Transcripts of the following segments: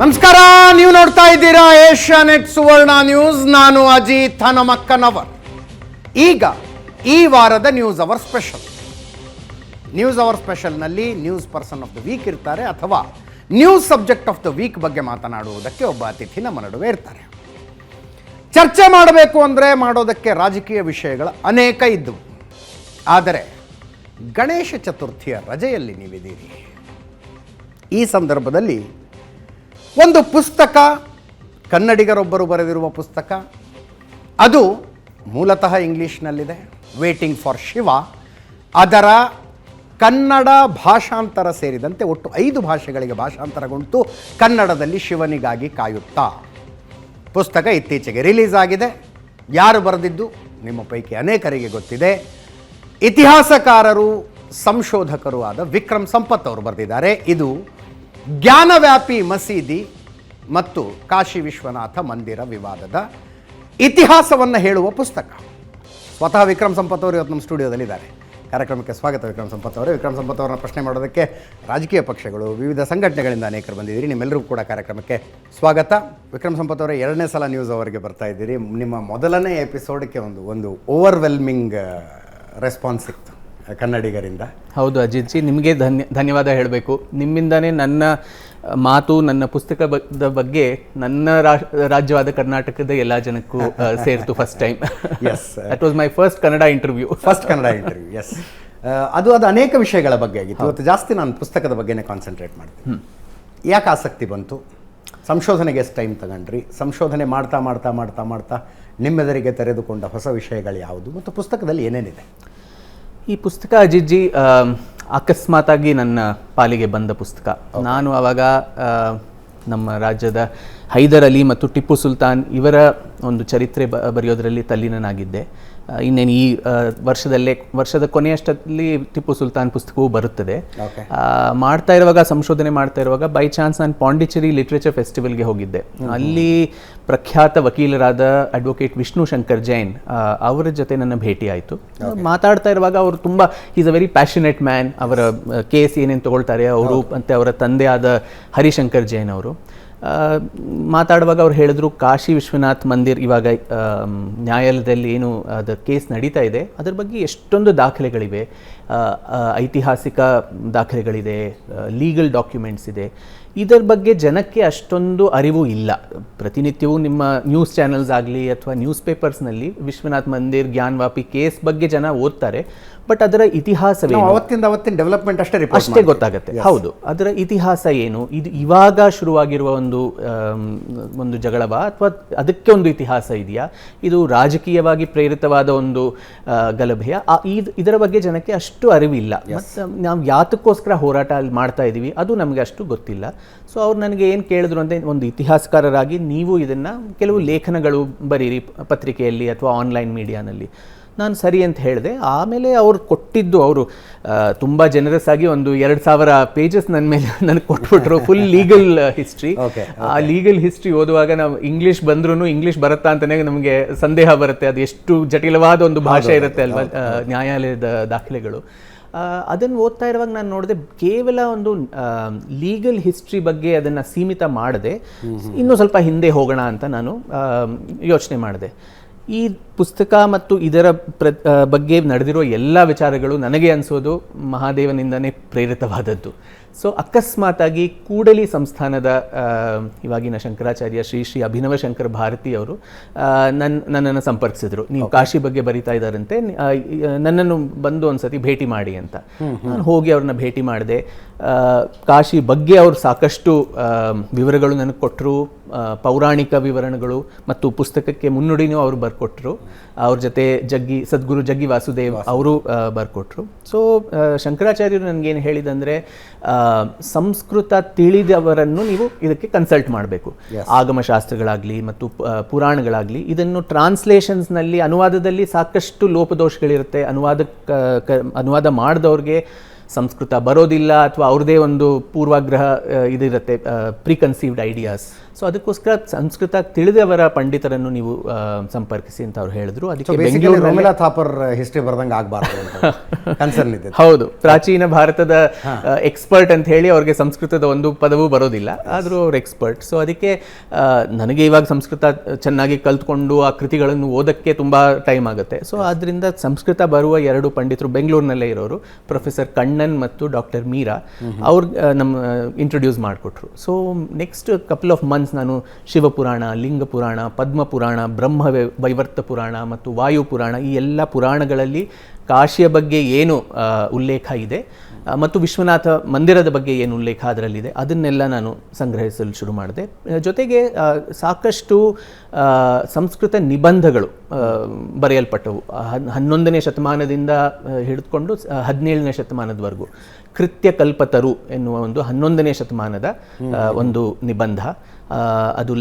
ನಮಸ್ಕಾರ, ನೀವು ನೋಡ್ತಾ ಇದ್ದೀರಾ ಏಷ್ಯಾನೆಟ್ ಸುವರ್ಣ ನ್ಯೂಸ್. ನಾನು ಅಜಿತ್ ಹನುಮಕ್ಕನವರ್. ಈಗ ಈ ವಾರದ news hour special. News hour ಸ್ಪೆಷಲ್ನಲ್ಲಿ news person of the week ಇರ್ತಾರೆ, ಅಥವಾ news subject of the week ಬಗ್ಗೆ ಮಾತನಾಡುವುದಕ್ಕೆ ಒಬ್ಬ ಅತಿಥಿ ನಮ್ಮ ನಡುವೆ ಇರ್ತಾರೆ. ಚರ್ಚೆ ಮಾಡಬೇಕು ಅಂದರೆ ಮಾಡೋದಕ್ಕೆ ರಾಜಕೀಯ ವಿಷಯಗಳ ಅನೇಕ ಇದ್ದವು. ಆದರೆ ಗಣೇಶ ಚತುರ್ಥಿಯ ರಜೆಯಲ್ಲಿ ನೀವಿದ್ದೀರಿ. ಈ ಸಂದರ್ಭದಲ್ಲಿ ಒಂದು ಪುಸ್ತಕ, ಕನ್ನಡಿಗರೊಬ್ಬರು ಬರೆದಿರುವ ಪುಸ್ತಕ, ಅದು ಮೂಲತಃ ಇಂಗ್ಲೀಷ್ನಲ್ಲಿದೆ, ವೇಟಿಂಗ್ ಫಾರ್ ಶಿವ. ಅದರ ಕನ್ನಡ ಭಾಷಾಂತರ ಸೇರಿದಂತೆ ಒಟ್ಟು 5 ಭಾಷೆಗಳಿಗೆ ಭಾಷಾಂತರಗೊಂಡು ಕನ್ನಡದಲ್ಲಿ ಶಿವನಿಗಾಗಿ ಕಾಯುತ್ತಾ ಪುಸ್ತಕ ಇತ್ತೀಚೆಗೆ ರಿಲೀಸ್ ಆಗಿದೆ. ಯಾರು ಬರೆದಿದ್ದು ನಿಮ್ಮ ಪೈಕಿ ಅನೇಕರಿಗೆ ಗೊತ್ತಿದೆ. ಇತಿಹಾಸಕಾರರು, ಸಂಶೋಧಕರು ಆದ ವಿಕ್ರಮ್ ಸಂಪತ್ ಅವರು ಬರೆದಿದ್ದಾರೆ. ಇದು ಜ್ಞಾನವ್ಯಾಪಿ ಮಸೀದಿ ಮತ್ತು ಕಾಶಿ ವಿಶ್ವನಾಥ ಮಂದಿರ ವಿವಾದದ ಇತಿಹಾಸವನ್ನು ಹೇಳುವ ಪುಸ್ತಕ. ಸ್ವತಃ ವಿಕ್ರಮ್ ಸಂಪತ್ ಅವರು ಇವತ್ತು ನಮ್ಮ ಸ್ಟುಡಿಯೋದಲ್ಲಿದ್ದಾರೆ. ಕಾರ್ಯಕ್ರಮಕ್ಕೆ ಸ್ವಾಗತ ವಿಕ್ರಮ್ ಸಂಪತ್ ಅವರೇ. ವಿಕ್ರಮ್ ಸಂಪತ್ ಅವರನ್ನ ಪ್ರಶ್ನೆ ಮಾಡೋದಕ್ಕೆ ರಾಜಕೀಯ ಪಕ್ಷಗಳು, ವಿವಿಧ ಸಂಘಟನೆಗಳಿಂದ ಅನೇಕರು ಬಂದಿದ್ದೀರಿ. ನಿಮ್ಮೆಲ್ಲರಿಗೂ ಕೂಡ ಕಾರ್ಯಕ್ರಮಕ್ಕೆ ಸ್ವಾಗತ. ವಿಕ್ರಮ್ ಸಂಪತ್ ಅವರೇ, 2ನೇ ಸಲ ನ್ಯೂಸ್ ಅವರಿಗೆ ಬರ್ತಾ ಇದ್ದೀರಿ. ನಿಮ್ಮ ಮೊದಲನೇ ಎಪಿಸೋಡ್ಗೆ ಒಂದು ಓವರ್ವೆಲ್ಮಿಂಗ್ ರೆಸ್ಪಾನ್ಸ್ ಸಿಕ್ತು ಕನ್ನಡಿಗರಿಂದ. ಹೌದು ಅಜಿತ್ ಜಿ, ನಿಮಗೆ ಧನ್ಯವಾದ ಹೇಳಬೇಕು. ನಿಮ್ಮಿಂದನೇ ನನ್ನ ಮಾತು, ನನ್ನ ಪುಸ್ತಕದ ಬಗ್ಗೆ ನನ್ನ ರಾಜ್ಯವಾದ ಕರ್ನಾಟಕದ ಎಲ್ಲ ಜನಕ್ಕೂ ಸೇರ್ತು first time. Yes, that was my first Kannada interview. Yes, ಅದು ಅನೇಕ ವಿಷಯಗಳ ಬಗ್ಗೆ ಆಗಿತ್ತು. ಇವತ್ತು ಜಾಸ್ತಿ ನಾನು ಪುಸ್ತಕದ ಬಗ್ಗೆನೇ ಕಾನ್ಸಂಟ್ರೇಟ್ ಮಾಡ್ತೀನಿ. ಯಾಕೆ ಆಸಕ್ತಿ ಬಂತು? ಸಂಶೋಧನೆಗೆ ಎಷ್ಟು ಟೈಮ್ ತಗೊಂಡ್ರಿ? ಸಂಶೋಧನೆ ಮಾಡ್ತಾ ಮಾಡ್ತಾ ಮಾಡ್ತಾ ಮಾಡ್ತಾ ನಿಮ್ಮೆದುರಿಗೆ ತೆರೆದುಕೊಂಡ ಹೊಸ ವಿಷಯಗಳು ಯಾವುದು, ಮತ್ತು ಪುಸ್ತಕದಲ್ಲಿ ಏನೇನಿದೆ? ಈ ಪುಸ್ತಕ ಅಜಿತ್ ಜಿ ಅಕಸ್ಮಾತಾಗಿ ನನ್ನ ಪಾಲಿಗೆ ಬಂದ ಪುಸ್ತಕ. ನಾನು ಆವಾಗ ನಮ್ಮ ರಾಜ್ಯದ ಹೈದರ್ ಅಲಿ ಮತ್ತು ಟಿಪ್ಪು ಸುಲ್ತಾನ್ ಇವರ ಒಂದು ಚರಿತ್ರೆ ಬರೆಯೋದರಲ್ಲಿ ತಲ್ಲೀನನಾಗಿದ್ದೆ. ಇನ್ನೇನು ಈ ವರ್ಷದ ಕೊನೆಯಷ್ಟಲ್ಲಿ ಟಿಪ್ಪು ಸುಲ್ತಾನ್ ಪುಸ್ತಕವೂ ಬರುತ್ತದೆ. ಮಾಡ್ತಾ ಇರುವಾಗ, ಸಂಶೋಧನೆ ಮಾಡ್ತಾ ಇರುವಾಗ ಬೈ ಚಾನ್ಸ್ ನಾನು ಪಾಂಡಿಚೇರಿ ಲಿಟ್ರೇಚರ್ ಫೆಸ್ಟಿವಲ್ಗೆ ಹೋಗಿದ್ದೆ. ಅಲ್ಲಿ ಪ್ರಖ್ಯಾತ ವಕೀಲರಾದ ಅಡ್ವೊಕೇಟ್ ವಿಷ್ಣು ಶಂಕರ್ ಜೈನ್ ಅವರ ಜೊತೆ ನನ್ನ ಭೇಟಿ ಆಯಿತು. ಮಾತಾಡ್ತಾ ಇರುವಾಗ ಅವರು ತುಂಬ is a very passionate man. ಅವರ ಕೇಸ್ ಏನೇನು ತಗೊಳ್ತಾರೆ ಅವರು, ಮತ್ತು ಅವರ ತಂದೆ ಆದ ಹರಿಶಂಕರ್ ಜೈನ್ ಅವರು ಮಾತಾಡುವಾಗ ಅವ್ರು ಹೇಳಿದ್ರು, ಕಾಶಿ ವಿಶ್ವನಾಥ್ ಮಂದಿರ್ ಇವಾಗ ನ್ಯಾಯಾಲಯದಲ್ಲಿ ಏನು ಅದರ ಕೇಸ್ ನಡೀತಾ ಇದೆ, ಅದ್ರ ಬಗ್ಗೆ ಎಷ್ಟೊಂದು ದಾಖಲೆಗಳಿವೆ, ಐತಿಹಾಸಿಕ ದಾಖಲೆಗಳಿದೆ, ಲೀಗಲ್ ಡಾಕ್ಯುಮೆಂಟ್ಸ್ ಇದೆ. ಇದರ ಬಗ್ಗೆ ಜನಕ್ಕೆ ಅಷ್ಟೊಂದು ಅರಿವು ಇಲ್ಲ. ಪ್ರತಿನಿತ್ಯವೂ ನಿಮ್ಮ ನ್ಯೂಸ್ ಚಾನೆಲ್ಸ್ ಆಗಲಿ ಅಥವಾ ನ್ಯೂಸ್ ಪೇಪರ್ಸ್ನಲ್ಲಿ ವಿಶ್ವನಾಥ್ ಮಂದಿರ್, ಜ್ಞಾನವಾಪಿ ಕೇಸ್ ಬಗ್ಗೆ ಜನ ಓದ್ತಾರೆ, ಬಟ್ ಅದರ ಇತಿಹಾಸವೇನು ಅವತ್ತಿನ ಡೆವಲಪ್ಮೆಂಟ್ ಅಷ್ಟೇ ಗೊತ್ತಾಗುತ್ತೆ. ಹೌದು, ಅದರ ಇತಿಹಾಸ ಏನು, ಇದು ಇವಾಗ ಶುರುವಾಗಿರುವ ಒಂದು ಜಗಳವ ಅಥವಾ ಅದಕ್ಕೆ ಒಂದು ಇತಿಹಾಸ ಇದೆಯಾ, ಇದು ರಾಜಕೀಯವಾಗಿ ಪ್ರೇರಿತವಾದ ಒಂದು ಗಲಭೆಯ, ಇದರ ಬಗ್ಗೆ ಜನಕ್ಕೆ ಅಷ್ಟು ಅರಿವಿಲ್ಲ. ಮತ್ತು ನಾವು ಯಾತಕ್ಕೋಸ್ಕರ ಹೋರಾಟ ಅಲ್ಲಿ ಮಾಡ್ತಾ ಇದ್ದೀವಿ ಅದು ನಮಗೆ ಅಷ್ಟು ಗೊತ್ತಿಲ್ಲ. ಸೊ ಅವ್ರು ನನಗೆ ಏನು ಕೇಳಿದ್ರು ಅಂದರೆ, ಒಂದು ಇತಿಹಾಸಕಾರರಾಗಿ ನೀವು ಇದನ್ನು ಕೆಲವು ಲೇಖನಗಳು ಬರೀರಿ ಪತ್ರಿಕೆಯಲ್ಲಿ ಅಥವಾ ಆನ್ಲೈನ್ ಮೀಡಿಯಾನಲ್ಲಿ. ನಾನು ಸರಿ ಅಂತ ಹೇಳಿದೆ. ಆಮೇಲೆ ಅವ್ರು ಕೊಟ್ಟಿದ್ದು, ಅವರು ತುಂಬ ಜನರಸ್ ಆಗಿ ಒಂದು 2000 ಪೇಜಸ್ ನನ್ನ ಮೇಲೆ ನನಗೆ ಕೊಟ್ಬಿಟ್ರು, ಫುಲ್ ಲೀಗಲ್ ಹಿಸ್ಟ್ರಿ. ಆ ಲೀಗಲ್ ಹಿಸ್ಟ್ರಿ ಓದುವಾಗ ನಾವು ಇಂಗ್ಲೀಷ್ ಬಂದ್ರೂ ಇಂಗ್ಲೀಷ್ ಬರುತ್ತಾ ಅಂತಲೇ ನಮಗೆ ಸಂದೇಹ ಬರುತ್ತೆ. ಅದು ಎಷ್ಟು ಜಟಿಲವಾದ ಒಂದು ಭಾಷೆ ಇರುತ್ತೆ ಅಲ್ವಾ ನ್ಯಾಯಾಲಯದ ದಾಖಲೆಗಳು. ಅದನ್ನು ಓದ್ತಾ ಇರುವಾಗ ನಾನು ನೋಡಿದೆ, ಕೇವಲ ಒಂದು ಲೀಗಲ್ ಹಿಸ್ಟ್ರಿ ಬಗ್ಗೆ ಅದನ್ನು ಸೀಮಿತ ಮಾಡದೆ ಇನ್ನೂ ಸ್ವಲ್ಪ ಹಿಂದೆ ಹೋಗೋಣ ಅಂತ ನಾನು ಯೋಚನೆ ಮಾಡಿದೆ. ಈ ಪುಸ್ತಕ ಮತ್ತು ಇದರ ಬಗ್ಗೆ ನಡೆದಿರೋ ಎಲ್ಲ ವಿಚಾರಗಳು ನನಗೆ ಅನಿಸೋದು ಮಹಾದೇವನಿಂದನೇ ಪ್ರೇರಿತವಾದದ್ದು. ಸೊ ಅಕಸ್ಮಾತಾಗಿ ಕೂಡಲಿ ಸಂಸ್ಥಾನದ ಇವಾಗಿನ ಶಂಕರಾಚಾರ್ಯ ಶ್ರೀ ಅಭಿನವ ಶಂಕರ ಭಾರತಿ ಅವರು ನನ್ನನ್ನು ಸಂಪರ್ಕಿಸಿದ್ರು. ನೀವು ಕಾಶಿ ಬಗ್ಗೆ ಬರೀತಾ ಇದ್ದಾರಂತೆ, ನನ್ನನ್ನು ಬಂದು ಒಂದ್ಸತಿ ಭೇಟಿ ಮಾಡಿ ಅಂತ. ನಾನು ಹೋಗಿ ಅವ್ರನ್ನ ಭೇಟಿ ಮಾಡಿದೆ. ಕಾಶಿ ಬಗ್ಗೆ ಅವರು ಸಾಕಷ್ಟು ವಿವರಗಳು ನನಗೆ ಕೊಟ್ಟರು, ಪೌರಾಣಿಕ ವಿವರಣೆಗಳು, ಮತ್ತು ಪುಸ್ತಕಕ್ಕೆ ಮುನ್ನುಡಿನೂ ಅವರು ಬರ್ಕೊಟ್ರು. ಅವ್ರ ಜೊತೆ ಸದ್ಗುರು ಜಗ್ಗಿ ವಾಸುದೇವ್ ಅವರು ಬರ್ಕೊಟ್ರು. ಸೊ ಶಂಕರಾಚಾರ್ಯರು ನನಗೇನು ಹೇಳಿದಂದರೆ, ಸಂಸ್ಕೃತ ತಿಳಿದವರನ್ನು ನೀವು ಇದಕ್ಕೆ ಕನ್ಸಲ್ಟ್ ಮಾಡಬೇಕು. ಆಗಮಶಾಸ್ತ್ರಗಳಾಗಲಿ ಮತ್ತು ಪುರಾಣಗಳಾಗಲಿ, ಇದನ್ನು ಟ್ರಾನ್ಸ್ಲೇಷನ್ಸ್ನಲ್ಲಿ, ಅನುವಾದದಲ್ಲಿ ಸಾಕಷ್ಟು ಲೋಪದೋಷಗಳಿರುತ್ತೆ. ಅನುವಾದ ಮಾಡಿದವ್ರಿಗೆ ಸಂಸ್ಕೃತ ಬರೋದಿಲ್ಲ ಅಥವಾ ಅವ್ರದ್ದೇ ಒಂದು ಪೂರ್ವಾಗ್ರಹ ಇದಿರುತ್ತೆ, ಪ್ರಿಕನ್ಸೀವ್ಡ್ ಐಡಿಯಾಸ್. ಸೊ ಅದಕ್ಕೋಸ್ಕರ ಸಂಸ್ಕೃತ ತಿಳಿದವರ ಪಂಡಿತರನ್ನು ನೀವು ಸಂಪರ್ಕಿಸಿ ಅಂತ ಅವ್ರು ಹೇಳಿದ್ರು. ಅದಕ್ಕೆ ರೋಮಿಲಾ ಥಾಪರ್ ಹಿಸ್ಟ್ರಿ ಬರ್ದಂಗೆ ಆಗಬಾರ್ದು ಕನ್ಸರ್ನ್ ಇದೆ. ಹೌದು, ಪ್ರಾಚೀನ ಭಾರತದ ಎಕ್ಸ್ಪರ್ಟ್ ಅಂತ ಹೇಳಿ ಅವ್ರಿಗೆ ಸಂಸ್ಕೃತದ ಒಂದು ಪದವೂ ಬರೋದಿಲ್ಲ, ಆದರೂ ಅವ್ರು ಎಕ್ಸ್ಪರ್ಟ್. ಸೊ ಅದಕ್ಕೆ ನನಗೆ ಇವಾಗ ಸಂಸ್ಕೃತ ಚೆನ್ನಾಗಿ ಕಲ್ತ್ಕೊಂಡು ಆ ಕೃತಿಗಳನ್ನು ಓದಕ್ಕೆ ತುಂಬ ಟೈಮ್ ಆಗುತ್ತೆ. ಸೊ ಆದ್ದರಿಂದ ಸಂಸ್ಕೃತ ಬರುವ 2 ಪಂಡಿತರು ಬೆಂಗಳೂರಿನಲ್ಲೇ ಇರೋರು, ಪ್ರೊಫೆಸರ್ ಕಣ್ಣನ್ ಮತ್ತು ಡಾಕ್ಟರ್ ಮೀರಾ, ಅವ್ರು ನಮ್ಮ ಇಂಟ್ರೊಡ್ಯೂಸ್ ಮಾಡಿಕೊಟ್ರು. So next couple of months ನಾನು ಶಿವಪುರಾಣ, ಲಿಂಗ ಪುರಾಣ, ಪದ್ಮ ಪುರಾಣ, ಬ್ರಹ್ಮ ವೈವರ್ತ ಪುರಾಣ ಮತ್ತು ವಾಯು ಪುರಾಣ, ಈ ಎಲ್ಲ ಪುರಾಣಗಳಲ್ಲಿ ಕಾಶಿಯ ಬಗ್ಗೆ ಏನು ಉಲ್ಲೇಖ ಇದೆ ಮತ್ತು ವಿಶ್ವನಾಥ ಮಂದಿರದ ಬಗ್ಗೆ ಏನು ಉಲ್ಲೇಖ ಅದರಲ್ಲಿದೆ ಅದನ್ನೆಲ್ಲ ನಾನು ಸಂಗ್ರಹಿಸಲು ಶುರು ಮಾಡಿದೆ. ಜೊತೆಗೆ ಸಾಕಷ್ಟು ಸಂಸ್ಕೃತ ನಿಬಂಧಗಳು ಬರೆಯಲ್ಪಟ್ಟವು 11ನೇ ಶತಮಾನದಿಂದ ಹಿಡಿದುಕೊಂಡು 17ನೇ ಶತಮಾನದವರೆಗೂ. ಕೃತ್ಯಕಲ್ಪತರು ಎನ್ನುವ ಒಂದು 11ನೇ ಶತಮಾನದ ಒಂದು ನಿಬಂಧ, ಅದು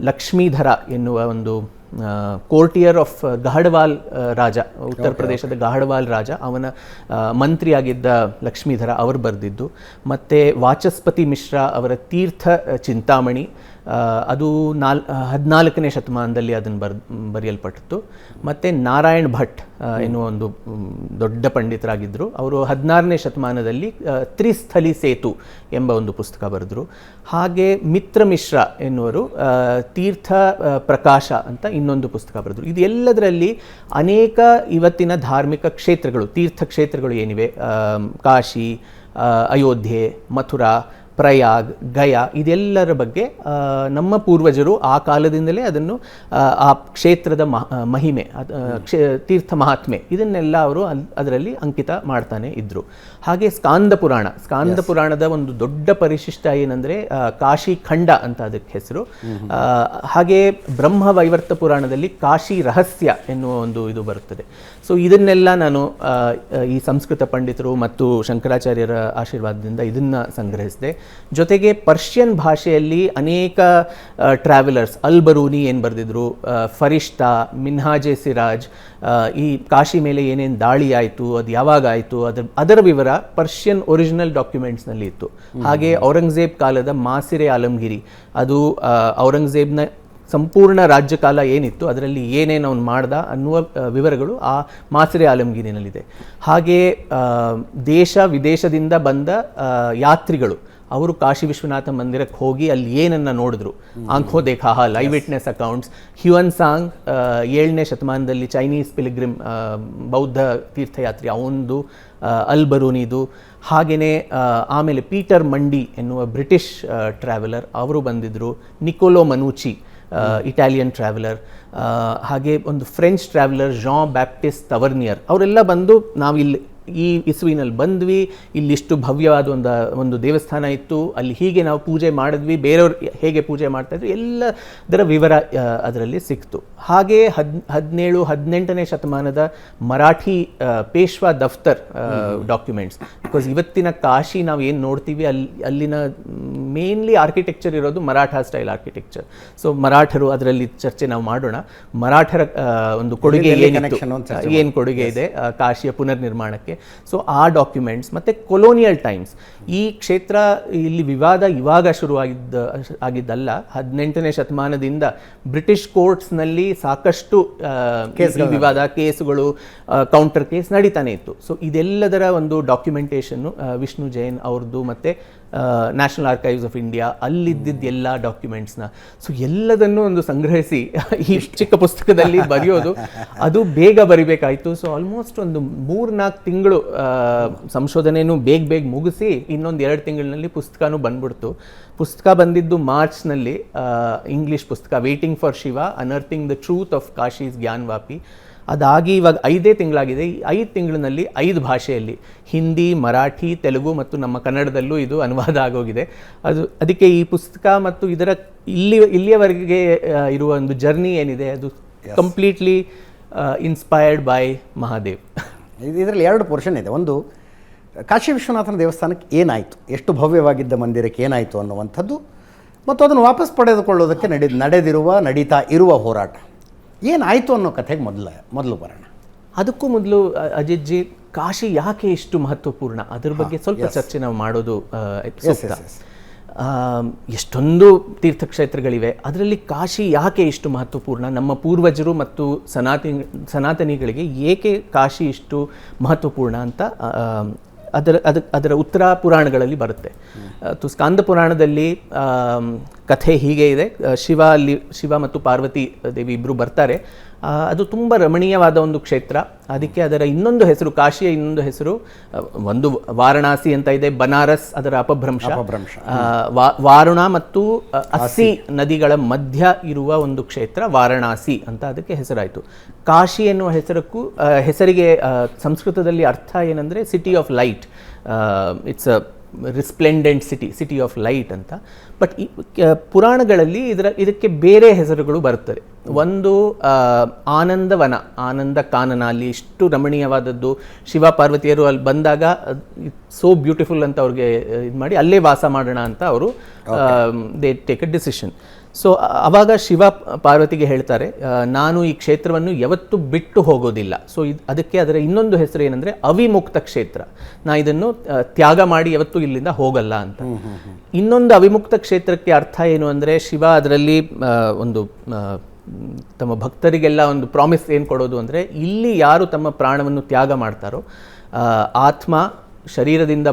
ಲಕ್ಷ್ಮೀಧರ ಎನ್ನುವ ಒಂದು ಕೋರ್ಟಿಯರ್ ಆಫ್ ಗಹಡವಾಲ್ ರಾಜ, ಉತ್ತರ ಪ್ರದೇಶದ ಗಹಡವಾಲ್ ರಾಜ, ಅವನ ಮಂತ್ರಿಯಾಗಿದ್ದ ಲಕ್ಷ್ಮೀಧರ ಅವರು ಬರೆದಿದ್ದು. ಮತ್ತು ವಾಚಸ್ಪತಿ ಮಿಶ್ರಾ ಅವರ ತೀರ್ಥ ಚಿಂತಾಮಣಿ, ಅದು 14ನೇ ಶತಮಾನದಲ್ಲಿ ಅದನ್ನು ಬರೆಯಲ್ಪಟ್ಟಿತ್ತು. ಮತ್ತು ನಾರಾಯಣ್ ಭಟ್ ಎನ್ನುವ ಒಂದು ದೊಡ್ಡ ಪಂಡಿತರಾಗಿದ್ದರು, ಅವರು 16ನೇ ಶತಮಾನದಲ್ಲಿ ತ್ರಿಸ್ಥಲಿ ಸೇತು ಎಂಬ ಒಂದು ಪುಸ್ತಕ ಬರೆದರು. ಹಾಗೆ ಮಿತ್ರ ಮಿಶ್ರಾ ಎನ್ನುವರು ತೀರ್ಥ ಪ್ರಕಾಶ ಅಂತ ಇನ್ನೊಂದು ಪುಸ್ತಕ ಬರೆದರು. ಇದೆಲ್ಲದರಲ್ಲಿ ಅನೇಕ ಇವತ್ತಿನ ಧಾರ್ಮಿಕ ಕ್ಷೇತ್ರಗಳು, ತೀರ್ಥ ಕ್ಷೇತ್ರಗಳು ಏನಿವೆ, ಕಾಶಿ, ಅಯೋಧ್ಯೆ, ಮಥುರಾ, ಪ್ರಯಾಗ್, ಗಯಾ, ಇದೆಲ್ಲರ ಬಗ್ಗೆ ನಮ್ಮ ಪೂರ್ವಜರು ಆ ಕಾಲದಿಂದಲೇ ಅದನ್ನು ಆ ಕ್ಷೇತ್ರದ ಮಹಿಮೆ, ತೀರ್ಥ ಮಹಾತ್ಮೆ, ಇದನ್ನೆಲ್ಲ ಅವರು ಅದರಲ್ಲಿ ಅಂಕಿತ ಮಾಡ್ತಾನೆ ಇದ್ದರು. ಹಾಗೆ ಸ್ಕಾಂದ ಪುರಾಣದ ಒಂದು ದೊಡ್ಡ ಪರಿಶಿಷ್ಟ ಏನಂದರೆ ಕಾಶಿ ಖಂಡ ಅಂತ ಅದಕ್ಕೆ ಹೆಸರು. ಹಾಗೆ ಬ್ರಹ್ಮ ವೈವರ್ತ ಪುರಾಣದಲ್ಲಿ ಕಾಶಿ ರಹಸ್ಯ ಎನ್ನುವ ಒಂದು ಇದು ಬರುತ್ತದೆ. ಸೊ ಇದನ್ನೆಲ್ಲ ನಾನು ಈ ಸಂಸ್ಕೃತ ಪಂಡಿತರು ಮತ್ತು ಶಂಕರಾಚಾರ್ಯರ ಆಶೀರ್ವಾದದಿಂದ ಇದನ್ನು ಸಂಗ್ರಹಿಸಿದೆ. ಜೊತೆಗೆ ಪರ್ಷಿಯನ್ ಭಾಷೆಯಲ್ಲಿ ಅನೇಕ ಟ್ರಾವೆಲರ್ಸ್, ಅಲ್ ಬರೂನಿ ಏನು ಬರೆದಿದ್ರು, ಫರಿಷ್ತಾ, ಮಿನ್ಹಾಜೆ ಸಿರಾಜ್, ಈ ಕಾಶಿ ಮೇಲೆ ಏನೇನು ದಾಳಿ ಆಯಿತು, ಅದು ಯಾವಾಗ ಆಯಿತು, ಅದರ ವಿವರ ಪರ್ಷಿಯನ್ ಒರಿಜಿನಲ್ ಡಾಕ್ಯುಮೆಂಟ್ಸ್ನಲ್ಲಿ ಇತ್ತು. ಹಾಗೆ ಔರಂಗಜೇಬ್ ಕಾಲದ ಮಾಸಿರೆ ಆಲಮ್ಗಿರಿ, ಅದು ಔರಂಗಜೇಬ್ನ ಸಂಪೂರ್ಣ ರಾಜ್ಯಕಾಲ ಏನಿತ್ತು ಅದರಲ್ಲಿ ಏನೇನು ಅವನು ಮಾಡ್ದ ಅನ್ನುವ ವಿವರಗಳು ಆ ಮಾಸಿರೆ ಆಲಮ್ಗಿರಿನಲ್ಲಿದೆ. ಹಾಗೆ ದೇಶ ವಿದೇಶದಿಂದ ಬಂದ ಯಾತ್ರಿಗಳು ಅವರು ಕಾಶಿ ವಿಶ್ವನಾಥ ಮಂದಿರಕ್ಕೆ ಹೋಗಿ ಅಲ್ಲಿ ಏನನ್ನು ನೋಡಿದ್ರು, ಆಂಖೋ ದೇಖಾ ಹಾಲ್, ಐ ವಿಟ್ನೆಸ್ ಅಕೌಂಟ್ಸ್. ಹ್ಯುಯನ್ ಸಾಂಗ್ 7ನೇ ಶತಮಾನದಲ್ಲಿ ಚೈನೀಸ್ ಪಿಲಿಗ್ರಿಮ್ ಬೌದ್ಧ ತೀರ್ಥಯಾತ್ರಿ, ಅವನದು, ಅಲ್ ಬರೂನಿದು. ಹಾಗೆಯೇ ಆಮೇಲೆ ಪೀಟರ್ ಮಂಡಿ ಎನ್ನುವ ಬ್ರಿಟಿಷ್ ಟ್ರಾವೆಲರ್, ಅವರು ಬಂದಿದ್ದರು. Niccolo Manucci, Italian traveller. ಹಾಗೆ ಒಂದು French traveller Jean Baptiste Tavernier, ಅವರೆಲ್ಲ ಬಂದು ನಾವು ಇಲ್ಲಿ ಈ ಇಸುವಿನಲ್ಲಿ ಬಂದ್ವಿ, ಇಲ್ಲಿಷ್ಟು ಭವ್ಯವಾದ ಒಂದು ದೇವಸ್ಥಾನ ಇತ್ತು, ಅಲ್ಲಿ ಹೀಗೆ ನಾವು ಪೂಜೆ ಮಾಡಿದ್ವಿ, ಬೇರೆಯವ್ರು ಹೇಗೆ ಪೂಜೆ ಮಾಡ್ತಾಯಿದ್ರು, ಎಲ್ಲದರ ವಿವರ ಅದರಲ್ಲಿ ಸಿಕ್ತು. ಹಾಗೆ 17-18ನೇ ಶತಮಾನದ ಮರಾಠಿ ಪೇಶ್ವಾ ದಫ್ತರ್ ಡಾಕ್ಯುಮೆಂಟ್ಸ್. ಬಿಕಾಸ್ ಇವತ್ತಿನ ಕಾಶಿ ನಾವು ಏನು ನೋಡ್ತೀವಿ ಅಲ್ಲಿನ ಮೇನ್ಲಿ ಆರ್ಕಿಟೆಕ್ಚರ್ ಇರೋದು ಮರಾಠ ಸ್ಟೈಲ್ ಆರ್ಕಿಟೆಕ್ಚರ್. ಸೊ ಮರಾಠರು ಅದರಲ್ಲಿ ಚರ್ಚೆ ನಾವು ಮಾಡೋಣ. ಮರಾಠರ ಒಂದು ಕೊಡುಗೆ ಏನು ಕೊಡುಗೆ ಇದೆ ಕಾಶಿಯ ಪುನರ್ನಿರ್ಮಾಣಕ್ಕೆ. ಸೊ ಆ ಡಾಕ್ಯುಮೆಂಟ್ಸ್ ಮತ್ತು ಕೊಲೋನಿಯಲ್ ಟೈಮ್ಸ್, ಈ ಕ್ಷೇತ್ರ ಇಲ್ಲಿ ವಿವಾದ ಇವಾಗ ಆಗಿದ್ದಲ್ಲ, 18ನೇ ಶತಮಾನದಿಂದ ಬ್ರಿಟಿಷ್ ಕೋರ್ಟ್ಸ್ನಲ್ಲಿ ಸಾಕಷ್ಟು ವಿವಾದ ಕೇಸುಗಳು, ಕೌಂಟರ್ ಕೇಸ್ ನಡೀತಾನೆ ಇತ್ತು. ಸೊ ಇದೆಲ್ಲದರ ಒಂದು ಡಾಕ್ಯುಮೆಂಟೇಷನ್ನು ವಿಷ್ಣು ಜೈನ್ ಅವ್ರದ್ದು ಮತ್ತು ನ್ಯಾಷನಲ್ ಆರ್ಕೈವ್ಸ್ ಆಫ್ ಇಂಡಿಯಾ ಅಲ್ಲಿದ್ದಿದ್ದ ಎಲ್ಲ ಡಾಕ್ಯುಮೆಂಟ್ಸ್ನ, ಸೊ ಎಲ್ಲದನ್ನು ಒಂದು ಸಂಗ್ರಹಿಸಿ ಈ ಚಿಕ್ಕ ಪುಸ್ತಕದಲ್ಲಿ ಬರೆಯೋದು, ಅದು ಬೇಗ ಬರಿಬೇಕಾಯಿತು. ಸೊ ಆಲ್ಮೋಸ್ಟ್ ಒಂದು 3-4 ತಿಂಗಳು ಸಂಶೋಧನೆಯೂ ಬೇಗ ಮುಗಿಸಿ ಇನ್ನೊಂದು 2 ತಿಂಗಳಿನಲ್ಲಿ ಪುಸ್ತಕನೂ ಬಂದ್ಬಿಡ್ತು. ಪುಸ್ತಕ ಬಂದಿದ್ದು ಮಾರ್ಚ್ನಲ್ಲಿ, ಇಂಗ್ಲೀಷ್ ಪುಸ್ತಕ, waiting for Shiva, unearthing the truth of Kashi's Gyanvapi. ಅದಾಗಿ ಇವಾಗ 5 ತಿಂಗಳಾಗಿದೆ. ಈ 5 ತಿಂಗಳಿನಲ್ಲಿ 5 ಭಾಷೆಯಲ್ಲಿ, ಹಿಂದಿ, ಮರಾಠಿ, ತೆಲುಗು ಮತ್ತು ನಮ್ಮ ಕನ್ನಡದಲ್ಲೂ ಇದು ಅನುವಾದ ಆಗೋಗಿದೆ. ಅದಕ್ಕೆ ಈ ಪುಸ್ತಕ ಮತ್ತು ಇದರ ಇಲ್ಲಿಯವರೆಗೆ ಇರುವ ಒಂದು ಜರ್ನಿ ಏನಿದೆ ಅದು ಕಂಪ್ಲೀಟ್ಲಿ ಇನ್ಸ್ಪೈರ್ಡ್ ಬೈ ಮಹಾದೇವ್. ಇದರಲ್ಲಿ 2 ಪೋರ್ಷನ್ ಇದೆ. ಒಂದು, ಕಾಶಿ ವಿಶ್ವನಾಥನ ದೇವಸ್ಥಾನಕ್ಕೆ ಏನಾಯಿತು, ಎಷ್ಟು ಭವ್ಯವಾಗಿದ್ದ ಮಂದಿರಕ್ಕೆ ಏನಾಯಿತು ಅನ್ನುವಂಥದ್ದು, ಮತ್ತು ಅದನ್ನು ವಾಪಸ್ ಪಡೆದುಕೊಳ್ಳೋದಕ್ಕೆ ನಡೀತಾ ಇರುವ ಹೋರಾಟ ಏನಾಯಿತು ಅನ್ನೋ ಕಥೆಗೆ ಮೊದಲು ಬರೋಣ. ಅದಕ್ಕೂ ಮೊದಲು ಅಜಿತ್ ಜಿ, ಕಾಶಿ ಯಾಕೆ ಇಷ್ಟು ಮಹತ್ವಪೂರ್ಣ ಅದ್ರ ಬಗ್ಗೆ ಸ್ವಲ್ಪ ಚರ್ಚೆ ನಾವು ಮಾಡೋದು ಸೂಕ್ತ. ಎಷ್ಟೊಂದು ತೀರ್ಥಕ್ಷೇತ್ರಗಳಿವೆ, ಅದರಲ್ಲಿ ಕಾಶಿ ಯಾಕೆ ಇಷ್ಟು ಮಹತ್ವಪೂರ್ಣ, ನಮ್ಮ ಪೂರ್ವಜರು ಮತ್ತು ಸನಾತನಿಗಳಿಗೆ ಏಕೆ ಕಾಶಿ ಇಷ್ಟು ಮಹತ್ವಪೂರ್ಣ ಅಂತ ಅದರ ಉತ್ತರ ಪುರಾಣಗಳಲ್ಲಿ ಬರುತ್ತೆ. ಸ್ಕಾಂದ ಪುರಾಣದಲ್ಲಿ ಕಥೆ ಹೀಗೆ ಇದೆ. ಶಿವ ಮತ್ತು ಪಾರ್ವತಿ ದೇವಿ ಇಬ್ಬರು ಬರ್ತಾರೆ. ಅದು ತುಂಬ ರಮಣೀಯವಾದ ಒಂದು ಕ್ಷೇತ್ರ. ಅದಕ್ಕೆ ಅದರ ಇನ್ನೊಂದು ಹೆಸರು, ಕಾಶಿಯ ಇನ್ನೊಂದು ಹೆಸರು, ಒಂದು ವಾರಣಾಸಿ ಅಂತ ಇದೆ, ಬನಾರಸ್ ಅದರ ಅಪಭ್ರಂಶ. ವಾರುಣ ಮತ್ತು ಅಸ್ಸಿ ನದಿಗಳ ಮಧ್ಯ ಇರುವ ಒಂದು ಕ್ಷೇತ್ರ ವಾರಣಾಸಿ ಅಂತ ಅದಕ್ಕೆ ಹೆಸರಾಯಿತು. ಕಾಶಿ ಎನ್ನುವ ಹೆಸರಿಗೆ ಸಂಸ್ಕೃತದಲ್ಲಿ ಅರ್ಥ ಏನಂದರೆ city of light. It's a resplendent city of light ಅಂತ. ಬಟ್ ಪುರಾಣಗಳಲ್ಲಿ ಇದಕ್ಕೆ ಬೇರೆ ಹೆಸರುಗಳು ಬರುತ್ತದೆ. ಒಂದು ಆನಂದವನ, ಆನಂದ ಕಾನನ, ಅಲ್ಲಿ ಇಷ್ಟು ರಮಣೀಯವಾದದ್ದು. ಶಿವ ಪಾರ್ವತಿಯರು ಅಲ್ಲಿ ಬಂದಾಗ ಸೋ ಬ್ಯೂಟಿಫುಲ್ ಅಂತ ಅವ್ರಿಗೆ ಇದು ಮಾಡಿ ಅಲ್ಲೇ ವಾಸ ಮಾಡೋಣ ಅಂತ ಅವರು they take a decision. So ಆವಾಗ ಶಿವ ಪಾರ್ವತಿಗೆ ಹೇಳ್ತಾರೆ, ನಾನು ಈ ಕ್ಷೇತ್ರವನ್ನು ಯಾವತ್ತೂ ಬಿಟ್ಟು ಹೋಗೋದಿಲ್ಲ. ಸೊ ಅದಕ್ಕೆ ಅದರ ಇನ್ನೊಂದು ಹೆಸರು ಏನಂದರೆ ಅವಿಮುಕ್ತ ಕ್ಷೇತ್ರ. ನಾ ಇದನ್ನು ತ್ಯಾಗ ಮಾಡಿ ಯಾವತ್ತೂ ಇಲ್ಲಿಂದ ಹೋಗಲ್ಲ ಅಂತ. ಇನ್ನೊಂದು ಅವಿಮುಕ್ತ ಕ್ಷೇತ್ರಕ್ಕೆ ಅರ್ಥ ಏನು ಅಂದರೆ, ಶಿವ ಅದರಲ್ಲಿ ಒಂದು ತಮ್ಮ ಭಕ್ತರಿಗೆಲ್ಲ ಒಂದು ಪ್ರಾಮಿಸ್ ಏನು ಕೊಡೋದು ಅಂದರೆ, ಇಲ್ಲಿ ಯಾರು ತಮ್ಮ ಪ್ರಾಣವನ್ನು ತ್ಯಾಗ ಮಾಡ್ತಾರೋ, ಆತ್ಮ ಶರೀರದಿಂದ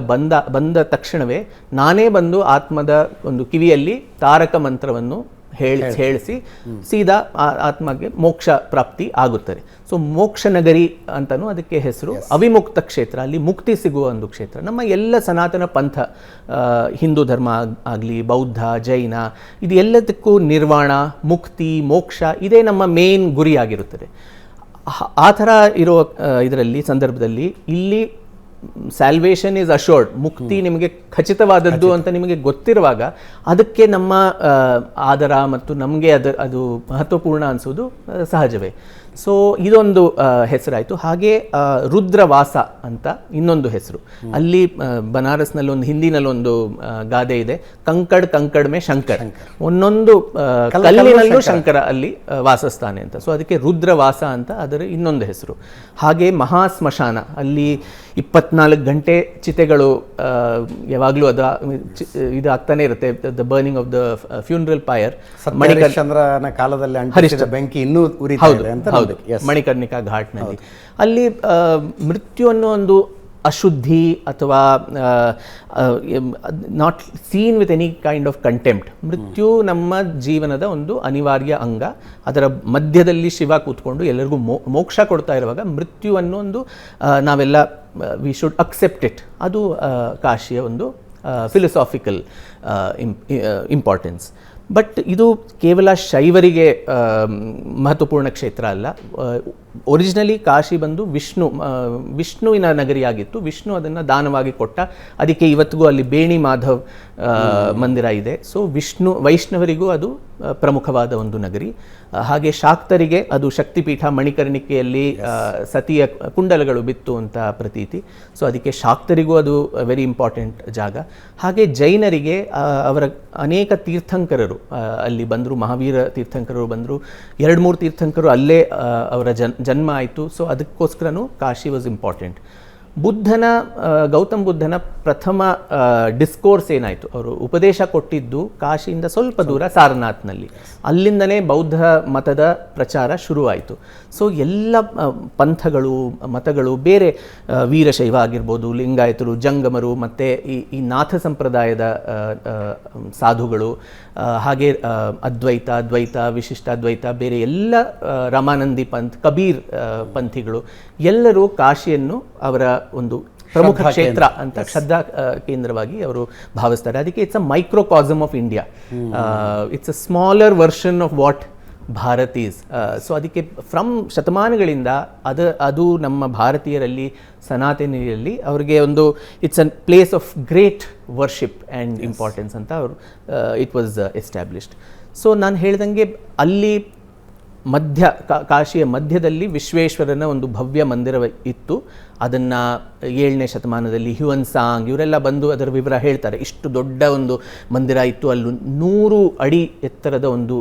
ಬಂದ ತಕ್ಷಣವೇ ನಾನೇ ಬಂದು ಆತ್ಮದ ಒಂದು ಕಿವಿಯಲ್ಲಿ ತಾರಕ ಮಂತ್ರವನ್ನು ಹೇಳಿಸಿ ಸೀದಾ ಆತ್ಮಗೆ ಮೋಕ್ಷ ಪ್ರಾಪ್ತಿ ಆಗುತ್ತದೆ. ಸೊ ಮೋಕ್ಷ ನಗರಿ ಅಂತಲೂ ಅದಕ್ಕೆ ಹೆಸರು. ಅವಿಮುಕ್ತ ಕ್ಷೇತ್ರ, ಅಲ್ಲಿ ಮುಕ್ತಿ ಸಿಗುವ ಒಂದು ಕ್ಷೇತ್ರ. ನಮ್ಮ ಎಲ್ಲ ಸನಾತನ ಪಂಥ, ಹಿಂದೂ ಧರ್ಮ ಆಗಲಿ, ಬೌದ್ಧ, ಜೈನ, ಇದು ಎಲ್ಲದಕ್ಕೂ ನಿರ್ವಾಣ, ಮುಕ್ತಿ, ಮೋಕ್ಷ ಇದೇ ನಮ್ಮ ಮೇನ್ ಗುರಿಯಾಗಿರುತ್ತದೆ. ಆ ಥರ ಇರೋ ಇದರಲ್ಲಿ ಸಂದರ್ಭದಲ್ಲಿ ಇಲ್ಲಿ ಸ್ಯಾಲ್ವೇಷನ್ ಈಸ್ ಅಶೋರ್ಡ್, ಮುಕ್ತಿ ನಿಮಗೆ ಖಚಿತವಾದದ್ದು ಅಂತ ನಿಮಗೆ ಗೊತ್ತಿರುವಾಗ ಅದಕ್ಕೆ ನಮ್ಮ ಆದರ ಮತ್ತು ನಮಗೆ ಅದು ಮಹತ್ವಪೂರ್ಣ ಅನಿಸೋದು ಸಹಜವೇ. ಸೊ ಇದೊಂದು ಹೆಸರಾಯಿತು. ಹಾಗೆ ರುದ್ರವಾಸ ಅಂತ ಇನ್ನೊಂದು ಹೆಸರು. ಅಲ್ಲಿ ಬನಾರಸ್ನಲ್ಲಿ ಒಂದು ಹಿಂದಿನಲ್ಲೊಂದು ಗಾದೆ ಇದೆ, ಕಂಕಡ್ ಮೇ ಶಂಕರ್, ಒಂದೊಂದು ಕಲ್ಲಿನಲ್ಲೂ ಶಂಕರ ಅಲ್ಲಿ ವಾಸಸ್ಥಾನೆ ಅಂತ. ಸೊ ಅದಕ್ಕೆ ರುದ್ರವಾಸ ಅಂತ ಅದರ ಇನ್ನೊಂದು ಹೆಸರು. ಹಾಗೆ ಮಹಾಸ್ಮಶಾನ, ಅಲ್ಲಿ 24 ಗಂಟೆ ಚಿತೆಗಳು ಯಾವಾಗಲೂ ಇದು ಆಗ್ತಾನೆ ಇರುತ್ತೆ. The burning of the funeral pyre. ಹರಿಶ್ಚಂದ್ರನ ಕಾಲದಲ್ಲಿ ಅಂಟಿಸಿದ ಬೆಂಕಿ ಇನ್ನೂ ಉರಿತಾ ಇದೆ ಅಂತ. ಹೌದು, ಮಣಿಕರ್ಣಿಕಾ ಘಾಟ್ನಲ್ಲಿ. ಅಲ್ಲಿ ಮೃತ್ಯು ಅನ್ನೋ ಒಂದು ಅಶುದ್ಧಿ ಅಥವಾ not seen with any kind of contempt. ಮೃತ್ಯು ನಮ್ಮ ಜೀವನದ ಒಂದು ಅನಿವಾರ್ಯ ಅಂಗ. ಅದರ ಮಧ್ಯದಲ್ಲಿ ಶಿವ ಕೂತ್ಕೊಂಡು ಎಲ್ಲರಿಗೂ ಮೋಕ್ಷ ಕೊಡ್ತಾ ಇರುವಾಗ ಮೃತ್ಯು ಅನ್ನೋ ಒಂದು ನಾವೆಲ್ಲ ವಿ ಶುಡ್ ಅಕ್ಸೆಪ್ಟ್ ಇಟ್. ಅದು ಕಾಶಿಯ ಒಂದು ಫಿಲಸಾಫಿಕಲ್ ಇಂಪಾರ್ಟೆನ್ಸ್. ಬಟ್ ಇದು ಕೇವಲ ಶೈವರಿಗೆ ಮಹತ್ವಪೂರ್ಣ ಕ್ಷೇತ್ರ ಅಲ್ಲ. ಒರಿಜಿನಲಿ ಕಾಶಿ ಬಂದು ವಿಷ್ಣುವಿನ ನಗರಿಯಾಗಿತ್ತು. ವಿಷ್ಣು ಅದನ್ನು ದಾನವಾಗಿ ಕೊಟ್ಟ. ಅದಕ್ಕೆ ಇವತ್ತಿಗೂ ಅಲ್ಲಿ ಬೇಣಿ ಮಾಧವ್ ಮಂದಿರ ಇದೆ. ಸೊ ವೈಷ್ಣವರಿಗೂ ಅದು ಪ್ರಮುಖವಾದ ಒಂದು ನಗರಿ. ಹಾಗೆ ಶಾಕ್ತರಿಗೆ ಅದು ಶಕ್ತಿಪೀಠ. ಮಣಿಕರ್ಣಿಕೆಯಲ್ಲಿ ಸತಿಯ ಕುಂಡಲಗಳು ಬಿತ್ತು ಅಂತ ಪ್ರತೀತಿ. ಸೊ ಅದಕ್ಕೆ ಶಾಕ್ತರಿಗೂ ಅದು ವೆರಿ ಇಂಪಾರ್ಟೆಂಟ್ ಜಾಗ. ಹಾಗೆ ಜೈನರಿಗೆ ಅವರ ಅನೇಕ ತೀರ್ಥಂಕರರು ಅಲ್ಲಿ ಬಂದರು. ಮಹಾವೀರ ತೀರ್ಥಂಕರರು ಬಂದರು. 2-3 ತೀರ್ಥಂಕರು ಅಲ್ಲೇ ಅವರ ಜನ್ಮ ಆಯಿತು. ಸೊ ಅದಕ್ಕೋಸ್ಕರನೂ ಕಾಶಿ ವಾಸ್ ಇಂಪಾರ್ಟೆಂಟ್. ಗೌತಮ್ ಬುದ್ಧನ ಪ್ರಥಮ ಡಿಸ್ಕೋರ್ಸ್ ಏನಾಯಿತು, ಅವರು ಉಪದೇಶ ಕೊಟ್ಟಿದ್ದು ಕಾಶಿಯಿಂದ ಸ್ವಲ್ಪ ದೂರ ಸಾರನಾಥ್ನಲ್ಲಿ. ಅಲ್ಲಿಂದನೇ ಬೌದ್ಧ ಮತದ ಪ್ರಚಾರ ಶುರುವಾಯಿತು. ಸೊ ಎಲ್ಲ ಪಂಥಗಳು, ಮತಗಳು, ಬೇರೆ ವೀರಶೈವ ಆಗಿರ್ಬೋದು, ಲಿಂಗಾಯತರು, ಜಂಗಮರು, ಮತ್ತು ಈ ನಾಥ ಸಂಪ್ರದಾಯದ ಸಾಧುಗಳು, ಹಾಗೆ ಅದ್ವೈತ, ದ್ವೈತ, ವಿಶಿಷ್ಟಾದ್ವೈತ, ಬೇರೆ ಎಲ್ಲ ರಾಮಾನಂದಿ ಪಂಥ್, ಕಬೀರ್ ಪಂಥಿಗಳು ಎಲ್ಲರೂ ಕಾಶಿಯನ್ನು ಅವರ ಒಂದು ಪ್ರಮುಖ ಕ್ಷೇತ್ರ ಅಂತ ಶ್ರದ್ಧಾ ಕೇಂದ್ರವಾಗಿ ಅವರು ಭಾವಿಸ್ತಾರೆ. ಅದಕ್ಕೆ it's a microcosm of India. It's a smaller version of what Bharat is. So ಅದಕ್ಕೆ ಶತಮಾನಗಳಿಂದ ಅದು ನಮ್ಮ ಭಾರತೀಯರಲ್ಲಿ, ಸನಾತನಿಯಲ್ಲಿ ಅವರಿಗೆ ಒಂದು it's a place of great worship and importance ಅಂತ ಅವರು ಇಟ್ ವಾಸ್ ಎಸ್ಟಾಬ್ಲಿಷ್ಡ್. ಸೊ ನಾನು ಹೇಳ್ದಂಗೆ ಅಲ್ಲಿ ಕಾಶಿಯ ಮಧ್ಯದಲ್ಲಿ ವಿಶ್ವೇಶ್ವರನ ಒಂದು ಭವ್ಯ ಮಂದಿರ ಇತ್ತು. ಅದನ್ನು 7ನೇ ಶತಮಾನದಲ್ಲಿ ಹ್ಯುನ್ ಸಾಂಗ್ ಇವರೆಲ್ಲ ಬಂದು ಅದರ ವಿವರ ಹೇಳ್ತಾರೆ. ಇಷ್ಟು ದೊಡ್ಡ ಒಂದು ಮಂದಿರ ಇತ್ತು. ಅಲ್ಲಿ 100 ಅಡಿ ಎತ್ತರದ ಒಂದು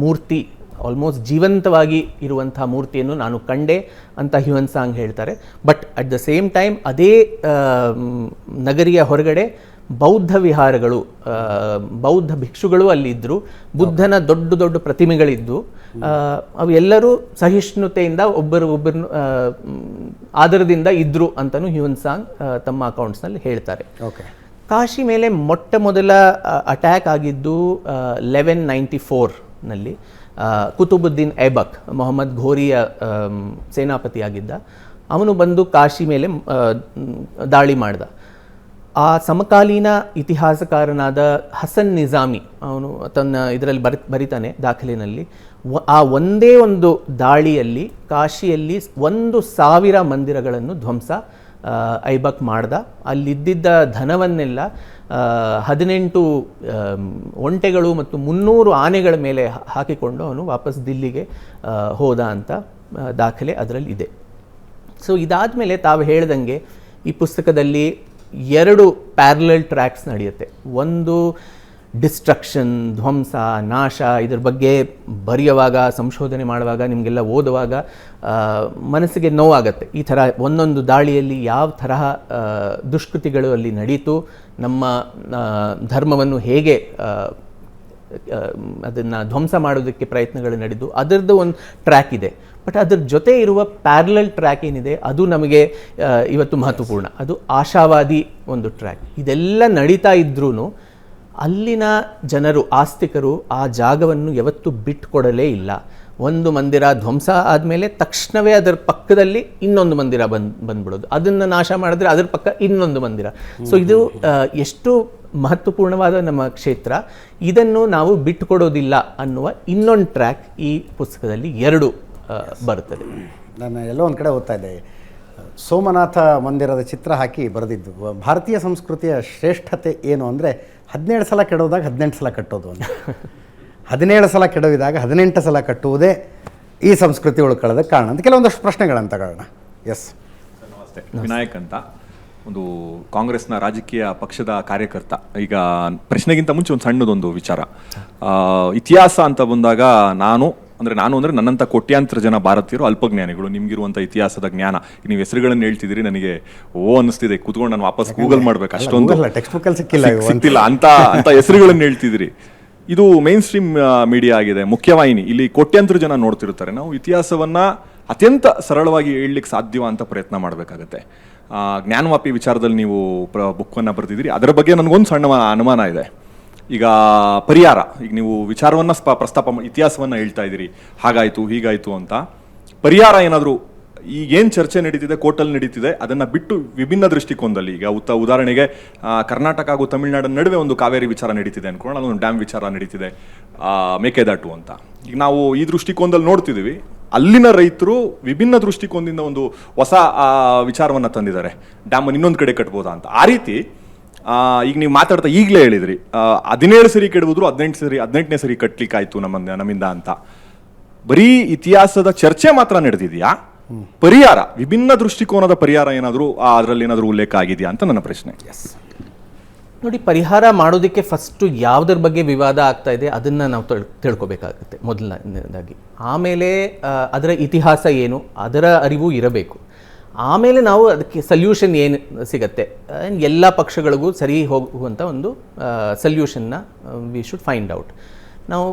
ಮೂರ್ತಿ ಆಲ್ಮೋಸ್ಟ್ ಜೀವಂತವಾಗಿ ಇರುವಂಥ ಮೂರ್ತಿಯನ್ನು ನಾನು ಕಂಡೆ ಅಂತ ಹ್ಯುಯನ್ ಸಾಂಗ್ ಹೇಳ್ತಾರೆ. But at the same time ಅದೇ ನಗರಿಯ ಹೊರಗಡೆ ಬೌದ್ಧ ವಿಹಾರಗಳು, ಬೌದ್ಧ ಭಿಕ್ಷುಗಳು ಅಲ್ಲಿದ್ದರು, ಬುದ್ಧನ ದೊಡ್ಡ ದೊಡ್ಡ ಪ್ರತಿಮೆಗಳಿದ್ದು, ಅವು ಎಲ್ಲರೂ ಸಹಿಷ್ಣುತೆಯಿಂದ ಒಬ್ಬರನ್ನು ಆದರದಿಂದ ಇದ್ದರು ಅಂತಲೂ ಹ್ಯುಯನ್ ಸಾಂಗ್ ತಮ್ಮ ಅಕೌಂಟ್ಸ್ನಲ್ಲಿ ಹೇಳ್ತಾರೆ. ಕಾಶಿ ಮೇಲೆ ಮೊಟ್ಟ ಮೊದಲ ಅಟ್ಯಾಕ್ ಆಗಿದ್ದು 1194ನಲ್ಲಿ. ಕುತುಬುದ್ದೀನ್ ಐಬಕ್, ಮೊಹಮ್ಮದ್ ಘೋರಿಯ ಸೇನಾಪತಿಯಾಗಿದ್ದ, ಅವನು ಬಂದು ಕಾಶಿ ಮೇಲೆ ದಾಳಿ ಮಾಡ್ದ. ಆ ಸಮಕಾಲೀನ ಇತಿಹಾಸಕಾರನಾದ ಹಸನ್ ನಿಜಾಮಿ ಅವನು ತನ್ನ ಇದರಲ್ಲಿ ಬರಿತಾನೆ ದಾಖಲೆಯಲ್ಲಿ, ಆ ಒಂದೇ ಒಂದು ದಾಳಿಯಲ್ಲಿ ಕಾಶಿಯಲ್ಲಿ 1,000 ಮಂದಿರಗಳನ್ನು ಧ್ವಂಸ ಐಬಕ್ ಮಾಡ್ದ. ಅಲ್ಲಿದ್ದಿದ್ದ ಧನವನ್ನೆಲ್ಲ 18 ಒಂಟೆಗಳು ಮತ್ತು 300 ಆನೆಗಳ ಮೇಲೆ ಹಾಕಿಕೊಂಡು ಅವನು ವಾಪಸ್ ದಿಲ್ಲಿಗೆ ಹೋದ ಅಂತ ದಾಖಲೆ ಅದರಲ್ಲಿ ಇದೆ. ಸೊ ಇದಾದಮೇಲೆ ತಾವು ಹೇಳ್ದಂಗೆ ಈ ಪುಸ್ತಕದಲ್ಲಿ 2 ಪ್ಯಾರಲಲ್ ಟ್ರ್ಯಾಕ್ಸ್ ನಡೆಯುತ್ತೆ. ಒಂದು ಡಿಸ್ಟ್ರಕ್ಷನ್, ಧ್ವಂಸ, ನಾಶ, ಇದ್ರ ಬಗ್ಗೆ ಬರೆಯುವಾಗ, ಸಂಶೋಧನೆ ಮಾಡುವಾಗ, ನಿಮಗೆಲ್ಲ ಓದುವಾಗ ಮನಸ್ಸಿಗೆ ನೋವಾಗತ್ತೆ. ಈ ಥರ ಒಂದೊಂದು ದಾಳಿಯಲ್ಲಿ ಯಾವ ತರಹ ದುಷ್ಕೃತಿಗಳು ಅಲ್ಲಿ ನಡೀತು, ನಮ್ಮ ಧರ್ಮವನ್ನು ಹೇಗೆ ಅದನ್ನು ಧ್ವಂಸ ಮಾಡೋದಕ್ಕೆ ಪ್ರಯತ್ನಗಳು ನಡೆದು, ಅದರದ್ದು ಒಂದು ಟ್ರ್ಯಾಕ್ ಇದೆ. ಬಟ್ ಅದ್ರ ಜೊತೆ ಇರುವ ಪ್ಯಾರಲಲ್ ಟ್ರ್ಯಾಕ್ ಏನಿದೆ ಅದು ನಮಗೆ ಇವತ್ತು ಮಹತ್ವಪೂರ್ಣ. ಅದು ಆಶಾವಾದಿ ಒಂದು ಟ್ರ್ಯಾಕ್. ಇದೆಲ್ಲ ನಡೀತಾ ಇದ್ರೂ ಅಲ್ಲಿನ ಜನರು, ಆಸ್ತಿಕರು ಆ ಜಾಗವನ್ನು ಯಾವತ್ತೂ ಬಿಟ್ಟುಕೊಡಲೇ ಇಲ್ಲ. ಒಂದು ಮಂದಿರ ಧ್ವಂಸ ಆದಮೇಲೆ ತಕ್ಷಣವೇ ಅದರ ಪಕ್ಕದಲ್ಲಿ ಇನ್ನೊಂದು ಮಂದಿರ ಬಂದ್ಬಿಡೋದು, ಅದನ್ನು ನಾಶ ಮಾಡಿದ್ರೆ ಅದರ ಪಕ್ಕ ಇನ್ನೊಂದು ಮಂದಿರ. ಸೊ ಇದು ಎಷ್ಟು ಮಹತ್ವಪೂರ್ಣವಾದ ನಮ್ಮ ಕ್ಷೇತ್ರ, ಇದನ್ನು ನಾವು ಬಿಟ್ಟುಕೊಡೋದಿಲ್ಲ ಅನ್ನುವ ಇನ್ನೊಂದು ಟ್ರ್ಯಾಕ್ ಈ ಪುಸ್ತಕದಲ್ಲಿ 2 ಬರ್ತದೆ. ನಾನು ಎಲ್ಲೋ ಒಂದು ಕಡೆ ಓದ್ತಾ ಇದ್ದೆ, ಸೋಮನಾಥ ಮಂದಿರದ ಚಿತ್ರ ಹಾಕಿ ಬರೆದಿದ್ದು, ಭಾರತೀಯ ಸಂಸ್ಕೃತಿಯ ಶ್ರೇಷ್ಠತೆ ಏನು ಅಂದರೆ 17 ಸಲ ಕೆಡೋದಾಗ 18 ಸಲ ಕಟ್ಟೋದು ಅಂತ. 17 ಸಲ ಕೆಡವಿದಾಗ 18 ಸಲ ಕಟ್ಟುವುದೇ ಈ ಸಂಸ್ಕೃತಿ ಉಳ್ಕೊಳ್ಳೋದಕ್ಕೆ ಕಾರಣ ಅಂತ ಕೆಲವೊಂದಷ್ಟು ಪ್ರಶ್ನೆಗಳನ್ನು ತಗೊಳ್ಳೋಣ. ಎಸ್, ನಮಸ್ತೆ. ವಿನಾಯಕ್ ಅಂತ, ಒಂದು ಕಾಂಗ್ರೆಸ್ನ ರಾಜಕೀಯ ಪಕ್ಷದ ಕಾರ್ಯಕರ್ತ. ಈಗ ಪ್ರಶ್ನೆಗಿಂತ ಮುಂಚೆ ಒಂದು ಸಣ್ಣದೊಂದು ವಿಚಾರ. ಇತಿಹಾಸ ಅಂತ ಬಂದಾಗ ನಾನು ಅಂದರೆ ನನ್ನಂಥ ಕೋಟ್ಯಾಂತರ ಜನ ಭಾರತೀಯರು ಅಲ್ಪಜ್ಞಾನಿಗಳು. ನಿಮ್ಗಿರುವಂಥ ಇತಿಹಾಸದ ಜ್ಞಾನ, ನೀವು ಹೆಸರುಗಳನ್ನು ಹೇಳ್ತಿದ್ದೀರಿ, ನನಗೆ ಅನ್ನಿಸ್ತಿದೆ ಕೂತ್ಕೊಂಡು ನಾನು ವಾಪಸ್ ಗೂಗಲ್ ಮಾಡ್ಬೇಕು, ಅಷ್ಟೊಂದು ಸಿಕ್ತಿಲ್ಲ ಅಂತ ಹೆಸರುಗಳನ್ನು ಹೇಳ್ತಿದ್ದೀರಿ. ಇದು ಮೇನ್ ಸ್ಟ್ರೀಮ್ ಮೀಡಿಯಾ ಆಗಿದೆ, ಮುಖ್ಯವಾಹಿನಿ. ಇಲ್ಲಿ ಕೋಟ್ಯಾಂತರ ಜನ ನೋಡ್ತಿರ್ತಾರೆ. ನಾವು ಇತಿಹಾಸವನ್ನ ಅತ್ಯಂತ ಸರಳವಾಗಿ ಹೇಳಲಿಕ್ಕೆ ಸಾಧ್ಯವ ಅಂತ ಪ್ರಯತ್ನ ಮಾಡಬೇಕಾಗತ್ತೆ. ಜ್ಞಾನವಾಪಿ ವಿಚಾರದಲ್ಲಿ ನೀವು ಬುಕ್ಕನ್ನು ಬರೆದಿದ್ದೀರಿ, ಅದರ ಬಗ್ಗೆ ನನಗೊಂದು ಸಣ್ಣ ಅನುಮಾನ ಇದೆ. ಈಗ ಪರಿಹಾರ, ಈಗ ನೀವು ವಿಚಾರವನ್ನ ಪ್ರಸ್ತಾಪ ಇತಿಹಾಸವನ್ನ ಹೇಳ್ತಾ ಇದ್ದೀರಿ, ಹಾಗಾಯ್ತು ಹೀಗಾಯ್ತು ಅಂತ. ಪರಿಹಾರ ಏನಾದರೂ ಈಗೇನು ಚರ್ಚೆ ನಡೀತಿದೆ, ಕೋರ್ಟಲ್ಲಿ ನಡೀತಿದೆ, ಅದನ್ನು ಬಿಟ್ಟು ವಿಭಿನ್ನ ದೃಷ್ಟಿಕೋನದಲ್ಲಿ, ಈಗ ಉದಾಹರಣೆಗೆ ಕರ್ನಾಟಕ ಹಾಗೂ ತಮಿಳುನಾಡಿನ ನಡುವೆ ಒಂದು ಕಾವೇರಿ ವಿಚಾರ ನಡೀತಿದೆ ಅನ್ಕೊಳ್ಳೋಣ, ಅಲ್ಲೊಂದು ಡ್ಯಾಮ್ ವಿಚಾರ ನಡೀತಿದೆ, ಮೇಕೆದಾಟು ಅಂತ. ಈಗ ನಾವು ಈ ದೃಷ್ಟಿಕೋನದಲ್ಲಿ ನೋಡ್ತಿದ್ದೀವಿ, ಅಲ್ಲಿನ ರೈತರು ವಿಭಿನ್ನ ದೃಷ್ಟಿಕೋನದಿಂದ ಒಂದು ಹೊಸ ವಿಚಾರವನ್ನು ತಂದಿದ್ದಾರೆ, ಡ್ಯಾಮನ್ನು ಇನ್ನೊಂದು ಕಡೆ ಕಟ್ಬೋದಾ ಅಂತ. ಆ ರೀತಿ ಈಗ ನೀವು ಮಾತಾಡ್ತಾ ಈಗಲೇ ಹೇಳಿದ್ರಿ 17 ಸರಿ ಕೆಡವಿದ್ರು 18ನೇ ಸರಿ ಕಟ್ಲಿಕ್ಕಾಯ್ತು ನಮ್ಮಿಂದ ಅಂತ. ಬರೀ ಇತಿಹಾಸದ ಚರ್ಚೆ ಮಾತ್ರ ನಡೆದಿದೆಯಾ? ಪರಿಹಾರ, ವಿಭಿನ್ನ ದೃಷ್ಟಿಕೋನದ ಪರಿಹಾರ ಏನಾದರೂ ಅದರಲ್ಲಿ ಏನಾದರೂ ಉಲ್ಲೇಖ ಆಗಿದೆಯಾ ಅಂತ ನನ್ನ ಪ್ರಶ್ನೆ. ನೋಡಿ, ಪರಿಹಾರ ಮಾಡೋದಕ್ಕೆ ಫಸ್ಟು ಯಾವುದ್ರ ಬಗ್ಗೆ ವಿವಾದ ಆಗ್ತಾ ಇದೆ ಅದನ್ನು ನಾವು ತಿಳ್ಕೊಬೇಕಾಗುತ್ತೆ ಮೊದಲನೇದಾಗಿ. ಆಮೇಲೆ ಅದರ ಇತಿಹಾಸ ಏನು, ಅದರ ಅರಿವು ಇರಬೇಕು. ಆಮೇಲೆ ನಾವು ಅದಕ್ಕೆ ಸಲ್ಯೂಷನ್ ಏನು ಸಿಗತ್ತೆ, ಎಲ್ಲ ಪಕ್ಷಗಳಿಗೂ ಸರಿ ಹೋಗುವಂಥ ಒಂದು ಸಲ್ಯೂಷನ್ನ ವಿ ಶುಡ್ ಫೈಂಡ್ ಔಟ್. ನಾವು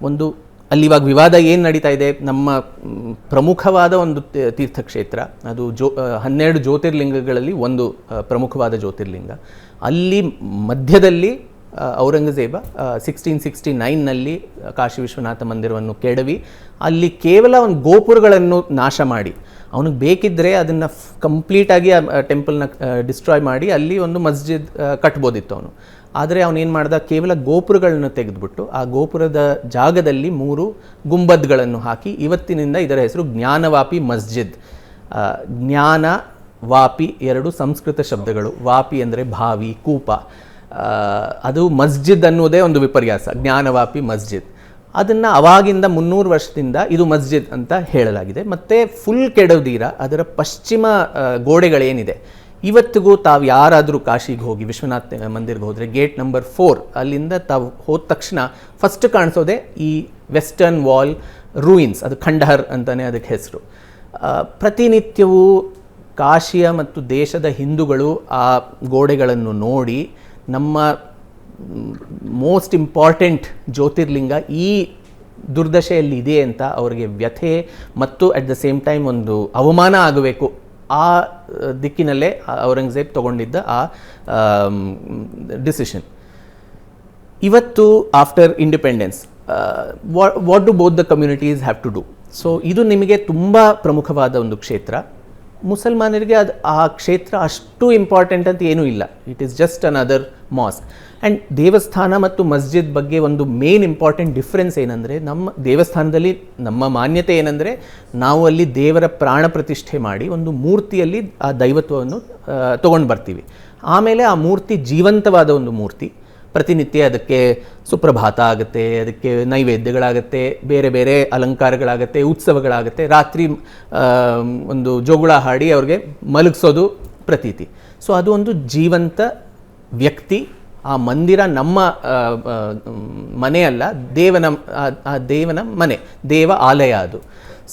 ಒಂದು ಅಲ್ಲಿ ಇವಾಗ ವಿವಾದ ಏನು ನಡೀತಾ ಇದೆ, ನಮ್ಮ ಪ್ರಮುಖವಾದ ಒಂದು ತೀರ್ಥಕ್ಷೇತ್ರ, ಅದು 12 ಜ್ಯೋತಿರ್ಲಿಂಗಗಳಲ್ಲಿ ಒಂದು ಪ್ರಮುಖವಾದ ಜ್ಯೋತಿರ್ಲಿಂಗ. ಅಲ್ಲಿ ಮಧ್ಯದಲ್ಲಿ ಔರಂಗಜೇಬ 1669ನಲ್ಲಿ ಕಾಶಿ ವಿಶ್ವನಾಥ ಮಂದಿರವನ್ನು ಕೆಡವಿ ಅಲ್ಲಿ ಕೇವಲ ಒಂದು ಗೋಪುರಗಳನ್ನು ನಾಶ ಮಾಡಿ, ಅವನಿಗೆ ಬೇಕಿದ್ದರೆ ಅದನ್ನು ಕಂಪ್ಲೀಟಾಗಿ ಟೆಂಪಲ್ನ ಡಿಸ್ಟ್ರಾಯ್ ಮಾಡಿ ಅಲ್ಲಿ ಒಂದು ಮಸ್ಜಿದ್ ಕಟ್ಬೋದಿತ್ತು ಅವನು. ಆದರೆ ಅವನೇನು ಮಾಡ್ದ, ಕೇವಲ ಗೋಪುರಗಳನ್ನು ತೆಗೆದುಬಿಟ್ಟು ಆ ಗೋಪುರದ ಜಾಗದಲ್ಲಿ 3 ಗುಂಬದ್ಗಳನ್ನು ಹಾಕಿ ಇವತ್ತಿನಿಂದ ಇದರ ಹೆಸರು ಜ್ಞಾನವಾಪಿ ಮಸ್ಜಿದ್. ಜ್ಞಾನ ವಾಪಿ 2 ಸಂಸ್ಕೃತ ಶಬ್ದಗಳು, ವಾಪಿ ಅಂದರೆ ಬಾವಿ, ಕೂಪ, ಅದು ಮಸ್ಜಿದ್ ಅನ್ನೋದೇ ಒಂದು ವಿಪರ್ಯಾಸ, ಜ್ಞಾನವಾಪಿ ಮಸ್ಜಿದ್. ಅದನ್ನು ಅವಾಗಿಂದ 300 ವರ್ಷದಿಂದ ಇದು ಮಸ್ಜಿದ್ ಅಂತ ಹೇಳಲಾಗಿದೆ. ಮತ್ತು ಫುಲ್ ಕೆಡವದೀರ ಅದರ ಪಶ್ಚಿಮ ಗೋಡೆಗಳೇನಿದೆ, ಇವತ್ತಿಗೂ ತಾವು ಯಾರಾದರೂ ಕಾಶಿಗೆ ಹೋಗಿ ವಿಶ್ವನಾಥ್ ಮಂದಿರ್ಗೆ ಹೋದರೆ ಗೇಟ್ ನಂಬರ್ 4 ಅಲ್ಲಿಂದ ತಾವು ಹೋದ ತಕ್ಷಣ ಫಸ್ಟ್ ಕಾಣಿಸೋದೆ ಈ ವೆಸ್ಟರ್ನ್ ವಾಲ್ ರೂಯಿನ್ಸ್, ಅದು ಖಂಡಹರ್ ಅಂತಲೇ ಅದಕ್ಕೆ ಹೆಸರು. ಪ್ರತಿನಿತ್ಯವೂ ಕಾಶಿಯ ಮತ್ತು ದೇಶದ ಹಿಂದೂಗಳು ಆ ಗೋಡೆಗಳನ್ನು ನೋಡಿ ನಮ್ಮ ಮೋಸ್ಟ್ ಇಂಪಾರ್ಟೆಂಟ್ ಜ್ಯೋತಿರ್ಲಿಂಗ ಈ ದುರ್ದಶೆಯಲ್ಲಿ ಇದೆ ಅಂತ ಅವರಿಗೆ ವ್ಯಥೆ ಮತ್ತು ಅಟ್ ದ ಸೇಮ್ ಟೈಮ್ ಒಂದು ಅವಮಾನ ಆಗಬೇಕು, ಆ ದಿಕ್ಕಿನಲ್ಲೇ ಔರಂಗಜೇಬ್ ತಗೊಂಡಿದ್ದ ಆ ಡಿಸಿಷನ್. ಇವತ್ತು after independence what do both the communities have to do? So ಇದು ನಿಮಗೆ ತುಂಬ ಪ್ರಮುಖವಾದ ಒಂದು ಕ್ಷೇತ್ರ. ಮುಸಲ್ಮಾನರಿಗೆ ಅದು ಆ ಕ್ಷೇತ್ರ ಅಷ್ಟು ಇಂಪಾರ್ಟೆಂಟ್ ಅಂತ ಏನೂ ಇಲ್ಲ. It is just another mask. And ದೇವಸ್ಥಾನ ಮತ್ತು ಮಸ್ಜಿದ್ ಬಗ್ಗೆ ಒಂದು ಮೇನ್ ಇಂಪಾರ್ಟೆಂಟ್ ಡಿಫ್ರೆನ್ಸ್ ಏನಂದರೆ, ನಮ್ಮ ದೇವಸ್ಥಾನದಲ್ಲಿ ನಮ್ಮ ಮಾನ್ಯತೆ ಏನಂದರೆ, ನಾವು ಅಲ್ಲಿ ದೇವರ ಪ್ರಾಣ ಪ್ರತಿಷ್ಠೆ ಮಾಡಿ ಒಂದು ಮೂರ್ತಿಯಲ್ಲಿ ಆ ದೈವತ್ವವನ್ನು ತೊಗೊಂಡು ಬರ್ತೀವಿ. ಆಮೇಲೆ ಆ ಮೂರ್ತಿ ಜೀವಂತವಾದ ಒಂದು ಮೂರ್ತಿ. ಪ್ರತಿನಿತ್ಯ ಅದಕ್ಕೆ ಸುಪ್ರಭಾತ ಆಗುತ್ತೆ, ಅದಕ್ಕೆ ನೈವೇದ್ಯಗಳಾಗುತ್ತೆ, ಬೇರೆ ಬೇರೆ ಅಲಂಕಾರಗಳಾಗುತ್ತೆ, ಉತ್ಸವಗಳಾಗುತ್ತೆ, ರಾತ್ರಿ ಒಂದು ಜೋಗುಳ ಹಾಡಿ ಅವ್ರಿಗೆ ಮಲಗಿಸೋದು ಪ್ರತೀತಿ. ಸೊ ಅದು ಒಂದು ಜೀವಂತ ವ್ಯಕ್ತಿ. ಆ ಮಂದಿರ ನಮ್ಮ ಮನೆಯಲ್ಲ, ಆ ದೇವನ ಮನೆ, ದೇವ ಆಲಯ ಅದು.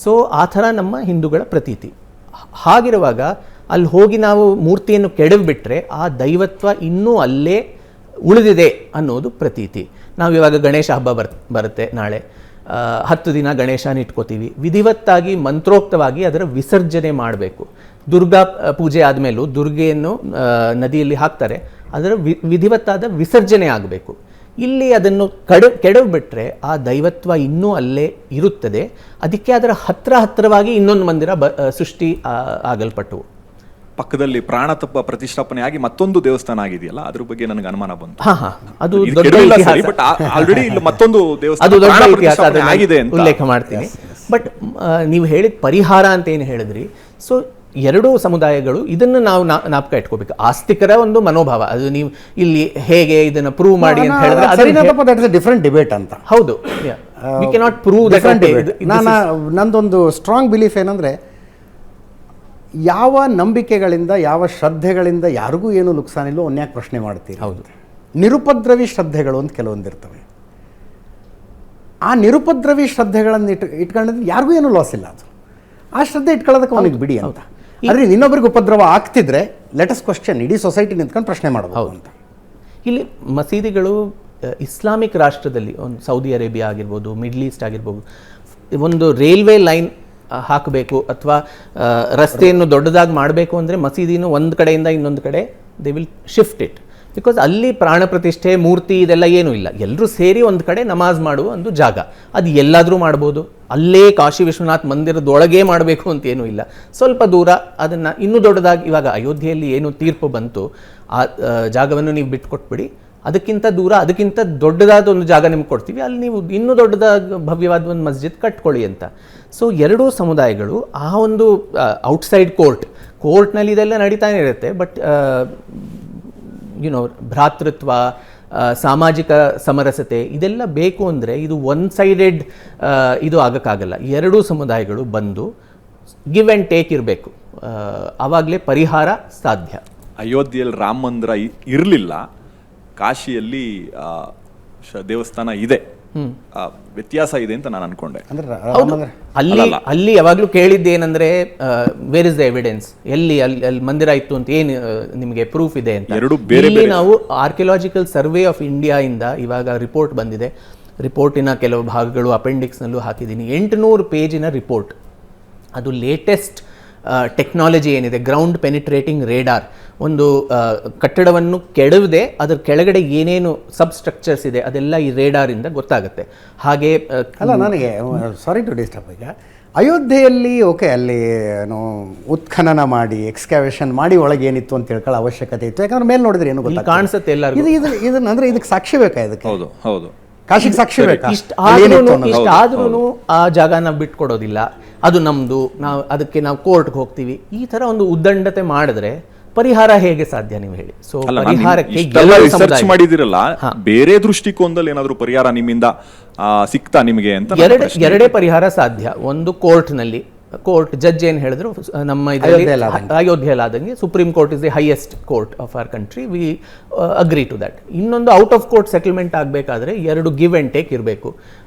ಸೊ ಆ ಥರ ನಮ್ಮ ಹಿಂದೂಗಳ ಪ್ರತೀತಿ. ಹಾಗಿರುವಾಗ ಅಲ್ಲಿ ಹೋಗಿ ನಾವು ಮೂರ್ತಿಯನ್ನು ಕೆಡವಿಬಿಟ್ರೆ ಆ ದೈವತ್ವ ಇನ್ನೂ ಅಲ್ಲೇ ಉಳಿದಿದೆ ಅನ್ನೋದು ಪ್ರತೀತಿ. ನಾವು ಇವಾಗ ಗಣೇಶ ಹಬ್ಬ ಬರುತ್ತೆ ನಾಳೆ. 10 ದಿನ ಗಣೇಶನ ಇಟ್ಕೋತೀವಿ. ವಿಧಿವತ್ತಾಗಿ ಮಂತ್ರೋಕ್ತವಾಗಿ ಅದರ ವಿಸರ್ಜನೆ ಮಾಡಬೇಕು. ದುರ್ಗಾ ಪೂಜೆ ಆದಮೇಲೂ ದುರ್ಗೆಯನ್ನು ನದಿಯಲ್ಲಿ ಹಾಕ್ತಾರೆ, ಅದರ ವಿಧಿವತ್ತಾದ ವಿಸರ್ಜನೆ ಆಗಬೇಕು. ಇಲ್ಲಿ ಅದನ್ನು ಕೆಡವಿಬಿಟ್ರೆ ಆ ದೈವತ್ವ ಇನ್ನೂ ಅಲ್ಲೇ ಇರುತ್ತದೆ. ಅದಕ್ಕೆ ಅದರ ಹತ್ತಿರವಾಗಿ ಇನ್ನೊಂದು ಮಂದಿರ ಸೃಷ್ಟಿ ಆಗಲ್ಪಟ್ಟವು. ಪಕ್ಕದಲ್ಲಿ ಪ್ರಾಣತತ್ವ ಪ್ರತಿಷ್ಠಾಪನೆ ಆಗಿ ಮತ್ತೊಂದು ದೇವಸ್ಥಾನ ಆಗಿದೆಯಲ್ಲ, ಅದ್ರ ಬಗ್ಗೆ ನನಗೆ ಅನುಮಾನ ಬಂತು. ಅದು ಇದು ದೊಡ್ಡ ಕೆಡವಿಲ್ಲ ಇತಿಹಾಸ. ಸರಿ, ಬಟ್ ಆಲ್ರೆಡಿ ಇಲ್ಲಿ ಮತ್ತೊಂದು ದೇವಸ್ಥಾನ ಅದು ದೊಡ್ಡ ಪ್ರಾಣ ಇತಿಹಾಸ, ಪ್ರತಿಷ್ಠಾಪನೆ ಅದನ್ನ ಆಗಿದೆ ಅಂತ ಉಲ್ಲೇಖ ಮಾಡ್ತೀನಿ. ಬಟ್ ನೀವು ಹೇಳಿದ ಪರಿಹಾರ ಅಂತ ಏನು ಹೇಳಿದ್ರಿ, ಸೊ ಎರಡೂ ಸಮುದಾಯಗಳು ಇದನ್ನು ನಾವು ಜ್ಞಾಪಕ ಇಟ್ಕೋಬೇಕು. ಆಸ್ತಿಕರ ಒಂದು ಮನೋಭಾವ, ಅದು ನೀವು ಇಲ್ಲಿ ಹೇಗೆ ಇದನ್ನ ಪ್ರೂವ್ ಮಾಡಿ ಅಂತ ಹೇಳಿದ್ರೆ ಡಿಫರೆಂಟ್ ಡಿಬೇಟ್ ಅಂತ. ಹೌದು, ವಿ ಕೆನಾಟ್ ಪ್ರೂವ್ ದಟ್. ನಂದೊಂದು ಸ್ಟ್ರಾಂಗ್ ಬಿಲೀಫ್ ಏನಂದ್ರೆ, ಯಾವ ನಂಬಿಕೆಗಳಿಂದ ಯಾವ ಶ್ರದ್ಧೆಗಳಿಂದ ಯಾರಿಗೂ ಏನು ನುಕ್ಸಾನಿಲ್ಲ, ಒನ್ಯಾಕೆ ಪ್ರಶ್ನೆ ಮಾಡ್ತೀರಿ? ಹೌದು. ನಿರುಪದ್ರವಿ ಶ್ರದ್ಧೆಗಳು ಅಂತ ಕೆಲವೊಂದಿರ್ತವೆ. ಆ ನಿರುಪದ್ರವಿ ಶ್ರದ್ಧೆಗಳನ್ನು ಇಟ್ಕೊಂಡಿದ್ರೆ ಯಾರಿಗೂ ಏನೂ ಲಾಸ್ ಇಲ್ಲ. ಅದು ಆ ಶ್ರದ್ಧೆ ಇಟ್ಕೊಳ್ಳೋದಕ್ಕೆ ಅವನಿಗೆ ಬಿಡಿ ಅಂತ. ಆದರೆ ಇನ್ನೊಬ್ಬರಿಗೆ ಉಪದ್ರವ ಆಗ್ತಿದ್ರೆ ಲೆಟಸ್ ಕ್ವಶನ್, ಇಡೀ ಸೊಸೈಟಿ ನಿಂತ್ಕೊಂಡು ಪ್ರಶ್ನೆ ಮಾಡಬಹುದು ಅಂತ. ಇಲ್ಲಿ ಮಸೀದಿಗಳು ಇಸ್ಲಾಮಿಕ್ ರಾಷ್ಟ್ರದಲ್ಲಿ, ಒಂದು ಸೌದಿ ಅರೇಬಿಯಾ ಆಗಿರ್ಬೋದು, ಮಿಡ್ಲ್ ಈಸ್ಟ್ ಆಗಿರ್ಬೋದು, ಒಂದು ರೈಲ್ವೆ ಲೈನ್ ಹಾಕಬೇಕು ಅಥವಾ ರಸ್ತೆಯನ್ನು ದೊಡ್ಡದಾಗಿ ಮಾಡಬೇಕು ಅಂದರೆ ಮಸೀದಿನೂ ಒಂದು ಕಡೆಯಿಂದ ಇನ್ನೊಂದು ಕಡೆ they will shift it. Because ಅಲ್ಲಿ ಪ್ರಾಣ ಪ್ರತಿಷ್ಠೆ, ಮೂರ್ತಿ ಇದೆಲ್ಲ ಏನೂ ಇಲ್ಲ. ಎಲ್ಲರೂ ಸೇರಿ ಒಂದು ಕಡೆ ನಮಾಜ್ ಮಾಡುವ ಒಂದು ಜಾಗ. ಅದು ಎಲ್ಲಾದರೂ ಮಾಡ್ಬೋದು. ಅಲ್ಲೇ ಕಾಶಿ ವಿಶ್ವನಾಥ್ ಮಂದಿರದೊಳಗೆ ಮಾಡಬೇಕು ಅಂತ ಏನೂ ಇಲ್ಲ. ಸ್ವಲ್ಪ ದೂರ ಅದನ್ನು ಇನ್ನೂ ದೊಡ್ಡದಾಗಿ, ಇವಾಗ ಅಯೋಧ್ಯೆಯಲ್ಲಿ ಏನು ತೀರ್ಪು ಬಂತು, ಆ ಜಾಗವನ್ನು ನೀವು ಬಿಟ್ಕೊಟ್ಬಿಡಿ, ಅದಕ್ಕಿಂತ ದೂರ ಅದಕ್ಕಿಂತ ದೊಡ್ಡದಾದ ಒಂದು ಜಾಗ ನಿಮ್ಗೆ ಕೊಡ್ತೀವಿ, ಅಲ್ಲಿ ನೀವು ಇನ್ನೂ ದೊಡ್ಡದಾದ ಭವ್ಯವಾದ ಒಂದು ಮಸ್ಜಿದ್ ಕಟ್ಕೊಳ್ಳಿ ಅಂತ. ಸೊ ಎರಡೂ ಸಮುದಾಯಗಳು ಆ ಒಂದು ಔಟ್ಸೈಡ್ ಕೋರ್ಟ್ನಲ್ಲಿ ಇದೆಲ್ಲ ನಡೀತಾನೆ ಇರುತ್ತೆ. ಬಟ್ ಭ್ರಾತೃತ್ವ, ಸಾಮಾಜಿಕ ಸಮರಸತೆ ಇದೆಲ್ಲ ಬೇಕು ಅಂದರೆ ಇದು ಒನ್ ಸೈಡೆಡ್ ಇದು ಆಗೋಕ್ಕಾಗಲ್ಲ. ಎರಡೂ ಸಮುದಾಯಗಳು ಬಂದು ಗಿವ್ ಆ್ಯಂಡ್ ಟೇಕ್ ಇರಬೇಕು, ಆವಾಗಲೇ ಪರಿಹಾರ ಸಾಧ್ಯ. ಅಯೋಧ್ಯೆಯಲ್ಲಿ ರಾಮ ಮಂದಿರ ಇರಲಿಲ್ಲ, ಕಾಶಿಯಲ್ಲಿ ದೇವಸ್ಥಾನ ಇದೆ, ವ್ಯತ್ಯಾಸ ಇದೆ ಅಂತ ನಾನು ಅನ್ಕೊಂಡೆ. ಅಲ್ಲಿ ಯಾವಾಗಲೂ ಕೇಳಿದ್ದೇನೆಂದ್ರೆ, ವೇರ್ ಇಸ್ ದ ಎವಿಡೆನ್ಸ್, ಎಲ್ಲಿ ಅಲ್ಲಿ ಮಂದಿರ ಇತ್ತು ಅಂತ ಏನು ನಿಮಗೆ ಪ್ರೂಫ್ ಇದೆ ಅಂತ. ಇಲ್ಲಿ ನಾವು ಆರ್ಕಿಯಾಲಜಿಕಲ್ ಸರ್ವೆ ಆಫ್ ಇಂಡಿಯಾ ಇಂದ ಇವಾಗ ರಿಪೋರ್ಟ್ ಬಂದಿದೆ. ರಿಪೋರ್ಟಿನ ಕೆಲವು ಭಾಗಗಳು ಅಪೆಂಡಿಕ್ಸ್ನಲ್ಲೂ ಹಾಕಿದ್ದೀನಿ. 800 ಪೇಜಿನ ರಿಪೋರ್ಟ್. ಅದು ಲೇಟೆಸ್ಟ್ ಟೆಕ್ನಾಲಜಿ ಏನಿದೆ, ಗ್ರೌಂಡ್ ಪೆನಿಟ್ರೇಟಿಂಗ್ ರೇಡಾರ್, ಒಂದು ಕಟ್ಟಡವನ್ನು ಕೆಡವದೆ ಅದರ ಕೆಳಗಡೆ ಏನೇನು ಸಬ್ಸ್ಟ್ರಕ್ಚರ್ಸ್ ಇದೆ ಅದೆಲ್ಲ ಈ ರೇಡಾರಿಂದ ಗೊತ್ತಾಗುತ್ತೆ. ಹಾಗೆ ಅಲ್ಲ, ನನಗೆ ಸಾರಿ ಟು ಡಿಸ್ಟರ್ಬ್, ಈಗ ಅಯೋಧ್ಯೆಯಲ್ಲಿ ಓಕೆ, ಅಲ್ಲಿ ಏನು ಉತ್ಖನನ ಮಾಡಿ ಎಕ್ಸ್ಕ್ಯಾವೇಷನ್ ಮಾಡಿ ಒಳಗೆ ಏನಿತ್ತು ಅಂತ ತಿಳ್ಕೊಳ್ಳೋ ಅವಶ್ಯಕತೆ ಇತ್ತು. ಯಾಕಂದ್ರೆ ಮೇಲೆ ನೋಡಿದ್ರೆ ಏನು ಗೊತ್ತಾಗ ಕಾಣಿಸುತ್ತೆ ಎಲ್ಲರಿಗೂ. ಇದನ್ನ ಅಂದ್ರೆ ಇದಕ್ಕೆ ಸಾಕ್ಷಿ ಬೇಕಾ? ಇದಕ್ಕೆ ಹೌದು ಹೌದು, ಕಾಶಿಗೆ ಸಾಕ್ಷಿ ಬೇಕಾ? ಇಷ್ಟಾದ್ರೂ ಆ ಜಾಗನ ಬಿಟ್ಕೊಡೋದಿಲ್ಲ, ಅದು ನಮ್ದು, ಅದಕ್ಕೆ ನಾವು ಕೋರ್ಟ್ಗೆ ಹೋಗ್ತೀವಿ. ಈ ತರ ಒಂದು ಉದ್ದಂಡತೆ ಮಾಡಿದ್ರೆ ಪರಿಹಾರ ಹೇಗೆ ಸಾಧ್ಯ, ನೀವು ಹೇಳಿ? ಸೊ ಪರಿಹಾರಕ್ಕೆ ರಿಸರ್ಚ್ ಮಾಡಿದಿರಲ್ಲ, ಬೇರೆ ದೃಷ್ಟಿಕೋನದಲ್ಲಿ ಏನಾದರೂ ಪರಿಹಾರ ನಿಮ್ಮಿಂದ ಸಿಕ್ತಾ ನಿಮಗೆ ಅಂತ? ಎರಡೇ ಪರಿಹಾರ ಸಾಧ್ಯ. ಒಂದು ಕೋರ್ಟ್ನಲ್ಲಿ ಕೋರ್ಟ್ ಜಡ್ಜ್ ಏನು ಹೇಳಿದ್ರು ನಮ್ಮ ಅಯೋಧ್ಯೆಯಲ್ಲಾದಂಗೆ supreme court is the highest court of our country, we agree to that. ಇನ್ನೊಂದು ಔಟ್ ಆಫ್ ಕೋರ್ಟ್ ಸೆಟಲ್ಮೆಂಟ್ ಆಗಬೇಕಾದ್ರೆ 2 ಗಿವ್ ಆ್ಯಂಡ್ ಟೇಕ್ ಇರಬೇಕು.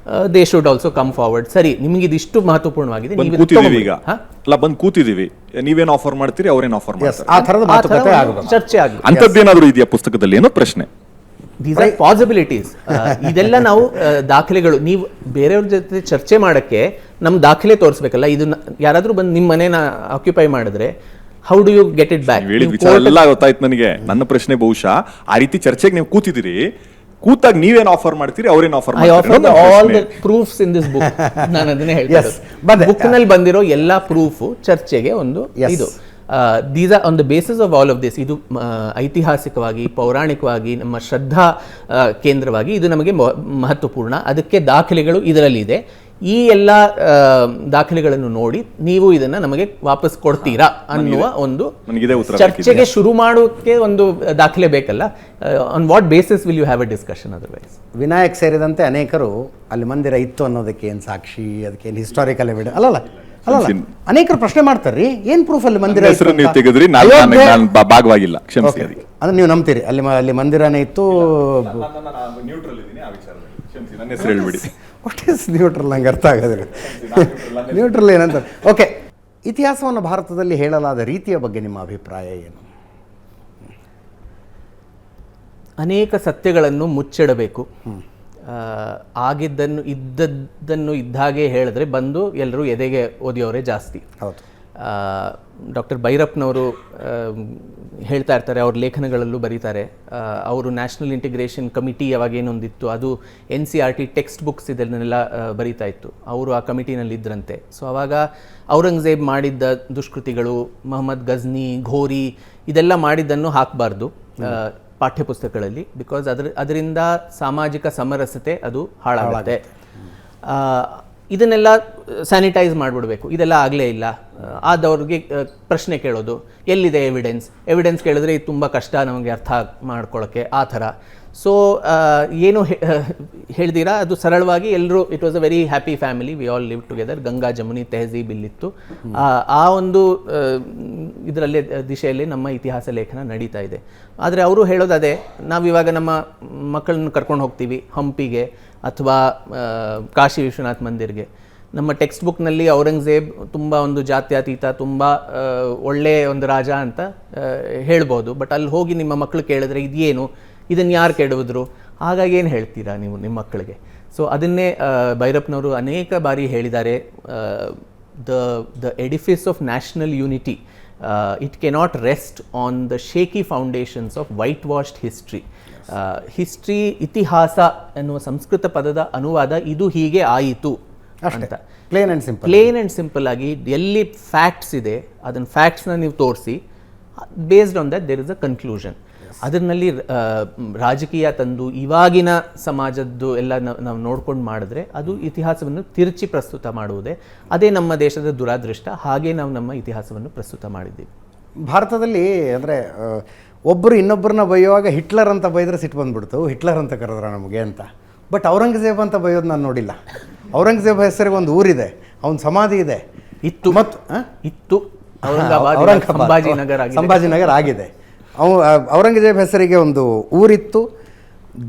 They should also come forward. ಸರಿ, ನಿಮಗೆ ಇದಿಷ್ಟು ಮಹತ್ವಪೂರ್ಣವಾಗಿದೆ, ಬಂದು ಕೂತಿದೀವಿ ಈಗ, ಅಲ್ಲ ಬಂದು ಕೂತಿದೀವಿ, ನೀವೇನು ಆಫರ್ ಮಾಡ್ತೀರಿ, ಅವ್ರೇನು ಆಫರ್ ಮಾಡ್ತಾರೆ, ಆ ಥರದ ಮಾತುಕತೆ ಆಗಬೇಕು, ಚರ್ಚೆ ಆಗಿ ಅಂಥದ್ದೇನಾದ್ರೂ ಇದೆಯಾ ಪುಸ್ತಕದಲ್ಲಿ ಏನೋ ಪ್ರಶ್ನೆ? These are possibilities. ಇದೆಲ್ಲ ನಾವು ದಾಖಲೆಗಳು, ನೀವು ಬೇರೆಯವ್ರ ಜೊತೆ ಚರ್ಚೆ ಮಾಡೋಕ್ಕೆ ನಮ್ಮ ದಾಖಲೆ ತೋರಿಸ್ಬೇಕಲ್ಲ. ಇದು ಯಾರಾದರೂ ಬಂದು ನಿಮ್ಮ ಮನೇನ ಆಕ್ಯುಪೈ ಮಾಡಿದ್ರೆ how do you get it back? ಹೇಳಿದ ವಿಚಾರ ಎಲ್ಲ ಗೊತ್ತಾಯ್ತು ನನಗೆ. ನನ್ನ ಪ್ರಶ್ನೆ ಬಹುಶಃ ಆ ರೀತಿ ಚರ್ಚೆಗೆ ನೀವು ಕೂತಿದ್ದೀರಿ, ಕೂತಾಗ ನೀವೇನು ಆಫರ್ ಮಾಡ್ತೀರಿ, ಅವ್ರೇನು ಆಫರ್ ಮಾಡ್ತಾರೆ? All the proofs in this book. ನಾನು ಅದನ್ನೇ ಹೇಳ್ತೀನಿ, ಬುಕ್ ನಲ್ಲಿ ಬಂದಿರೋ ಎಲ್ಲಾ ಪ್ರೂಫ್ ಚರ್ಚೆಗೆ ಒಂದು ಇದು. These are on the basis of all of this. ಇದು ಐತಿಹಾಸಿಕವಾಗಿ, ಪೌರಾಣಿಕವಾಗಿ, ನಮ್ಮ ಶ್ರದ್ಧಾ ಕೇಂದ್ರವಾಗಿ ಇದು ನಮಗೆ ಮಹತ್ವಪೂರ್ಣ. ಅದಕ್ಕೆ ದಾಖಲೆಗಳು ಇದರಲ್ಲಿ ಇದೆ. ಈ ಎಲ್ಲ ದಾಖಲೆಗಳನ್ನು ನೋಡಿ ನೀವು ಇದನ್ನ ನಮಗೆ ವಾಪಸ್ ಕೊಡ್ತೀರಾ ಅನ್ನುವ ಒಂದು ಚರ್ಚೆಗೆ ಶುರು ಮಾಡೋಕ್ಕೆ ಒಂದು ದಾಖಲೆ ಬೇಕಲ್ಲ. On what basis will you have a discussion? Otherwise Vinayak ಸೇರಿದಂತೆ ಅನೇಕರು ಅಲ್ಲಿ ಮಂದಿರ ಇತ್ತು ಅನ್ನೋದಕ್ಕೆ ಏನು ಸಾಕ್ಷಿ, ಅದಕ್ಕೆ ಏನು ಹಿಸ್ಟಾರಿಕಲ್ ಎವಿಡೆನ್ಸ್ ಅಲ್ಲಲ್ಲ ಅನೇಕರು ಪ್ರಶ್ನೆ ಮಾಡ್ತಾರ್ರಿ, ಏನ್ ಪ್ರೂಫ್ ಅಲ್ಲಿ ಮಂದಿರ ಭಾಗವಾಗಿಲ್ಲ, ಕ್ಷಮಿಸಿ. ಅಂದ್ರೆ ನೀವು ನಂಬ್ತೀರಿ ಅಲ್ಲಿ ಮಂದಿರನೇ ಇತ್ತು? What is neutral? ನಂಗೆ ಅರ್ಥ ಆಗೋದಿಲ್ಲ ನ್ಯೂಟ್ರಲ್ ಏನಂತ. ಓಕೆ, ಇತಿಹಾಸವನ್ನು ಭಾರತದಲ್ಲಿ ಹೇಳಲಾದ ರೀತಿಯ ಬಗ್ಗೆ ನಿಮ್ಮ ಅಭಿಪ್ರಾಯ ಏನು? ಅನೇಕ ಸತ್ಯಗಳನ್ನು ಮುಚ್ಚಿಡಬೇಕು. ಆಗಿದ್ದನ್ನು ಇದ್ದದ್ದನ್ನು ಇದ್ದಾಗೆ ಹೇಳಿದ್ರೆ ಬಂದು ಎಲ್ಲರೂ ಎದೆಗೆ ಓದಿಯವರೇ ಜಾಸ್ತಿ. ಹೌದು. ಡಾಕ್ಟರ್ ಭೈರಪ್ಪನವರು ಹೇಳ್ತಾ ಇರ್ತಾರೆ, ಅವ್ರ ಲೇಖನಗಳಲ್ಲೂ ಬರೀತಾರೆ. ಅವರು ನ್ಯಾಷನಲ್ ಇಂಟಿಗ್ರೇಷನ್ ಕಮಿಟಿ ಯಾವಾಗೇನೊಂದಿತ್ತು, ಅದು NCERT ಟೆಕ್ಸ್ಟ್ ಬುಕ್ಸ್ ಇದನ್ನೆಲ್ಲ ಬರೀತಾ ಇತ್ತು. ಅವರು ಆ ಕಮಿಟಿನಲ್ಲಿ ಇದ್ರಂತೆ. ಸೊ ಆವಾಗ ಔರಂಗಜೇಬ್ ಮಾಡಿದ್ದ ದುಷ್ಕೃತಿಗಳು, ಮೊಹಮ್ಮದ್ ಗಜ್ನಿ, ಘೋರಿ ಇದೆಲ್ಲ ಮಾಡಿದ್ದನ್ನು ಹಾಕಬಾರ್ದು ಪಾಠ್ಯಪುಸ್ತಕಗಳಲ್ಲಿ. ಬಿಕಾಸ್ ಅದರಿಂದ ಸಾಮಾಜಿಕ ಸಮರಸತೆ ಅದು ಹಾಳಾಗುತ್ತೆ. ಇದನ್ನೆಲ್ಲ ಸ್ಯಾನಿಟೈಸ್ ಮಾಡಿಬಿಡ್ಬೇಕು. ಇದೆಲ್ಲ ಆಗಲೇ ಇಲ್ಲ. ಆದವ್ರಿಗೆ ಪ್ರಶ್ನೆ ಕೇಳೋದು, ಎಲ್ಲಿದೆ ಎವಿಡೆನ್ಸ್ ಕೇಳಿದ್ರೆ ಇದು ತುಂಬ ಕಷ್ಟ ನಮಗೆ ಅರ್ಥ ಮಾಡ್ಕೊಳ್ಳೋಕ್ಕೆ, ಆ ಥರ. ಸೊ ಏನು ಹೇಳ್ದಿರಾ ಅದು ಸರಳವಾಗಿ ಎಲ್ಲರೂ, it was a very happy family, we all live together. Ganga Jamuni tehzeeb ಇಲ್ಲಿತ್ತು. ಆ ಒಂದು ಇದರಲ್ಲಿ ದಿಶೆಯಲ್ಲಿ ನಮ್ಮ ಇತಿಹಾಸ ಲೇಖನ ನಡೀತಾ ಇದೆ. ಆದರೆ ಅವರು ಹೇಳೋದು ಅದೇ, ನಾವಿವಾಗ ನಮ್ಮ ಮಕ್ಕಳನ್ನು ಕರ್ಕೊಂಡು ಹೋಗ್ತೀವಿ ಹಂಪಿಗೆ ಅಥವಾ ಕಾಶಿ ವಿಶ್ವನಾಥ್ ಮಂದಿರ್ಗೆ. ನಮ್ಮ ಟೆಕ್ಸ್ಟ್ ಬುಕ್ನಲ್ಲಿ ಔರಂಗಜೇಬ್ ತುಂಬ ಒಂದು ಜಾತ್ಯತೀತ, ತುಂಬ ಒಳ್ಳೆಯ ಒಂದು ರಾಜ ಅಂತ ಹೇಳ್ಬೋದು. ಬಟ್ ಅಲ್ಲಿ ಹೋಗಿ ನಿಮ್ಮ ಮಕ್ಕಳು ಕೇಳಿದ್ರೆ ಇದೇನು, ಇದನ್ನು ಯಾರು ಕೆಡವಿದ್ರು, ಹಾಗಾಗಿ ಏನು ಹೇಳ್ತೀರಾ ನೀವು ನಿಮ್ಮ ಮಕ್ಕಳಿಗೆ? ಸೊ ಅದನ್ನೇ ಭೈರಪ್ಪನವರು ಅನೇಕ ಬಾರಿ ಹೇಳಿದ್ದಾರೆ. The edifice of national unity, it cannot rest on the shaky foundations of white washed history. History, ಇತಿಹಾಸ ಎನ್ನುವ ಸಂಸ್ಕೃತ ಪದದ ಅನುವಾದ ಇದು ಹೀಗೆ ಆಯಿತು ಅಂತ. ಪ್ಲೇನ್ ಆ್ಯಂಡ್ ಸಿಂಪಲ್ ಆಗಿ ಎಲ್ಲಿ ಫ್ಯಾಕ್ಟ್ಸ್ ಇದೆ ಅದನ್ನು ಫ್ಯಾಕ್ಟ್ಸ್ನ ನೀವು ತೋರಿಸಿ, based on that there is a conclusion. ಅದರಲ್ಲಿ ರಾಜಕೀಯ ತಂದು ಇವಾಗಿನ ಸಮಾಜದ್ದು ಎಲ್ಲ ನಾವು ನೋಡ್ಕೊಂಡು ಮಾಡಿದ್ರೆ ಅದು ಇತಿಹಾಸವನ್ನು ತಿರುಚಿ ಪ್ರಸ್ತುತ ಮಾಡುವುದೇ. ಅದೇ ನಮ್ಮ ದೇಶದ ದುರಾದೃಷ್ಟ. ಹಾಗೆ ನಾವು ನಮ್ಮ ಇತಿಹಾಸವನ್ನು ಪ್ರಸ್ತುತ ಮಾಡಿದ್ದೀವಿ. ಭಾರತದಲ್ಲಿ ಅಂದರೆ ಒಬ್ಬರು ಇನ್ನೊಬ್ಬರನ್ನ ಬೈಯುವಾಗ ಹಿಟ್ಲರ್ ಅಂತ ಬೈದರೆ ಸಿಟ್ಟು ಬಂದ್ಬಿಡ್ತು, ಹಿಟ್ಲರ್ ಅಂತ ಕರೆದ್ರ ನಮಗೆ ಅಂತ. ಬಟ್ ಔರಂಗಜೇಬ್ ಅಂತ ಬೈಯೋದು ನಾನು ನೋಡಿಲ್ಲ. ಔರಂಗಜೇಬ್ ಹೆಸರಿಗೆ ಒಂದು ಊರಿದೆ, ಅವನ ಸಮಾಧಿ ಇದೆ, ಇತ್ತು ಸಂಭಾಜಿನಗರ ಆಗಿದೆ. ಔರಂಗಜೇಬ್ ಹೆಸರಿಗೆ ಒಂದು ಊರಿತ್ತು.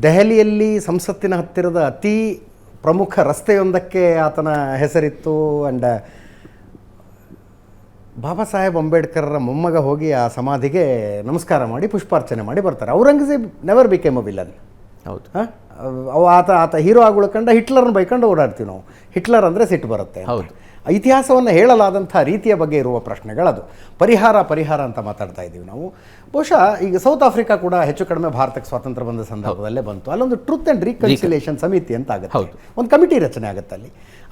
ದೆಹಲಿಯಲ್ಲಿ ಸಂಸತ್ತಿನ ಹತ್ತಿರದ ಅತಿ ಪ್ರಮುಖ ರಸ್ತೆಯೊಂದಕ್ಕೆ ಆತನ ಹೆಸರಿತ್ತು. ಆ್ಯಂಡ್ ಬಾಬಾ ಸಾಹೇಬ್ ಅಂಬೇಡ್ಕರ್ರ ಮೊಮ್ಮಗ ಹೋಗಿ ಆ ಸಮಾಧಿಗೆ ನಮಸ್ಕಾರ ಮಾಡಿ ಪುಷ್ಪಾರ್ಚನೆ ಮಾಡಿ ಬರ್ತಾರೆ. Aurangzeb never became a villain. ಹೌದು. ಆತ ಹೀರೋ ಆಗ್ಬಿಡ್ಕಂಡ ಹಿಟ್ಲರ್ನ ಬೈಕೊಂಡು ಓಡಾಡ್ತೀವಿ ನಾವು. ಹಿಟ್ಲರ್ ಅಂದರೆ ಸಿಟ್ಟು ಬರುತ್ತೆ. ಹೌದು. ಇತಿಹಾಸವನ್ನು ಹೇಳಲಾದಂಥ ರೀತಿಯ ಬಗ್ಗೆ ಇರುವ ಪ್ರಶ್ನೆಗಳದು. ಪರಿಹಾರ ಅಂತ ಮಾತಾಡ್ತಾ ಇದ್ದೀವಿ ನಾವು. ಬಹುಶಃ ಈಗ ಸೌತ್ ಆಫ್ರಿಕಾ ಕೂಡ ಹೆಚ್ಚು ಕಡಿಮೆ ಭಾರತಕ್ಕೆ ಸ್ವಾತಂತ್ರ್ಯ ಬಂದ ಸಂದರ್ಭದಲ್ಲೇ ಬಂತು. ಅಲ್ಲೊಂದು ಟ್ರೂತ್ ಆ್ಯಂಡ್ ರೀಕನ್ಸಿಲೇಷನ್ ಸಮಿತಿ ಅಂತ ಆಗುತ್ತೆ, ಒಂದು ಕಮಿಟಿ ರಚನೆ ಆಗುತ್ತೆ ಅಲ್ಲಿ.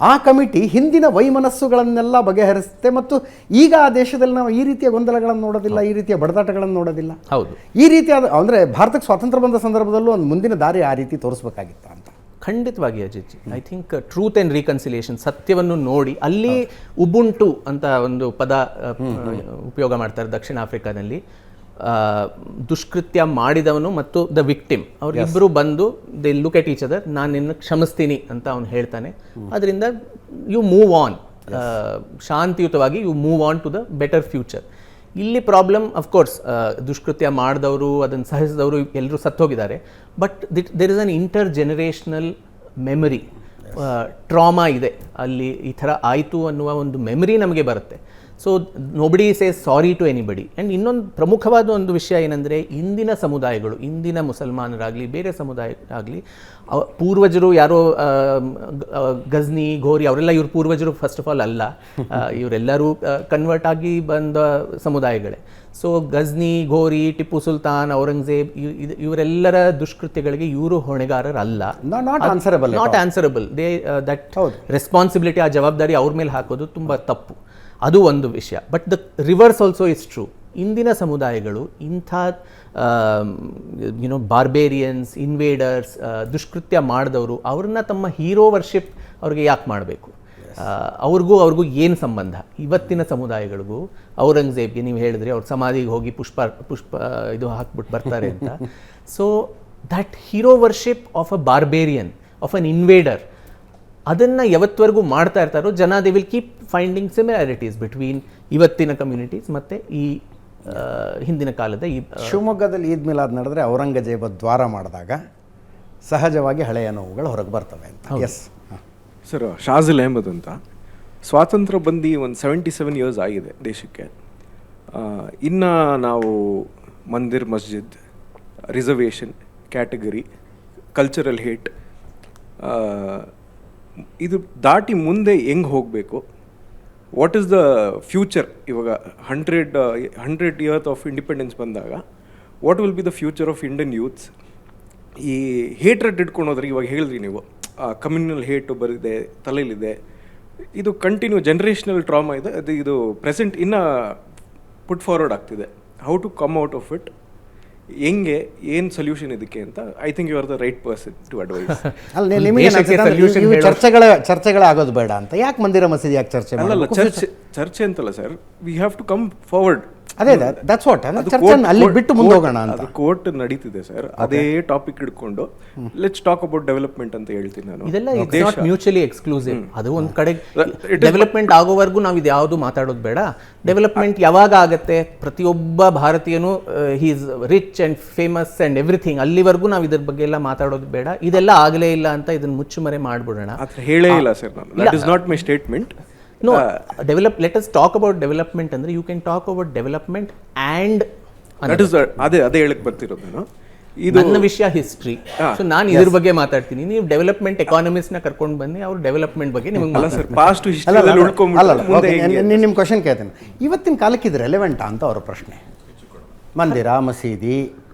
ಆ ಕಮಿಟಿ ಹಿಂದಿನ ವೈಮನಸ್ಸುಗಳನ್ನೆಲ್ಲ ಬಗೆಹರಿಸುತ್ತೆ. ಮತ್ತು ಈಗ ಆ ದೇಶದಲ್ಲಿ ನಾವು ಈ ರೀತಿಯ ಗೊಂದಲಗಳನ್ನು ನೋಡೋದಿಲ್ಲ, ಈ ರೀತಿಯ ಬಡದಾಟಗಳನ್ನು ನೋಡೋದಿಲ್ಲ. ಹೌದು. ಈ ರೀತಿಯಾದ ಅಂದರೆ ಭಾರತಕ್ಕೆ ಸ್ವಾತಂತ್ರ್ಯ ಬಂದ ಸಂದರ್ಭದಲ್ಲೂ ಒಂದು ಮುಂದಿನ ದಾರಿ ಆ ರೀತಿ ತೋರಿಸ್ಬೇಕಾಗಿತ್ತ ಅಂತ. ಖಂಡಿತವಾಗಿ Ajit ji, I think truth and reconciliation, ಸತ್ಯವನ್ನು ನೋಡಿ. ಅಲ್ಲಿ ಉಬುಂಟು ಅಂತ ಒಂದು ಪದ ಉಪಯೋಗ ಮಾಡ್ತಾರೆ ದಕ್ಷಿಣ ಆಫ್ರಿಕಾದಲ್ಲಿ. ದುಷ್ಕೃತ್ಯ ಮಾಡಿದವನು ಮತ್ತು ದ ವಿಕ್ಟಿಮ್ ಅವರಿಬ್ಬರು ಬಂದು they look at each other, ನಾನು ನಿನ್ನ ಕ್ಷಮಿಸ್ತೀನಿ ಅಂತ ಅವನು ಹೇಳ್ತಾನೆ. ಅದರಿಂದ ಯು ಮೂವ್ ಆನ್. ಶಾಂತಿಯುತವಾಗಿ you move on to the better future. ಇಲ್ಲಿ ಪ್ರಾಬ್ಲಮ್ ಅಫ್ಕೋರ್ಸ್ ದುಷ್ಕೃತ್ಯ ಮಾಡಿದವರು ಅದನ್ನು ಸಹಿಸಿದವರು ಎಲ್ಲರೂ ಸತ್ತೋಗಿದ್ದಾರೆ, but there is an intergenerational memory, trauma ಇದೆ ಅಲ್ಲಿ. ಈ ಥರ ಆಯಿತು ಅನ್ನುವ ಒಂದು ಮೆಮರಿ ನಮಗೆ ಬರುತ್ತೆ. So nobody says sorry to anybody. And ಇನ್ನೊಂದು ಪ್ರಮುಖವಾದ ಒಂದು ವಿಷಯ ಏನಂದರೆ, ಇಂದಿನ ಸಮುದಾಯಗಳು, ಇಂದಿನ ಮುಸಲ್ಮಾನರಾಗಲಿ ಬೇರೆ ಸಮುದಾಯ ಆಗಲಿ, ಪೂರ್ವಜರು ಯಾರೋ ಗಜ್ನಿ, ಘೋರಿ ಅವರೆಲ್ಲ ಇವ್ರ ಪೂರ್ವಜರು ಫಸ್ಟ್ ಆಫ್ ಆಲ್ ಅಲ್ಲ, ಇವರೆಲ್ಲರೂ ಕನ್ವರ್ಟ್ ಆಗಿ ಬಂದ ಸಮುದಾಯಗಳೇ. ಸೊ ಗಜ್ನಿ, ಘೋರಿ, ಟಿಪ್ಪು ಸುಲ್ತಾನ್, ಔರಂಗಜೇಬ್ ಇವರೆಲ್ಲರ ದುಷ್ಕೃತ್ಯಗಳಿಗೆ ಇವರು ಹೊಣೆಗಾರರಲ್ಲ. Not answerable. ದಟ್ ರೆಸ್ಪಾನ್ಸಿಬಿಲಿಟಿ, ಆ ಜವಾಬ್ದಾರಿ ಅವ್ರ ಮೇಲೆ ಹಾಕೋದು ತುಂಬ ತಪ್ಪು. ಅದು ಒಂದು ವಿಷಯ. But the reverse also is true. ಇಂದಿನ ಸಮುದಾಯಗಳು ಇಂಥ ಬಾರ್ಬೇರಿಯನ್ಸ್, ಇನ್ವೇಡರ್ಸ್, ದುಷ್ಕೃತ್ಯ ಮಾಡಿದವರು ಅವ್ರನ್ನ ತಮ್ಮ ಹೀರೋ ವರ್ಷಿಪ್ ಅವ್ರಿಗೆ ಯಾಕೆ ಮಾಡಬೇಕು? ಅವ್ರಿಗೂ ಏನು ಸಂಬಂಧ? ಇವತ್ತಿನ ಸಮುದಾಯಗಳಿಗೂ ಔರಂಗಜೇಬ್ಗೆ ನೀವು ಹೇಳಿದ್ರಿ ಅವ್ರ ಸಮಾಧಿಗೆ ಹೋಗಿ ಪುಷ್ಪ ಇದು ಹಾಕ್ಬಿಟ್ಟು ಬರ್ತಾರೆ ಅಂತ. So that hero worship of a barbarian, of an invader, ಅದನ್ನು ಯಾವತ್ತವರೆಗೂ ಮಾಡ್ತಾ ಇರ್ತಾರೋ ಜನ they will keep finding similarities between ಇವತ್ತಿನ ಕಮ್ಯುನಿಟೀಸ್ ಮತ್ತು ಈ ಹಿಂದಿನ ಕಾಲದ ಈ ಶಿವಮೊಗ್ಗದಲ್ಲಿ ಈದ್ ಮಿಲಾದ್ ನಡೆದ್ರೆ ಔರಂಗಜೇಬ ದ್ವಾರ ಮಾಡಿದಾಗ ಸಹಜವಾಗಿ ಹಳೆಯ ನೋವುಗಳು ಹೊರಗೆ ಬರ್ತವೆ ಅಂತ. ಎಸ್ ಸರ್, ಶಾಜಿಲ್ ಅಹಮದ್ ಅಂತ. ಸ್ವಾತಂತ್ರ್ಯ ಬಂದು ಒಂದು 77 ಇಯರ್ಸ್ ಆಗಿದೆ ದೇಶಕ್ಕೆ. ಇನ್ನು ನಾವು ಮಂದಿರ್, ಮಸ್ಜಿದ್, ರಿಸರ್ವೇಷನ್, ಕ್ಯಾಟಗರಿ, ಕಲ್ಚರಲ್ ಹೇಟ್, ಇದು ದಾಟಿ ಮುಂದೆ ಹೆಂಗೆ ಹೋಗಬೇಕು? What is the future? ಇವಾಗ 100 ಇಯರ್ಸ್ ಆಫ್ ಇಂಡಿಪೆಂಡೆನ್ಸ್ ಬಂದಾಗ what will be the future of Indian youths? ಈ ಹೇಟ್ರೆಡ್ ಇಟ್ಕೊಂಡು ಹೋದ್ರೆ, ಇವಾಗ ಹೇಳಿದ್ರಿ ನೀವು ಕಮ್ಯುನಲ್ ಹೇಟು ಬರಿದೆ, ತಲೆಯಲ್ಲಿದೆ, ಇದು ಕಂಟಿನ್ಯೂ ಜನರೇಷನಲ್ ಟ್ರಾಮಾ ಇದೆ. ಇದು ಪ್ರೆಸೆಂಟ್ ಇನ್ನೂ ಪುಟ್ ಫಾರ್ವರ್ಡ್ ಆಗ್ತಿದೆ. How to come out of it? ಹೆಂಗೆ, ಏನು ಸೊಲ್ಯೂಷನ್ ಇದಕ್ಕೆ ಅಂತ I think you are the right person to advise. ಅಲ್ಲ, ನಿಮಗೆ ಚರ್ಚೆಗಳೇ ಆಗೋದು ಬೇಡ ಅಂತ. ಯಾಕೆ ಮಂದಿರ ಮಸೀದಿ ಯಾಕೆ ಚರ್ಚೆ? ಅಲ್ಲ, ಚರ್ಚೆ ಅಂತಲ್ಲ sir, we have to come forward. ಅದೇ ದಟ್ಸ್ ವಾಟ್, ಅಲ್ಲಿ ಬಿಟ್ಟು ಮುಂದೆ ಹೋಗೋಣ ಅಂತ. ಕೋರ್ಟ್ ನಡೀತಿದೆ ಸರ್, ಅದೇ ಟಾಪಿಕ್ ಹಿಡ್ಕೊಂಡು ಲೆಟ್ಸ್ ಟಾಕ್ ಅಬೌಟ್ ಡೆವಲಪ್ಮೆಂಟ್ ಅಂತ ಹೇಳ್ತೀನಿ ನಾನು. ಇದೆಲ್ಲ ಇಟ್ಸ್ ನಾಟ್ ಮ್ಯೂಚುವಲಿ ಎಕ್ಸ್ಕ್ಲೂಸಿವ್. ಅದು ಒಂದು ಕಡೆ ಡೆವಲಪ್ಮೆಂಟ್ ಆಗೋವರೆಗೂ ನಾವು ಇದು ಯಾವುದು ಮಾತಾಡೋದು ಬೇಡ. ಡೆವಲಪ್ಮೆಂಟ್ ಯಾವಾಗ ಆಗತ್ತೆ, ಪ್ರತಿಯೊಬ್ಬ ಭಾರತೀಯನು he is rich and famous and everything, ಅಲ್ಲಿವರೆಗೂ ನಾವು ಇದ್ರ ಬಗ್ಗೆ ಎಲ್ಲ ಮಾತಾಡೋದು ಬೇಡ. ಇದೆಲ್ಲ ಆಗಲೇ ಇಲ್ಲ ಅಂತ ಇದನ್ನ ಮುಚ್ಚುಮರೆ ಮಾಡ್ಬಿಡೋಣ. ಹೇಳೇ ಇಲ್ಲ ಸರ್ ನಾನು. That is not my statement. No, let us talk about development. ಅಂದ್ರೆ you can talk about development and that is ಅದೇ ಹೇಳಕ್ ಬರ್ತಿರೋದು ನಾನು. ಇದು ನನ್ನ ವಿಷಯ ಹಿಸ್ಟ್ರಿ. ಸೊ ನಾನು ಇದ್ರ ಬಗ್ಗೆ ಮಾತಾಡ್ತೀನಿ, ನೀವು ಡೆವಲಪ್ಮೆಂಟ್ ಎಕಾನಮಿಸ್ಟ್ ನ ಕರ್ಕೊಂಡು ಬನ್ನಿ, ಅವ್ರು ಡೆವಲಪ್ಮೆಂಟ್ ಬಗ್ಗೆ ನಿಮಗೆ ಅಲ್ಲ ಸರ್, ಪಾಸ್ಟ್ ಹಿಸ್ಟ್ರಿ ಉಳ್ಕೊಂಡ್ಬಿಟ್ಟು ನಿಮ್ಮ ಕ್ವಶನ್ ಕೇಳ್ತೇನೆ. ಇವತ್ತಿನ ಕಾಲಕ್ಕೆ ಇದು ರೆಲೆವೆಂಟಾ ಅಂತ ಅವರ ಪ್ರಶ್ನೆ. ಮಂದಿರ, ಮಸೀದಿ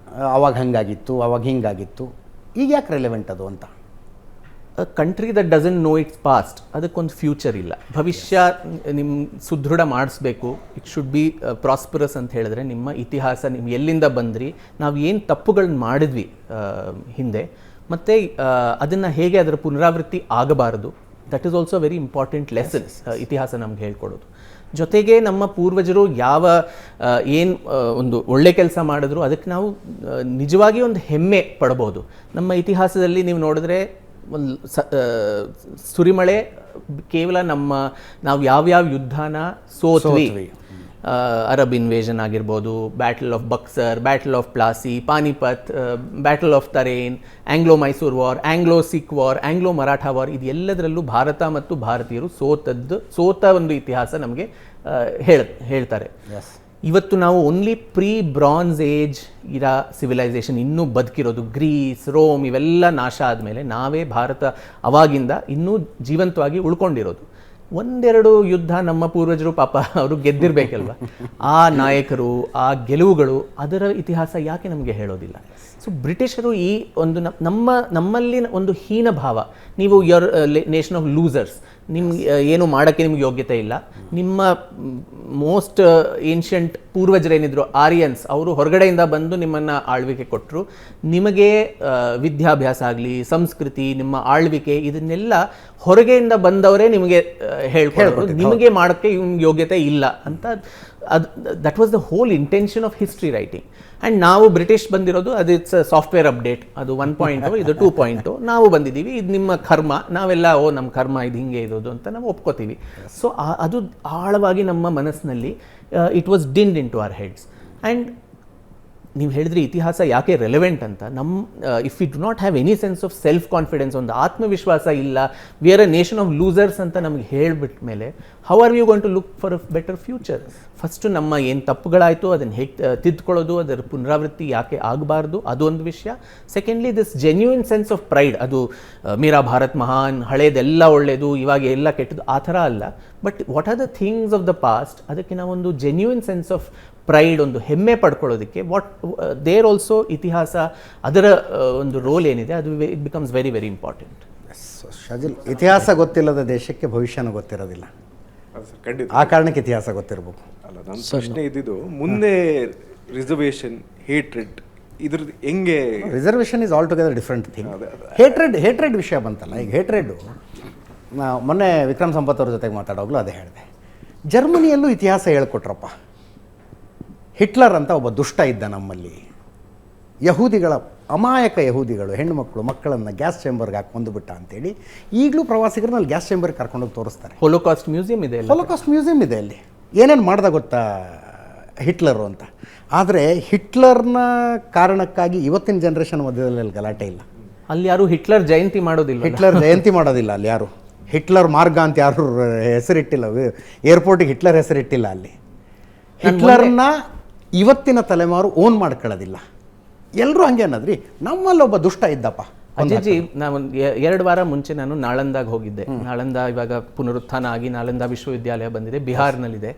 ಅವಾಗ ಹಂಗಾಗಿತ್ತು, ಅವಾಗ ಹಿಂಗಾಗಿತ್ತು, ಈಗ ಯಾಕೆ ರೆಲೆವೆಂಟ್ ಅದು ಅಂತ. Country that doesn't know it's past, ಅದಕ್ಕೊಂದು ಫ್ಯೂಚರ್ ಇಲ್ಲ. ಭವಿಷ್ಯ ನಿಮ್ಮ ಸುದೃಢ ಮಾಡಿಸ್ಬೇಕು, ಇಟ್ ಶುಡ್ ಬಿ ಪ್ರಾಸ್ಪರಸ್ ಅಂತ ಹೇಳಿದ್ರೆ ನಿಮ್ಮ ಇತಿಹಾಸ, ನೀವು ಎಲ್ಲಿಂದ ಬಂದ್ರಿ, ನಾವು ಏನು ತಪ್ಪುಗಳನ್ನ ಮಾಡಿದ್ವಿ ಹಿಂದೆ, ಮತ್ತು ಅದನ್ನು ಹೇಗೆ ಅದರ ಪುನರಾವೃತ್ತಿ ಆಗಬಾರದು. That is also very important lesson ಇತಿಹಾಸ ನಮ್ಗೆ ಹೇಳ್ಕೊಡೋದು. ಜೊತೆಗೆ ನಮ್ಮ ಪೂರ್ವಜರು ಯಾವ ಏನು ಒಂದು ಒಳ್ಳೆ ಕೆಲಸ ಮಾಡಿದ್ರು ಅದಕ್ಕೆ ನಾವು ನಿಜವಾಗಿ ಒಂದು ಹೆಮ್ಮೆ ಪಡ್ಬೋದು. ನಮ್ಮ ಇತಿಹಾಸದಲ್ಲಿ ನೀವು ನೋಡಿದ್ರೆ ಒಂದು ಸುರಿಮಳೆ ಕೇವಲ ನಾವು ಯಾವ್ಯಾವ ಯುದ್ಧನ ಸೋತ್ವಿ, ಅರಬ್ ಇನ್ವೇಷನ್ ಆಗಿರ್ಬೋದು, battle of Buxar, battle of Plassey, Panipat, battle of Tarain, Anglo Mysore war, Anglo Sikh war, Anglo Maratha war, ಇದು ಎಲ್ಲದರಲ್ಲೂ ಭಾರತ ಮತ್ತು ಭಾರತೀಯರು ಸೋತ ಒಂದು ಇತಿಹಾಸ ನಮಗೆ ಹೇಳ್ತಾರೆ. ಇವತ್ತು ನಾವು ಓನ್ಲಿ ಪ್ರೀ ಬ್ರಾನ್ಸ್ ಏಜ್ ಇರೋ ಸಿವಿಲೈಸೇಷನ್ ಇನ್ನೂ ಬದುಕಿರೋದು. ಗ್ರೀಸ್, ರೋಮ್ ಇವೆಲ್ಲ ನಾಶ ಆದಮೇಲೆ ನಾವೇ ಭಾರತ ಅವಾಗಿಂದ ಇನ್ನೂ ಜೀವಂತವಾಗಿ ಉಳ್ಕೊಂಡಿರೋದು. ಒಂದೆರಡು ಯುದ್ಧ ನಮ್ಮ ಪೂರ್ವಜರು ಪಾಪ ಅವರು ಗೆದ್ದಿರ್ಬೇಕಲ್ವ, ಆ ನಾಯಕರು, ಆ ಗೆಲುವುಗಳು, ಅದರ ಇತಿಹಾಸ ಯಾಕೆ ನಮಗೆ ಹೇಳೋದಿಲ್ಲ? ಸೊ ಬ್ರಿಟಿಷರು ಈ ಒಂದು ನಮ್ಮಲ್ಲಿ ಒಂದು ಹೀನ ಭಾವ, ನೀವು ಯುವರ್ ನೇಷನ್ ಆಫ್ ಲೂಸರ್ಸ್, ನಿಮ್ಗೆ ಏನು ಮಾಡೋಕ್ಕೆ ನಿಮ್ಗೆ ಯೋಗ್ಯತೆ ಇಲ್ಲ. ನಿಮ್ಮ ಮೋಸ್ಟ್ ಏನ್ಷಂಟ್ ಪೂರ್ವಜರೇನಿದ್ರು ಆರ್ಯನ್ಸ್, ಅವರು ಹೊರಗಡೆಯಿಂದ ಬಂದು ನಿಮ್ಮನ್ನು ಆಳ್ವಿಕೆ ಕೊಟ್ಟರು. ನಿಮಗೆ ವಿದ್ಯಾಭ್ಯಾಸ ಆಗಲಿ, ಸಂಸ್ಕೃತಿ, ನಿಮ್ಮ ಆಳ್ವಿಕೆ, ಇದನ್ನೆಲ್ಲ ಹೊರಗೆಯಿಂದ ಬಂದವರೇ ನಿಮಗೆ ಹೇಳ್ಕೊಡೋದು. ನಿಮಗೆ ಮಾಡೋಕ್ಕೆ ಯೋಗ್ಯತೆ ಇಲ್ಲ ಅಂತ ಅದು that was the whole intention of history writing. And ನಾವು ಬ್ರಿಟಿಷ್ ಬಂದಿರೋದು ಅದು ಇಟ್ಸ್ ಸಾಫ್ಟ್ವೇರ್ ಅಪ್ಡೇಟ್, ಅದು 1.0 ಇದು 2.0, ನಾವು ಬಂದಿದ್ದೀವಿ ಇದು ನಿಮ್ಮ ಕರ್ಮ, ನಾವೆಲ್ಲ ನಮ್ಮ ಕರ್ಮ ಇದು ಹಿಂಗೆ ಇರೋದು ಅಂತ ನಾವು ಒಪ್ಕೋತೀವಿ. ಸೊ ಅದು ಆಳವಾಗಿ ನಮ್ಮ ಮನಸ್ಸಿನಲ್ಲಿ it was dinned into our heads. And ನೀವು ಹೇಳಿದ್ರಿ ಇತಿಹಾಸ ಯಾಕೆ ರೆಲೆವೆಂಟ್ ಅಂತ. If you do not have any sense of self confidence, ಒಂದು ಆತ್ಮವಿಶ್ವಾಸ ಇಲ್ಲ, we are a nation of losers ಅಂತ ನಮಗೆ ಹೇಳಿಬಿಟ್ಟ ಮೇಲೆ how are you going to look for a better future? First ನಮ್ಮ ಏನು ತಪ್ಪುಗಳಾಯಿತು ಅದನ್ನು ಹೇಗೆ ತಿದ್ದುಕೊಳ್ಳೋದು, ಅದರ ಪುನರಾವೃತ್ತಿ ಯಾಕೆ ಆಗಬಾರ್ದು, ಅದೊಂದು ವಿಷಯ. Secondly this genuine sense of pride, ಅದು ಮೀರಾ ಭಾರತ್ ಮಹಾನ್, ಹಳೇದೆಲ್ಲ ಒಳ್ಳೆಯದು ಇವಾಗ ಎಲ್ಲ ಕೆಟ್ಟದ್ದು ಆ ಥರ ಅಲ್ಲ. But what are the things of the past, ಅದಕ್ಕೆ ನಾವೊಂದು ಜೆನ್ಯೂನ್ ಸೆನ್ಸ್ ಆಫ್ ಪ್ರೈಡ್, ಒಂದು ಹೆಮ್ಮೆ ಪಡ್ಕೊಳ್ಳೋದಕ್ಕೆ ದೇರ್ ಆಲ್ಸೋ ಇತಿಹಾಸ ಅದರ ಒಂದು ರೋಲ್ ಏನಿದೆ ಅದು it becomes very very important. Shajil, ಇತಿಹಾಸ ಗೊತ್ತಿಲ್ಲದ ದೇಶಕ್ಕೆ ಭವಿಷ್ಯನೂ ಗೊತ್ತಿರೋದಿಲ್ಲ. ಸರ್ ಖಂಡಿತ ಆ ಕಾರಣಕ್ಕೆ ಇತಿಹಾಸ ಗೊತ್ತಿರಬೇಕು. ಅಲ್ಲ, ನನ್ನ ಪ್ರಶ್ನೆ ಇದ್ದಿದ್ದು ಮುಂದೆ ರಿಸರ್ವೇಷನ್, ಹೇಟ್ರೆಡ್ ಇದ್ರದ್ದು ಹೆಂಗೆ? Reservation is all together different thing. Hatred ವಿಷಯ ಬಂತಲ್ಲ, ಈಗ ಹೇಟ್ರೆಡ್ಡು ಮೊನ್ನೆ ವಿಕ್ರಮ್ ಸಂಪತ್ ಅವ್ರ ಜೊತೆಗೆ ಮಾತಾಡೋಗ್ಲೂ ಅದೇ ಹೇಳಿದೆ. ಜರ್ಮನಿಯಲ್ಲೂ ಇತಿಹಾಸ ಹೇಳ್ಕೊಟ್ರಪ್ಪ. ಹಿಟ್ಲರ್ ಅಂತ ಒಬ್ಬ ದುಷ್ಟ ಇದ್ದ ನಮ್ಮಲ್ಲಿ. ಅಮಾಯಕ ಯಹೂದಿಗಳು ಹೆಣ್ಣುಮಕ್ಕಳು ಮಕ್ಕಳನ್ನು ಗ್ಯಾಸ್ ಚೇಂಬರ್ಗೆ ಹಾಕೊಂಡು ಬಿಟ್ಟ ಅಂತೇಳಿ ಈಗಲೂ ಪ್ರವಾಸಿಗರನ್ನ ಅಲ್ಲಿ ಗ್ಯಾಸ್ ಚೇಂಬರ್ಗೆ ಕರ್ಕೊಂಡೋಗಿ ತೋರಿಸ್ತಾರೆ. ಹೋಲೋಕಾಸ್ಟ್ ಮ್ಯೂಸಿಯಂ ಇದೆ, ಹೋಲೋಕಾಸ್ಟ್ ಮ್ಯೂಸಿಯಂ ಇದೆ ಅಲ್ಲಿ. ಏನೇನು ಮಾಡ್ದ ಗೊತ್ತಾ ಹಿಟ್ಲರು ಅಂತ. ಆದರೆ ಹಿಟ್ಲರ್ನ ಕಾರಣಕ್ಕಾಗಿ ಇವತ್ತಿನ ಜನ್ರೇಷನ್ ಮಧ್ಯದಲ್ಲಿ ಗಲಾಟೆ ಇಲ್ಲ. ಅಲ್ಲಿ ಯಾರು ಹಿಟ್ಲರ್ ಜಯಂತಿ ಮಾಡೋದಿಲ್ಲ, ಹಿಟ್ಲರ್ ಜಯಂತಿ ಮಾಡೋದಿಲ್ಲ ಅಲ್ಲಿ ಯಾರು. ಹಿಟ್ಲರ್ ಮಾರ್ಗ ಅಂತ ಯಾರು ಹೆಸರಿಟ್ಟಿಲ್ಲ, ಏರ್ಪೋರ್ಟಿಗೆ ಹಿಟ್ಲರ್ ಹೆಸರಿಟ್ಟಿಲ್ಲ ಅಲ್ಲಿ. ಹಿಟ್ಲರ್ನ ಇವತ್ತಿನ ತಲೆಮಾರು ಓನ್ ಮಾಡ್ಕೊಳ್ಳೋದಿಲ್ಲ. ಎಲ್ಲರೂ ಹಂಗೆ ಅನ್ನೋದ್ರಿ, ನಮ್ಮಲ್ಲಿ ಒಬ್ಬ ದುಷ್ಟ ಇದ್ದಪ್ಪ. ಅಜ್ಜಿಜಿ, ನಾನು 2 ವಾರ ಮುಂಚೆ ನಾನು ನಾಳಂದಾಗ ಹೋಗಿದ್ದೆ. ನಾಳಂದ ಇವಾಗ ಪುನರುತ್ಥಾನ ಆಗಿ ನಾಳಂದ ವಿಶ್ವವಿದ್ಯಾಲಯ ಬಂದಿದೆ, ಬಿಹಾರ್ನಲ್ಲಿದೆ.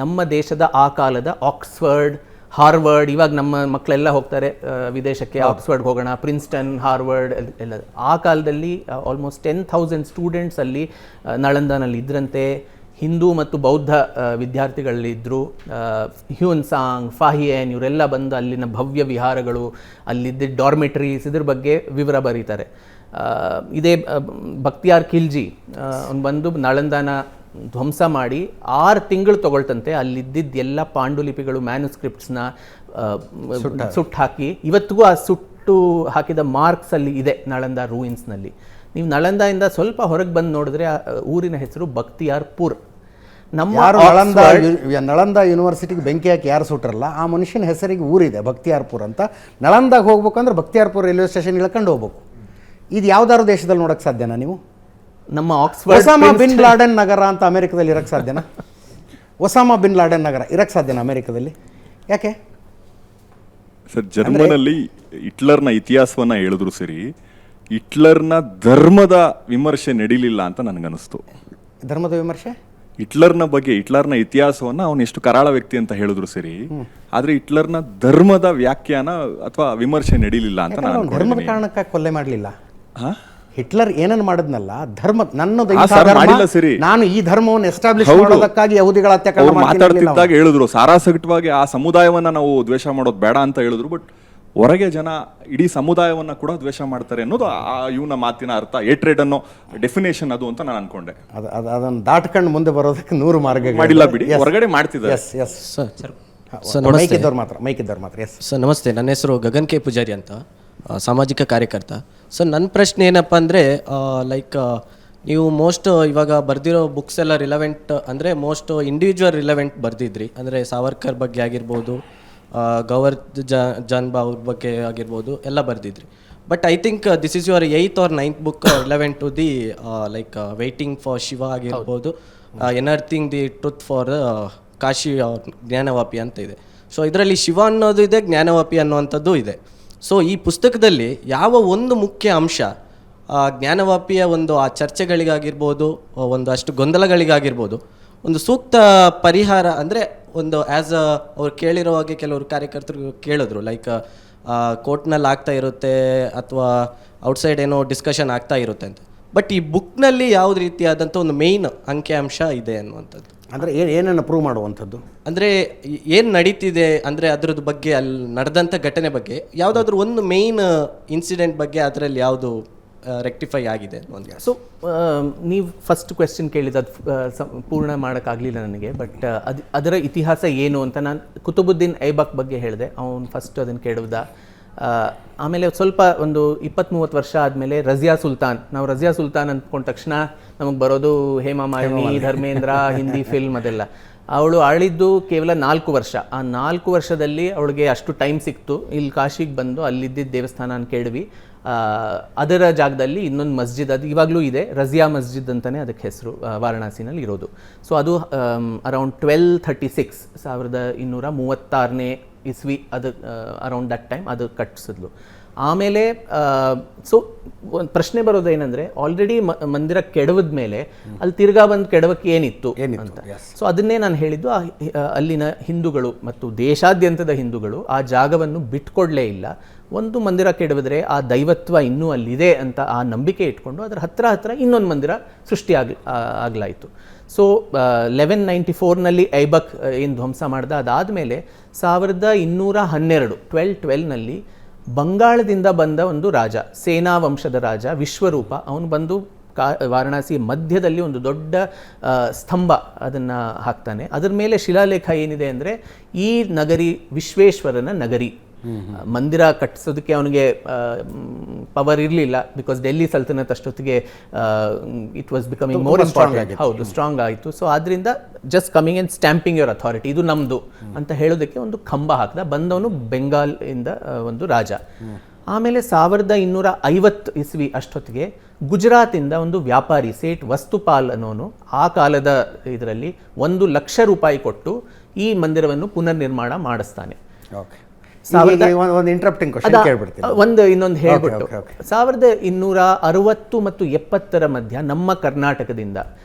ನಮ್ಮ ದೇಶದ ಆ ಕಾಲದ ಆಕ್ಸ್ಫರ್ಡ್, ಹಾರ್ವರ್ಡ್, ಇವಾಗ ನಮ್ಮ ಮಕ್ಕಳೆಲ್ಲ ಹೋಗ್ತಾರೆ ವಿದೇಶಕ್ಕೆ, ಆಕ್ಸ್ಫರ್ಡ್ಗೆ ಹೋಗೋಣ, ಪ್ರಿನ್ಸ್ಟನ್, ಹಾರ್ವರ್ಡ್ ಎಲ್ಲ. ಆ ಕಾಲದಲ್ಲಿ ಆಲ್ಮೋಸ್ಟ್ 10,000 ಸ್ಟೂಡೆಂಟ್ಸ್ ಅಲ್ಲಿ ನಾಳಂದನಲ್ಲಿ ಇದ್ರಂತೆ. ಹಿಂದೂ ಮತ್ತು ಬೌದ್ಧ ವಿದ್ಯಾರ್ಥಿಗಳಿದ್ದರು. ಹ್ಯೂನ್ ಸಾಂಗ್, ಫಾಹಿಯನ್ ಇವರೆಲ್ಲ ಬಂದು ಅಲ್ಲಿನ ಭವ್ಯ ವಿಹಾರಗಳು, ಅಲ್ಲಿದ್ದ ಡಾರ್ಮೆಟ್ರೀಸ್ ಇದ್ರ ಬಗ್ಗೆ ವಿವರ ಬರೀತಾರೆ. ಇದೇ ಬಕ್ತಿಯಾರ್ ಖಿಲ್ಜಿ ಅವ್ನು ಬಂದು ನಾಳಂದಾನ ಧ್ವಂಸ ಮಾಡಿ 6 ತಿಂಗಳು ತೊಗೊಳ್ತಂತೆ. ಅಲ್ಲಿದ್ದಿದ್ದ ಎಲ್ಲ ಪಾಂಡುಲಿಪಿಗಳು, ಮ್ಯಾನುಸ್ಕ್ರಿಪ್ಟ್ಸ್ನ ಸುಟ್ಟು ಹಾಕಿ, ಇವತ್ತಿಗೂ ಆ ಸುಟ್ಟು ಹಾಕಿದ ಮಾರ್ಕ್ಸ್ ಅಲ್ಲಿ ಇದೆ ನಾಳಂದ ರೂಯಿನ್ಸ್ನಲ್ಲಿ. ನೀವು ನಳಂದಾಯಿಂದ ಸ್ವಲ್ಪ ಹೊರಗೆ ಬಂದು ನೋಡಿದ್ರೆ ಊರಿನ ಹೆಸರು ಬಕ್ತಿಯಾರ್ಪುರ್. ನಳಂದ ಯೂನಿವರ್ಸಿಟಿಗೆ ಬೆಂಕಿ ಹಾಕಿ ಯಾರು ಸುಟ್ರಲ್ಲ ಆ ಮನುಷ್ಯನ ಹೆಸರಿಗೆ ಊರಿದೆ ಬಕ್ತಿಯಾರ್ಪುರ್ ಅಂತ. ನಳಂದಾಗ ಹೋಗ್ಬೇಕಂದ್ರೆ ಬಕ್ತಿಯಾರ್ಪುರ್ ರೈಲ್ವೆ ಸ್ಟೇಷನ್ ಇಳ್ಕೊಂಡು ಹೋಗ್ಬೇಕು. ಇದು ಯಾವ್ದಾದ್ರು ದೇಶದಲ್ಲಿ ನೋಡಕ್ಕೆ ಸಾಧ್ಯನಾ ನೀವು? ನಮ್ಮ ಆಕ್ಸ್ಫರ್ಡ್, ಒಸಾಮಾ ಬಿನ್ ಲಾಡೆನ್ ನಗರ ಅಂತ ಅಮೆರಿಕದಲ್ಲಿ ಇರಕ್ಕೆ ಸಾಧ್ಯನಾ? ಒಸಾಮಾ ಬಿನ್ ಲಾಡೆನ್ ನಗರ ಇರಕ್ಕೆ ಸಾಧ್ಯನಾ ಅಮೆರಿಕದಲ್ಲಿ? ಯಾಕೆ ಸರ್? ಜರ್ಮನಲ್ಲಿ ಹಿಟ್ಲರ್ನ ಇತಿಹಾಸವನ್ನ ಹೇಳಿದ್ರು ಸರಿ, ಹಿಟ್ಲರ್ನ ಧರ್ಮದ ವಿಮರ್ಶೆ ನಡೀಲಿಲ್ಲ ಅಂತ ನನಗನ್ನಿಸ್ತು. ಧರ್ಮದ ವಿಮರ್ಶೆ? ಹಿಟ್ಲರ್ನ ಬಗ್ಗೆ, ಹಿಟ್ಲರ್ನ ಇತಿಹಾಸವನ್ನ ಅವನು ಎಷ್ಟು ಕರಾಳ ವ್ಯಕ್ತಿ ಅಂತ ಹೇಳಿದ್ರು ಸರಿ, ಆದ್ರೆ ಹಿಟ್ಲರ್ನ ಧರ್ಮದ ವ್ಯಾಖ್ಯಾನ ಅಥವಾ ವಿಮರ್ಶೆ ನಡೀಲಿಲ್ಲ ಅಂತ ನಾನು ಧರ್ಮದ ಕಾರಣಕ್ಕಾಗಿ ಕೊಲ್ಲೆ ಮಾಡಲಿಲ್ಲ. ಹಿಟ್ಲರ್ ಏನನ್ನು ಮಾಡಿದ್ನಲ್ಲ, ನಾನು ಈ ಧರ್ಮವನ್ನು ಎಸ್ಟಾಬ್ಲಿಷ್ ಮಾಡೋದಕ್ಕಾಗಿ ಯಹೂದಿಗಳ ಅತ್ಯಾಚಾರ ಮಾತಾಡ್ತಿದ್ದಾಗ ಹೇಳಿದ್ರು, ಸಾರಾಸಗಟವಾಗಿ ಆ ಸಮುದಾಯವನ್ನ ನಾವು ದ್ವೇಷ ಮಾಡೋದು ಬೇಡ ಅಂತ ಹೇಳಿದ್ರು. ಬಟ್ ಹೊರಗೆ ಜನ ಇಡೀ ಸಮುದಾಯವನ್ನ ಕೂಡ ದ್ವೇಷ ಮಾಡ್ತಾರೆ ಅನ್ನೋದು ಇವನ ಮಾತಿನ ಅರ್ಥ. ಹೇಟ್ರೆಡ್ ಅನ್ನೋ ಡೆಫಿನೇಷನ್ ಅದು ಅಂತ ನಾನು ಅನ್ಕೊಂಡೆ. ಅದನ್ನು ದಾಟ್ಕೊಂಡು ಮುಂದೆ ಬರೋದಕ್ಕೆ 100 ಮಾರ್ಗ ಮಾಡಿಲ್ಲ ಬಿಡಿ, ಹೊರಗಡೆ ಮಾಡ್ತಿದ್ದಾರೆ. ಮೈಕಿದ್ದವ್ರು ಮಾತ್ರ. ಸರ್ ನಮಸ್ತೆ, ನನ್ನ ಹೆಸರು ಗಗನ್ ಕೆ ಪೂಜಾರಿ ಅಂತ, ಸಾಮಾಜಿಕ ಕಾರ್ಯಕರ್ತ. ಸರ್ ನನ್ನ ಪ್ರಶ್ನೆ ಏನಪ್ಪ ಅಂದರೆ, ಲೈಕ್ ನೀವು ಮೋಸ್ಟ್ ಇವಾಗ ಬರೆದಿರೋ ಬುಕ್ಸ್ ಎಲ್ಲ ರಿಲೆವೆಂಟ್ ಅಂದರೆ ಮೋಸ್ಟ್ ಇಂಡಿವಿಜುವಲ್ ರಿಲೆವೆಂಟ್ ಬರೆದಿದ್ರಿ. ಅಂದರೆ ಸಾವರ್ಕರ್ ಬಗ್ಗೆ ಆಗಿರ್ಬೋದು, ಗವರ್ ಜಾನ್ಬಾ ಅವ್ರ ಬಗ್ಗೆ ಆಗಿರ್ಬೋದು ಎಲ್ಲ ಬರೆದಿದ್ರಿ. But I think this is your 8th or 9th book relevant to the like waiting for Shiva ಆಗಿರ್ಬೋದು, unearthing the truth for Kashi Gyanvapi ಅಂತ ಇದೆ. ಸೊ ಇದರಲ್ಲಿ ಶಿವ ಅನ್ನೋದು ಇದೆ, ಜ್ಞಾನವಾಪಿ ಅನ್ನುವಂಥದ್ದು ಇದೆ. ಸೊ ಈ ಪುಸ್ತಕದಲ್ಲಿ ಯಾವ ಒಂದು ಮುಖ್ಯ ಅಂಶ ಜ್ಞಾನವಾಪಿಯ ಒಂದು ಆ ಚರ್ಚೆಗಳಿಗಾಗಿರ್ಬೋದು, ಒಂದು ಅಷ್ಟು ಗೊಂದಲಗಳಿಗಾಗಿರ್ಬೋದು ಒಂದು ಸೂಕ್ತ ಪರಿಹಾರ, ಅಂದರೆ ಒಂದು ಆ್ಯಸ್ ಅವ್ರು ಕೇಳಿರೋ ಹಾಗೆ ಕೆಲವರು ಕಾರ್ಯಕರ್ತರು ಕೇಳಿದ್ರು, ಲೈಕ್ ಕೋರ್ಟ್ನಲ್ಲಿ ಆಗ್ತಾ ಇರುತ್ತೆ ಅಥವಾ ಔಟ್ಸೈಡ್ ಏನೋ ಡಿಸ್ಕಷನ್ ಆಗ್ತಾ ಇರುತ್ತೆ ಅಂತ. ಬಟ್ ಈ ಬುಕ್ನಲ್ಲಿ ಯಾವುದೇ ರೀತಿಯಾದಂಥ ಒಂದು ಮೇಯ್ನ್ ಅಂಕಿಅಂಶ ಇದೆ ಅನ್ನುವಂಥದ್ದು. ಅಂದರೆ ಏನನ್ನು ಪ್ರೂವ್ ಮಾಡುವಂಥದ್ದು, ಅಂದರೆ ಏನು ನಡೀತಿದೆ ಅಂದರೆ ಅದರದ್ದು ಬಗ್ಗೆ, ಅಲ್ಲಿ ನಡೆದಂಥ ಘಟನೆ ಬಗ್ಗೆ ಯಾವುದಾದ್ರೂ ಒಂದು ಮೇಯ್ನ್ ಇನ್ಸಿಡೆಂಟ್ ಬಗ್ಗೆ ಅದರಲ್ಲಿ ಯಾವುದು ರೆಕ್ಟಿಫೈ ಆಗಿದೆ ಒಂದು. ಸೊ ನೀವು ಫಸ್ಟ್ ಕ್ವೆಶ್ಚನ್ ಕೇಳಿದ ಪೂರ್ಣ ಮಾಡೋಕ್ಕಾಗಲಿಲ್ಲ ನನಗೆ, ಬಟ್ ಅದರ ಇತಿಹಾಸ ಏನು ಅಂತ ನಾನು ಕುತುಬುದ್ದೀನ್ ಐಬಕ್ ಬಗ್ಗೆ ಹೇಳಿದೆ. ಅವನು ಫಸ್ಟ್ ಅದನ್ನು ಕೇಳುವುದ. ಆಮೇಲೆ ಸ್ವಲ್ಪ ಒಂದು 20-30 ವರ್ಷ ಆದಮೇಲೆ ರಜಿಯಾ ಸುಲ್ತಾನ್. ನಾವು ರಜಿಯಾ ಸುಲ್ತಾನ್ ಅಂದ್ಕೊಂಡ ತಕ್ಷಣ ನಮಗೆ ಬರೋದು ಹೇಮಾ ಮಾಲಿನಿ, ಧರ್ಮೇಂದ್ರ, ಹಿಂದಿ ಫಿಲ್ಮ್ ಅದೆಲ್ಲ. ಅವಳು ಆಳಿದ್ದು ಕೇವಲ 4 ವರ್ಷ. ಆ 4 ವರ್ಷದಲ್ಲಿ ಅವಳಿಗೆ ಅಷ್ಟು ಟೈಮ್ ಸಿಕ್ತು ಇಲ್ಲಿ ಕಾಶಿಗೆ ಬಂದು ಅಲ್ಲಿದ್ದ ದೇವಸ್ಥಾನ ಕೇಳಿದ್ವಿ. ಅದರ ಜಾಗದಲ್ಲಿ ಇನ್ನೊಂದು ಮಸ್ಜಿದ್, ಅದು ಇವಾಗಲೂ ಇದೆ, ರಜಿಯಾ ಮಸ್ಜಿದ್ ಅಂತಲೇ ಅದಕ್ಕೆ ಹೆಸರು, ವಾರಣಾಸಿನಲ್ಲಿ ಇರೋದು. ಸೊ ಅದು ಅರೌಂಡ್ 1236 1236ನೇ ಇಸ್ವಿ, ಅದು ಅರೌಂಡ್ ದಟ್ ಟೈಮ್ ಅದು ಕಟ್ಟಿಸಿದ್ಲು. ಆಮೇಲೆ ಸೊ ಒಂದು ಪ್ರಶ್ನೆ ಬರೋದೇನೆಂದರೆ, ಆಲ್ರೆಡಿ ಮಂದಿರ ಕೆಡವಿದ ಮೇಲೆ ಅಲ್ಲಿ ತಿರ್ಗಾ ಬಂದು ಕೆಡವಕ್ಕೆ ಏನಿತ್ತು ಅಂತ. ಸೊ ಅದನ್ನೇ ನಾನು ಹೇಳಿದ್ದು, ಅಲ್ಲಿನ ಹಿಂದೂಗಳು ಮತ್ತು ದೇಶಾದ್ಯಂತದ ಹಿಂದೂಗಳು ಆ ಜಾಗವನ್ನು ಬಿಟ್ಕೊಡ್ಲೇ ಇಲ್ಲ. ಒಂದು ಮಂದಿರ ಕೆಡವಿದ್ರೆ ಆ ದೈವತ್ವ ಇನ್ನೂ ಅಲ್ಲಿದೆ ಅಂತ ಆ ನಂಬಿಕೆ ಇಟ್ಕೊಂಡು ಅದರ ಹತ್ರ ಇನ್ನೊಂದು ಮಂದಿರ ಆಗಲಾಯಿತು. ಸೊ 1194ನಲ್ಲಿ ಐಬಕ್ ಏನು ಧ್ವಂಸ ಮಾಡ್ದ, ಅದಾದಮೇಲೆ 1212ನಲ್ಲಿ ಬಂಗಾಳದಿಂದ ಬಂದ ಒಂದು ರಾಜ, ಸೇನಾ ವಂಶದ ರಾಜ ವಿಶ್ವರೂಪ, ಅವನು ಬಂದು ವಾರಣಾಸಿ ಮಧ್ಯದಲ್ಲಿ ಒಂದು ದೊಡ್ಡ ಸ್ತಂಭ ಅದನ್ನು ಹಾಕ್ತಾನೆ. ಅದರ ಮೇಲೆ ಶಿಲಾಲೇಖ ಏನಿದೆ ಅಂದರೆ, ಈ ನಗರಿ ವಿಶ್ವೇಶ್ವರನ ನಗರಿ. ಮಂದಿರ ಕಟ್ಟಿಸೋದಕ್ಕೆ ಅವನಿಗೆ ಪವರ್ ಇರಲಿಲ್ಲ, ಬಿಕಾಸ್ ಡೆಲ್ಲಿ ಸಲ್ತನತ್ ಅಷ್ಟೊತ್ತಿಗೆ it was becoming more important. ಹೌದು, ಸ್ಟ್ರಾಂಗ್ ಆಯಿತು. ಸೊ ಆದ್ದರಿಂದ just coming and stamping your authority, ಇದು ನಮ್ಮದು ಅಂತ ಹೇಳೋದಕ್ಕೆ ಒಂದು ಕಂಬ ಹಾಕ್ದ. ಬಂದವನು ಬೆಂಗಾಲ್ ಇಂದ ಒಂದು ರಾಜ. ಆಮೇಲೆ 1250 ಇಸ್ವಿ ಅಷ್ಟೊತ್ತಿಗೆ ಗುಜರಾತಿಂದ ಒಂದು ವ್ಯಾಪಾರಿ ಸೇಠ್ ವಸ್ತುಪಾಲ್ ಅನ್ನೋನು ಆ ಕಾಲದ ಇದರಲ್ಲಿ 1 ಲಕ್ಷ ರೂಪಾಯಿ ಕೊಟ್ಟು ಈ ಮಂದಿರವನ್ನು ಪುನರ್ ನಿರ್ಮಾಣ ಮಾಡಿಸ್ತಾನೆ. ಇನ್ನೊಂದು ಹೇಳ್ಬಿಟ್ಟು 1260 ಮತ್ತು 70 ಮಧ್ಯ ನಮ್ಮ ಕರ್ನಾಟಕದಿಂದ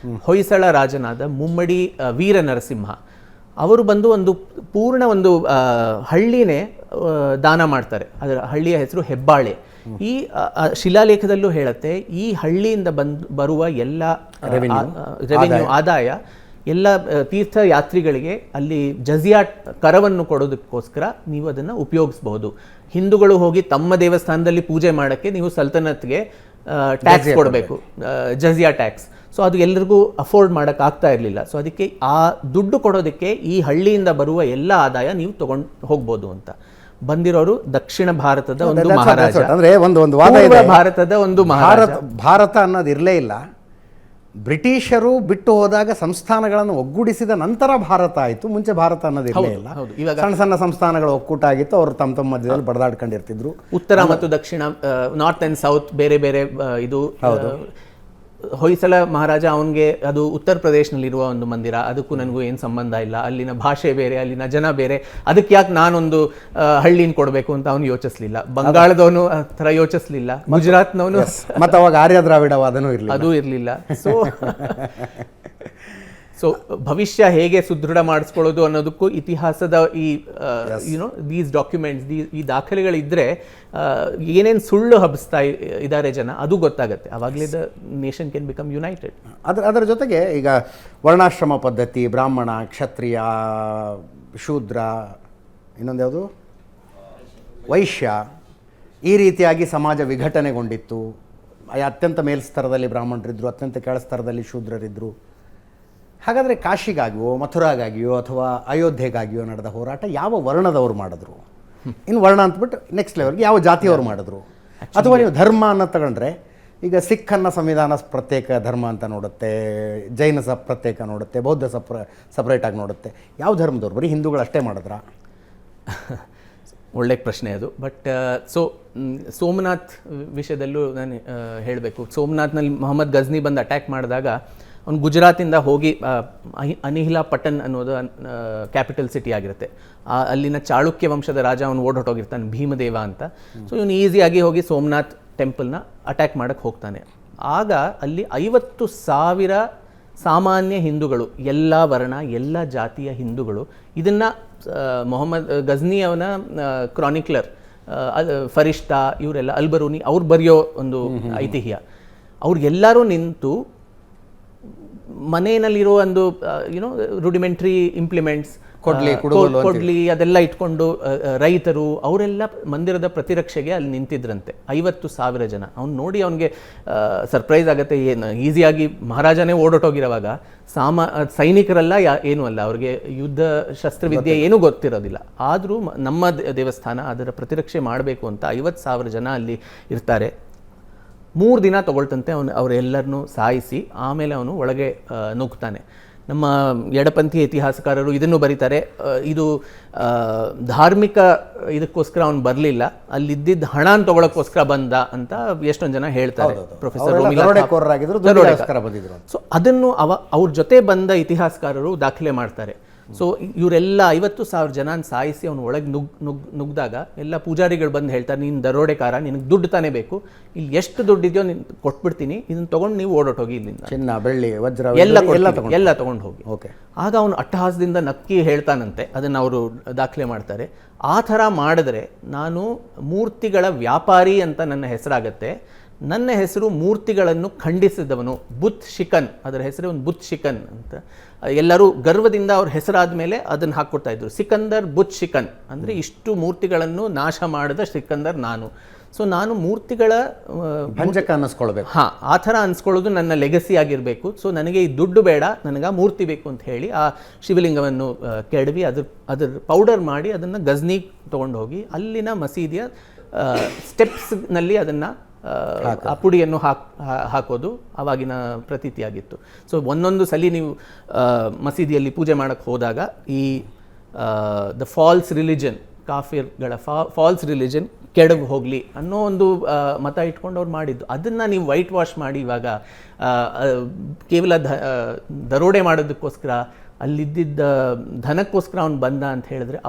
ಹೊಯ್ಸಳ ರಾಜನಾದ ಮುಮ್ಮಡಿ ವೀರ ನರಸಿಂಹ ಅವರು ಬಂದು ಒಂದು ಪೂರ್ಣ ಒಂದು ಹಳ್ಳಿನೇ ದಾನ ಮಾಡ್ತಾರೆ. ಅದರ ಹಳ್ಳಿಯ ಹೆಸರು ಹೆಬ್ಬಾಳೆ. ಈ ಶಿಲಾಲೇಖದಲ್ಲೂ ಹೇಳುತ್ತೆ, ಈ ಹಳ್ಳಿಯಿಂದ ಬರುವ ಎಲ್ಲ ರೆವೆನ್ಯೂ ಆದಾಯ ಎಲ್ಲ ತೀರ್ಥಯಾತ್ರಿಗಳಿಗೆ ಅಲ್ಲಿ ಜಜಿಯಾ ಕರವನ್ನು ಕೊಡೋದಕ್ಕೋಸ್ಕರ ನೀವು ಅದನ್ನು ಉಪಯೋಗಿಸ್ಬೋದು. ಹಿಂದೂಗಳು ಹೋಗಿ ತಮ್ಮ ದೇವಸ್ಥಾನದಲ್ಲಿ ಪೂಜೆ ಮಾಡೋಕ್ಕೆ ನೀವು ಸಲ್ತನತ್ಗೆ ಟ್ಯಾಕ್ಸ್ ಕೊಡಬೇಕು, ಜಜಿಯಾ ಟ್ಯಾಕ್ಸ್. ಸೊ ಅದು ಎಲ್ಲರಿಗೂ ಅಫೋರ್ಡ್ ಮಾಡೋಕ್ಕಾಗ್ತಾ ಇರಲಿಲ್ಲ. ಸೊ ಅದಕ್ಕೆ ಆ ದುಡ್ಡು ಕೊಡೋದಕ್ಕೆ ಈ ಹಳ್ಳಿಯಿಂದ ಬರುವ ಎಲ್ಲ ಆದಾಯ ನೀವು ತಗೊಂಡು ಹೋಗ್ಬೋದು ಅಂತ ಬಂದಿರೋರು ದಕ್ಷಿಣ ಭಾರತದ ಒಂದು ಮಹಾರಾಜ. ಅಂದ್ರೆ ಒಂದು ವಾದ ಇದೆ, ಭಾರತದ ಒಂದು ಮಹಾರಾಜ. ಭಾರತ ಅನ್ನೋದು ಇರಲೇ ಇಲ್ಲ. ಬ್ರಿಟಿಷರು ಬಿಟ್ಟು ಹೋದಾಗ ಸಂಸ್ಥಾನಗಳನ್ನು ಒಗ್ಗೂಡಿಸಿದ ನಂತರ ಭಾರತ ಆಯಿತು. ಮುಂಚೆ ಭಾರತ ಅನ್ನೋದು ಇರಲೇ ಇಲ್ಲ. ಸಣ್ಣ ಸಣ್ಣ ಸಂಸ್ಥಾನಗಳು ಒಕ್ಕೂಟ ಆಗಿತ್ತು. ಅವರು ತಮ್ಮ ಮಧ್ಯದಲ್ಲಿ ಬಡದಾಡ್ಕೊಂಡಿರ್ತಿದ್ರು. ಉತ್ತರ ಮತ್ತು ದಕ್ಷಿಣ, ನಾರ್ತ್ ಆ್ಯಂಡ್ ಸೌತ್ ಬೇರೆ ಬೇರೆ. ಇದು ಹೊಯ್ಸಳ ಮಹಾರಾಜ, ಅವನಿಗೆ ಅದು ಉತ್ತರ ಪ್ರದೇಶನಲ್ಲಿರುವ ಒಂದು ಮಂದಿರ, ಅದಕ್ಕೂ ನನಗೂ ಏನು ಸಂಬಂಧ ಇಲ್ಲ. ಅಲ್ಲಿನ ಭಾಷೆ ಬೇರೆ, ಅಲ್ಲಿನ ಜನ ಬೇರೆ, ಅದಕ್ಕೆ ಯಾಕೆ ನಾನೊಂದು ಹಳ್ಳಿನ ಕೊಡಬೇಕು ಅಂತ ಅವನು ಯೋಚಿಸ್ಲಿಲ್ಲ. ಬಂಗಾಳದವನು ಆ ಥರ ಯೋಚಿಸ್ಲಿಲ್ಲ, ಗುಜರಾತ್ನವನು ಮತ್ತು ಅವಾಗ ಆರ್ಯ ದ್ರಾವಿಡವಾದನೂ ಇರಲಿಲ್ಲ, ಅದು ಇರಲಿಲ್ಲ. ಸೊ ಭವಿಷ್ಯ ಹೇಗೆ ಸುದೃಢ ಮಾಡಿಸ್ಕೊಳ್ಳೋದು ಅನ್ನೋದಕ್ಕೂ ಇತಿಹಾಸದ ಈ ದೀಸ್ ಡಾಕ್ಯುಮೆಂಟ್ಸ್, ಈ ದಾಖಲೆಗಳಿದ್ದರೆ ಏನೇನು ಸುಳ್ಳು ಹಬ್ಬಿಸ್ತಾ ಇದ್ದಾರೆ ಜನ, ಅದು ಗೊತ್ತಾಗುತ್ತೆ. ಆವಾಗಲೇ the nation can become United. ಅದರ ಜೊತೆಗೆ ಈಗ ವರ್ಣಾಶ್ರಮ ಪದ್ಧತಿ, ಬ್ರಾಹ್ಮಣ, ಕ್ಷತ್ರಿಯ, ಶೂದ್ರ, ಇನ್ನೊಂದು ಯಾವುದು ವೈಶ್ಯ, ಈ ರೀತಿಯಾಗಿ ಸಮಾಜ ವಿಘಟನೆಗೊಂಡಿತ್ತು. ಅತ್ಯಂತ ಮೇಲ್ಸ್ತರದಲ್ಲಿ ಬ್ರಾಹ್ಮಣರಿದ್ದರು, ಅತ್ಯಂತ ಕೆಳಸ್ತರದಲ್ಲಿ ಶೂದ್ರರಿದ್ದರು. ಹಾಗಾದರೆ ಕಾಶಿಗಾಗಿಯೋ ಮಥುರಾಗಾಗಿಯೋ ಅಥವಾ ಅಯೋಧ್ಯೆಗಾಗಿಯೋ ನಡೆದ ಹೋರಾಟ ಯಾವ ವರ್ಣದವರು ಮಾಡಿದ್ರು? ಇನ್ನು ವರ್ಣ ಅಂತಬಿಟ್ಟು ನೆಕ್ಸ್ಟ್ ಲೆವೆಲ್ಗೆ ಯಾವ ಜಾತಿಯವರು ಮಾಡಿದ್ರು? ಅಥವಾ ನೀವು ಧರ್ಮ ಅನ್ನೋ ತಗೊಂಡ್ರೆ, ಈಗ ಸಿಖನ್ನ ಸಂವಿಧಾನ ಪ್ರತ್ಯೇಕ ಧರ್ಮ ಅಂತ ನೋಡುತ್ತೆ, ಜೈನ ಪ್ರತ್ಯೇಕ ನೋಡುತ್ತೆ, ಬೌದ್ಧ ಸಪ್ರೇಟಾಗಿ ನೋಡುತ್ತೆ. ಯಾವ ಧರ್ಮದವ್ರು? ಬರೀ ಹಿಂದೂಗಳು ಅಷ್ಟೇ ಮಾಡಿದ್ರಾ? ಒಳ್ಳೆ ಪ್ರಶ್ನೆ ಅದು. ಬಟ್ ಸೋಮನಾಥ್ ವಿಷಯದಲ್ಲೂ ನಾನು ಹೇಳಬೇಕು. ಸೋಮನಾಥ್ನಲ್ಲಿ ಮೊಹಮ್ಮದ್ ಗಜ್ನಿ ಬಂದು ಅಟ್ಯಾಕ್ ಮಾಡಿದಾಗ ಅವ್ನು ಗುಜರಾತಿಂದ ಹೋಗಿ ಅನಿಹಿಲಾ ಪಟ್ಟನ್ ಅನ್ನೋದು ಕ್ಯಾಪಿಟಲ್ ಸಿಟಿ ಆಗಿರುತ್ತೆ. ಅಲ್ಲಿನ ಚಾಳುಕ್ಯ ವಂಶದ ರಾಜ ಅವನು ಓಡೋಟೋಗಿರ್ತಾನೆ, ಭೀಮದೇವ ಅಂತ. ಸೊ ಇವನು ಈಸಿಯಾಗಿ ಹೋಗಿ ಸೋಮನಾಥ್ ಟೆಂಪಲ್ನ ಅಟ್ಯಾಕ್ ಮಾಡೋಕ್ಕೆ ಹೋಗ್ತಾನೆ. ಆಗ ಅಲ್ಲಿ 50,000 ಸಾಮಾನ್ಯ ಹಿಂದೂಗಳು, ಎಲ್ಲ ವರ್ಣ ಎಲ್ಲ ಜಾತಿಯ ಹಿಂದೂಗಳು, ಇದನ್ನು ಮೊಹಮ್ಮದ್ ಗಜ್ನಿ ಅವನ ಕ್ರಾನಿಕ್ಲರ್ ಫರಿಷ್ಠಾ ಇವರೆಲ್ಲ, ಅಲ್ಬರೂನಿ ಅವ್ರು ಬರೆಯೋ ಒಂದು ಐತಿಹ್ಯ, ಅವ್ರಿಗೆಲ್ಲರೂ ನಿಂತು ಮನೆಯಲ್ಲಿರೋ ಒಂದು ರುಡಿಮೆಂಟ್ರಿ ಇಂಪ್ಲಿಮೆಂಟ್ಸ್ ಕೊಡ್ಲಿ, ಕುಡುಗೋಲು ಅಂತೀವಿ. ಕೊಡ್ಲಿ ಅದೆಲ್ಲ ಇಟ್ಕೊಂಡು ರೈತರು ಅವರೆಲ್ಲ ಮಂದಿರದ ಪ್ರತಿರಕ್ಷೆಗೆ ಅಲ್ಲಿ ನಿಂತಿದ್ರಂತೆ. 50,000 ಜನ. ಅವ್ನು ನೋಡಿ ಅವನಿಗೆ ಸರ್ಪ್ರೈಸ್ ಆಗುತ್ತೆ, ಏನು ಈಸಿಯಾಗಿ ಮಹಾರಾಜನೇ ಓಡೋಟೋಗಿರೋವಾಗ ಸೈನಿಕರೆಲ್ಲ ಏನೂ ಅಲ್ಲ, ಅವ್ರಿಗೆ ಯುದ್ಧ ಶಸ್ತ್ರವಿದ್ಯೆ ಏನೂ ಗೊತ್ತಿರೋದಿಲ್ಲ. ಆದರೂ ನಮ್ಮ ದೇವಸ್ಥಾನ ಅದರ ಪ್ರತಿರಕ್ಷೆ ಮಾಡಬೇಕು ಅಂತ 50,000 ಜನ ಅಲ್ಲಿ ಇರ್ತಾರೆ. 3 ದಿನ ತಗೊಳ್ತಂತೆ ಅವರೆಲ್ಲರನ್ನೂ ಸಾಯಿಸಿ ಆಮೇಲೆ ಅವನು ಒಳಗೆ ನುಗ್ತಾನೆ. ನಮ್ಮ ಎಡಪಂಥಿ ಇತಿಹಾಸಕಾರರು ಇದನ್ನು ಬರೀತಾರೆ, ಇದು ಧಾರ್ಮಿಕ ಇದಕ್ಕೋಸ್ಕರ ಅವನು ಬರಲಿಲ್ಲ, ಅಲ್ಲಿದ್ದಿದ್ದ ಹಣನ ತಗೊಳ್ಳೋಕ್ಕೋಸ್ಕರ ಬಂದ ಅಂತ ಎಷ್ಟೊಂದು ಜನ ಹೇಳ್ತಾರೆ. ಪ್ರೊಫೆಸರ್ ಸೊ ಅದನ್ನು ಅವ್ರ ಜೊತೆ ಬಂದ ಇತಿಹಾಸಕಾರರು ದಾಖಲೆ ಮಾಡ್ತಾರೆ. ಸೊ ಇವರೆಲ್ಲ 50,000 ಜನ ಸಾಯಿಸಿ ಅವನು ಒಳಗೆ ನುಗ್ಗಿದಾಗ ಎಲ್ಲ ಪೂಜಾರಿಗಳು ಬಂದು ಹೇಳ್ತಾರೆ, ನೀನು ದರೋಡೆಕಾರ, ನಿನಗೆ ದುಡ್ಡು ತಾನೇ ಬೇಕು, ಇಲ್ಲಿ ಎಷ್ಟು ದುಡ್ಡಿದೆಯೋ ನೀನು ಕೊಟ್ಬಿಡ್ತೀನಿ, ಇದನ್ನು ತೊಗೊಂಡು ನೀವು ಓಡೋಟೋಗಿ ಇಲ್ಲಿಂದ, ಚಿನ್ನ ಬೆಳ್ಳಿ ವಜ್ರ ಎಲ್ಲ ತೊಗೊಂಡು ಹೋಗಿ. ಆಗ ಅವನು ಅಟ್ಟಹಾಸದಿಂದ ನಕ್ಕಿ ಹೇಳ್ತಾನಂತೆ, ಅದನ್ನು ಅವರು ದಾಖಲೆ ಮಾಡ್ತಾರೆ. ಆ ಥರ ಮಾಡಿದ್ರೆ ನಾನು ಮೂರ್ತಿಗಳ ವ್ಯಾಪಾರಿ ಅಂತ ನನ್ನ ಹೆಸರಾಗತ್ತೆ, ನನ್ನ ಹೆಸರು ಮೂರ್ತಿಗಳನ್ನು ಖಂಡಿಸಿದವನು ಬುತ್ ಶಿಕನ್, ಅದರ ಹೆಸರು ಒಂದು ಬುತ್ ಶಿಕನ್ ಅಂತ ಎಲ್ಲರೂ ಗರ್ವದಿಂದ ಅವ್ರ ಹೆಸರಾದ ಮೇಲೆ ಅದನ್ನು ಹಾಕ್ಕೊಡ್ತಾ ಇದ್ರು. ಸಿಕಂದರ್ ಬುತ್ ಶಿಕನ್ ಅಂದರೆ ಇಷ್ಟು ಮೂರ್ತಿಗಳನ್ನು ನಾಶ ಮಾಡಿದ ಸಿಕಂದರ್ ನಾನು. ಸೊ ನಾನು ಮೂರ್ತಿಗಳ ಭಂಜಕ ಅನ್ನಿಸ್ಕೊಳ್ಬೇಕು. ಆ ಥರ ಅನ್ಸ್ಕೊಳ್ಳೋದು ನನ್ನ ಲೆಗಸಿ ಆಗಿರಬೇಕು. ಸೊ ನನಗೆ ಈ ದುಡ್ಡು ಬೇಡ, ನನಗೆ ಆ ಮೂರ್ತಿ ಬೇಕು ಅಂತ ಹೇಳಿ ಆ ಶಿವಲಿಂಗವನ್ನು ಕೆಡವಿ ಅದ್ರ ಪೌಡರ್ ಮಾಡಿ ಅದನ್ನು ಗಜ್ನಿಗೆ ತೊಗೊಂಡು ಹೋಗಿ ಅಲ್ಲಿನ ಮಸೀದಿಯ ಸ್ಟೆಪ್ಸ್ನಲ್ಲಿ ಅದನ್ನು ಆ ಪುಡಿಯನ್ನು ಹಾಕೋದು ಆವಾಗಿನ ಪ್ರತೀತಿಯಾಗಿತ್ತು. ಸೊ ಒಂದೊಂದು ಸಲ ನೀವು ಮಸೀದಿಯಲ್ಲಿ ಪೂಜೆ ಮಾಡೋಕ್ಕೆ ಹೋದಾಗ ಈ ದ ಫಾಲ್ಸ್ ರಿಲಿಜನ್, ಕಾಫಿರ್ಗಳ ಫಾಲ್ಸ್ ರಿಲಿಜನ್ ಕೆಡವು ಹೋಗಲಿ ಅನ್ನೋ ಒಂದು ಮತ ಇಟ್ಕೊಂಡು ಅವ್ರು ಮಾಡಿದ್ದು. ಅದನ್ನು ನೀವು ವೈಟ್ ವಾಶ್ ಮಾಡಿ ಇವಾಗ ಕೇವಲ ದರೋಡೆ ಮಾಡೋದಕ್ಕೋಸ್ಕರ, ಅಲ್ಲಿದ್ದಿದ್ದ ಧನಕ್ಕೋಸ್ಕರ ಅವನು ಬಂದ ಅಂತ ಹೇಳಿದ್ರೆ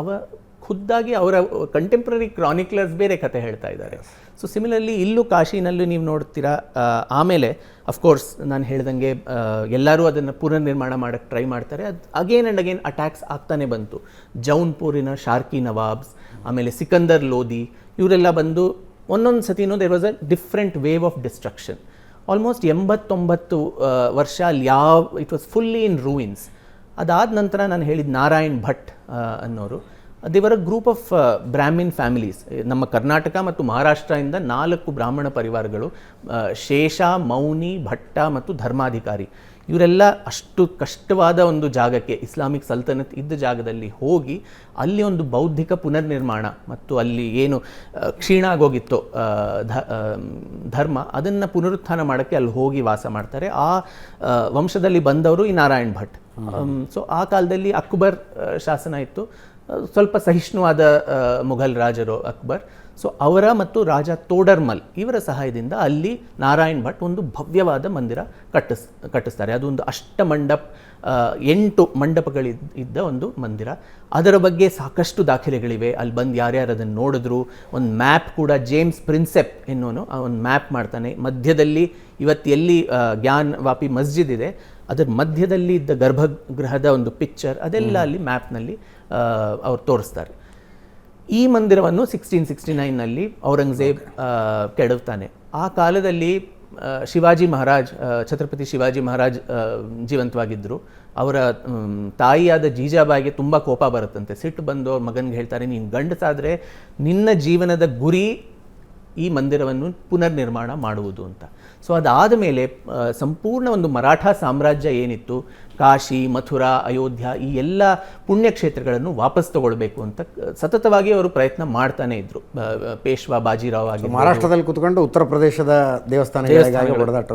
ಖುದ್ದಾಗಿ ಅವರ ಕಂಟೆಂಪ್ರರಿ ಕ್ರಾನಿಕ್ಲರ್ಸ್ ಬೇರೆ ಕತೆ ಹೇಳ್ತಾ ಇದ್ದಾರೆ. ಸೊ ಸಿಮಿಲರ್ಲಿ ಇಲ್ಲೂ ಕಾಶಿನಲ್ಲೂ ನೀವು ನೋಡ್ತೀರಾ. ಆಮೇಲೆ ಅಫ್ಕೋರ್ಸ್ ನಾನು ಹೇಳ್ದಂಗೆ ಎಲ್ಲರೂ ಅದನ್ನು ಪುನರ್ನಿರ್ಮಾಣ ಮಾಡೋಕ್ಕೆ ಟ್ರೈ ಮಾಡ್ತಾರೆ. ಅದು ಅಗೇನ್ ಆ್ಯಂಡ್ ಅಗೇನ್ ಅಟ್ಯಾಕ್ಸ್ ಆಗ್ತಾನೆ ಬಂತು. ಜೌನ್ಪುರಿನ ಶಾರ್ಕಿ ನವಾಬ್ಸ್, ಆಮೇಲೆ ಸಿಕಂದರ್ ಲೋದಿ, ಇವರೆಲ್ಲ ಬಂದು ಒಂದೊಂದು ಸತಿನೂ there was a different wave of destruction. Almost 89 ವರ್ಷ ಅಲ್ಲಿ it was fully in ruins. ಅದಾದ ನಂತರ ನಾನು ಹೇಳಿದ ನಾರಾಯಣ್ ಭಟ್ ಅನ್ನೋರು, ದೇವರ ಗ್ರೂಪ್ ಆಫ್ ಬ್ರಾಹ್ಮಿನ್ ಫ್ಯಾಮಿಲೀಸ್. ನಮ್ಮ ಕರ್ನಾಟಕ ಮತ್ತು ಮಹಾರಾಷ್ಟ್ರದಿಂದ 4 ಬ್ರಾಹ್ಮಣ ಪರಿವಾರಗಳು, ಶೇಷ, ಮೌನಿ, ಭಟ್ಟ ಮತ್ತು ಧರ್ಮಾಧಿಕಾರಿ, ಇವರೆಲ್ಲ ಅಷ್ಟು ಕಷ್ಟವಾದ ಒಂದು ಜಾಗಕ್ಕೆ, ಇಸ್ಲಾಮಿಕ್ ಸಲ್ತನತ್ ಇದ್ದ ಜಾಗದಲ್ಲಿ ಹೋಗಿ ಅಲ್ಲಿ ಒಂದು ಬೌದ್ಧಿಕ ಪುನರ್ನಿರ್ಮಾಣ ಮತ್ತು ಅಲ್ಲಿ ಏನು ಕ್ಷೀಣ ಆಗೋಗಿತ್ತೋ ಧರ್ಮ, ಅದನ್ನು ಪುನರುತ್ಥಾನ ಮಾಡೋಕ್ಕೆ ಅಲ್ಲಿ ಹೋಗಿ ವಾಸ ಮಾಡ್ತಾರೆ. ಆ ವಂಶದಲ್ಲಿ ಬಂದವರು ಈ ನಾರಾಯಣ್ ಭಟ್. ಸೊ ಆ ಕಾಲದಲ್ಲಿ ಅಕ್ಬರ್ ಶಾಸನ ಇತ್ತು, ಸ್ವಲ್ಪ ಸಹಿಷ್ಣುವಾದ ಮುಘಲ್ ರಾಜರು ಅಕ್ಬರ್. ಸೊ ಅವರ ಮತ್ತು ರಾಜ ತೋಡರ್ಮಲ್ ಇವರ ಸಹಾಯದಿಂದ ಅಲ್ಲಿ ನಾರಾಯಣ್ ಭಟ್ ಒಂದು ಭವ್ಯವಾದ ಮಂದಿರ ಕಟ್ಟಿಸ್ತಾರೆ. ಅದೊಂದು ಅಷ್ಟಮಂಡಪ, 8 ಮಂಡಪಗಳಿದ್ದ ಒಂದು ಮಂದಿರ. ಅದರ ಬಗ್ಗೆ ಸಾಕಷ್ಟು ದಾಖಲೆಗಳಿವೆ. ಅಲ್ಲಿ ಬಂದು ಯಾರ್ಯಾರು ಅದನ್ನು ನೋಡಿದ್ರು. ಒಂದು ಮ್ಯಾಪ್ ಕೂಡ ಜೇಮ್ಸ್ ಪ್ರಿನ್ಸೆಪ್ ಎನ್ನುವನು ಒಂದು ಮ್ಯಾಪ್ ಮಾಡ್ತಾನೆ. ಮಧ್ಯದಲ್ಲಿ ಇವತ್ತು ಎಲ್ಲಿ ಗ್ಯಾನ್ ವಾಪಿ ಮಸ್ಜಿದ್ ಇದೆ ಅದರ ಮಧ್ಯದಲ್ಲಿ ಇದ್ದ ಗರ್ಭಗೃಹದ ಒಂದು ಪಿಕ್ಚರ್, ಅದೆಲ್ಲ ಅಲ್ಲಿ ಮ್ಯಾಪ್ನಲ್ಲಿ ಅವ್ರು ತೋರಿಸ್ತಾರೆ. ಈ ಮಂದಿರವನ್ನು 1669ನಲ್ಲಿ ಔರಂಗಜೇಬ್ ಕೆಡವ್ತಾನೆ. ಆ ಕಾಲದಲ್ಲಿ ಶಿವಾಜಿ ಮಹಾರಾಜ್, ಛತ್ರಪತಿ ಶಿವಾಜಿ ಮಹಾರಾಜ್ ಜೀವಂತವಾಗಿದ್ದರು. ಅವರ ತಾಯಿಯಾದ ಜೀಜಾಬಾಯಿಗೆ ತುಂಬ ಕೋಪ ಬರುತ್ತಂತೆ. ಸಿಟ್ಟು ಬಂದು ಅವ್ರ ಮಗನಿಗೆ ಹೇಳ್ತಾರೆ, ನೀನು ಗಂಡಸಾದರೆ ನಿನ್ನ ಜೀವನದ ಗುರಿ ಈ ಮಂದಿರವನ್ನು ಪುನರ್ನಿರ್ಮಾಣ ಮಾಡುವುದು ಅಂತ. ಸೊ ಅದಾದ ಮೇಲೆ ಸಂಪೂರ್ಣ ಒಂದು ಮರಾಠ ಸಾಮ್ರಾಜ್ಯ ಏನಿತ್ತು, ಕಾಶಿ, ಮಥುರಾ, ಅಯೋಧ್ಯ, ಈ ಎಲ್ಲ ಪುಣ್ಯಕ್ಷೇತ್ರಗಳನ್ನು ವಾಪಸ್ ತಗೊಳ್ಬೇಕು ಅಂತ ಸತತವಾಗಿ ಅವರು ಪ್ರಯತ್ನ ಮಾಡ್ತಾನೆ ಇದ್ರು. ಪೇಶ್ವಾ ಬಾಜಿರಾವ್ ಆಗಿ ಮಹಾರಾಷ್ಟ್ರದಲ್ಲಿ ಕೂತ್ಕೊಂಡು ಉತ್ತರ ಪ್ರದೇಶದ ದೇವಸ್ಥಾನಗಳಿಗೆ ಹೊಡೆದಾಟ.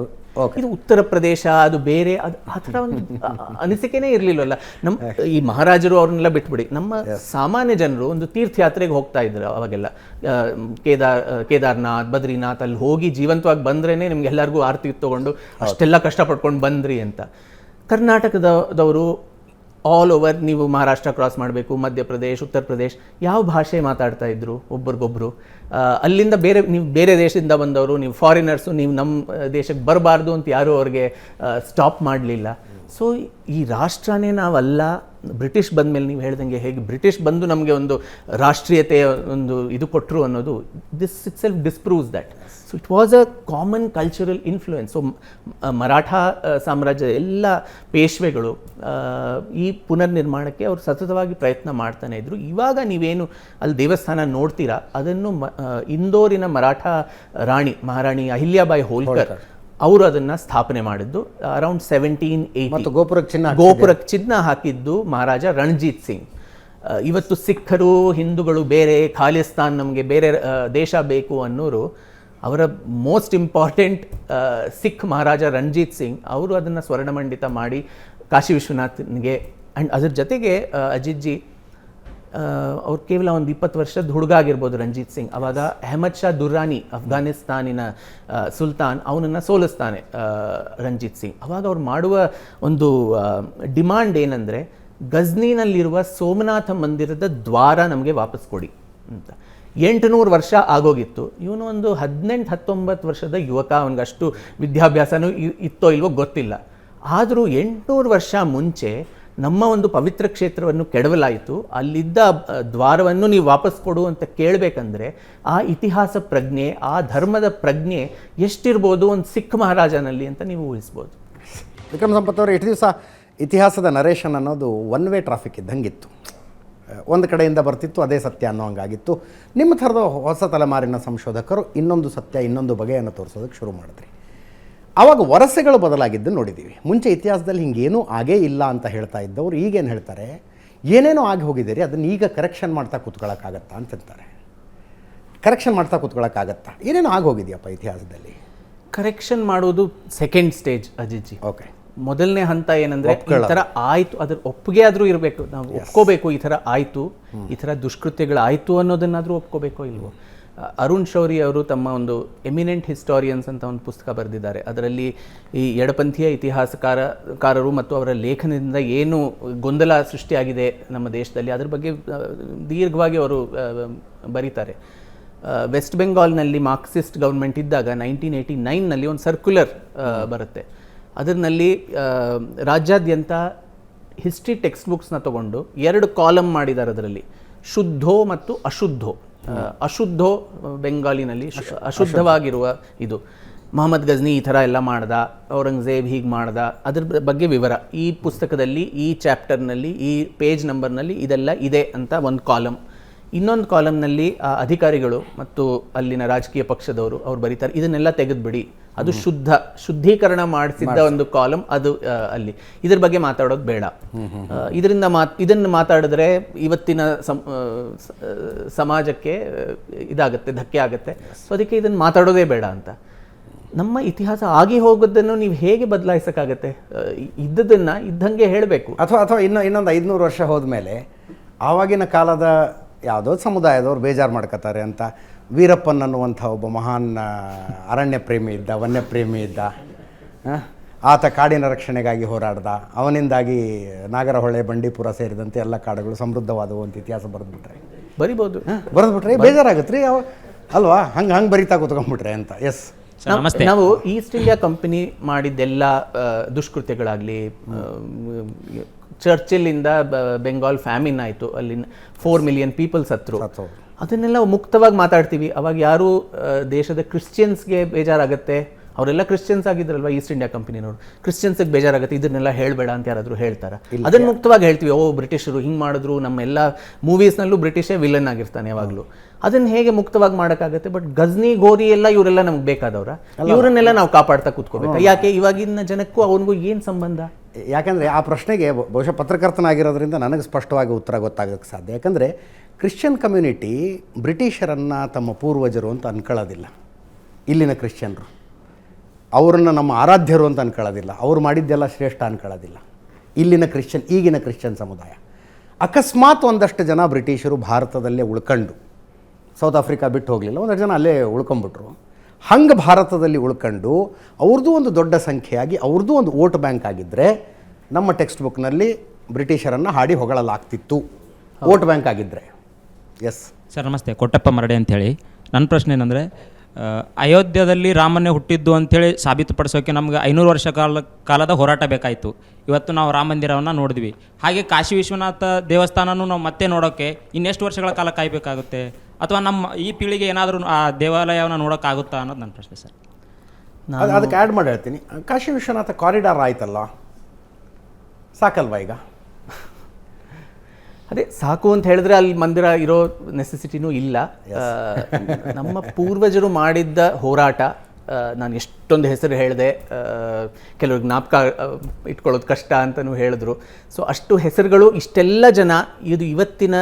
ಇದು ಉತ್ತರ ಪ್ರದೇಶ, ಅದು ಬೇರೆ, ಅದು ಆ ಥರ ಒಂದು ಅನಿಸಿಕೆನೇ ಇರಲಿಲ್ಲವಲ್ಲ. ನಮ್ಮ ಈ ಮಹಾರಾಜರು ಅವ್ರನ್ನೆಲ್ಲ ಬಿಟ್ಬಿಡಿ, ನಮ್ಮ ಸಾಮಾನ್ಯ ಜನರು ಒಂದು ತೀರ್ಥಯಾತ್ರೆಗೆ ಹೋಗ್ತಾ ಇದ್ರು ಅವಾಗೆಲ್ಲ. ಕೇದಾರ್ನಾಥ್, ಬದ್ರಿನಾಥ್, ಅಲ್ಲಿ ಹೋಗಿ ಜೀವಂತವಾಗಿ ಬಂದ್ರೇ ನಿಮ್ಗೆ ಎಲ್ಲರಿಗೂ ಆರತಿ ತೊಗೊಂಡು ಅಷ್ಟೆಲ್ಲ ಕಷ್ಟಪಡ್ಕೊಂಡು ಬಂದ್ರಿ ಅಂತ. ಕರ್ನಾಟಕದವರು ಆಲ್ ಓವರ್, ನೀವು ಮಹಾರಾಷ್ಟ್ರ ಕ್ರಾಸ್ ಮಾಡಬೇಕು, ಮಧ್ಯಪ್ರದೇಶ್, ಉತ್ತರ ಪ್ರದೇಶ್, ಯಾವ ಭಾಷೆ ಮಾತಾಡ್ತಾ ಇದ್ರು ಒಬ್ರಿಗೊಬ್ರು. ಅಲ್ಲಿಂದ ನೀವು ಬೇರೆ ದೇಶದಿಂದ ಬಂದವರು, ನೀವು ಫಾರಿನರ್ಸು, ನೀವು ನಮ್ಮ ದೇಶಕ್ಕೆ ಬರಬಾರ್ದು ಅಂತ ಯಾರೂ ಅವ್ರಿಗೆ ಸ್ಟಾಪ್ ಮಾಡಲಿಲ್ಲ. ಸೊ ಈ ರಾಷ್ಟ್ರನೇ ನಾವಲ್ಲ. ಬ್ರಿಟಿಷ್ ಬಂದ ಮೇಲೆ ನೀವು ಹೇಳ್ದಂಗೆ ಹೇಗೆ ಬ್ರಿಟಿಷ್ ಬಂದು ನಮಗೆ ಒಂದು ರಾಷ್ಟ್ರೀಯತೆಯ ಒಂದು ಇದು ಕೊಟ್ಟರು ಅನ್ನೋದು, this itself disproves that. So it was a common cultural influence. So Maratha ಸಾಮ್ರಾಜ್ಯದ ಎಲ್ಲ ಪೇಶ್ವೆಗಳು ಈ ಪುನರ್ನಿರ್ಮಾಣಕ್ಕೆ ಅವರು ಸತತವಾಗಿ ಪ್ರಯತ್ನ ಮಾಡ್ತಾನೆ ಇದ್ರು. ಇವಾಗ ನೀವೇನು ಅಲ್ಲಿ ದೇವಸ್ಥಾನ ನೋಡ್ತೀರಾ, ಅದನ್ನು ಇಂದೋರಿನ ಮರಾಠ ರಾಣಿ ಮಹಾರಾಣಿ ಅಹಿಲ್ಯಾಬಾಯಿ ಹೋಲ್ಕರ್ ಅವರು ಅದನ್ನು ಸ್ಥಾಪನೆ ಮಾಡಿದ್ದು ಅರೌಂಡ್ 1780. ಮತ್ತು ಗೋಪುರಕ್ಕೆ ಚಿನ್ನ ಹಾಕಿದ್ದು ಮಹಾರಾಜ ರಣಜೀತ್ ಸಿಂಗ್. ಇವತ್ತು ಸಿಖ್ಖರು, ಹಿಂದೂಗಳು ಬೇರೆ, ಖಾಲಿಸ್ತಾನ್ ನಮಗೆ ಬೇರೆ ದೇಶ ಬೇಕು ಅನ್ನೋರು, ಅವರ ಮೋಸ್ಟ್ ಇಂಪಾರ್ಟೆಂಟ್ ಸಿಖ್ ಮಹಾರಾಜ ರಣಜೀತ್ ಸಿಂಗ್ ಅವರು ಅದನ್ನು ಸ್ವರ್ಣಮಂಡಿತ ಮಾಡಿ ಕಾಶಿ ವಿಶ್ವನಾಥನ್ಗೆ. ಆ್ಯಂಡ್ ಅದ್ರ ಜೊತೆಗೆ ಅಜಿತ್ ಜಿ ಅವ್ರು ಕೇವಲ ಒಂದು 20 ವರ್ಷದ ಹುಡುಗ ಆಗಿರ್ಬೋದು ರಂಜಿತ್ ಸಿಂಗ್. ಅವಾಗ ಅಹಮದ್ ಶಾ ದುರ್ರಾನಿ ಅಫ್ಘಾನಿಸ್ತಾನಿನ ಸುಲ್ತಾನ್ ಅವನನ್ನು ಸೋಲಿಸ್ತಾನೆ ರಂಜಿತ್ ಸಿಂಗ್. ಅವಾಗ ಅವ್ರು ಮಾಡುವ ಒಂದು ಡಿಮಾಂಡ್ ಏನಂದರೆ, ಗಜ್ನಿನಲ್ಲಿರುವ ಸೋಮನಾಥ ಮಂದಿರದ ದ್ವಾರ ನಮಗೆ ವಾಪಸ್ ಕೊಡಿ ಅಂತ. 800 ವರ್ಷ ಆಗೋಗಿತ್ತು. ಇವನು ಒಂದು 18-19 ವರ್ಷದ ಯುವಕ, ಅವನಿಗೆ ಅಷ್ಟು ವಿದ್ಯಾಭ್ಯಾಸನೂ ಇತ್ತೋ ಇಲ್ವೋ ಗೊತ್ತಿಲ್ಲ. ಆದರೂ 800 ವರ್ಷ ಮುಂಚೆ ನಮ್ಮ ಒಂದು ಪವಿತ್ರ ಕ್ಷೇತ್ರವನ್ನು ಕೆಡವಲಾಯಿತು, ಅಲ್ಲಿದ್ದ ದ್ವಾರವನ್ನು ನೀವು ವಾಪಸ್ ಕೊಡು ಅಂತ ಕೇಳಬೇಕಂದ್ರೆ ಆ ಇತಿಹಾಸ ಪ್ರಜ್ಞೆ, ಆ ಧರ್ಮದ ಪ್ರಜ್ಞೆ ಎಷ್ಟಿರ್ಬೋದು ಒಂದು ಸಿಖ್ ಮಹಾರಾಜನಲ್ಲಿ ಅಂತ ನೀವು ಊಹಿಸ್ಬೋದು. ವಿಕ್ರಮ್ ಸಂಪತ್ ಅವರು ಇಷ್ಟು ದಿವಸ ಇತಿಹಾಸದ ನರೇಷನ್ ಅನ್ನೋದು ಒನ್ ವೇ ಟ್ರಾಫಿಕ್ ಇದ್ದಂಗಿತ್ತು. ಒಂದು ಕಡೆಯಿಂದ ಬರ್ತಿತ್ತು, ಅದೇ ಸತ್ಯ ಅನ್ನೋ ಹಂಗಾಗಿತ್ತು. ನಿಮ್ಮ ಥರದ ಹೊಸ ತಲೆಮಾರಿನ ಸಂಶೋಧಕರು ಇನ್ನೊಂದು ಸತ್ಯ, ಇನ್ನೊಂದು ಬಗೆಯನ್ನು ತೋರಿಸೋದಕ್ಕೆ ಶುರು ಮಾಡಿದ್ರಿ. ಆವಾಗ ವರಸೆಗಳು ಬದಲಾಗಿದ್ದು ನೋಡಿದ್ದೀವಿ. ಮುಂಚೆ ಇತಿಹಾಸದಲ್ಲಿ ಹಿಂಗೇನೂ ಆಗೇ ಇಲ್ಲ ಅಂತ ಹೇಳ್ತಾ ಇದ್ದವರು ಈಗೇನು ಹೇಳ್ತಾರೆ, ಏನೇನೋ ಆಗಿ ಹೋಗಿದ್ದೀರಿ, ಅದನ್ನು ಈಗ ಕರೆಕ್ಷನ್ ಮಾಡ್ತಾ ಕೂತ್ಕೊಳ್ಳೋಕ್ಕಾಗತ್ತಾ ಅಂತಾರೆ. ಕರೆಕ್ಷನ್ ಮಾಡ್ತಾ ಕೂತ್ಕೊಳ್ಳೋಕ್ಕಾಗತ್ತಾ? ಏನೇನೋ ಆಗಿ ಹೋಗಿದೆಯಪ್ಪ ಇತಿಹಾಸದಲ್ಲಿ. ಕರೆಕ್ಷನ್ ಮಾಡೋದು second stage Ajit ji. Okay, ಮೊದಲನೇ ಹಂತ ಏನಂದರೆ, ಈ ಥರ ಆಯಿತು, ಅದ್ರ ಒಪ್ಪಿಗೆ ಆದರೂ ಇರಬೇಕು. ನಾವು ಒಪ್ಕೋಬೇಕು, ಈ ಥರ ಆಯಿತು, ಈ ಥರ ದುಷ್ಕೃತ್ಯಗಳಾಯಿತು ಅನ್ನೋದನ್ನಾದರೂ ಒಪ್ಕೋಬೇಕೋ ಇಲ್ವೋ. ಅರುಣ್ ಶೌರಿ ಅವರು ತಮ್ಮ ಒಂದು ಎಮಿನೆಂಟ್ ಹಿಸ್ಟಾರಿಯನ್ಸ್ ಅಂತ ಒಂದು ಪುಸ್ತಕ ಬರೆದಿದ್ದಾರೆ. ಅದರಲ್ಲಿ ಈ ಎಡಪಂಥೀಯ ಇತಿಹಾಸಕಾರರು ಮತ್ತು ಅವರ ಲೇಖನದಿಂದ ಏನು ಗೊಂದಲ ಸೃಷ್ಟಿಯಾಗಿದೆ ನಮ್ಮ ದೇಶದಲ್ಲಿ, ಅದ್ರ ಬಗ್ಗೆ ದೀರ್ಘವಾಗಿ ಅವರು ಬರೀತಾರೆ. ವೆಸ್ಟ್ ಬೆಂಗಾಲ್ನಲ್ಲಿ ಮಾರ್ಕ್ಸಿಸ್ಟ್ ಗೌರ್ಮೆಂಟ್ ಇದ್ದಾಗ 1989ನಲ್ಲಿ ಒಂದು ಸರ್ಕ್ಯುಲರ್ ಬರುತ್ತೆ. ಅದರಲ್ಲಿ ರಾಜ್ಯಾದ್ಯಂತ ಹಿಸ್ಟ್ರಿ ಟೆಕ್ಸ್ಟ್ ಬುಕ್ಸ್ನ ತಗೊಂಡು 2 ಕಾಲಮ್ ಮಾಡಿದ್ದಾರೆ. ಅದರಲ್ಲಿ ಶುದ್ಧೋ ಮತ್ತು ಅಶುದ್ಧೋ. ಅಶುದ್ಧೋ ಬೆಂಗಾಲಿನಲ್ಲಿ ಅಶುದ್ಧವಾಗಿರುವ ಇದು, ಮೊಹಮ್ಮದ್ ಗಜ್ನಿ ಈ ಥರ ಎಲ್ಲ ಮಾಡ್ದ, ಔರಂಗಜೇಬ್ ಹೀಗೆ ಮಾಡ್ದ, ಅದ್ರ ಬಗ್ಗೆ ವಿವರ ಈ ಪುಸ್ತಕದಲ್ಲಿ, ಈ ಚಾಪ್ಟರ್ನಲ್ಲಿ, ಈ ಪೇಜ್ ನಂಬರ್ನಲ್ಲಿ ಇದೆಲ್ಲ ಇದೆ ಅಂತ ಒಂದು ಕಾಲಮ್. ಇನ್ನೊಂದು ಕಾಲಮ್ನಲ್ಲಿ ಅಧಿಕಾರಿಗಳು ಮತ್ತು ಅಲ್ಲಿನ ರಾಜಕೀಯ ಪಕ್ಷದವರು ಅವ್ರು ಬರೀತಾರೆ, ಇದನ್ನೆಲ್ಲ ತೆಗೆದುಬಿಡಿ, ಅದು ಶುದ್ಧೀಕರಣ ಮಾಡಿಸಿದ್ದ ಒಂದು ಕಾಲಮ್ ಅದು ಅಲ್ಲಿ. ಇದ್ರ ಬಗ್ಗೆ ಮಾತಾಡೋದು ಬೇಡ, ಇದನ್ನು ಮಾತಾಡಿದ್ರೆ ಇವತ್ತಿನ ಸಮಾಜಕ್ಕೆ ಇದಾಗುತ್ತೆ, ಧಕ್ಕೆ ಆಗುತ್ತೆ, ಸೊ ಅದಕ್ಕೆ ಇದನ್ನು ಮಾತಾಡೋದೇ ಬೇಡ ಅಂತ. ನಮ್ಮ ಇತಿಹಾಸ ಆಗಿ ಹೋಗೋದನ್ನು ನೀವು ಹೇಗೆ ಬದಲಾಯಿಸೋಕ್ಕಾಗತ್ತೆ? ಇದ್ದದನ್ನು ಇದ್ದಂಗೆ ಹೇಳಬೇಕು. ಅಥವಾ ಇನ್ನೊಂದು 500 ವರ್ಷ ಹೋದ್ಮೇಲೆ ಆವಾಗಿನ ಕಾಲದ ಯಾವುದೋ ಸಮುದಾಯದವ್ರು ಬೇಜಾರು ಮಾಡ್ಕೋತಾರೆ ಅಂತ ವೀರಪ್ಪನ್ ಅನ್ನುವಂಥ ಒಬ್ಬ ಮಹಾನ್ ಅರಣ್ಯ ಪ್ರೇಮಿ ಇದ್ದ, ವನ್ಯ ಪ್ರೇಮಿ ಇದ್ದ. ಆತ ಕಾಡಿನ ರಕ್ಷಣೆಗಾಗಿ ಹೋರಾಡ್ದ. ಅವನಿಂದಾಗಿ ನಾಗರಹೊಳೆ, ಬಂಡೀಪುರ ಸೇರಿದಂತೆ ಎಲ್ಲ ಕಾಡುಗಳು ಸಮೃದ್ಧವಾದವು ಅಂತ ಇತಿಹಾಸ ಬರೆದ್ಬಿಟ್ರೆ ಬೇಜಾರಾಗುತ್ತೆ ರೀ ಅಲ್ವಾ? ಹಂಗೆ ಬರಿತಾ ಕೂತ್ಕೊಂಡ್ಬಿಟ್ರೆ ಅಂತ. ಎಸ್, ನಾವು ಈಸ್ಟ್ ಇಂಡಿಯಾ ಕಂಪನಿ ಮಾಡಿದ್ದೆಲ್ಲ ದುಷ್ಕೃತ್ಯಗಳಾಗಲಿ, ಚರ್ಚಿಲಿಂದ ಬೆಂಗಾಲ್ ಫ್ಯಾಮಿನ್ ಆಯಿತು, ಅಲ್ಲಿನ 4 ಮಿಲಿಯನ್ ಪೀಪಲ್ ಸತ್ರು, ಅದನ್ನೆಲ್ಲ ಮುಕ್ತವಾಗಿ ಮಾತಾಡ್ತೀವಿ. ಅವಾಗ ಯಾರು ದೇಶದ ಕ್ರಿಶ್ಚಿಯನ್ಸ್ಗೆ ಬೇಜಾರಾಗುತ್ತೆ, ಅವರೆಲ್ಲ ಕ್ರಿಶ್ಚಿಯನ್ಸ್ ಆಗಿದ್ರಲ್ವ ಈಸ್ಟ್ ಇಂಡಿಯಾ ಕಂಪನಿನವರು, ಕ್ರಿಶ್ಚಿಯನ್ಸ್ಗೆ ಬೇಜಾರಾಗುತ್ತೆ ಇದನ್ನೆಲ್ಲ ಹೇಳಬೇಡ ಅಂತ ಯಾರಾದರೂ ಹೇಳ್ತಾರೆ? ಅದನ್ನು ಮುಕ್ತವಾಗಿ ಹೇಳ್ತೀವಿ. ಬ್ರಿಟಿಷರು ಹಿಂಗೆ ಮಾಡಿದ್ರು, ನಮ್ಮ ಎಲ್ಲ ಮೂವೀಸ್ನಲ್ಲೂ ಬ್ರಿಟಿಷೇ ವಿಲನ್ ಆಗಿರ್ತಾನೆ ಯಾವಾಗಲೂ. ಅದನ್ನು ಹೇಗೆ ಮುಕ್ತವಾಗಿ ಮಾಡೋಕ್ಕಾಗುತ್ತೆ? ಬಟ್ ಗಜ್ನಿ, ಗೋರಿ ಎಲ್ಲ ಇವರೆಲ್ಲ ನಮ್ಗೆ ಬೇಕಾದವ್ರ, ಇವರನ್ನೆಲ್ಲ ನಾವು ಕಾಪಾಡ್ತಾ ಕೂತ್ಕೋಬೇಕು. ಯಾಕೆ? ಇವಾಗಿನ ಜನಕ್ಕೂ ಅವನಿಗೂ ಏನು ಸಂಬಂಧ? ಯಾಕಂದರೆ ಆ ಪ್ರಶ್ನೆಗೆ ಬಹುಶಃ ಪತ್ರಕರ್ತನಾಗಿರೋದ್ರಿಂದ ನನಗೆ ಸ್ಪಷ್ಟವಾಗಿ ಉತ್ತರ ಗೊತ್ತಾಗೋಕ್ಕೆ ಸಾಧ್ಯ. ಯಾಕಂದರೆ ಕ್ರಿಶ್ಚಿಯನ್ ಕಮ್ಯುನಿಟಿ ಬ್ರಿಟಿಷರನ್ನು ತಮ್ಮ ಪೂರ್ವಜರು ಅಂತ ಅನ್ಕೊಳ್ಳೋದಿಲ್ಲ. ಇಲ್ಲಿನ ಕ್ರಿಶ್ಚಿಯನ್ರು ಅವರನ್ನು ನಮ್ಮ ಆರಾಧ್ಯರು ಅಂತ ಅನ್ಕೊಳ್ಳೋದಿಲ್ಲ. ಅವ್ರು ಮಾಡಿದ್ದೆಲ್ಲ ಶ್ರೇಷ್ಠ ಅನ್ಕೊಳ್ಳೋದಿಲ್ಲ ಈಗಿನ ಕ್ರಿಶ್ಚಿಯನ್ ಸಮುದಾಯ. ಅಕಸ್ಮಾತ್ ಒಂದಷ್ಟು ಜನ ಬ್ರಿಟಿಷರು ಭಾರತದಲ್ಲೇ ಉಳ್ಕೊಂಡು, ಸೌತ್ ಆಫ್ರಿಕಾ ಬಿಟ್ಟು ಹೋಗಲಿಲ್ಲ, ಒಂದಷ್ಟು ಜನ ಅಲ್ಲೇ ಉಳ್ಕೊಂಡ್ಬಿಟ್ರು. ಹಂಗೆ ಭಾರತದಲ್ಲಿ ಉಳ್ಕೊಂಡು ಅವ್ರದ್ದು ಒಂದು ದೊಡ್ಡ ಸಂಖ್ಯೆಯಾಗಿ ಅವ್ರದ್ದು ಒಂದು ವೋಟ್ ಬ್ಯಾಂಕ್ ಆಗಿದ್ದರೆ ನಮ್ಮ ಟೆಕ್ಸ್ಟ್ ಬುಕ್ನಲ್ಲಿ ಬ್ರಿಟಿಷರನ್ನು ಹಾಡಿ ಹೊಗಳಲಾಗ್ತಿತ್ತು, ವೋಟ್ ಬ್ಯಾಂಕ್ ಆಗಿದ್ದರೆ. ಎಸ್ ಸರ್, ನಮಸ್ತೆ. ಕೊಟ್ಟಪ್ಪ ಮರಡಿ ಅಂಥೇಳಿ. ನನ್ನ ಪ್ರಶ್ನೆ ಏನಂದರೆ, ಅಯೋಧ್ಯದಲ್ಲಿ ರಾಮನೇ ಹುಟ್ಟಿದ್ದು ಅಂಥೇಳಿ ಸಾಬೀತುಪಡಿಸೋಕೆ ನಮ್ಗೆ 500 ವರ್ಷ ಕಾಲದ ಹೋರಾಟ ಬೇಕಾಯಿತು. ಇವತ್ತು ನಾವು ರಾಮ ಮಂದಿರವನ್ನು ನೋಡಿದ್ವಿ. ಹಾಗೆ ಕಾಶಿ ವಿಶ್ವನಾಥ ದೇವಸ್ಥಾನನೂ ನಾವು ಮತ್ತೆ ನೋಡೋಕ್ಕೆ ಇನ್ನೆಷ್ಟು ವರ್ಷಗಳ ಕಾಲ ಕಾಯಬೇಕಾಗುತ್ತೆ? ಅಥವಾ ನಮ್ಮ ಈ ಪೀಳಿಗೆ ಏನಾದರೂ ಆ ದೇವಾಲಯವನ್ನು ನೋಡೋಕ್ಕಾಗುತ್ತಾ ಅನ್ನೋದು ನನ್ನ ಪ್ರಶ್ನೆ ಸರ್. ಅದಕ್ಕೆ ಆ್ಯಡ್ ಮಾಡಿ ಹೇಳ್ತೀನಿ, ಕಾಶಿ ವಿಶ್ವನಾಥ ಕಾರಿಡಾರ್ ಆಯ್ತಲ್ಲ, ಸಾಕಲ್ವಾ ಈಗ? ಅದೇ ಸಾಕು ಅಂತ ಹೇಳಿದ್ರೆ ಅಲ್ಲಿ ಮಂದಿರ ಇರೋ ನೆಸೆಸಿಟಿನೂ ಇಲ್ಲ. ನಮ್ಮ ಪೂರ್ವಜರು ಮಾಡಿದ್ದ ಹೋರಾಟ, ನಾನು ಎಷ್ಟೊಂದು ಹೆಸರು ಹೇಳಿದೆ, ಕೆಲವ್ರಿಗೆ ಜ್ಞಾಪಕ ಇಟ್ಕೊಳ್ಳೋದು ಕಷ್ಟ ಅಂತಲೂ ಹೇಳಿದ್ರು. ಸೊ ಅಷ್ಟು ಹೆಸರುಗಳು, ಇಷ್ಟೆಲ್ಲ ಜನ, ಇದು ಇವತ್ತಿನ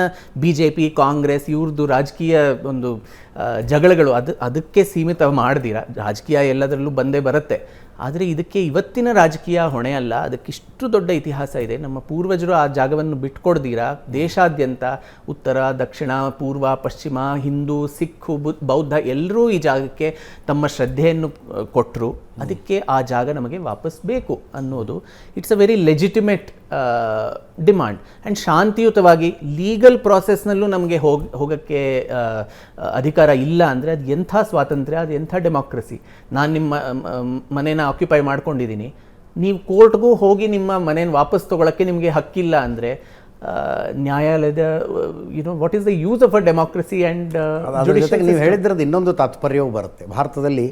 BJP ಕಾಂಗ್ರೆಸ್ ಇವ್ರದ್ದು ರಾಜಕೀಯ ಒಂದು ಜಗಳಗಳು ಅದಕ್ಕೆ ಸೀಮಿತ ಮಾಡ್ದಿರ. ರಾಜಕೀಯ ಎಲ್ಲದರಲ್ಲೂ ಬಂದೇ ಬರುತ್ತೆ, ಆದರೆ ಇದಕ್ಕೆ ಇವತ್ತಿನ ರಾಜಕೀಯ ಹೊಣೆ ಅಲ್ಲ. ಅದಕ್ಕಿಷ್ಟು ದೊಡ್ಡ ಇತಿಹಾಸ ಇದೆ. ನಮ್ಮ ಪೂರ್ವಜರು ಆ ಜಾಗವನ್ನು ಬಿಟ್ಕೊಡ್ದಿರಾ ದೇಶಾದ್ಯಂತ ಉತ್ತರ, ದಕ್ಷಿಣ, ಪೂರ್ವ, ಪಶ್ಚಿಮ, ಹಿಂದೂ, ಸಿಖ್, ಬೌದ್ಧ ಎಲ್ಲರೂ ಈ ಜಾಗಕ್ಕೆ ತಮ್ಮ ಶ್ರದ್ಧೆಯನ್ನು ಕೊಟ್ಟರು. ಅದಕ್ಕೆ ಆ ಜಾಗ ನಮಗೆ ವಾಪಸ್ ಬೇಕು ಅನ್ನೋದು it's a very legitimate demand. And ಶಾಂತಿಯುತವಾಗಿ ಲೀಗಲ್ ಪ್ರಾಸೆಸ್ನಲ್ಲೂ ನಮಗೆ ಹೋಗೋಕ್ಕೆ ಅಧಿಕಾರ ಇಲ್ಲ ಅಂದರೆ ಅದು ಎಂಥ ಸ್ವಾತಂತ್ರ್ಯ, ಅದು ಎಂಥ ಡೆಮಾಕ್ರಸಿ. ನಾನು ನಿಮ್ಮ ಮನೇನ ಆಕ್ಯುಪೈ ಮಾಡ್ಕೊಂಡಿದ್ದೀನಿ, ನೀವು ಕೋರ್ಟ್ಗೂ ಹೋಗಿ ನಿಮ್ಮ ಮನೇನ ವಾಪಸ್ ತೊಗೊಳಕ್ಕೆ ನಿಮಗೆ ಹಕ್ಕಿಲ್ಲ ಅಂದರೆ ನ್ಯಾಯಾಲಯದ what is the use of a democracy and ನೀವು ಹೇಳಿದ್ರದ್ದು ಇನ್ನೊಂದು ತಾತ್ಪರ್ಯವೂ ಬರುತ್ತೆ. ಭಾರತದಲ್ಲಿ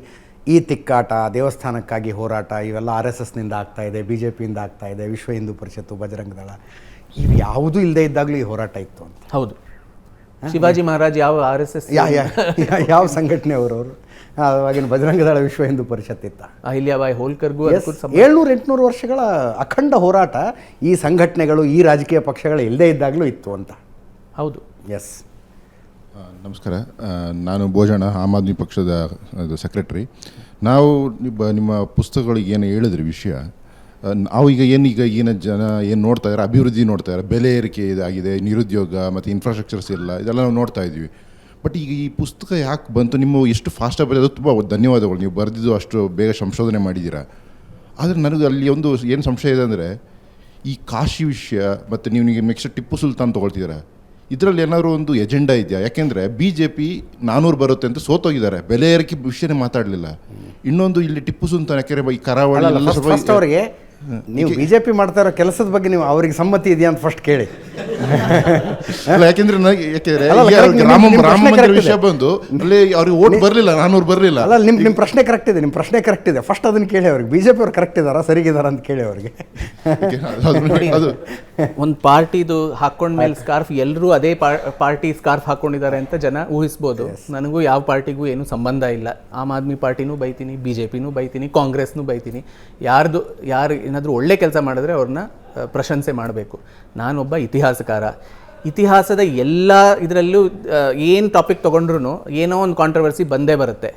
ಈ ತಿಕ್ಕಾಟ, ದೇವಸ್ಥಾನಕ್ಕಾಗಿ ಹೋರಾಟ ಇವೆಲ್ಲ RSSನಿಂದ ಆಗ್ತಾ ಇದೆ, BJPಯಿಂದ ಆಗ್ತಾ ಇದೆ, ವಿಶ್ವ ಹಿಂದೂ ಪರಿಷತ್ತು, ಬಜರಂಗ ದಳ, ಇವು ಯಾವುದೂ ಇಲ್ಲದೆ ಇದ್ದಾಗಲೂ ಈ ಹೋರಾಟ ಇತ್ತು ಅಂತ. ಹೌದು, ಶಿವಾಜಿ ಮಹಾರಾಜ್ ಯಾವ RSS ಯಾವ ಸಂಘಟನೆ ಅವರು ಅವಾಗಿನ ಬಜರಂಗ ದಳ, ವಿಶ್ವ ಹಿಂದೂ ಪರಿಷತ್ ಇತ್ತ. ಅಹಿಲ್ಯಾಬಾಯಿ ಹೋಲ್ಕರ್ಗೂ 700-800 ವರ್ಷಗಳ ಅಖಂಡ ಹೋರಾಟ ಈ ಸಂಘಟನೆಗಳು, ಈ ರಾಜಕೀಯ ಪಕ್ಷಗಳು ಇಲ್ಲದೇ ಇದ್ದಾಗಲೂ ಇತ್ತು ಅಂತ. ಹೌದು. ಎಸ್, ನಮಸ್ಕಾರ. ನಾನು ಭೋಜಣ್ಣ, ಆಮ್ ಆದ್ಮಿ ಪಕ್ಷದ ಸೆಕ್ರೆಟರಿ. ನಾವು ನಿಮ್ಮ ಪುಸ್ತಕಗಳಿಗೆ ಏನು ಹೇಳಿದ್ರಿ ವಿಷಯ, ನಾವು ಈಗ ಈಗಿನ ಜನ ಏನು ನೋಡ್ತಾ ಇದ್ದಾರೆ, ಅಭಿವೃದ್ಧಿ ನೋಡ್ತಾ ಇದ್ದಾರೆ, ಬೆಲೆ ಏರಿಕೆ ಇದಾಗಿದೆ, ನಿರುದ್ಯೋಗ ಮತ್ತು ಇನ್ಫ್ರಾಸ್ಟ್ರಕ್ಚರ್ಸ್ ಇದೆಲ್ಲ ನಾವು ನೋಡ್ತಾ ಇದ್ವಿ. ಬಟ್ ಈಗ ಈ ಪುಸ್ತಕ ಯಾಕೆ ಬಂತು? ನಿಮ್ಮ ಎಷ್ಟು ಫಾಸ್ಟಾಗಿ ಬರೆಯೋದು ತುಂಬ ಧನ್ಯವಾದಗಳು. ನೀವು ಬರೆದಿದ್ದು ಅಷ್ಟು ಬೇಗ ಸಂಶೋಧನೆ ಮಾಡಿದ್ದೀರಾ. ಆದರೆ ನನಗೆ ಅಲ್ಲಿ ಒಂದು ಏನು ಸಂಶಯ ಇದೆ ಅಂದರೆ, ಈ ಕಾಶಿ ವಿಷಯ ಮತ್ತು ನೀವು ನೆಕ್ಸ್ಟ್ ಟಿಪ್ಪು ಸುಲ್ತಾನ್ ತೊಗೊಳ್ತಿದ್ದೀರಾ, ಇದರಲ್ಲಿ ಏನಾದರೂ ಒಂದು ಎಜೆಂಡಾ ಇದೆಯಾ? ಯಾಕೆಂದರೆ BJP 400 ಬರುತ್ತೆ ಅಂತ ಸೋತೋಗಿದ್ದಾರೆ, ಬೆಲೆ ಏರಿಕೆ ವಿಷಯನೇ ಮಾತಾಡಲಿಲ್ಲ. ಇನ್ನೊಂದು ಇಲ್ಲಿ ಟಿಪ್ಪು ಸುಲ್ತಾನ್ ಯಾಕೆಂದರೆ ಈ ಕರಾವಳಿ ಅವರಿಗೆ ನೀವು BJP ಮಾಡ್ತಾ ಇರೋ ಕೆಲಸದ ಬಗ್ಗೆ ನೀವು ಅವ್ರಿಗೆ ಸಮ್ಮತಿ ಇದೆಯಾ ಅಂತ ಫಸ್ಟ್ ಕೇಳಿ. ಯಾಕೆಂದ್ರೆ ರಾಮ ಮಂದಿರ ವಿಷಯ ಬಂದು ಅಲ್ಲಿ ಅವ್ರಿಗೆ ಓಟ್ ಬರಲಿಲ್ಲ, 400 ಬರಲಿಲ್ಲ. ಅಲ್ಲ, ನಿಮ್ಮ ಪ್ರಶ್ನೆ ಕರೆಕ್ಟ್ ಇದೆ, ನಿಮ್ಮ ಪ್ರಶ್ನೆ ಕರೆಕ್ಟ್ ಇದೆ. ಫಸ್ಟ್ ಅದನ್ನು ಕೇಳಿ ಅವ್ರಿಗೆ, BJP ಅವ್ರು ಕರೆಕ್ಟ್ ಇದ್ದಾರಾ, ಸರಿಗಿದಾರ ಅಂತ ಕೇಳಿ ಅವ್ರಿಗೆ. ಅದು ಒಂದು ಪಾರ್ಟಿದು ಹಾಕೊಂಡ ಮೇಲೆ ಸ್ಕಾರ್ಫ್, ಎಲ್ಲರೂ ಅದೇ ಪಾರ್ಟಿ ಸ್ಕಾರ್ಫ್ ಹಾಕೊಂಡಿದ್ದಾರೆ ಅಂತ ಜನ ಊಹಿಸ್ಬೋದು. ನನಗೂ ಯಾವ ಪಾರ್ಟಿಗೂ ಏನು ಸಂಬಂಧ ಇಲ್ಲ. ಆಮ್ ಆದ್ಮಿ ಪಾರ್ಟಿನೂ ಬೈತೀನಿ, BJPನೂ ಬೈತೀನಿ, ಕಾಂಗ್ರೆಸ್ನೂ ಬೈತೀನಿ. ಯಾರು ಏನಾದರೂ ಒಳ್ಳೆ ಕೆಲಸ ಮಾಡಿದ್ರೆ ಅವ್ರನ್ನ ಪ್ರಶಂಸೆ ಮಾಡಬೇಕು. ನಾನೊಬ್ಬ ಇತಿಹಾಸಕಾರ. ಇತಿಹಾಸದ ಎಲ್ಲ ಇದರಲ್ಲೂ ಏನು ಟಾಪಿಕ್ ತೊಗೊಂಡ್ರು ಏನೋ ಒಂದು ಕಾಂಟ್ರವರ್ಸಿ ಬಂದೇ ಬರುತ್ತೆ.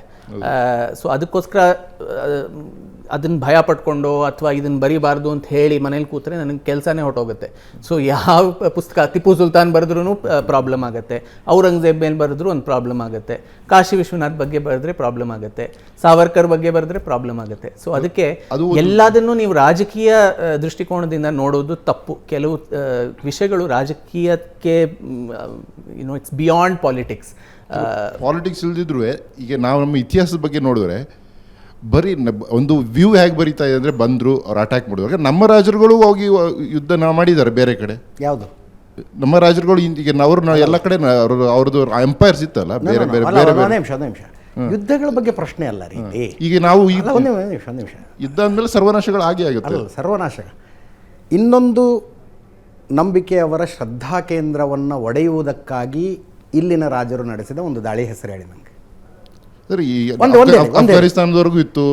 ಸೊ ಅದಕ್ಕೋಸ್ಕರ ಅದನ್ನು ಭಯ ಪಟ್ಕೊಂಡು ಅಥವಾ ಇದನ್ನು ಬರೀಬಾರ್ದು ಅಂತ ಹೇಳಿ ಮನೇಲಿ ಕೂತ್ರೆ ನನಗೆ ಕೆಲಸನೇ ಹೊರಟೋಗುತ್ತೆ. ಸೊ ಯಾವ ಪುಸ್ತಕ ಟಿಪ್ಪು ಸುಲ್ತಾನ್ ಬರೆದ್ರೂ ಪ್ರಾಬ್ಲಮ್ ಆಗುತ್ತೆ, ಔರಂಗಜೇಬ್ ಮೇಲೆ ಬರೆದ್ರೂ ಒಂದು ಪ್ರಾಬ್ಲಮ್ ಆಗುತ್ತೆ, ಕಾಶಿ ವಿಶ್ವನಾಥ್ ಬಗ್ಗೆ ಬರೆದ್ರೆ ಪ್ರಾಬ್ಲಮ್ ಆಗುತ್ತೆ, ಸಾವರ್ಕರ್ ಬಗ್ಗೆ ಬರೆದ್ರೆ ಪ್ರಾಬ್ಲಮ್ ಆಗುತ್ತೆ. ಸೊ ಅದಕ್ಕೆ ಎಲ್ಲದನ್ನು ನೀವು ರಾಜಕೀಯ ದೃಷ್ಟಿಕೋನದಿಂದ ನೋಡೋದು ತಪ್ಪು. ಕೆಲವು ವಿಷಯಗಳು ರಾಜಕೀಯಕ್ಕೆ ಇಟ್ಸ್ ಬಿಯಾಂಡ್ ಪಾಲಿಟಿಕ್ಸ್. ಪಾಲಿಟಿಕ್ಸ್ ಇಲ್ದಿದ್ರು ಈಗ ನಾವು ನಮ್ಮ ಇತಿಹಾಸದ ಬಗ್ಗೆ ನೋಡಿದ್ರೆ ಬರೀ ಒಂದು ವ್ಯೂ ಹೇಗೆ ಬರೀತಾ ಇದೆ ಅಂದರೆ, ಬಂದರು ಅವ್ರು ಅಟ್ಯಾಕ್ ಮಾಡಿದಾಗ ನಮ್ಮ ರಾಜರುಗಳು ಹೋಗಿ ಯುದ್ಧ ಮಾಡಿದ್ದಾರೆ ಬೇರೆ ಕಡೆ. ಯಾವುದು ನಮ್ಮ ರಾಜರುಗಳು ಈಗ ಅವ್ರು ಎಲ್ಲ ಕಡೆ ಅವ್ರದ್ದು ಎಂಪೈರ್ಸ್ ಇತ್ತಲ್ಲ ಬೇರೆ ಬೇರೆ ಬೇರೆ ಬೇರೆ. ನಿಮಿಷ ಯುದ್ಧಗಳ ಬಗ್ಗೆ ಪ್ರಶ್ನೆ ಅಲ್ಲ ರೀ. ಈಗ ನಾವು ಒಂದು ನಿಮಿಷ ಯುದ್ಧ ಅಂದಮೇಲೆ ಸರ್ವನಾಶಗಳು ಆಗೇ ಆಗುತ್ತೆ. ಸರ್ವನಾಶ. ಇನ್ನೊಂದು ನಂಬಿಕೆ, ಅವರ ಶ್ರದ್ಧಾ ಕೇಂದ್ರವನ್ನು ಒಡೆಯುವುದಕ್ಕಾಗಿ ಇಲ್ಲಿನ ರಾಜರು ನಡೆಸಿದ ಒಂದು ದಾಳಿ ಹೆಸರು ಹೇಳಿ ನನಗೆ. ಅಫ್ಘಾನಿಸ್ತಾನದವರೆಗೂ ಇತ್ತು,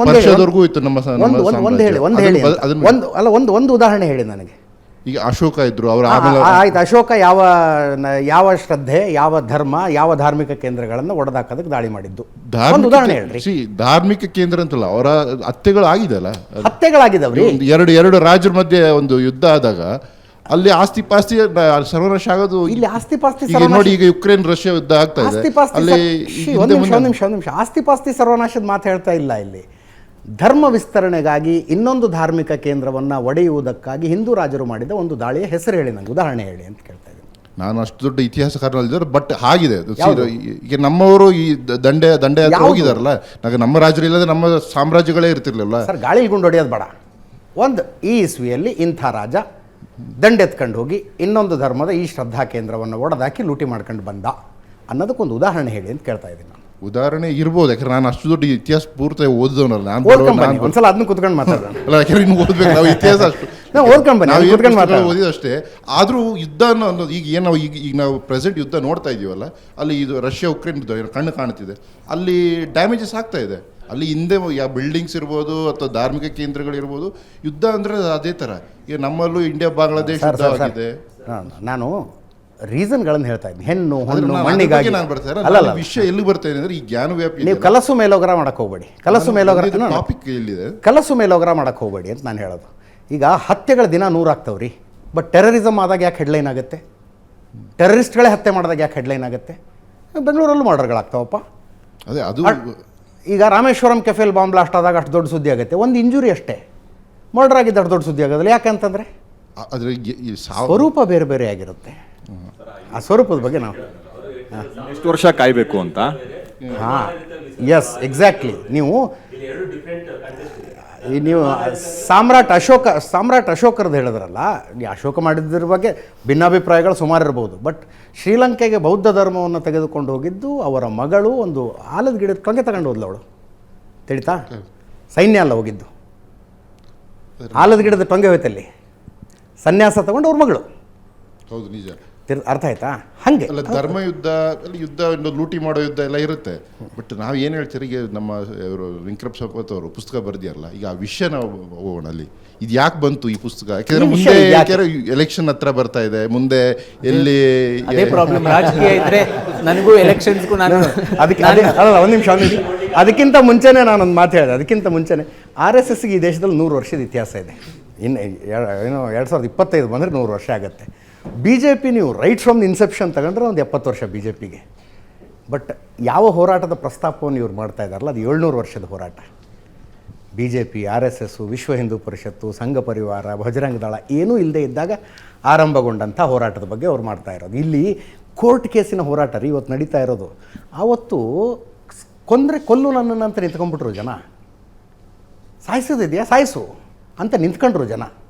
ಪರ್ಷಿಯಾದವರೆಗೂ ಇತ್ತು. ಒಂದು ಉದಾಹರಣೆ ಹೇಳಿ ನನಗೆ. ಈಗ ಅಶೋಕ ಇದ್ರು, ಅವರು ಆಯ್ತು. ಅಶೋಕ ಯಾವ ಶ್ರದ್ಧೆ, ಯಾವ ಧರ್ಮ, ಯಾವ ಧಾರ್ಮಿಕ ಕೇಂದ್ರಗಳನ್ನು ಒಡೆದಾಕೋದಕ್ಕೆ ದಾಳಿ ಮಾಡಿದ್ದು? ಒಂದು ಉದಾಹರಣೆ ಹೇಳ್ರಿ. ಧಾರ್ಮಿಕ ಕೇಂದ್ರ ಅಂತಲ್ಲ, ಅವರ ಹತ್ಯೆಗಳಾಗಿದ್ದಾವ್ರಿ. ಎರಡು ರಾಜರ ಮಧ್ಯೆ ಒಂದು ಯುದ್ಧ ಆದಾಗ ಅಲ್ಲಿ ಆಸ್ತಿ ಪಾಸ್ತಿ ಸರ್ವನಾಶ ಆಗೋದು. ಇಲ್ಲಿ ಆಸ್ತಿ ಪಾಸ್ತಿ ನೋಡಿ, ಈಗ ಯುಕ್ರೇನ್ ರಷ್ಯಾ ಯುದ್ಧ ಆಗ್ತಾ ಇದೆ. ಒಂದು ನಿಮಿಷ ಆಸ್ತಿ ಪಾಸ್ತಿ ಸರ್ವನಾಶದ ಮಾತು ಹೇಳ್ತಾ ಇಲ್ಲ. ಇಲ್ಲಿ ಧರ್ಮ ವಿಸ್ತರಣೆಗಾಗಿ ಇನ್ನೊಂದು ಧಾರ್ಮಿಕ ಕೇಂದ್ರವನ್ನು ಒಡೆಯುವುದಕ್ಕಾಗಿ ಹಿಂದೂ ರಾಜರು ಮಾಡಿದ ಒಂದು ದಾಳಿಯ ಹೆಸರು ಹೇಳಿ ನನಗೆ, ಉದಾಹರಣೆ ಹೇಳಿ ಅಂತ ಕೇಳ್ತಾ ಇದ್ದೀನಿ. ನಾನು ಅಷ್ಟು ದೊಡ್ಡ ಇತಿಹಾಸಕಾರನಲ್ಲಿದ್ದಾರೆ, ಬಟ್ ಆಗಿದೆ. ಈಗ ನಮ್ಮವರು ಈ ದಂಡೆ ಹೋಗಿದಾರಲ್ಲ, ನಮ್ಮ ರಾಜರು ಇಲ್ಲದೆ ನಮ್ಮ ಸಾಮ್ರಾಜ್ಯಗಳೇ ಇರ್ತಿರ್ಲಿಲ್ಲ ಸರ್. ಗಾಳಿ ಗುಂಡು ಹೊಡೆಯೋದು ಬೇಡ. ಈ ಇಸ್ವಿಯಲ್ಲಿ ಇಂಥ ರಾಜ ದಂಡೆತ್ಕೊಂಡು ಹೋಗಿ ಇನ್ನೊಂದು ಧರ್ಮದ ಈ ಶ್ರದ್ಧಾ ಕೇಂದ್ರವನ್ನು ಒಡೆದಾಕಿ ಲೂಟಿ ಮಾಡ್ಕೊಂಡು ಬಂದ ಅನ್ನೋದಕ್ಕೊಂದು ಉದಾಹರಣೆ ಹೇಳಿ ಅಂತ ಕೇಳ್ತಾ ಇದ್ದೀನಿ ನಾನು. ಉದಾಹರಣೆ ಇರ್ಬೋದು, ಯಾಕಂದ್ರೆ ನಾನು ಅಷ್ಟು ದೊಡ್ಡ ಇತಿಹಾಸ ಪೂರ್ತಿ ಓದಿದವನಲ್ಲ ನಾನು. ಓದ್ಕೊಂಬನ್ನಿ ಒಂದ್ಸಲ ಅದನ್ನ ಕುತ್ಕೊಂಡು ಮಾತಾಡೋಣ. ಅಲ್ಲ, ಯಾಕಂದ್ರೆ ಇನ್ನು ಓದ್ಬೇಕು ನಾವು ಇತಿಹಾಸ ಅಷ್ಟು ನಾವು ಓದ್ಕೊಂಬನ್ನಿ, ನಾವು ಕುತ್ಕೊಂಡು ಮಾತಾಡೋಣ. ಓದಿದಷ್ಟೇ. ಆದರೂ ಯುದ್ಧ ಅನ್ನೋದು ಈಗ ಏನು ನಾವು ಈಗ ನಾವು ಪ್ರೆಸೆಂಟ್ ಯುದ್ಧ ನೋಡ್ತಾ ಇದೀವಲ್ಲ, ಅಲ್ಲಿ ಇದು ರಷ್ಯಾ ಉಕ್ರೇನ್ ಯುದ್ಧ ಕಣ್ಣು ಕಾಣ್ತಿದೆ, ಅಲ್ಲಿ ಡ್ಯಾಮೇಜಸ್ ಆಗ್ತಾ ಇದೆ. ಅಲ್ಲಿ ಹಿಂದೆ ಯಾವ ಬಿಲ್ಡಿಂಗ್ಸ್ ಇರ್ಬೋದು ಅಥವಾ ಧಾರ್ಮಿಕ ಕೇಂದ್ರಗಳಿರ್ಬೋದು, ಯುದ್ಧ ಅಂದರೆ ಅದೇ ಥರ. ಈಗ ನಮ್ಮಲ್ಲೂ ಇಂಡಿಯಾ ಬಾಂಗ್ಲಾದೇಶ ಯುದ್ಧ ಆಗಿದೆ. ನಾನು ರೀಸನ್ಗಳನ್ನು ಹೇಳ್ತಾ ಇದ್ದೀನಿ. ಹೆಣ್ಣು ಅದ್ರ ಹೊಣ್ಣು ನಾನು ಮಣ್ಣಿಗಾಗಿ ನಾನು ಬರ್ತಾರೆ ಅಲ್ಲ ವಿಷಯ ಎಲ್ಲಿ ಬರ್ತಾ ಇದೆ ಅಂದರೆ ಈ ಜ್ಞಾನ ವ್ಯಾಪಿ ನೀವು ಕಲಸು ಮೇಲೋಗರ ಮಾಡಕ್ಕೆ ಹೋಗ್ಬೇಡಿ. ಕಲಸು ಮೇಲೋಗರ ಟಾಪಿಕ್ ಎಲ್ಲಿದೆ, ಕಲಸು ಮೇಲೋಗರ ಮಾಡಕ್ಕೆ ಹೋಗ್ಬೇಡಿ ಅಂತ ನಾನು ಹೇಳೋದು. ಈಗ ಹತ್ಯೆಗಳ ದಿನ 100 ಆಗ್ತಾವ್ರಿ, ಬಟ್ ಟೆರರಿಸಮ್ ಆದಾಗ ಯಾಕೆ ಹೆಡ್ಲೈನ್ ಆಗುತ್ತೆ? ಟೆರರಿಸ್ಟ್ಗಳೇ ಹತ್ಯೆ ಮಾಡಿದಾಗ ಯಾಕೆ ಹೆಡ್ಲೈನ್ ಆಗುತ್ತೆ? ಬೆಂಗಳೂರಲ್ಲೂ ಮರ್ಡರ್ಗಳಾಗ್ತಾವಪ್ಪ. ಅದೇ ಅದು. ಈಗ ರಾಮೇಶ್ವರಂ ಕೆಫೆಲ್ ಬಾಂಬ್ ಬ್ಲಾಸ್ಟ್ ಆದಾಗ ಅಷ್ಟು ದೊಡ್ಡ ಸುದ್ದಿ ಆಗುತ್ತೆ, ಒಂದು ಇಂಜುರಿ ಅಷ್ಟೇ. ಮರ್ಡರ್ ಆಗಿದ್ದು ಅಷ್ಟು ದೊಡ್ಡ ಸುದ್ದಿ ಆಗೋದಿಲ್ಲ. ಯಾಕಂತಂದರೆ ಅದ್ರ ಸ್ವರೂಪ ಬೇರೆ ಬೇರೆ ಆಗಿರುತ್ತೆ. ಆ ಸ್ವರೂಪದ ಬಗ್ಗೆ ನಾವು ಎಷ್ಟು ವರ್ಷ ಕಾಯಬೇಕು ಅಂತ. ಹಾಂ, ಎಸ್, ಎಕ್ಸಾಕ್ಟ್ಲಿ. ನೀವು ಸಾಮ್ರಾಟ್ ಅಶೋಕರದ್ದು ಹೇಳಿದ್ರಲ್ಲ, ಅಶೋಕ ಮಾಡಿದ್ರ ಬಗ್ಗೆ ಭಿನ್ನಾಭಿಪ್ರಾಯಗಳು ಸುಮಾರು ಇರ್ಬೋದು. ಬಟ್ ಶ್ರೀಲಂಕೆಗೆ ಬೌದ್ಧ ಧರ್ಮವನ್ನು ತೆಗೆದುಕೊಂಡು ಹೋಗಿದ್ದು ಅವರ ಮಗಳು ಒಂದು ಆಲದ ಗಿಡದ ಟೊಂಗೆ ತಗೊಂಡು ಹೋದ್ಲು ಅವಳು. ತಿಳಿತಾ? ಸೈನ್ಯ ಅಲ್ಲ ಹೋಗಿದ್ದು, ಆಲದ ಗಿಡದ ಟೊಂಗೆ ಹೋಯ್ತಲ್ಲಿ ಸನ್ಯಾಸ ತಗೊಂಡು ಅವ್ರ ಮಗಳು. ಹೌದು, ನಿಜ. ಅರ್ಥ ಆಯ್ತಾ? ಹಾಗೆ ಅಲ್ಲ, ಧರ್ಮ ಯುದ್ಧ ಅಲ್ಲಿ ಯುದ್ಧ ಲೂಟಿ ಮಾಡೋ ಯುದ್ಧ ಎಲ್ಲ ಇರುತ್ತೆ. ಬಟ್ ನಾವು ಏನು ಹೇಳ್ತೀರಿ, ಈಗ ನಮ್ಮ ಇವರು ವೆಂಕಟಪ್ಪ ಸಂಪತ್ ಅವರು ಪುಸ್ತಕ ಬರೆದಿರಲ್ಲ, ಈಗ ಆ ವಿಷಯ ನಾವು ಹೋಗೋಣ. ಅಲ್ಲಿ ಇದು ಯಾಕೆ ಬಂತು ಈ ಪುಸ್ತಕ? ಯಾಕೆಂದ್ರೆ ಮುಂದೆ ಎಲೆಕ್ಷನ್ ಹತ್ರ ಬರ್ತಾ ಇದೆ, ಮುಂದೆ ಎಲ್ಲಿ ಅದೇ ಪ್ರಾಬ್ಲಮ್. ರಾಜಕೀಯ ಇದ್ರೆ ನನಗೂ ಎಲೆಕ್ಷನ್ಸ್ಗೂ ನಾನು ಅದಕ್ಕೆ ಅಲ್ಲ, ಒಂದು ನಿಮಿಷ. ಅದಕ್ಕಿಂತ ಮುಂಚೆನೇ ನಾನೊಂದು ಮಾತು ಹೇಳಿದೆ. ಅದಕ್ಕಿಂತ ಮುಂಚೆನೇ RSSಗೆ ಈ ದೇಶದಲ್ಲಿ 100 ವರ್ಷದ ಇತಿಹಾಸ ಇದೆ. ಇನ್ನು 2025 ಬಂದರೆ 100 ವರ್ಷ ಆಗುತ್ತೆ. BJP ನೀವು ರೈಟ್ ಫ್ರಮ್ ದಿ ಇನ್ಸೆಪ್ಷನ್ ತಗೊಂಡ್ರೆ ಒಂದು 70 ವರ್ಷ BJPಗೆ. ಬಟ್ ಯಾವ ಹೋರಾಟದ ಪ್ರಸ್ತಾಪವನ್ನು ಇವ್ರು ಮಾಡ್ತಾ ಇದ್ದಾರಲ್ಲ, ಅದು 700 ವರ್ಷದ ಹೋರಾಟ. BJP, RSS, ವಿಶ್ವ ಹಿಂದೂ ಪರಿಷತ್ತು, ಸಂಘ ಪರಿವಾರ, ಬಜರಂಗ ದಳ ಏನೂ ಇಲ್ಲದೆ ಇದ್ದಾಗ ಆರಂಭಗೊಂಡಂಥ ಹೋರಾಟದ ಬಗ್ಗೆ ಅವ್ರು ಮಾಡ್ತಾ ಇರೋದು. ಇಲ್ಲಿ ಕೋರ್ಟ್ ಕೇಸಿನ ಹೋರಾಟ ರೀ ಇವತ್ತು ನಡೀತಾ ಇರೋದು. ಆವತ್ತು ಕೊಲ್ಲು ನನ್ನನ್ನು ಅಂತ ನಿಂತ್ಕೊಂಡ್ಬಿಟ್ರು ಜನ. ಸಾಯಿಸೋದಿದೆಯಾ ಸಾಯಿಸು ಅಂತ ನಿಂತ್ಕೊಂಡ್ರು ಜನ.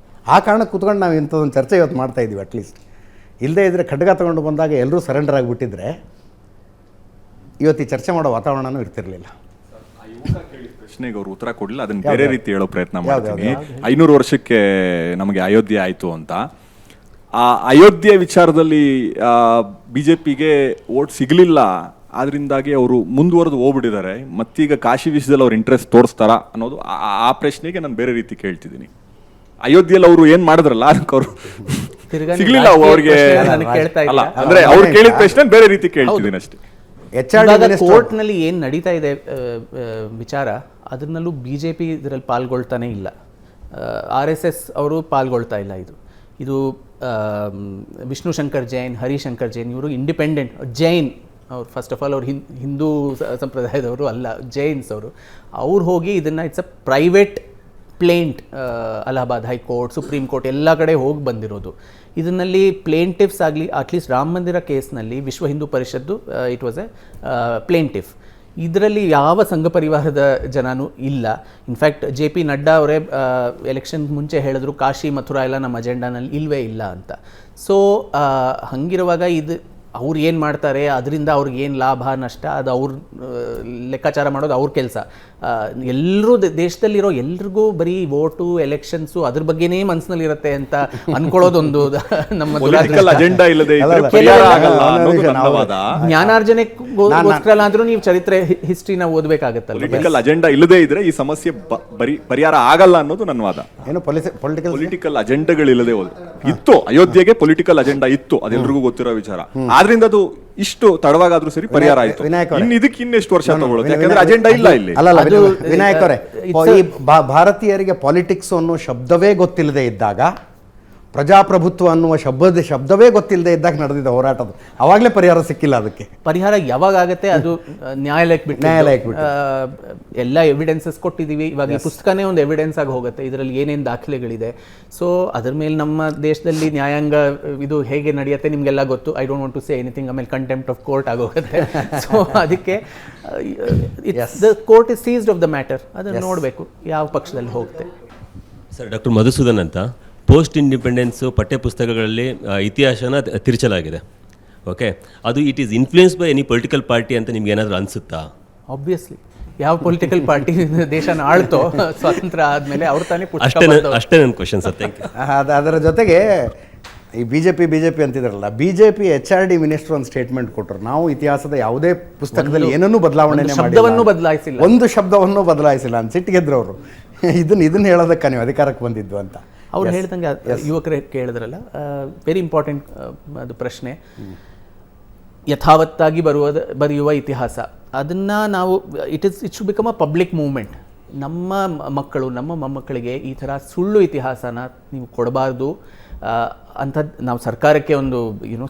ಆ ಕಾರಣಕ್ಕೆ ಕೂತ್ಕೊಂಡು ನಾವು ಇಂಥದ್ದೊಂದು ಚರ್ಚೆ ಇವತ್ತು ಮಾಡ್ತಾ ಇದ್ದೀವಿ. ಅಟ್ಲೀಸ್ಟ್ ಇಲ್ಲದೇ ಇದ್ದರೆ ಖಡ್ಗ ತೊಗೊಂಡು ಬಂದಾಗ ಎಲ್ಲರೂ ಸರೆಂಡರ್ ಆಗಿಬಿಟ್ಟಿದ್ರೆ ಇವತ್ತು ಈ ಚರ್ಚೆ ಮಾಡೋ ವಾತಾವರಣನೂ ಇರ್ತಿರ್ಲಿಲ್ಲ. ಪ್ರಶ್ನೆಗೆ ಅವರು ಉತ್ತರ ಕೊಡಲಿಲ್ಲ, ಅದನ್ನ ಬೇರೆ ರೀತಿ ಹೇಳೋ ಪ್ರಯತ್ನ ಮಾಡ್ತೀನಿ. 500 ವರ್ಷಕ್ಕೆ ನಮಗೆ ಅಯೋಧ್ಯೆ ಆಯಿತು ಅಂತ. ಆ ಅಯೋಧ್ಯೆ ವಿಚಾರದಲ್ಲಿ BJPಗೆ ವೋಟ್ ಸಿಗಲಿಲ್ಲ, ಆದ್ರಿಂದಾಗಿ ಅವರು ಮುಂದುವರೆದು ಹೋಗ್ಬಿಟ್ಟಿದ್ದಾರೆ. ಮತ್ತೀಗ ಕಾಶಿ ವಿಷಯದಲ್ಲಿ ಅವ್ರ ಇಂಟ್ರೆಸ್ಟ್ ತೋರಿಸ್ತಾರಾ ಅನ್ನೋದು ಆ ಪ್ರಶ್ನೆಗೆ ನಾನು ಬೇರೆ ರೀತಿ ಕೇಳ್ತಿದ್ದೀನಿ. ಅಯೋಧ್ಯೆಯಲ್ಲಿ ಅವರು ಏನ್ ಮಾಡಿದ್ರಲ್ಲ ಅದಕ್ಕೆ ಅವರು ಸಿಗ್ಲಿಲ್ಲ ಅವ್ರಿಗೆ. ಅಲ್ಲ ಅಂದ್ರೆ ಅವ್ರು ಕೇಳಿದ ಪ್ರಶ್ನೆ ಬೇರೆ ರೀತಿ ಕೇಳ್ತಿದ್ದೀನಿ ಅಷ್ಟೇ. ಕೋರ್ಟ್ನಲ್ಲಿ ಏನು ನಡೀತಾ ಇದೆ ವಿಚಾರ, ಅದರಲ್ಲೂ BJP ಇದರಲ್ಲಿ ಪಾಲ್ಗೊಳ್ತಾನೆ ಇಲ್ಲ. RSS ಅವರು ಪಾಲ್ಗೊಳ್ತಾ ಇಲ್ಲ. ಇದು ವಿಷ್ಣು ಶಂಕರ್ ಜೈನ್, ಹರಿಶಂಕರ್ ಜೈನ್, ಇವರು ಇಂಡಿಪೆಂಡೆಂಟ್ ಜೈನ್. ಅವ್ರು ಫಸ್ಟ್ ಆಫ್ ಆಲ್ ಅವ್ರು ಹಿಂದೂ ಸಂಪ್ರದಾಯದವರು ಅಲ್ಲ, ಜೈನ್ಸ್ ಅವರು. ಅವ್ರು ಹೋಗಿ ಇದನ್ನು it's a private plaint, Allahabad high court, supreme court ಎಲ್ಲ ಕಡೆ ಹೋಗಿ ಬಂದಿರೋದು. ಇದರಲ್ಲಿ ಪ್ಲೇಂಟಿಫ್ಸ್ ಆಗಲಿ, ಅಟ್ಲೀಸ್ಟ್ ರಾಮ ಮಂದಿರ ಕೇಸ್ನಲ್ಲಿ ವಿಶ್ವ ಹಿಂದೂ ಪರಿಷತ್ತು ಇಟ್ ವಾಸ್ ಎ ಪ್ಲೇಂಟಿಫ್. ಇದರಲ್ಲಿ ಯಾವ ಸಂಘ ಪರಿವಾರದ ಜನನೂ ಇಲ್ಲ. ಇನ್ಫ್ಯಾಕ್ಟ್ JP ನಡ್ಡಾ ಅವರೇ ಎಲೆಕ್ಷನ್ ಮುಂಚೆ ಹೇಳಿದ್ರು ಕಾಶಿ ಮಥುರಾ ಎಲ್ಲ ನಮ್ಮ ಅಜೆಂಡಾನಲ್ಲಿ ಇಲ್ಲವೇ ಇಲ್ಲ ಅಂತ. ಸೊ ಹಂಗಿರುವಾಗ ಇದು ಅವ್ರು ಏನು ಮಾಡ್ತಾರೆ, ಅದರಿಂದ ಅವ್ರಿಗೆ ಏನು ಲಾಭ ನಷ್ಟ, ಅದು ಅವ್ರ ಲೆಕ್ಕಾಚಾರ ಮಾಡೋದು ಅವ್ರ ಕೆಲಸ. ಎಲ್ಲರೂ ದೇಶದಲ್ಲಿರೋ ಎಲ್ರಿಗೂ ಬರೀ ವೋಟು ಎಲೆಕ್ಷನ್ಸು ಅದ್ರ ಬಗ್ಗೆನೇ ಮನಸ್ಸಿನಲ್ಲಿರುತ್ತೆ ಅಂತ ಅನ್ಕೊಳ್ಳೋದೊಂದು ನಮ್ಮ ಅಜೆಂಡಾ ಇಲ್ಲದೆ ಜ್ಞಾನಾರ್ಜನೆಗೋಸ್ಕರ ಆದ್ರೂ ನೀವು ಚರಿತ್ರೆ ಹಿಸ್ಟ್ರಿನ ಓದಬೇಕಾಗತ್ತಲ್ಲ. ಪೊಲಿಟಿಕಲ್ ಅಜೆಂಡಾ ಇಲ್ಲದೆ ಇದ್ರೆ ಈ ಸಮಸ್ಯೆ ಪರಿಹಾರ ಆಗಲ್ಲ ಅನ್ನೋದು ನನ್ನ ವಾದ. ಏನು ಪೊಲಿಟಿಕಲ್ ಅಜೆಂಡಾಗಳಿಲ್ಲದೆ ಇತ್ತು, ಅಯೋಧ್ಯೆಗೆ ಪೊಲಿಟಿಕಲ್ ಅಜೆಂಡಾ ಇತ್ತು, ಅದೆಲ್ರಿಗೂ ಗೊತ್ತಿರೋ ವಿಚಾರ. ಆದ್ರಿಂದ ಅದು ಇಷ್ಟು ತಡವಾಗಾದ್ರೂ ಸರಿ ಪರಿಹಾರ ಆಯ್ತು. ಇನ್ನು ಇದಕ್ಕೆ ಇನ್ನೆಷ್ಟು ವರ್ಷ ತಗೊಳ್ಳೋದು, ಯಾಕಂದ್ರೆ ಅಜೆಂಡಾ ಇಲ್ಲ ಇಲ್ಲಿ. ವಿನಾಯಕ್ ಅವರೇ, ಈ ಭಾರತೀಯರಿಗೆ ಪಾಲಿಟಿಕ್ಸ್ ಅನ್ನೋ ಶಬ್ದವೇ ಗೊತ್ತಿಲ್ಲದೆ ಇದ್ದಾಗ, ಪ್ರಜಾಪ್ರಭುತ್ವ ಅನ್ನುವ ಶಬ್ದವೇ ಗೊತ್ತಿಲ್ಲದೆ ಇದ್ದಾಗ ನಡೆದಿದ್ದ ಹೋರಾಟದ ಅವಾಗಲೇ ಪರಿಹಾರ ಸಿಕ್ಕಿಲ್ಲ. ಅದಕ್ಕೆ ಪರಿಹಾರ ಯಾವಾಗ ಆಗುತ್ತೆ ಅದು ನ್ಯಾಯಾಲಯಕ್ಕೆ ಬಿಟ್ಟು ಎಲ್ಲ ಎವಿಡೆನ್ಸಸ್ ಕೊಟ್ಟಿದ್ದೀವಿ. ಇವಾಗ ಈ ಪುಸ್ತಕನೇ ಒಂದು ಎವಿಡೆನ್ಸ್ ಆಗಿ ಹೋಗುತ್ತೆ, ಇದರಲ್ಲಿ ಏನೇನು ದಾಖಲೆಗಳಿದೆ. ಸೊ ಅದ್ರ ಮೇಲೆ ನಮ್ಮ ದೇಶದಲ್ಲಿ ನ್ಯಾಯಾಂಗ ಇದು ಹೇಗೆ ನಡೆಯುತ್ತೆ ನಿಮಗೆಲ್ಲ ಗೊತ್ತು. I don't want to say anything. ಆಮೇಲೆ ಕಂಟೆಂಪ್ಟ್ ಆಫ್ ಕೋರ್ಟ್ ಆಗೋಗುತ್ತೆ. ಸೊ ಅದಕ್ಕೆ the court is seized of the matter. ಅದನ್ನು ನೋಡಬೇಕು ಯಾವ ಪಕ್ಷದಲ್ಲಿ ಹೋಗುತ್ತೆ. ಸರ್, ಡಾಕ್ಟರ್ ಮಧುಸೂದನ್ ಅಂತ. ಪೋಸ್ಟ್ ಇಂಡಿಪೆಂಡೆನ್ಸು ಪಠ್ಯಪುಸ್ತಕಗಳಲ್ಲಿ ಇತಿಹಾಸನ ತಿರುಚಲಾಗಿದೆ. ಓಕೆ, ಅದು it is influence by any political party ಅಂತ ನಿಮ್ಗೆ ಏನಾದರೂ ಅನಿಸುತ್ತಾ? ಆಬ್ವಿಯಸ್ಲಿ ಯಾವ ಪೊಲಿಟಿಕಲ್ ಪಾರ್ಟಿ ದೇಶನ ಆಳ್ತೋ ಸ್ವಾತಂತ್ರ್ಯ ಆದಮೇಲೆ ಅವ್ರು ತಾನೇ ಅಷ್ಟೇ ನನ್ನ ಕ್ವಶನ್ ಸರ್. Thank you. ಅದರ ಜೊತೆಗೆ ಈ ಬಿ ಜೆ ಪಿ ಅಂತಿದ್ರಲ್ಲ, BJP HRD ಮಿನಿಸ್ಟರ್ ಒಂದು ಸ್ಟೇಟ್ಮೆಂಟ್ ಕೊಟ್ಟರು, ನಾವು ಇತಿಹಾಸದ ಯಾವುದೇ ಪುಸ್ತಕದಲ್ಲಿ ಏನನ್ನೂ ಬದಲಾವಣೆ ಶಬ್ದವನ್ನು ಬದಲಾಯಿಸಿಲ್ಲ, ಒಂದು ಶಬ್ದವನ್ನು ಬದಲಾಯಿಸಿಲ್ಲ ಅಂತ ಸಿಟ್ಟಿಗೆದ್ರು ಅವರು. ಇದನ್ನ ಹೇಳೋದಕ್ಕೆ ನೀವು ಅಧಿಕಾರಕ್ಕೆ ಬಂದಿದ್ದು ಅಂತ ಅವ್ರು ಹೇಳ್ದಂಗೆ ಯುವಕರೇ ಕೇಳಿದ್ರಲ್ಲ, ವೆರಿ ಇಂಪಾರ್ಟೆಂಟ್ ಅದು ಪ್ರಶ್ನೆ. ಯಥಾವತ್ತಾಗಿ ಬರೆಯುವ ಇತಿಹಾಸ, ಅದನ್ನು ನಾವು it should become a public movement. ನಮ್ಮ ಮಕ್ಕಳು, ನಮ್ಮ ಮೊಮ್ಮಕ್ಕಳಿಗೆ ಈ ಥರ ಸುಳ್ಳು ಇತಿಹಾಸನ ನೀವು ಕೊಡಬಾರ್ದು ಅಂತ ನಾವು ಸರ್ಕಾರಕ್ಕೆ ಒಂದು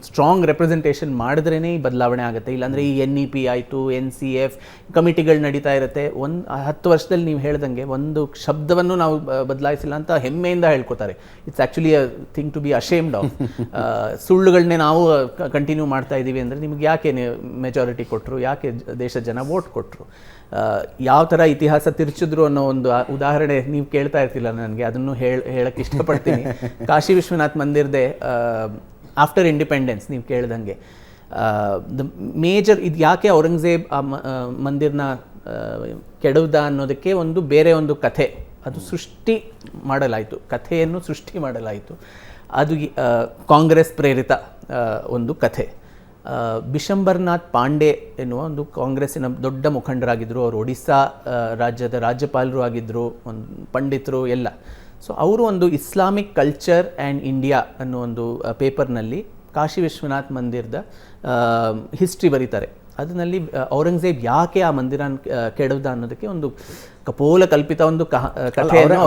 ಸ್ಟ್ರಾಂಗ್ ರೆಪ್ರೆಸೆಂಟೇಷನ್ ಮಾಡಿದ್ರೇ ಈ ಬದಲಾವಣೆ ಆಗುತ್ತೆ. ಇಲ್ಲಾಂದರೆ ಈ NEP ಆಯಿತು, NCF ಕಮಿಟಿಗಳು ನಡೀತಾ ಇರುತ್ತೆ. 10 ವರ್ಷದಲ್ಲಿ ನೀವು ಹೇಳ್ದಂಗೆ ಒಂದು ಶಬ್ದವನ್ನು ನಾವು ಬದಲಾಯಿಸಿಲ್ಲ ಅಂತ ಹೆಮ್ಮೆಯಿಂದ ಹೇಳ್ಕೊತಾರೆ. It's actually a thing to be ashamed of. ಸುಳ್ಳುಗಳನ್ನೇ ನಾವು ಕಂಟಿನ್ಯೂ ಮಾಡ್ತಾ ಇದ್ದೀವಿ ಅಂದರೆ ನಿಮ್ಗೆ ಯಾಕೆ ಮೆಜಾರಿಟಿ ಕೊಟ್ಟರು, ಯಾಕೆ ದೇಶದ ಜನ ವೋಟ್ ಕೊಟ್ಟರು, ಯಾವ ಥರ ಇತಿಹಾಸ ತಿರ್ಚಿದ್ರು ಅನ್ನೋ ಒಂದು ಉದಾಹರಣೆ ನೀವು ಕೇಳ್ತಾ ಇರ್ತಿಲ್ಲ ನನಗೆ, ಅದನ್ನು ಹೇಳಕ್ಕೆ ಇಷ್ಟಪಡ್ತೀನಿ. ಕಾಶಿ ವಿಶ್ವನಾಥ್ ಮಂದಿರದೇ ಆಫ್ಟರ್ ಇಂಡಿಪೆಂಡೆನ್ಸ್ ನೀವು ಕೇಳ್ದಂಗೆ ದ ಮೇಜರ್ ಇದು ಯಾಕೆ ಔರಂಗಜೇಬ್ ಆ ಮಂದಿರನ ಕೆಡವ್ದ ಅನ್ನೋದಕ್ಕೆ ಒಂದು ಬೇರೆ ಒಂದು ಕಥೆ, ಅದು ಸೃಷ್ಟಿ ಮಾಡಲಾಯಿತು, ಕಥೆಯನ್ನು ಸೃಷ್ಟಿ ಮಾಡಲಾಯಿತು. ಅದು ಕಾಂಗ್ರೆಸ್ ಪ್ರೇರಿತ ಒಂದು ಕಥೆ. ಬಿಶಂಬರ್ನಾಥ್ ಪಾಂಡೆ ಎನ್ನುವ ಒಂದು ಕಾಂಗ್ರೆಸ್ಸಿನ ದೊಡ್ಡ ಮುಖಂಡರಾಗಿದ್ದರು. ಅವರು ಒಡಿಸ್ಸಾ ರಾಜ್ಯದ ರಾಜ್ಯಪಾಲರು ಆಗಿದ್ದರು, ಒಂದು ಪಂಡಿತರು ಎಲ್ಲ. ಸೊ ಅವರು ಒಂದು ಇಸ್ಲಾಮಿಕ್ ಕಲ್ಚರ್ ಆ್ಯಂಡ್ ಇಂಡಿಯಾ ಅನ್ನೋ ಒಂದು ಪೇಪರ್ನಲ್ಲಿ ಕಾಶಿ ವಿಶ್ವನಾಥ್ ಮಂದಿರದ ಹಿಸ್ಟ್ರಿ ಬರೀತಾರೆ. ಅದರಲ್ಲಿ ಔರಂಗಜೇಬ್ ಯಾಕೆ ಆ ಮಂದಿರನ ಕೆಡವ್ದ ಅನ್ನೋದಕ್ಕೆ ಒಂದು ಕಪೋಲ ಕಲ್ಪಿತ ಒಂದು ಕಥೆಯನ್ನು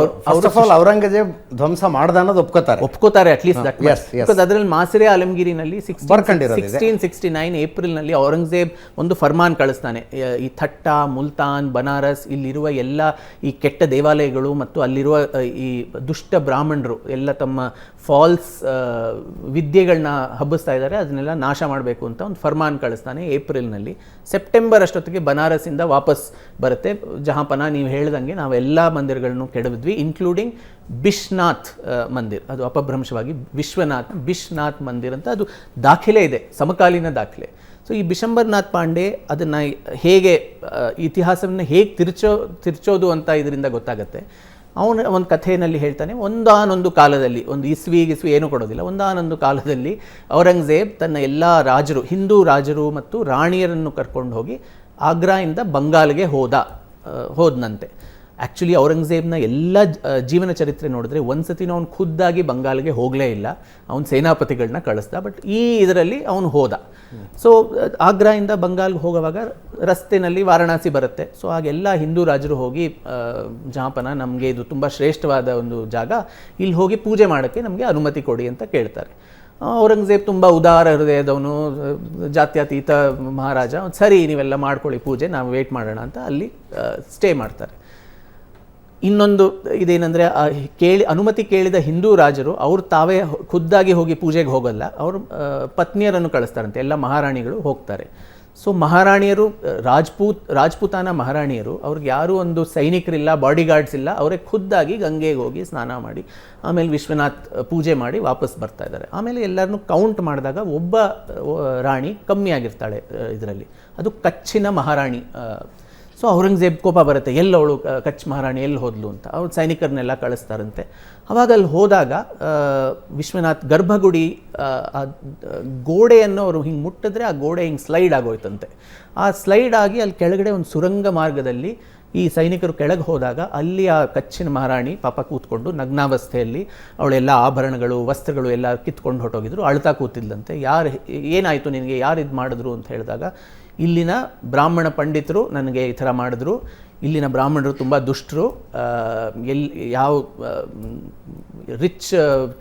ಔರಂಗಜೇಬ್ ಧ್ವಂಸ ಮಾಡ್ದ ಅನ್ನೋದು ಒಪ್ಕೋತಾರೆ ಅಟ್ಲೀಸ್ಟ್. ಅದರಲ್ಲಿ ಮಾಸಿರೆ ಆಲಮ್ಗಿರಿನಲ್ಲಿ 1669 ಏಪ್ರಿಲ್ನಲ್ಲಿ ಔರಂಗಜೇಬ್ ಒಂದು ಫರ್ಮಾನ್ ಕಳಿಸ್ತಾನೆ. ಈ ಥಟ್ಟ, ಮುಲ್ತಾನ್, ಬನಾರಸ್ ಇಲ್ಲಿರುವ ಎಲ್ಲ ಈ ಕೆಟ್ಟ ದೇವಾಲಯಗಳು ಮತ್ತು ಅಲ್ಲಿರುವ ಈ ದುಷ್ಟ ಬ್ರಾಹ್ಮಣರು ಎಲ್ಲ ತಮ್ಮ ಫಾಲ್ಸ್ ವಿದ್ಯೆಗಳನ್ನ ಹಬ್ಬಿಸ್ತಾ ಇದ್ದಾರೆ, ಅದನ್ನೆಲ್ಲ ನಾಶ ಮಾಡಬೇಕು ಅಂತ ಒಂದು ಫರ್ಮಾನ್ ಕಳಿಸ್ತಾನೆ ಏಪ್ರಿಲ್ನಲ್ಲಿ. ಸೆಪ್ಟೆಂಬರ್ ಅಷ್ಟೊತ್ತಿಗೆ ಬನಾರಸ್ಸಿಂದ ವಾಪಸ್ ಬರುತ್ತೆ. ಜಹಾಂಪನಾ ನೀವು ಹೇಳ್ದಂಗೆ ನಾವೆಲ್ಲ ಮಂದಿರಗಳನ್ನು ಕೆಡವಿದ್ವಿ, ಇನ್ಕ್ಲೂಡಿಂಗ್ ಬಿಶ್ನಾಥ್ ಮಂದಿರ್. ಅದು ಅಪಭ್ರಂಶವಾಗಿ ಬಿಶ್ನಾಥ್ ಮಂದಿರ್ ಅಂತ ಅದು ದಾಖಲೆ ಇದೆ, ಸಮಕಾಲೀನ ದಾಖಲೆ. ಸೊ ಈ ಬಿಶಂಬರ್ನಾಥ್ ಪಾಂಡೆ ಅದನ್ನು ಹೇಗೆ ಇತಿಹಾಸವನ್ನು ಹೇಗೆ ತಿರ್ಚೋದು ಅಂತ ಇದರಿಂದ ಗೊತ್ತಾಗುತ್ತೆ. ಅವನು ಒಂದು ಕಥೆಯಲ್ಲಿ ಹೇಳ್ತಾನೆ, ಒಂದಾನೊಂದು ಕಾಲದಲ್ಲಿ, ಒಂದು ಇಸ್ವಿ ಏನೂ ಕೊಡೋದಿಲ್ಲ, ಒಂದಾನೊಂದು ಕಾಲದಲ್ಲಿ ಔರಂಗಜೇಬ್ ತನ್ನ ಎಲ್ಲ ರಾಜರು, ಹಿಂದೂ ರಾಜರು ಮತ್ತು ರಾಣಿಯರನ್ನು ಕರ್ಕೊಂಡು ಹೋಗಿ ಆಗ್ರಾಯಿಂದ ಬಂಗಾಲ್ಗೆ ಹೋದನಂತೆ. ಆ್ಯಕ್ಚುಲಿ ಔರಂಗಜೇಬ್ನ ಎಲ್ಲ ಜೀವನ ಚರಿತ್ರೆ ನೋಡಿದ್ರೆ ಒಂದ್ಸತಿನೂ ಅವ್ನು ಖುದ್ದಾಗಿ ಬಂಗಾಲ್ಗೆ ಹೋಗಲೇ ಇಲ್ಲ, ಅವ್ನು ಸೇನಾಪತಿಗಳನ್ನ ಕಳಿಸ್ದ. ಬಟ್ ಈ ಇದರಲ್ಲಿ ಅವನು ಹೋದ. ಸೊ ಆಗ್ರಾಯಿಂದ ಬಂಗಾಲ್ಗೆ ಹೋಗುವಾಗ ರಸ್ತೆಯಲ್ಲಿ ವಾರಣಾಸಿ ಬರುತ್ತೆ. ಸೊ ಆಗೆಲ್ಲ ಹಿಂದೂ ರಾಜರು ಹೋಗಿ, ಜಹಾಂಪನಾ ನಮಗೆ ಇದು ತುಂಬ ಶ್ರೇಷ್ಠವಾದ ಒಂದು ಜಾಗ, ಇಲ್ಲಿ ಹೋಗಿ ಪೂಜೆ ಮಾಡೋಕ್ಕೆ ನಮಗೆ ಅನುಮತಿ ಕೊಡಿ ಅಂತ ಕೇಳ್ತಾರೆ. ಔರಂಗಜೇಬ್ ತುಂಬ ಉದಾರ ಹೃದಯದವನು, ಜಾತ್ಯತೀತ ಮಹಾರಾಜ. ಸರಿ, ನೀವೆಲ್ಲ ಮಾಡ್ಕೊಳ್ಳಿ ಪೂಜೆ, ನಾವು ವೇಟ್ ಮಾಡೋಣ ಅಂತ ಅಲ್ಲಿ ಸ್ಟೇ ಮಾಡ್ತಾರೆ. ಇನ್ನೊಂದು ಇದೇನೆಂದರೆ, ಅನುಮತಿ ಕೇಳಿದ ಹಿಂದೂ ರಾಜರು ಅವರು ತಾವೇ ಖುದ್ದಾಗಿ ಹೋಗಿ ಪೂಜೆಗೆ ಹೋಗಲ್ಲ, ಅವರು ಪತ್ನಿಯರನ್ನು ಕಳಿಸ್ತಾರಂತೆ, ಎಲ್ಲ ಮಹಾರಾಣಿಗಳು ಹೋಗ್ತಾರೆ. ಸೊ ಮಹಾರಾಣಿಯರು, ರಾಜ್ಪೂತಾನ ಮಹಾರಾಣಿಯರು, ಅವ್ರಿಗೆ ಯಾರೂ ಒಂದು ಸೈನಿಕರಿಲ್ಲ, ಬಾಡಿಗಾರ್ಡ್ಸ್ ಇಲ್ಲ, ಅವರೇ ಖುದ್ದಾಗಿ ಗಂಗೆಗೆ ಹೋಗಿ ಸ್ನಾನ ಮಾಡಿ ಆಮೇಲೆ ವಿಶ್ವನಾಥ್ ಪೂಜೆ ಮಾಡಿ ವಾಪಸ್ ಬರ್ತಾ ಇದ್ದಾರೆ. ಆಮೇಲೆ ಎಲ್ಲರನ್ನೂ ಕೌಂಟ್ ಮಾಡಿದಾಗ ಒಬ್ಬ ರಾಣಿ ಕಮ್ಮಿ ಆಗಿರ್ತಾಳೆ ಇದರಲ್ಲಿ, ಅದು ಕಚ್ಚಿನ ಮಹಾರಾಣಿ. ಸೊ ಔರಂಗಜೇಬ್ ಕೋಪ ಬರುತ್ತೆ, ಎಲ್ಲವಳು ಕಚ್ ಮಹಾರಾಣಿ ಎಲ್ಲಿ ಹೋದ್ಲು ಅಂತ. ಅವ್ರು ಸೈನಿಕರನ್ನೆಲ್ಲ ಕಳಿಸ್ತಾರಂತೆ. ಅವಾಗ ಅಲ್ಲಿ ಹೋದಾಗ ವಿಶ್ವನಾಥ್ ಗರ್ಭಗುಡಿ ಆ ಗೋಡೆಯನ್ನು ಅವರು ಹಿಂಗೆ ಮುಟ್ಟಿದ್ರೆ ಆ ಗೋಡೆ ಹಿಂಗೆ ಸ್ಲೈಡ್ ಆಗೋಯ್ತಂತೆ. ಆ ಸ್ಲೈಡ್ ಆಗಿ ಅಲ್ಲಿ ಕೆಳಗಡೆ ಒಂದು ಸುರಂಗ ಮಾರ್ಗದಲ್ಲಿ ಈ ಸೈನಿಕರು ಕೆಳಗೆ ಹೋದಾಗ ಅಲ್ಲಿ ಆ ಕಚ್ಚಿನ ಮಹಾರಾಣಿ ಪಾಪ ಕೂತ್ಕೊಂಡು ನಗ್ನಾವಸ್ಥೆಯಲ್ಲಿ ಅವಳೆಲ್ಲ ಆಭರಣಗಳು, ವಸ್ತ್ರಗಳು ಎಲ್ಲ ಕಿತ್ಕೊಂಡು ಹೊಟ್ಟೋಗಿದ್ರು, ಅಳ್ತಾ ಕೂತಿದ್ದಂತೆ. ಏನಾಯಿತು ನಿನಗೆ, ಯಾರು ಇದು ಮಾಡಿದ್ರು ಅಂತ ಹೇಳಿದಾಗ, ಇಲ್ಲಿನ ಬ್ರಾಹ್ಮಣ ಪಂಡಿತರು ನನಗೆ ಈ ಥರ ಮಾಡಿದ್ರು, ಇಲ್ಲಿನ ಬ್ರಾಹ್ಮಣರು ತುಂಬ ದುಷ್ಟರು, ಯಾವ ರಿಚ್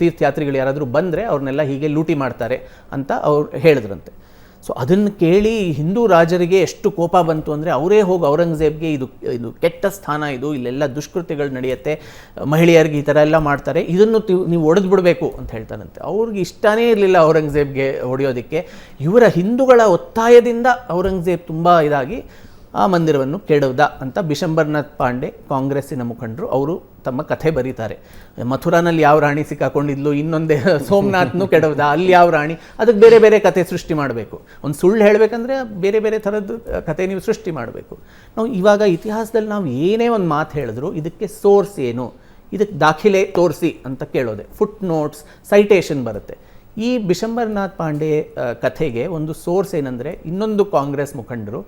ತೀರ್ಥಯಾತ್ರಿಗಳು ಯಾರಾದರೂ ಬಂದರೆ ಅವ್ರನ್ನೆಲ್ಲ ಹೀಗೆ ಲೂಟಿ ಮಾಡ್ತಾರೆ ಅಂತ ಅವ್ರು ಹೇಳಿದ್ರಂತೆ. ಸೊ ಅದನ್ನು ಕೇಳಿ ಹಿಂದೂ ರಾಜರಿಗೆ ಎಷ್ಟು ಕೋಪ ಬಂತು ಅಂದರೆ, ಅವರೇ ಹೋಗಿ ಔರಂಗಜೇಬ್ಗೆ ಇದು ಕೆಟ್ಟ ಸ್ಥಾನ, ಇಲ್ಲೆಲ್ಲ ದುಷ್ಕೃತ್ಯಗಳು ನಡೆಯುತ್ತೆ, ಮಹಿಳೆಯರಿಗೆ ಈ ಥರ ಎಲ್ಲ ಮಾಡ್ತಾರೆ, ಇದನ್ನು ನೀವು ಒಡೆದು ಬಿಡಬೇಕು ಅಂತ ಹೇಳ್ತಾರಂತೆ. ಅವ್ರಿಗೆ ಇಷ್ಟನೇ ಇರಲಿಲ್ಲ ಔರಂಗಜೇಬ್ಗೆ ಹೊಡೆಯೋದಕ್ಕೆ. ಇವರ ಹಿಂದೂಗಳ ಒತ್ತಾಯದಿಂದ ಔರಂಗಜೇಬ್ ತುಂಬ ಇದಾಗಿ ಆ ಮಂದಿರವನ್ನು ಕೆಡವ್ದ ಅಂತ ಬಿಶಂಬರ್ನಾಥ್ ಪಾಂಡೆ, ಕಾಂಗ್ರೆಸ್ಸಿನ ಮುಖಂಡರು, ಅವರು ತಮ್ಮ ಕಥೆ ಬರೀತಾರೆ. ಮಥುರಾನಲ್ಲಿ ಯಾವ ರಾಣಿ ಸಿಕ್ಕಾಕೊಂಡಿದ್ಲು, ಇನ್ನೊಂದೇ ಸೋಮನಾಥ್ನು ಕೆಡವ್ದ, ಅಲ್ಲಿ ಯಾವ ರಾಣಿ, ಅದಕ್ಕೆ ಬೇರೆ ಬೇರೆ ಕಥೆ ಸೃಷ್ಟಿ ಮಾಡಬೇಕು. ಒಂದು ಸುಳ್ಳು ಹೇಳಬೇಕಂದ್ರೆ ಬೇರೆ ಬೇರೆ ಥರದ್ದು ಕಥೆ ನೀವು ಸೃಷ್ಟಿ ಮಾಡಬೇಕು. ನಾವು ಇವಾಗ ಇತಿಹಾಸದಲ್ಲಿ ನಾವು ಏನೇ ಒಂದು ಮಾತು ಹೇಳಿದ್ರು ಇದಕ್ಕೆ ಸೋರ್ಸ್ ಏನು, ಇದಕ್ಕೆ ದಾಖಲೆ ತೋರಿಸಿ ಅಂತ ಕೇಳೋದೆ. ಫುಟ್ ನೋಟ್ಸ್, ಸೈಟೇಷನ್ ಬರುತ್ತೆ. ಈ ಬಿಶಂಬರನಾಥ್ ಪಾಂಡೆ ಕಥೆಗೆ ಒಂದು ಸೋರ್ಸ್ ಏನಂದರೆ, ಇನ್ನೊಂದು ಕಾಂಗ್ರೆಸ್ ಮುಖಂಡರು,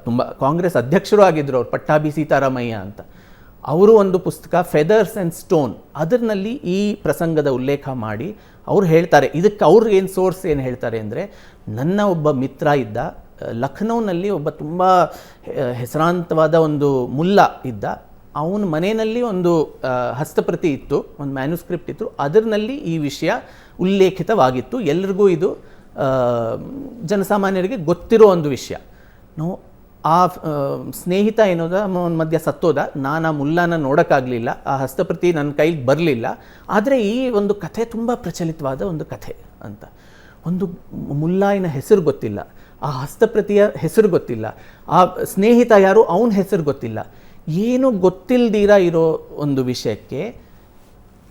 ತುಂಬ ಕಾಂಗ್ರೆಸ್ ಅಧ್ಯಕ್ಷರು ಆಗಿದ್ದರು ಅವರು, ಪಟ್ಟಾಭಿ ಸೀತಾರಾಮಯ್ಯ ಅಂತ, ಅವರು ಒಂದು ಪುಸ್ತಕ ಫೆದರ್ಸ್ ಆ್ಯಂಡ್ ಸ್ಟೋನ್, ಅದರಲ್ಲಿ ಈ ಪ್ರಸಂಗದ ಉಲ್ಲೇಖ ಮಾಡಿ ಅವ್ರು ಹೇಳ್ತಾರೆ. ಇದಕ್ಕೆ ಅವ್ರು ಏನು ಸೋರ್ಸ್ ಏನು ಹೇಳ್ತಾರೆ ಅಂದರೆ, ನನ್ನ ಒಬ್ಬ ಮಿತ್ರ ಇದ್ದ, ಲಖನೌನಲ್ಲಿ ಒಬ್ಬ ತುಂಬ ಹೆಸರಾಂತವಾದ ಒಂದು ಮುಲ್ಲಾ ಇದ್ದ, ಅವನ ಮನೆಯಲ್ಲಿ ಒಂದು ಹಸ್ತಪ್ರತಿ ಇತ್ತು, ಒಂದು ಮ್ಯಾನ್ಯುಸ್ಕ್ರಿಪ್ಟ್ ಇತ್ತು, ಅದರಲ್ಲಿ ಈ ವಿಷಯ ಉಲ್ಲೇಖಿತವಾಗಿತ್ತು. ಎಲ್ರಿಗೂ ಇದು ಜನಸಾಮಾನ್ಯರಿಗೆ ಗೊತ್ತಿರೋ ಒಂದು ವಿಷಯ. ನಾವು ಆ ಸ್ನೇಹಿತ ಏನೋದ ಅವನ ಮಧ್ಯ ಸತ್ತೋದ, ನಾನು ಆ ಮುಲ್ಲಾನ ನೋಡೋಕ್ಕಾಗಲಿಲ್ಲ, ಆ ಹಸ್ತಪ್ರತಿ ನನ್ನ ಕೈಗೆ ಬರಲಿಲ್ಲ. ಆದರೆ ಈ ಒಂದು ಕಥೆ ತುಂಬ ಪ್ರಚಲಿತವಾದ ಒಂದು ಕಥೆ ಅಂತ. ಒಂದು ಮುಲ್ಲಾಯಿನ ಹೆಸರು ಗೊತ್ತಿಲ್ಲ, ಆ ಹಸ್ತಪ್ರತಿಯ ಹೆಸರು ಗೊತ್ತಿಲ್ಲ, ಆ ಸ್ನೇಹಿತ ಯಾರು ಅವನ ಹೆಸರು ಗೊತ್ತಿಲ್ಲ. ಏನು ಗೊತ್ತಿಲ್ದಿರ ಇರೋ ಒಂದು ವಿಷಯಕ್ಕೆ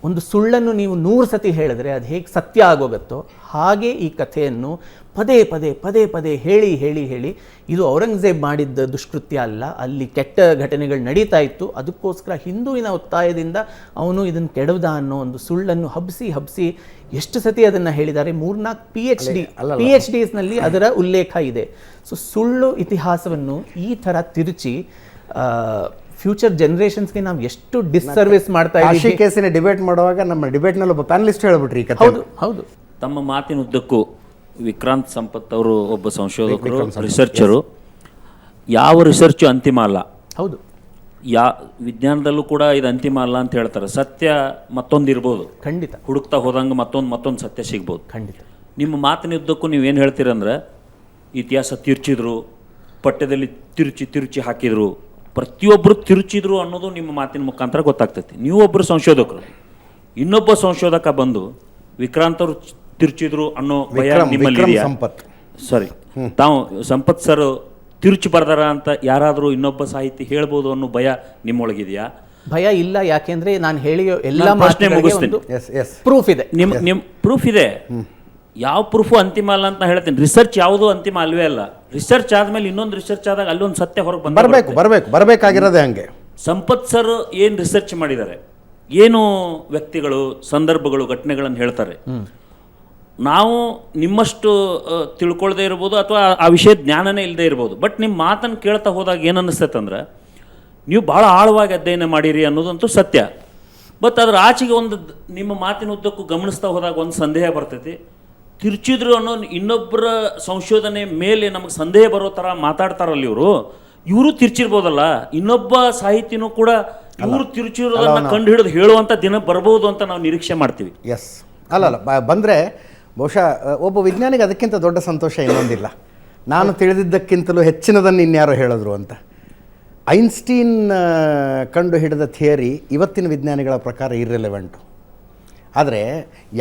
ಒಂದು ಸುಳ್ಳನ್ನು ನೀವು 100 ಸತಿ ಹೇಳಿದ್ರೆ ಅದು ಹೇಗೆ ಸತ್ಯ ಆಗೋಗುತ್ತೋ ಹಾಗೆ ಈ ಕಥೆಯನ್ನು ಪದೇ ಪದೇ ಪದೇ ಪದೇ ಹೇಳಿ ಹೇಳಿ ಹೇಳಿ, ಇದು ಔರಂಗಜೇಬ್ ಮಾಡಿದ್ದ ದುಷ್ಕೃತ್ಯ ಅಲ್ಲ, ಅಲ್ಲಿ ಕೆಟ್ಟ ಘಟನೆಗಳು ನಡೀತಾ ಇತ್ತು, ಅದಕ್ಕೋಸ್ಕರ ಹಿಂದುವಿನ ಒತ್ತಾಯದಿಂದ ಅವನು ಇದನ್ನು ಕೆಡವ್ದ ಅನ್ನೋ ಒಂದು ಸುಳ್ಳನ್ನು ಹಬ್ಬಿಸಿ ಹಬ್ಬಿಸಿ ಎಷ್ಟು ಸತಿ ಅದನ್ನು ಹೇಳಿದ್ದಾರೆ. 3-4 PhDsನಲ್ಲಿ ಅದರ ಉಲ್ಲೇಖ ಇದೆ. ಸೊ ಸುಳ್ಳು ಇತಿಹಾಸವನ್ನು ಈ ಥರ ತಿರುಚಿ ಫ್ಯೂಚರ್ ಜನರೇಷನ್ಸ್ಗೆ ನಾವು ಎಷ್ಟು ಡಿಸ್ಸರ್ವಿಸ್ ಮಾಡ್ತಾ ಇದ್ದೀವಿ. ಕೇಸಿನ ಡಿಬೇಟ್ ಮಾಡುವಾಗ ನಮ್ಮ ಡಿಬೇಟ್ನಲ್ಲಿ ಒಬ್ಬ ಪ್ಯಾನಲಿಸ್ಟ್ ಹೇಳ್ಬಿಟ್ರಿ ಈ ಕಥೆ. ಹೌದು ಹೌದು. ತಮ್ಮ ಮಾತಿನ ಉದ್ದಕ್ಕೂ ವಿಕ್ರಾಂತ್ ಸಂಪತ್ ಅವರು ಒಬ್ಬ ಸಂಶೋಧಕರು, ರಿಸರ್ಚರು. ಯಾವ ರಿಸರ್ಚು ಅಂತಿಮ ಅಲ್ಲ. ಹೌದು. ವಿಜ್ಞಾನದಲ್ಲೂ ಕೂಡ ಇದು ಅಂತಿಮ ಅಲ್ಲ ಅಂತ ಹೇಳ್ತಾರೆ. ಸತ್ಯ ಮತ್ತೊಂದು ಇರ್ಬೋದು, ಖಂಡಿತ. ಹುಡುಕ್ತಾ ಹೋದಂಗೆ ಮತ್ತೊಂದು ಸತ್ಯ ಸಿಗ್ಬೋದು. ಖಂಡಿತ. ನಿಮ್ಮ ಮಾತಿನ ಉದ್ದಕ್ಕೂ ನೀವು ಏನು ಹೇಳ್ತೀರಂದ್ರೆ, ಇತಿಹಾಸ ತಿರುಚಿದ್ರು, ಪಠ್ಯದಲ್ಲಿ ತಿರುಚಿ ಹಾಕಿದ್ರು, ಪ್ರತಿಯೊಬ್ಬರು ತಿರುಚಿದ್ರು ಅನ್ನೋದು ನಿಮ್ಮ ಮಾತಿನ ಮುಖಾಂತರ ಗೊತ್ತಾಗ್ತೈತಿ. ನೀವೊಬ್ಬರು ಸಂಶೋಧಕರು, ಇನ್ನೊಬ್ಬ ಸಂಶೋಧಕ ಬಂದು ವಿಕ್ರಾಂತ್ ಅವರು ತಿರುಚಿದ್ರು ಅನ್ನೋ ಭಯ ನಿಮ್ಮಲ್ಲಿ ಇದೆಯಾ? ಸಾರಿ, ತಾವು ಸಂಪತ್ ಸರ್ ತಿರುಚಿ ಬರ್ದಾರ ಅಂತ ಯಾರಾದರೂ ಇನ್ನೊಬ್ಬ ಸಾಹಿತಿ ಹೇಳ್ಬೋದು ಅನ್ನೋ ಭಯ ನಿಮ್ಮೊಳಗಿದೆಯಾ? ಭಯ ಇಲ್ಲ, ಯಾಕೆಂದ್ರೆ ನಾನು ಹೇಳಿಯೋ ಎಲ್ಲ ಪ್ರಶ್ನೆ ಮುಗಿಸ್ತೀನಿ. ಪ್ರೂಫ್ ಇದೆ. ನಿಮ್ಮ ಪ್ರೂಫ್ ಇದೆ. ಯಾವ ಪ್ರೂಫು ಅಂತಿಮ ಅಲ್ಲ ಅಂತ ಹೇಳ್ತೀನಿ. ರಿಸರ್ಚ್ ಯಾವುದು ಅಂತಿಮ ಅಲ್ವೇ ಅಲ್ಲ. ರಿಸರ್ಚ್ ಆದ್ಮೇಲೆ ಇನ್ನೊಂದು ರಿಸರ್ಚ್ ಆದಾಗ ಅಲ್ಲೊಂದು ಸತ್ಯ ಹೊರಗೆ ಬರಬೇಕಾಗಿರೋದೇ ಹಂಗೆ. ಸಂಪತ್ ಸರ್ ಏನು ರಿಸರ್ಚ್ ಮಾಡಿದ್ದಾರೆ, ಏನು ವ್ಯಕ್ತಿಗಳು, ಸಂದರ್ಭಗಳು, ಘಟನೆಗಳನ್ನು ಹೇಳ್ತಾರೆ. ನಾವು ನಿಮ್ಮಷ್ಟು ತಿಳ್ಕೊಳ್ದೇ ಇರ್ಬೋದು ಅಥವಾ ಆ ವಿಷಯ ಜ್ಞಾನನೇ ಇಲ್ಲದೆ ಇರ್ಬೋದು. ಬಟ್ ನಿಮ್ಮ ಮಾತನ್ನು ಕೇಳ್ತಾ ಹೋದಾಗ ಏನು ಅನ್ನಿಸ್ತೈತೆ ಅಂದ್ರೆ, ನೀವು ಭಾಳ ಆಳವಾಗಿ ಅಧ್ಯಯನ ಮಾಡಿರಿ ಅನ್ನೋದಂತೂ ಸತ್ಯ. ಬಟ್ ಅದ್ರ ಆಚೆಗೆ ಒಂದು ನಿಮ್ಮ ಮಾತಿನ ಉದ್ದಕ್ಕೂ ಗಮನಿಸ್ತಾ ಹೋದಾಗ ಒಂದು ಸಂದೇಹ ಬರ್ತೈತಿ. ತಿರುಚಿದ್ರು ಅನ್ನೋ ಇನ್ನೊಬ್ಬರ ಸಂಶೋಧನೆ ಮೇಲೆ ನಮಗೆ ಸಂದೇಹ ಬರೋ ಥರ ಮಾತಾಡ್ತಾರಲ್ಲ ಇವರು ತಿರ್ಚಿರ್ಬೋದಲ್ಲ. ಇನ್ನೊಬ್ಬ ಸಾಹಿತಿನೂ ಕೂಡ ಇವರು ತಿರುಚಿರೋದನ್ನ ಕಂಡು ಹಿಡಿದು ಹೇಳುವಂಥ ದಿನ ಬರ್ಬೋದು ಅಂತ ನಾವು ನಿರೀಕ್ಷೆ ಮಾಡ್ತೀವಿ. ಎಸ್, ಅಲ್ಲ ಬಂದರೆ ಬಹುಶಃ ಒಬ್ಬ ವಿಜ್ಞಾನಿಗೆ ಅದಕ್ಕಿಂತ ದೊಡ್ಡ ಸಂತೋಷ ಇನ್ನೊಂದಿಲ್ಲ. ನಾನು ತಿಳಿದಿದ್ದಕ್ಕಿಂತಲೂ ಹೆಚ್ಚಿನದನ್ನು ಇನ್ಯಾರೋ ಹೇಳಿದ್ರು ಅಂತ. ಐನ್ಸ್ಟೀನ್ ಕಂಡು ಹಿಡಿದ ಥಿಯರಿ ಇವತ್ತಿನ ವಿಜ್ಞಾನಿಗಳ ಪ್ರಕಾರ ಇರ್ರೆಲೆವೆಂಟು. ಆದರೆ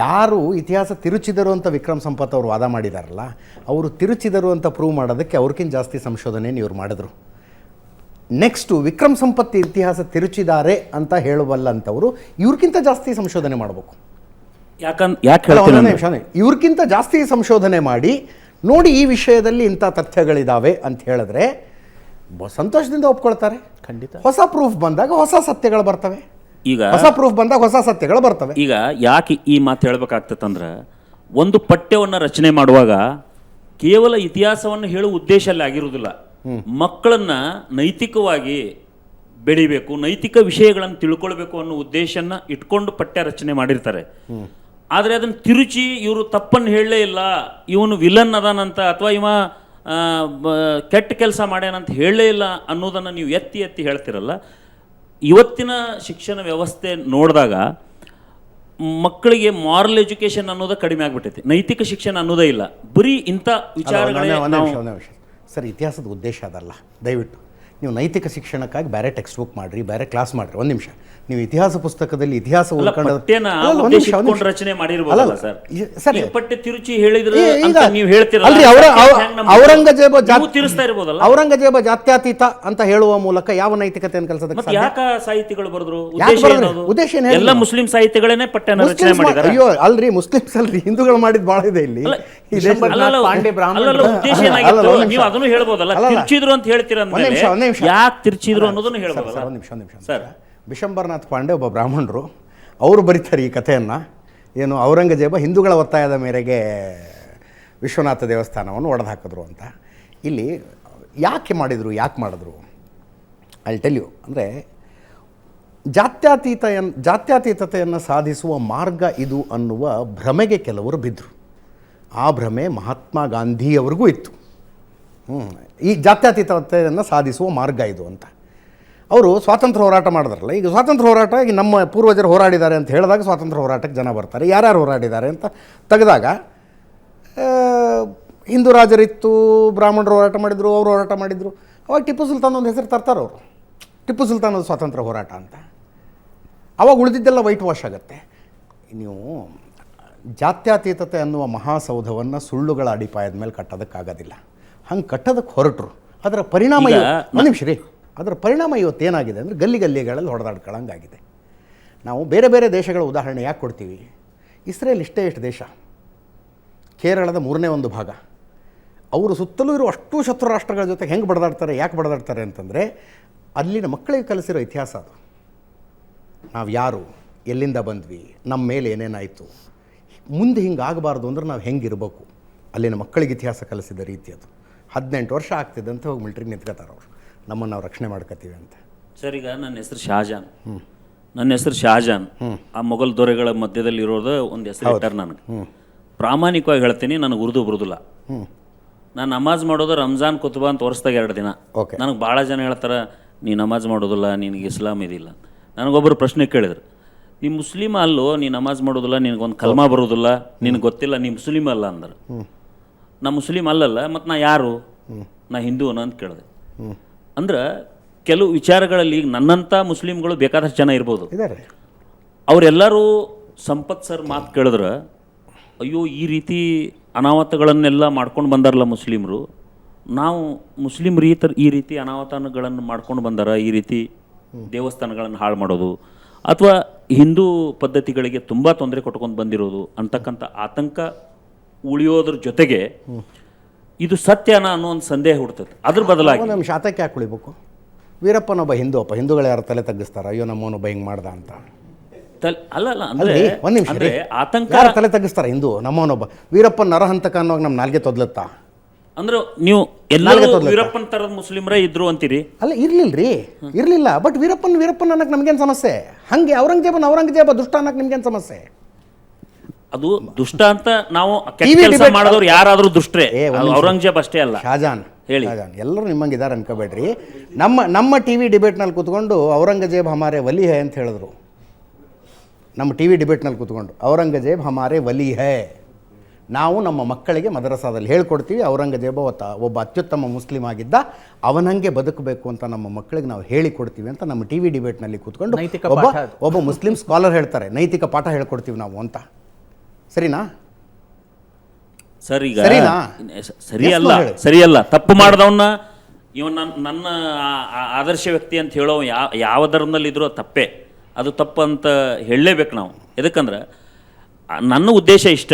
ಯಾರು ಇತಿಹಾಸ ತಿರುಚಿದರು ಅಂತ ವಿಕ್ರಮ್ ಸಂಪತ್ ಅವರು ವಾದ ಮಾಡಿದಾರಲ್ಲ, ಅವರು ತಿರುಚಿದರು ಅಂತ ಪ್ರೂವ್ ಮಾಡೋದಕ್ಕೆ ಅವ್ರಿಗಿಂತ ಜಾಸ್ತಿ ಸಂಶೋಧನೆಯನ್ನು ಇವ್ರು ಮಾಡಿದ್ರು. ನೆಕ್ಸ್ಟು ವಿಕ್ರಮ್ ಸಂಪತ್ ಇತಿಹಾಸ ತಿರುಚಿದ್ದಾರೆ ಅಂತ ಹೇಳುವಲ್ಲಂಥವ್ರು ಇವ್ರಿಗಿಂತ ಜಾಸ್ತಿ ಸಂಶೋಧನೆ ಮಾಡಬೇಕು. ಇವ್ರಿಗಿಂತ ಜಾಸ್ತಿ ಸಂಶೋಧನೆ ಮಾಡಿ ನೋಡಿ ಈ ವಿಷಯದಲ್ಲಿ ಇಂಥ ತಥ್ಯಗಳಿದ್ದಾವೆ ಅಂತ ಹೇಳಿದ್ರೆ ಸಂತೋಷದಿಂದ ಒಪ್ಕೊಳ್ತಾರೆ. ಖಂಡಿತ. ಹೊಸ ಪ್ರೂಫ್ ಬಂದಾಗ ಹೊಸ ಸತ್ಯಗಳು ಬರ್ತವೆ. ಈಗ ಹೊಸ ಪ್ರೂಫ್ ಬಂದಾಗ ಹೊಸ ಸತ್ಯಗಳು ಬರ್ತವೆ. ಈಗ ಯಾಕೆ ಈ ಮಾತು ಹೇಳ್ಬೇಕಾಗ್ತದಂದ್ರೆ, ಒಂದು ಪಠ್ಯವನ್ನು ರಚನೆ ಮಾಡುವಾಗ ಕೇವಲ ಇತಿಹಾಸವನ್ನು ಹೇಳುವ ಉದ್ದೇಶ ಅಲ್ಲಿ ಆಗಿರುವುದಿಲ್ಲ. ಮಕ್ಕಳನ್ನ ನೈತಿಕವಾಗಿ ಬೆಳಿಬೇಕು, ನೈತಿಕ ವಿಷಯಗಳನ್ನು ತಿಳ್ಕೊಳ್ಬೇಕು ಅನ್ನೋ ಉದ್ದೇಶನ ಇಟ್ಕೊಂಡು ಪಠ್ಯ ರಚನೆ ಮಾಡಿರ್ತಾರೆ. ಆದರೆ ಅದನ್ನು ತಿರುಚಿ ಇವರು ತಪ್ಪನ್ನು ಹೇಳಲೇ ಇಲ್ಲ, ಇವನು ವಿಲನ್ ಅದಾನಂತ ಅಥವಾ ಇವ ಕೆಟ್ಟ ಕೆಲಸ ಮಾಡ್ಯಾನಂತ ಹೇಳಲೇ ಇಲ್ಲ ಅನ್ನೋದನ್ನು ನೀವು ಎತ್ತಿ ಎತ್ತಿ ಹೇಳ್ತಿರಲ್ಲ. ಇವತ್ತಿನ ಶಿಕ್ಷಣ ವ್ಯವಸ್ಥೆ ನೋಡಿದಾಗ ಮಕ್ಕಳಿಗೆ ಮಾರಲ್ ಎಜುಕೇಶನ್ ಅನ್ನೋದು ಕಡಿಮೆ ಆಗ್ಬಿಟ್ಟೈತಿ, ನೈತಿಕ ಶಿಕ್ಷಣ ಅನ್ನೋದೇ ಇಲ್ಲ. ಬರೀ ಇಂಥ ವಿಚಾರಗಳೇ. ಸರ್, ಇತಿಹಾಸದ ಉದ್ದೇಶ ಅದಲ್ಲ. ದಯವಿಟ್ಟು ನೀವು ನೈತಿಕ ಶಿಕ್ಷಣಕ್ಕಾಗಿ ಬೇರೆ ಟೆಕ್ಸ್ಟ್ ಬುಕ್ ಮಾಡಿರಿ, ಬೇರೆ ಕ್ಲಾಸ್ ಮಾಡಿರಿ. ಒಂದು ನಿಮಿಷ, ನೀವು ಇತಿಹಾಸ ಪುಸ್ತಕದಲ್ಲಿ ಇತಿಹಾಸ ಪಠ್ಯನ ಉದ್ದೇಶಿಸಿಕೊಂಡು ರಚನೆ ಮಾಡಿರ್ಬೋದಲ್ಲ ಸರ್. ಸರ್ ನೀವು ಪಠ್ಯ ತಿರುಚಿ ಹೇಳಿದ್ರೆ ಈಗ ಅಂತ ನೀವು ಹೇಳ್ತೀರಲ್ಲ, ಅಲ್ರಿ, ಔರಂಗಜೇಬ ನೀವು ತಿರುಸ್ತಾ ಇರ್ಬೋದಲ್ಲ. ಔರಂಗಜೇಬ ಜಾತ್ಯತೀತ ಅಂತ ಹೇಳುವ ಮೂಲಕ ಯಾವ ನೈತಿಕತೆಯನ್ನು ಕಲಿಸೋದಕ್ಕೆ ಮತ್ತೆ ಸಾಧ್ಯ? ಯಾಕ ಸಾಹಿತಿಗಳು ಬರೆದ್ರು? ಯಾಕೆ ಉದ್ದೇಶ ಬರೆದ್ರು? ಏನದು? ಉದ್ದೇಶ ಏನು ಹೇಳಿ? ಎಲ್ಲ ಮುಸ್ಲಿಂ ಸಾಹಿತಿಗಳನ್ನೇ ಪಠ್ಯನ ರಚನೆ ಮುಸ್ಲಿಮ್ಸ್ ಮಾಡಿದ್ದಾರೆ. ಅಯ್ಯೋ ಅಲ್ರಿ, ಮುಸ್ಲಿಮ್ಸ್ ಅಲ್ರಿ, ಹಿಂದೂಗಳು ಮಾಡಿದ್ ಭಾಳ ಇದೆ ಇಲ್ಲಿ. ಈ ದೇಶದಲ್ಲಿ. ಅಲ್ಲಲ್ಲ, ಪಾಂಡೆ ಬ್ರಾಹ್ಮಣರು. ಅಲ್ಲಲ್ಲ, ಉದ್ದೇಶ ಏನಾಗಿತ್ತು? ನೀವು ಅದನ್ನು ಹೇಳ್ಬೋದಲ್ಲ. ತಿರ್ಚಿದ್ರು ಅಂತ ಹೇಳ್ತೀರ ಒಂದ್ ನಿಮಿಷ. ಯಾಕೆ ತಿರ್ಚಿದ್ರು ಅನ್ನೋದನ್ನು ಹೇಳ್ಬೋದಲ್ಲ. ಒಂದು ನಿಮಿಷ ಸರ್, ಬಿಶಂಬರನಾಥ್ ಪಾಂಡೆ ಒಬ್ಬ ಬ್ರಾಹ್ಮಣರು, ಅವರು ಬರೀತಾರೆ ಈ ಕಥೆಯನ್ನು. ಏನು, ಔರಂಗಜೇಬ ಹಿಂದೂಗಳ ಒತ್ತಾಯದ ಮೇರೆಗೆ ವಿಶ್ವನಾಥ ದೇವಸ್ಥಾನವನ್ನು ಒಡೆದು ಹಾಕಿದ್ರು ಅಂತ. ಇಲ್ಲಿ ಯಾಕೆ ಮಾಡಿದ್ರು ಐ ಟೆಲ್ ಯು. ಅಂದರೆ ಜಾತ್ಯತೀತತೆಯನ್ನು ಸಾಧಿಸುವ ಮಾರ್ಗ ಇದು ಅನ್ನುವ ಭ್ರಮೆಗೆ ಕೆಲವರು ಬಿದ್ದರು. ಆ ಭ್ರಮೆ ಮಹಾತ್ಮ ಗಾಂಧಿಯವರಿಗೂ ಇತ್ತು. ಈ ಜಾತ್ಯತೀತತೆಯನ್ನು ಸಾಧಿಸುವ ಮಾರ್ಗ ಇದು ಅಂತ. ಅವರು ಸ್ವಾತಂತ್ರ್ಯ ಹೋರಾಟ ಮಾಡಿದ್ರಲ್ಲ, ಈಗ ಸ್ವಾತಂತ್ರ್ಯ ಹೋರಾಟ ಈಗ ನಮ್ಮ ಪೂರ್ವಜರು ಹೋರಾಡಿದ್ದಾರೆ ಅಂತ ಹೇಳಿದಾಗ ಸ್ವಾತಂತ್ರ್ಯ ಹೋರಾಟಕ್ಕೆ ಜನ ಬರ್ತಾರೆ. ಯಾರ್ಯಾರು ಹೋರಾಡಿದ್ದಾರೆ ಅಂತ ತೆಗೆದಾಗ ಹಿಂದೂ ರಾಜರಿತ್ತು, ಬ್ರಾಹ್ಮಣರು ಹೋರಾಟ ಮಾಡಿದರು, ಅವರು ಹೋರಾಟ ಮಾಡಿದರು. ಅವಾಗ ಟಿಪ್ಪು ಸುಲ್ತಾನ್ ಒಂದು ಹೆಸರು ತರ್ತಾರೆ ಅವರು, ಟಿಪ್ಪು ಸುಲ್ತಾನ್ ಒಂದು ಸ್ವಾತಂತ್ರ್ಯ ಹೋರಾಟ ಅಂತ. ಅವಾಗ ಉಳಿದಿದ್ದೆಲ್ಲ ವೈಟ್ ವಾಶ್ ಆಗುತ್ತೆ. ನೀವು ಜಾತ್ಯತೀತತೆ ಅನ್ನುವ ಮಹಾಸೌಧವನ್ನು ಸುಳ್ಳುಗಳ ಅಡಿಪಾಯದ ಮೇಲೆ ಕಟ್ಟೋದಕ್ಕಾಗೋದಿಲ್ಲ. ಹಂಗೆ ಕಟ್ಟೋದಕ್ಕೆ ಹೊರಟರು. ಅದರ ಪರಿಣಾಮ ಒಂದು ನಿಮಿಷ ರೀ, ಅದರ ಪರಿಣಾಮ ಇವತ್ತೇನಾಗಿದೆ ಅಂದರೆ ಗಲ್ಲಿಗಳಲ್ಲಿ ಹೊಡೆದಾಡ್ಕೊಳ್ಳಂಗಾಗಿದೆ. ನಾವು ಬೇರೆ ಬೇರೆ ದೇಶಗಳ ಉದಾಹರಣೆ ಯಾಕೆ ಕೊಡ್ತೀವಿ? ಇಸ್ರೇಲ್ ಎಷ್ಟು ದೇಶ, ಕೇರಳದ 3ನೇ 1 ಭಾಗ. ಅವರು ಸುತ್ತಲೂ ಇರುವ ಅಷ್ಟು ಶತ್ರು ರಾಷ್ಟ್ರಗಳ ಜೊತೆ ಹೆಂಗೆ ಬಡದಾಡ್ತಾರೆ, ಯಾಕೆ ಬಡದಾಡ್ತಾರೆ ಅಂತಂದರೆ ಅಲ್ಲಿನ ಮಕ್ಕಳಿಗೆ ಕಲಿಸಿರೋ ಇತಿಹಾಸ ಅದು. ನಾವು ಯಾರು, ಎಲ್ಲಿಂದ ಬಂದ್ವಿ, ನಮ್ಮ ಮೇಲೆ ಏನೇನಾಯಿತು, ಮುಂದೆ ಹಿಂಗೆ ಆಗಬಾರ್ದು ಅಂದ್ರೆ ನಾವು ಹೆಂಗಿರಬೇಕು, ಅಲ್ಲಿನ ಮಕ್ಕಳಿಗೆ ಇತಿಹಾಸ ಕಲಿಸಿದ ರೀತಿ ಅದು. 18 ವರ್ಷ ಆಗ್ತಿದ್ದಂತೆ ಹೋಗಿ ಮಿಲ್ಟ್ರಿಗೆ ನಿಂತ್ಕೋತಾರೆ ಅವರು, ನಮ್ಮನ್ನು ನಾವು ರಕ್ಷಣೆ ಮಾಡ್ಕೋತೀವಿ ಅಂತ. ಸರ್, ಈಗ ನನ್ನ ಹೆಸರು ಶಹಜಾನ್. ಆ ಮೊಘಲ್ ದೊರೆಗಳ ಮಧ್ಯದಲ್ಲಿ ಇರೋದು ಒಂದು ಹೆಸರು ಇಟ್ಟಾರೆ ನನಗೆ. ಪ್ರಾಮಾಣಿಕವಾಗಿ ಹೇಳ್ತೀನಿ, ನನಗೆ ಉರ್ದು ಬರೋದಿಲ್ಲ. ನಾನು ನಮಾಜ್ ಮಾಡೋದು ರಂಜಾನ್ ಕುತುಬಾ ಅಂತ ವರ್ಷದಾಗ 2 ದಿನ. ನನಗೆ ಭಾಳ ಜನ ಹೇಳ್ತಾರೆ, ನೀ ನಮಾಜ್ ಮಾಡೋದಿಲ್ಲ, ನಿನಗೆ ಇಸ್ಲಾಂ ಇದಿಲ್ಲ. ನನಗೊಬ್ಬರು ಪ್ರಶ್ನೆ ಕೇಳಿದ್ರು, ನೀ ಮುಸ್ಲಿಮ ಅಲ್ಲೋ, ನೀ ನಮಾಜ್ ಮಾಡೋದಿಲ್ಲ, ನಿನಗೊಂದು ಕಲ್ಮಾ ಬರೋದಿಲ್ಲ, ನಿನಗೆ ಗೊತ್ತಿಲ್ಲ, ನೀ ಮುಸ್ಲಿಮ್ ಅಲ್ಲ ಅಂದ್ರೆ. ನಾ ಮುಸ್ಲಿಮ್ ಅಲ್ಲಲ್ಲ, ಮತ್ತು ನಾ ಯಾರು, ನಾ ಹಿಂದೂನ ಅಂತ ಕೇಳಿದೆ. ಅಂದ್ರೆ ಕೆಲವು ವಿಚಾರಗಳಲ್ಲಿ ನನ್ನಂಥ ಮುಸ್ಲಿಮ್ಗಳು ಬೇಕಾದಷ್ಟು ಜನ ಇರ್ಬೋದು. ಅವರೆಲ್ಲರೂ ಸಂಪತ್ ಸರ್ ಮಾತು ಕೇಳಿದ್ರೆ, ಅಯ್ಯೋ ಈ ರೀತಿ ಅನಾಹುತಗಳನ್ನೆಲ್ಲ ಮಾಡ್ಕೊಂಡು ಬಂದಾರಲ್ಲ ಮುಸ್ಲಿಮರು, ನಾವು ಮುಸ್ಲಿಮ್ರು ಈ ರೀತಿ ಅನಾಹುತಗಳನ್ನು ಮಾಡ್ಕೊಂಡು ಬಂದಾರ, ಈ ರೀತಿ ದೇವಸ್ಥಾನಗಳನ್ನು ಹಾಳು ಮಾಡೋದು ಅಥವಾ ಹಿಂದೂ ಪದ್ಧತಿಗಳಿಗೆ ತುಂಬ ತೊಂದರೆ ಕೊಟ್ಕೊಂಡು ಬಂದಿರೋದು ಅಂತಕ್ಕಂಥ ಆತಂಕ ಉಳಿಯೋದ್ರ ಜೊತೆಗೆ ಇದು ಸತ್ಯನ ಅನ್ನೋ ಒಂದು ಸಂದೇಹ ಹುಡ್ತದೆ. ಅದ್ರ ಬದಲಾಗಿ ನಮ್ಮ ಶಾತಕ್ಕೆ ಯಾಕೆ ಉಳಿಬೇಕು? ವೀರಪ್ಪನೊಬ್ಬ ಹಿಂದೂಗಳು ಯಾರು ತಲೆ ತಗ್ಗಿಸ್ತಾರ, ಅಯ್ಯೋ ನಮ್ಮವನೊಬ್ಬ ಹಿಂಗೆ ಮಾಡ್ದ ಅಂತ? ಅಲ್ಲ ಅಂದ್ರೆ ಒಂದು ನಿಮಿಷ, ಆತಂಕ ಯಾರು ತಲೆ ತಗ್ಗಿಸ್ತಾರ? ಹಿಂದೂ ನಮ್ಮವನೊಬ್ಬ ವೀರಪ್ಪನ ನರಹಂತಕ ಅನ್ನೋವಾಗ ನಮ್ಮ ನಾಲ್ಗೆ ತೊದ್ಲತ್ತಾ? ಅಂದ್ರೆ ನೀವು ಎಲ್ಲರೂ ವೀರಪ್ಪನ ತರದ ಮುಸ್ಲಿಮರೇ ಇದ್ರು ಅಂತೀರಿ? ಅಲ್ಲ, ಇರ್ಲಿಲ್ಲ. ಬಟ್ ವೀರಪ್ಪನ್ ಅನ್ನಕ್ಕೆ ನಮ್ಗೇನು ಸಮಸ್ಯೆ? ಹಂಗೆ ಔರಂಗಜೇಬ ದುಷ್ಟ ಅನ್ನಕ್ಕೆ ನಿಮ್ಗೇನು ಸಮಸ್ಯೆ? ಅದು ದುಷ್ಟ ಅಂತ ನಾವು ಕೆಲಸ ಮಾಡೋರು ಯಾರಾದ್ರೂ ದುಷ್ಟರೇ, ಔರಂಗಜೇಬ್ ಅಷ್ಟೇ ಅಲ್ಲ. ಶಹಜಾನ್ ಹೇಳಿ, ಎಲ್ಲರೂ ನಿಮ್ಮಂಗಿದ್ದಾರೆ ಅನ್ಕೋಬೇಡ್ರಿ. ನಮ್ಮ ಟಿವಿ ಡಿಬೇಟ್ನಲ್ಲಿ ಕೂತ್ಕೊಂಡು ಔರಂಗಜೇಬ್ ಹಮಾರೆ ವಲಿ ಹೈ ಅಂತ ಹೇಳಿದ್ರು. ನಮ್ಮ ಟಿವಿ ಡಿಬೇಟ್ನಲ್ಲಿ ಕೂತ್ಕೊಂಡು ಔರಂಗಜೇಬ್ ಹಮಾರೆ ವಲಿ ಹೈ, ನಾವು ನಮ್ಮ ಮಕ್ಕಳಿಗೆ ಮದರಸಾದಲ್ಲಿ ಹೇಳ್ಕೊಡ್ತೀವಿ, ಔರಂಗಜೇಬ ಒಬ್ಬ ಅತ್ಯುತ್ತಮ ಮುಸ್ಲಿಂ ಆಗಿದ್ದ, ಅವನಂಗೆ ಬದುಕಬೇಕು ಅಂತ ನಮ್ಮ ಮಕ್ಕಳಿಗೆ ನಾವು ಹೇಳಿಕೊಡ್ತೀವಿ ಅಂತ ನಮ್ಮ ಟಿವಿ ಡಿಬೇಟ್ನಲ್ಲಿ ಕೂತ್ಕೊಂಡು ಒಬ್ಬ ಮುಸ್ಲಿಂ ಸ್ಕಾಲರ್ ಹೇಳ್ತಾರೆ, ನೈತಿಕ ಪಾಠ ಹೇಳ್ಕೊಡ್ತೀವಿ ನಾವು ಅಂತ. ಸರಿನಾ ಸರ್? ಈಗ ಸರಿಯಲ್ಲ. ತಪ್ಪು ಮಾಡಿದವನ್ನ ಇವನ್ ನನ್ನ ಆದರ್ಶ ವ್ಯಕ್ತಿ ಅಂತ ಹೇಳೋ ಯಾವ ಧರ್ಮದಲ್ಲಿ ಇದ್ರೂ ತಪ್ಪೇ, ಅದು ತಪ್ಪು ಅಂತ ಹೇಳಲೇಬೇಕು ನಾವು. ಎದಕ್ಕಂದ್ರೆ ನನ್ನ ಉದ್ದೇಶ ಇಷ್ಟ,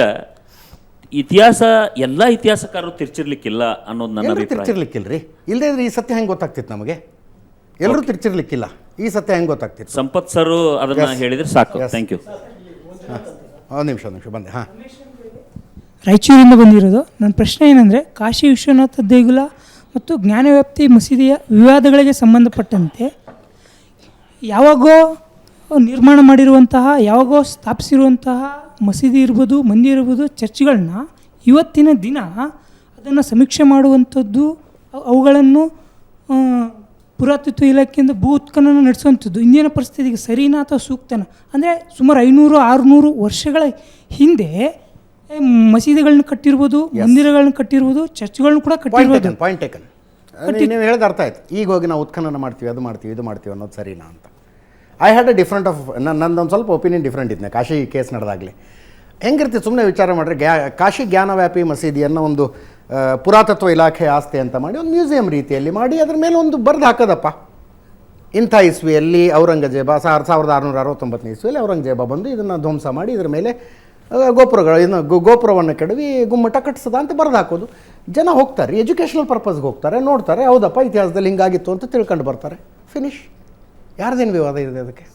ಇತಿಹಾಸ ಎಲ್ಲ ಇತಿಹಾಸಕಾರರು ತಿರ್ಚಿರ್ಲಿಕ್ಕಿಲ್ಲ ಅನ್ನೋದು ನನ್ನ ಅಭಿಪ್ರಾಯ. ತಿರ್ಚಿರ್ಲಿಕ್ಕಿಲ್ರಿ, ಇಲ್ಲದೇ ಈ ಸತ್ಯ ಹೆಂಗೆ ಗೊತ್ತಾಗ್ತಿತ್ತು ನಮಗೆ? ಎಲ್ಲರೂ ತಿರ್ಚಿರ್ಲಿಕ್ಕಿಲ್ಲ, ಈ ಸತ್ಯ ಹೆಂಗೆ ಗೊತ್ತಾಗ್ತಿತ್ತು? ಸಂಪತ್ ಸರ್ ಅದನ್ನ ಹೇಳಿದ್ರೆ ಸಾಕು. Thank you. ಒಂದು ನಿಮಿಷ ಬಂದೆ. ರಾಯಚೂರಿಂದ ಬಂದಿರೋದು. ನನ್ನ ಪ್ರಶ್ನೆ ಏನಂದರೆ, ಕಾಶಿ ವಿಶ್ವನಾಥ ದೇಗುಲ ಮತ್ತು ಜ್ಞಾನವ್ಯಾಪ್ತಿ ಮಸೀದಿಯ ವಿವಾದಗಳಿಗೆ ಸಂಬಂಧಪಟ್ಟಂತೆ ಯಾವಾಗೋ ನಿರ್ಮಾಣ ಮಾಡಿರುವಂತಹ, ಯಾವಾಗೋ ಸ್ಥಾಪಿಸಿರುವಂತಹ ಮಸೀದಿ ಇರ್ಬೋದು, ಮಂದಿರ ಇರ್ಬೋದು, ಚರ್ಚ್ಗಳನ್ನ ಇವತ್ತಿನ ದಿನ ಅದನ್ನು ಸಮೀಕ್ಷೆ ಮಾಡುವಂಥದ್ದು, ಅವುಗಳನ್ನು ಪುರಾತತ್ವ ಇಲಾಖೆಯಿಂದ ಭೂ ಉತ್ಖನನ ನಡೆಸುವಂಥದ್ದು ಇಂದಿನ ಪರಿಸ್ಥಿತಿಗೆ ಸರಿನಾ ಅಥವಾ ಸೂಕ್ತನ? ಅಂದರೆ ಸುಮಾರು 500-600 ವರ್ಷಗಳ ಹಿಂದೆ ಮಸೀದಿಗಳನ್ನ ಕಟ್ಟಿರ್ಬೋದು, ಮಂದಿರಗಳನ್ನ ಕಟ್ಟಿರ್ಬೋದು, ಚರ್ಚ್ಗಳನ್ನ ಕೂಡ ಕಟ್ಟಿರ್ಬೋದು. Point taken. ನೀವು ಹೇಳಿದ ಅರ್ಥ ಆಯ್ತು. ಈಗ ಹೋಗಿ ನಾವು ಉತ್ಖನನ ಮಾಡ್ತೀವಿ, ಅದು ಮಾಡ್ತೀವಿ, ಇದು ಮಾಡ್ತೀವಿ ಅನ್ನೋದು ಸರಿನಾ ಅಂತ. I had a different of ನಂದೊಂದು ಸ್ವಲ್ಪ ಒಪಿನಿಯನ್ ಡಿಫ್ರೆಂಟ್ ಇದ್ನೆ ಕಾಶಿ ಕೇಸ್ ನಡೆದಾಗಲಿ. ಹೆಂಗಿರ್ತೀವಿ ಸುಮ್ಮನೆ ವಿಚಾರ ಮಾಡಿದ್ರೆ ಕಾಶಿ ಜ್ಞಾನವ್ಯಾಪಿ ಮಸೀದಿಯನ್ನು ಒಂದು ಪುರಾತತ್ವ ಇಲಾಖೆ ಆಸ್ತಿ ಅಂತ ಮಾಡಿ ಒಂದು ಮ್ಯೂಸಿಯಂ ರೀತಿಯಲ್ಲಿ ಮಾಡಿ ಅದ್ರ ಮೇಲೆ ಒಂದು ಬರೆದು ಹಾಕೋದಪ್ಪ. ಇಂಥ ಇಸ್ವಿಯಲ್ಲಿ ಔರಂಗಜೇಬ 1669 ಇಸ್ವಿಯಲ್ಲಿ ಔರಂಗಜೇಬ ಬಂದು ಇದನ್ನು ಧ್ವಂಸ ಮಾಡಿ ಇದ್ರ ಮೇಲೆ ಗೋಪುರವನ್ನು ಕೆಡವಿ ಗುಮ್ಮಟ ಕಟ್ಟಿಸದ ಅಂತ ಬರೆದು ಹಾಕೋದು. ಜನ ಹೋಗ್ತಾರೆ, ಎಜುಕೇಷನಲ್ ಪರ್ಪಸ್ಗೆ ಹೋಗ್ತಾರೆ, ನೋಡ್ತಾರೆ, ಹೌದಪ್ಪ ಇತಿಹಾಸದಲ್ಲಿ ಹಿಂಗಾಗಿತ್ತು ಅಂತ ತಿಳ್ಕೊಂಡು ಬರ್ತಾರೆ, ಫಿನಿಶ್. ಯಾರ್ದೇನು ವಿವಾದ ಇದೆ ಅದಕ್ಕೆ?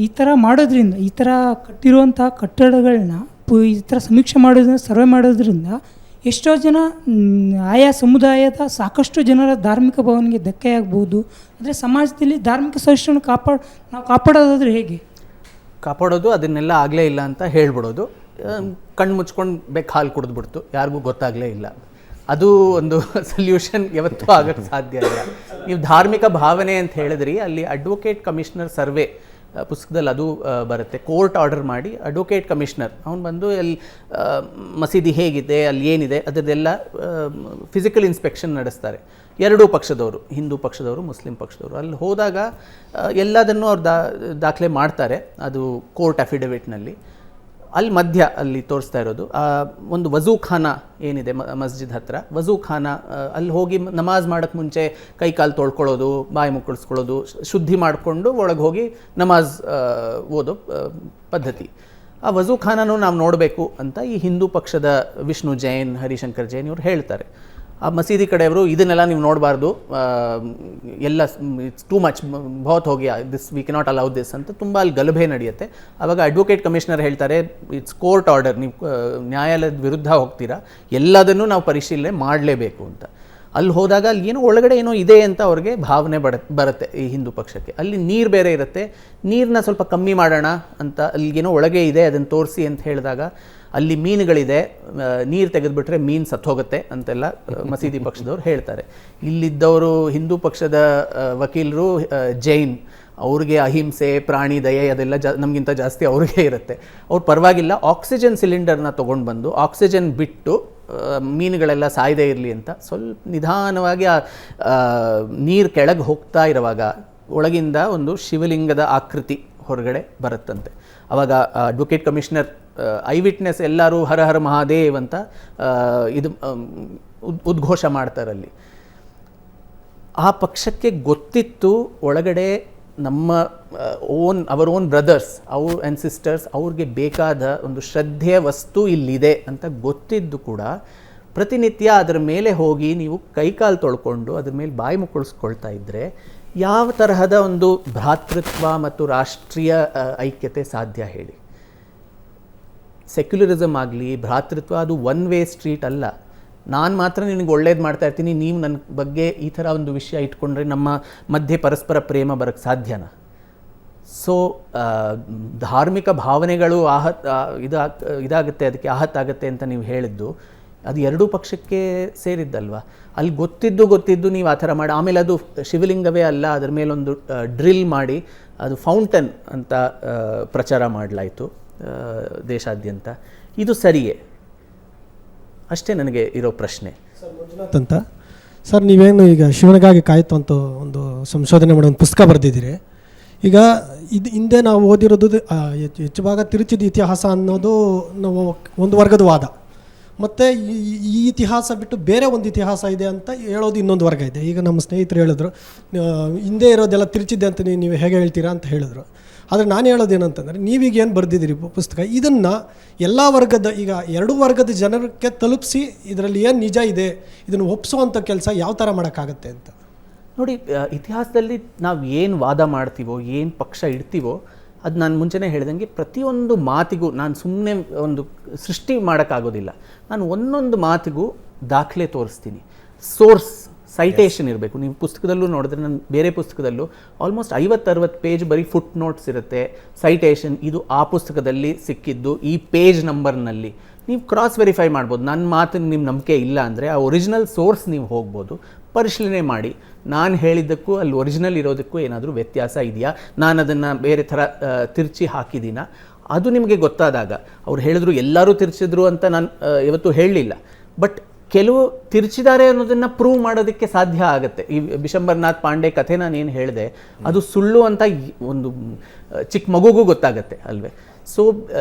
ಈ ಥರ ಮಾಡೋದ್ರಿಂದ, ಈ ಥರ ಕಟ್ಟಿರುವಂಥ ಕಟ್ಟಡಗಳನ್ನ ಈ ಥರ ಸಮೀಕ್ಷೆ ಮಾಡೋದ್ರಿಂದ, ಸರ್ವೆ ಮಾಡೋದ್ರಿಂದ ಎಷ್ಟೋ ಜನ ಆಯಾ ಸಮುದಾಯದ ಸಾಕಷ್ಟು ಜನರ ಧಾರ್ಮಿಕ ಭಾವನೆಗೆ ಧಕ್ಕೆಯಾಗ್ಬೋದು. ಆದರೆ ಸಮಾಜದಲ್ಲಿ ಧಾರ್ಮಿಕ ಸಹಿಷ್ಣುನ ನಾವು ಕಾಪಾಡೋದಾದರೆ ಹೇಗೆ ಕಾಪಾಡೋದು? ಅದನ್ನೆಲ್ಲ ಆಗಲೇ ಇಲ್ಲ ಅಂತ ಹೇಳ್ಬಿಡೋದು. ಕಣ್ಣು ಮುಚ್ಕೊಂಡು ಬೇಕು ಹಾಲು ಕುಡಿದ್ಬಿಡ್ತು, ಯಾರಿಗೂ ಗೊತ್ತಾಗಲೇ ಇಲ್ಲ. ಅದು ಒಂದು ಸೊಲ್ಯೂಷನ್ ಯಾವತ್ತೂ ಆಗೋಕ್ಕೆ ಸಾಧ್ಯ ಇಲ್ಲ. ನೀವು ಧಾರ್ಮಿಕ ಭಾವನೆ ಅಂತ ಹೇಳಿದ್ರಿ, ಅಲ್ಲಿ ಅಡ್ವೊಕೇಟ್ ಕಮಿಷನರ್ ಸರ್ವೆ ಪುಸ್ತಕದಲ್ಲಿ ಅದು ಬರುತ್ತೆ. ಕೋರ್ಟ್ ಆರ್ಡರ್ ಮಾಡಿ ಅಡ್ವೊಕೇಟ್ ಕಮಿಷನರ್ ಅವನು ಬಂದು ಅಲ್ಲಿ ಮಸೀದಿ ಹೇಗಿದೆ, ಅಲ್ಲಿ ಏನಿದೆ ಅದರದೆಲ್ಲ ಫಿಸಿಕಲ್ ಇನ್ಸ್ಪೆಕ್ಷನ್ ನಡೆಸ್ತಾರೆ. ಎರಡೂ ಪಕ್ಷದವರು, ಹಿಂದೂ ಪಕ್ಷದವರು, ಮುಸ್ಲಿಂ ಪಕ್ಷದವರು. ಅಲ್ಲಿ ಹೋದಾಗ ಎಲ್ಲದನ್ನೂ ಅವ್ರು ದಾಖಲೆ ಮಾಡ್ತಾರೆ, ಅದು ಕೋರ್ಟ್ ಅಫಿಡವಿಟ್ನಲ್ಲಿ. ಅಲ್ಲಿ ಮಧ್ಯ ಅಲ್ಲಿ ತೋರಿಸ್ತಾ ಇರೋದು ಒಂದು ವಜೂಖಾನ ಏನಿದೆ ಮಸ್ಜಿದ್ ಹತ್ರ, ವಜೂಖಾನ. ಅಲ್ಲಿ ಹೋಗಿ ನಮಾಜ್ ಮಾಡೋಕ್ಕೆ ಮುಂಚೆ ಕೈ ಕಾಲು ತೊಳ್ಕೊಳ್ಳೋದು, ಬಾಯಿ ಮುಕ್ಕಳಿಸ್ಕೊಳ್ಳೋದು, ಶುದ್ಧಿ ಮಾಡಿಕೊಂಡು ಒಳಗೆ ಹೋಗಿ ನಮಾಜ್ ಓದೋ ಪದ್ಧತಿ. ಆ ವಜೂಖಾನೂ ನಾವು ನೋಡಬೇಕು ಅಂತ ಈ ಹಿಂದೂ ಪಕ್ಷದ ವಿಷ್ಣು ಜೈನ್, ಹರಿಶಂಕರ್ ಜೈನ್ ಇವರು ಹೇಳ್ತಾರೆ. ಆ ಮಸೀದಿ ಕಡೆಯವರು ಇದನ್ನೆಲ್ಲ ನೀವು ನೋಡಬಾರ್ದು, ಎಲ್ಲ ಇಟ್ಸ್ ಟೂ ಮಚ್, ಬಹುತ್ ಹೋಗಿ this we cannot allow this ಅಂತ ತುಂಬ ಅಲ್ಲಿ ಗಲಭೆ ನಡೆಯುತ್ತೆ. ಆವಾಗ ಅಡ್ವೊಕೇಟ್ ಕಮಿಷನರ್ ಹೇಳ್ತಾರೆ, ಇಟ್ಸ್ ಕೋರ್ಟ್ ಆರ್ಡರ್, ನೀವು ನ್ಯಾಯಾಲಯದ ವಿರುದ್ಧ ಹೋಗ್ತೀರಾ, ಎಲ್ಲದನ್ನೂ ನಾವು ಪರಿಶೀಲನೆ ಮಾಡಲೇಬೇಕು ಅಂತ. ಅಲ್ಲಿ ಹೋದಾಗ ಅಲ್ಲಿ ಏನೋ ಒಳಗಡೆ ಏನೋ ಇದೆ ಅಂತ ಅವ್ರಿಗೆ ಭಾವನೆ ಬರುತ್ತೆ ಈ ಹಿಂದೂ ಪಕ್ಷಕ್ಕೆ. ಅಲ್ಲಿ ನೀರು ಬೇರೆ ಇರುತ್ತೆ, ನೀರನ್ನ ಸ್ವಲ್ಪ ಕಮ್ಮಿ ಮಾಡೋಣ ಅಂತ, ಅಲ್ಲಿಗೇನೋ ಒಳಗೆ ಇದೆ ಅದನ್ನು ತೋರಿಸಿ ಅಂತ ಹೇಳಿದಾಗ ಅಲ್ಲಿ ಮೀನುಗಳಿದೆ, ನೀರು ತೆಗೆದುಬಿಟ್ರೆ ಮೀನು ಸತ್ತೋಗುತ್ತೆ ಅಂತೆಲ್ಲ ಮಸೀದಿ ಪಕ್ಷದವ್ರು ಹೇಳ್ತಾರೆ. ಇಲ್ಲಿದ್ದವರು ಹಿಂದೂ ಪಕ್ಷದ ವಕೀಲರು ಜೈನ್, ಅವ್ರಿಗೆ ಅಹಿಂಸೆ, ಪ್ರಾಣಿ ದಯೆ ಅದೆಲ್ಲ ನಮಗಿಂತ ಜಾಸ್ತಿ ಅವ್ರಿಗೆ ಇರುತ್ತೆ. ಅವ್ರು ಪರವಾಗಿಲ್ಲ, ಆಕ್ಸಿಜನ್ ಸಿಲಿಂಡರ್ನ ತೊಗೊಂಡು ಬಂದು ಆಕ್ಸಿಜನ್ ಬಿಟ್ಟು ಮೀನುಗಳೆಲ್ಲ ಸಾಯದೇ ಇರಲಿ ಅಂತ ಸ್ವಲ್ಪ ನಿಧಾನವಾಗಿ ನೀರು ಕೆಳಗೆ ಹೋಗ್ತಾ ಇರುವಾಗ ಒಳಗಿಂದ ಒಂದು ಶಿವಲಿಂಗದ ಆಕೃತಿ ಹೊರಗಡೆ ಬರುತ್ತಂತೆ. ಆವಾಗ ಅಡ್ವೊಕೇಟ್ ಕಮಿಷನರ್, ಐ ವಿಟ್ನೆಸ್ ಎಲ್ಲರೂ ಹರ ಹರ ಮಹಾದೇವ್ ಅಂತ ಇದು ಉದ್ಘೋಷ ಮಾಡ್ತಾರಲ್ಲಿ. ಆ ಪಕ್ಷಕ್ಕೆ ಗೊತ್ತಿತ್ತು ಒಳಗಡೆ ನಮ್ಮ our own brothers and sisters, ಅವ್ರಿಗೆ ಬೇಕಾದ ಒಂದು ಶ್ರದ್ಧೆಯ ವಸ್ತು ಇಲ್ಲಿದೆ ಅಂತ ಗೊತ್ತಿದ್ದು ಕೂಡ ಪ್ರತಿನಿತ್ಯ ಅದರ ಮೇಲೆ ಹೋಗಿ ನೀವು ಕೈಕಾಲು ತೊಳ್ಕೊಂಡು ಅದ್ರ ಮೇಲೆ ಬಾಯಿ ಮುಕ್ಕಳಿಸ್ಕೊಳ್ತಾ ಇದ್ದರೆ ಯಾವ ತರಹದ ಒಂದು ಭ್ರಾತೃತ್ವ ಮತ್ತು ರಾಷ್ಟ್ರೀಯ ಐಕ್ಯತೆ ಸಾಧ್ಯ ಹೇಳಿ? ಸೆಕ್ಯುಲರಿಸಮ್ ಆಗಲಿ, ಭ್ರಾತೃತ್ವ ಅದು ಒನ್ ವೇ ಸ್ಟ್ರೀಟ್ ಅಲ್ಲ. ನಾನು ಮಾತ್ರ ನಿನಗೆ ಒಳ್ಳೇದು ಮಾಡ್ತಾ ಇರ್ತೀನಿ, ನೀವು ನನ್ನ ಬಗ್ಗೆ ಈ ಥರ ಒಂದು ವಿಷಯ ಇಟ್ಕೊಂಡ್ರೆ ನಮ್ಮ ಮಧ್ಯೆ ಪರಸ್ಪರ ಪ್ರೇಮ ಬರೋಕ್ಕೆ ಸಾಧ್ಯನಾ? ಸೊ ಧಾರ್ಮಿಕ ಭಾವನೆಗಳು ಇದಾಗುತ್ತೆ, ಅದಕ್ಕೆ ಆಗುತ್ತೆ ಅಂತ ನೀವು ಹೇಳಿದ್ದು, ಅದು ಎರಡೂ ಪಕ್ಷಕ್ಕೆ ಸೇರಿದ್ದಲ್ವ? ಅಲ್ಲಿ ಗೊತ್ತಿದ್ದು ನೀವು ಆ ಥರ ಮಾಡಿ, ಆಮೇಲೆ ಅದು ಶಿವಲಿಂಗವೇ ಅಲ್ಲ, ಅದರ ಮೇಲೊಂದು ಡ್ರಿಲ್ ಮಾಡಿ ಅದು ಫೌಂಟನ್ ಅಂತ ಪ್ರಚಾರ ಮಾಡಲಾಯಿತು ದೇಶಾದ್ಯಂತ. ಇದು ಸರಿಯೇ? ಅಷ್ಟೇ ನನಗೆ ಇರೋ ಪ್ರಶ್ನೆ. ಸರ್ ಮಂಜುನಾಥ್ ಅಂತ ಸರ್, ನೀವೇನು ಈಗ ಶಿವನಿಗಾಗಿ ಕಾಯ್ತು ಅಂತ ಒಂದು ಸಂಶೋಧನೆ ಮಾಡೋ ಒಂದು ಪುಸ್ತಕ ಬರೆದಿದ್ದೀರಿ. ಈಗ ಇದು ಹಿಂದೆ ನಾವು ಓದಿರೋದು ಹೆಚ್ಚು ಭಾಗ ತಿರುಚಿದ ಇತಿಹಾಸ ಅನ್ನೋದು ನಾವು ಒಂದು ವರ್ಗದ ವಾದ, ಮತ್ತು ಈ ಇತಿಹಾಸ ಬಿಟ್ಟು ಬೇರೆ ಒಂದು ಇತಿಹಾಸ ಇದೆ ಅಂತ ಹೇಳೋದು ಇನ್ನೊಂದು ವರ್ಗ ಇದೆ. ಈಗ ನಮ್ಮ ಸ್ನೇಹಿತರು ಹೇಳಿದ್ರು, ಹಿಂದೆ ಇರೋದೆಲ್ಲ ತಿರುಚಿದೆ ಅಂತ ನೀವು ಹೇಗೆ ಹೇಳ್ತೀರಾ ಅಂತ ಹೇಳಿದ್ರು. ಆದರೆ ನಾನು ಹೇಳೋದೇನಂತಂದರೆ, ನೀವೀಗ ಏನು ಬರೆದಿದ್ದೀರಿ ಪುಸ್ತಕ, ಇದನ್ನು ಎಲ್ಲ ವರ್ಗದ, ಈಗ ಎರಡೂ ವರ್ಗದ ಜನರಿಗೆ ತಲುಪಿಸಿ ಇದರಲ್ಲಿ ಏನು ನಿಜ ಇದೆ ಇದನ್ನು ಒಪ್ಪಿಸುವಂಥ ಕೆಲಸ ಯಾವ ಥರ ಮಾಡೋಕ್ಕಾಗತ್ತೆ ಅಂತ ನೋಡಿ. ಇತಿಹಾಸದಲ್ಲಿ ನಾವು ಏನು ವಾದ ಮಾಡ್ತೀವೋ, ಏನು ಪಕ್ಷ ಇಡ್ತೀವೋ, ಅದು ನಾನು ಮುಂಚೆನೇ ಹೇಳ್ದಂಗೆ ಪ್ರತಿಯೊಂದು ಮಾತಿಗೂ ನಾನು ಸುಮ್ಮನೆ ಒಂದು ಸೃಷ್ಟಿ ಮಾಡೋಕ್ಕಾಗೋದಿಲ್ಲ. ನಾನು ಒಂದೊಂದು ಮಾತಿಗೂ ದಾಖಲೆ ತೋರಿಸ್ತೀನಿ, ಸೋರ್ಸ್ ಸೈಟೇಷನ್ ಇರಬೇಕು. ನೀವು ಪುಸ್ತಕದಲ್ಲೂ ನೋಡಿದ್ರೆ, ನಾನು ಬೇರೆ ಪುಸ್ತಕದಲ್ಲೂ ಆಲ್ಮೋಸ್ಟ್ 50-60 ಪೇಜ್ ಬರೀ ಫುಟ್ ನೋಟ್ಸ್ ಇರುತ್ತೆ, ಸೈಟೇಷನ್, ಇದು ಆ ಪುಸ್ತಕದಲ್ಲಿ ಸಿಕ್ಕಿದ್ದು ಈ ಪೇಜ್ ನಂಬರ್ನಲ್ಲಿ. ನೀವು ಕ್ರಾಸ್ ವೆರಿಫೈ ಮಾಡ್ಬೋದು. ನನ್ನ ಮಾತಿನ ನಿಮ್ಮ ನಂಬಿಕೆ ಇಲ್ಲ ಅಂದರೆ ಆ ಒರಿಜಿನಲ್ ಸೋರ್ಸ್ ನೀವು ಹೋಗ್ಬೋದು, ಪರಿಶೀಲನೆ ಮಾಡಿ ನಾನು ಹೇಳಿದ್ದಕ್ಕೂ ಅಲ್ಲಿ ಒರಿಜಿನಲ್ ಇರೋದಕ್ಕೂ ಏನಾದರೂ ವ್ಯತ್ಯಾಸ ಇದೆಯಾ, ನಾನು ಅದನ್ನು ಬೇರೆ ಥರ ತಿರ್ಚಿ ಹಾಕಿದ್ದೀನ, ಅದು ನಿಮಗೆ ಗೊತ್ತಾದಾಗ. ಅವ್ರು ಹೇಳಿದ್ರು ಎಲ್ಲರೂ ತಿರ್ಚಿದ್ರು ಅಂತ ನಾನು ಇವತ್ತು ಹೇಳಲಿಲ್ಲ, ಬಟ್ ಕೆಲವು ತಿರ್ಚಿದ್ದಾರೆ ಅನ್ನೋದನ್ನ ಪ್ರೂವ್ ಮಾಡೋದಕ್ಕೆ ಸಾಧ್ಯ ಆಗುತ್ತೆ. ಈ ಬಿಶಂಬರ್ನಾಥ್ ಪಾಂಡೆ ಕಥೆ ನಾನು ಏನು ಹೇಳಿದೆ ಅದು ಸುಳ್ಳು ಅಂತ ಒಂದು ಚಿಕ್ಕ ಮಗುಗೂ ಗೊತ್ತಾಗತ್ತೆ ಅಲ್ವೇ. ಸೊ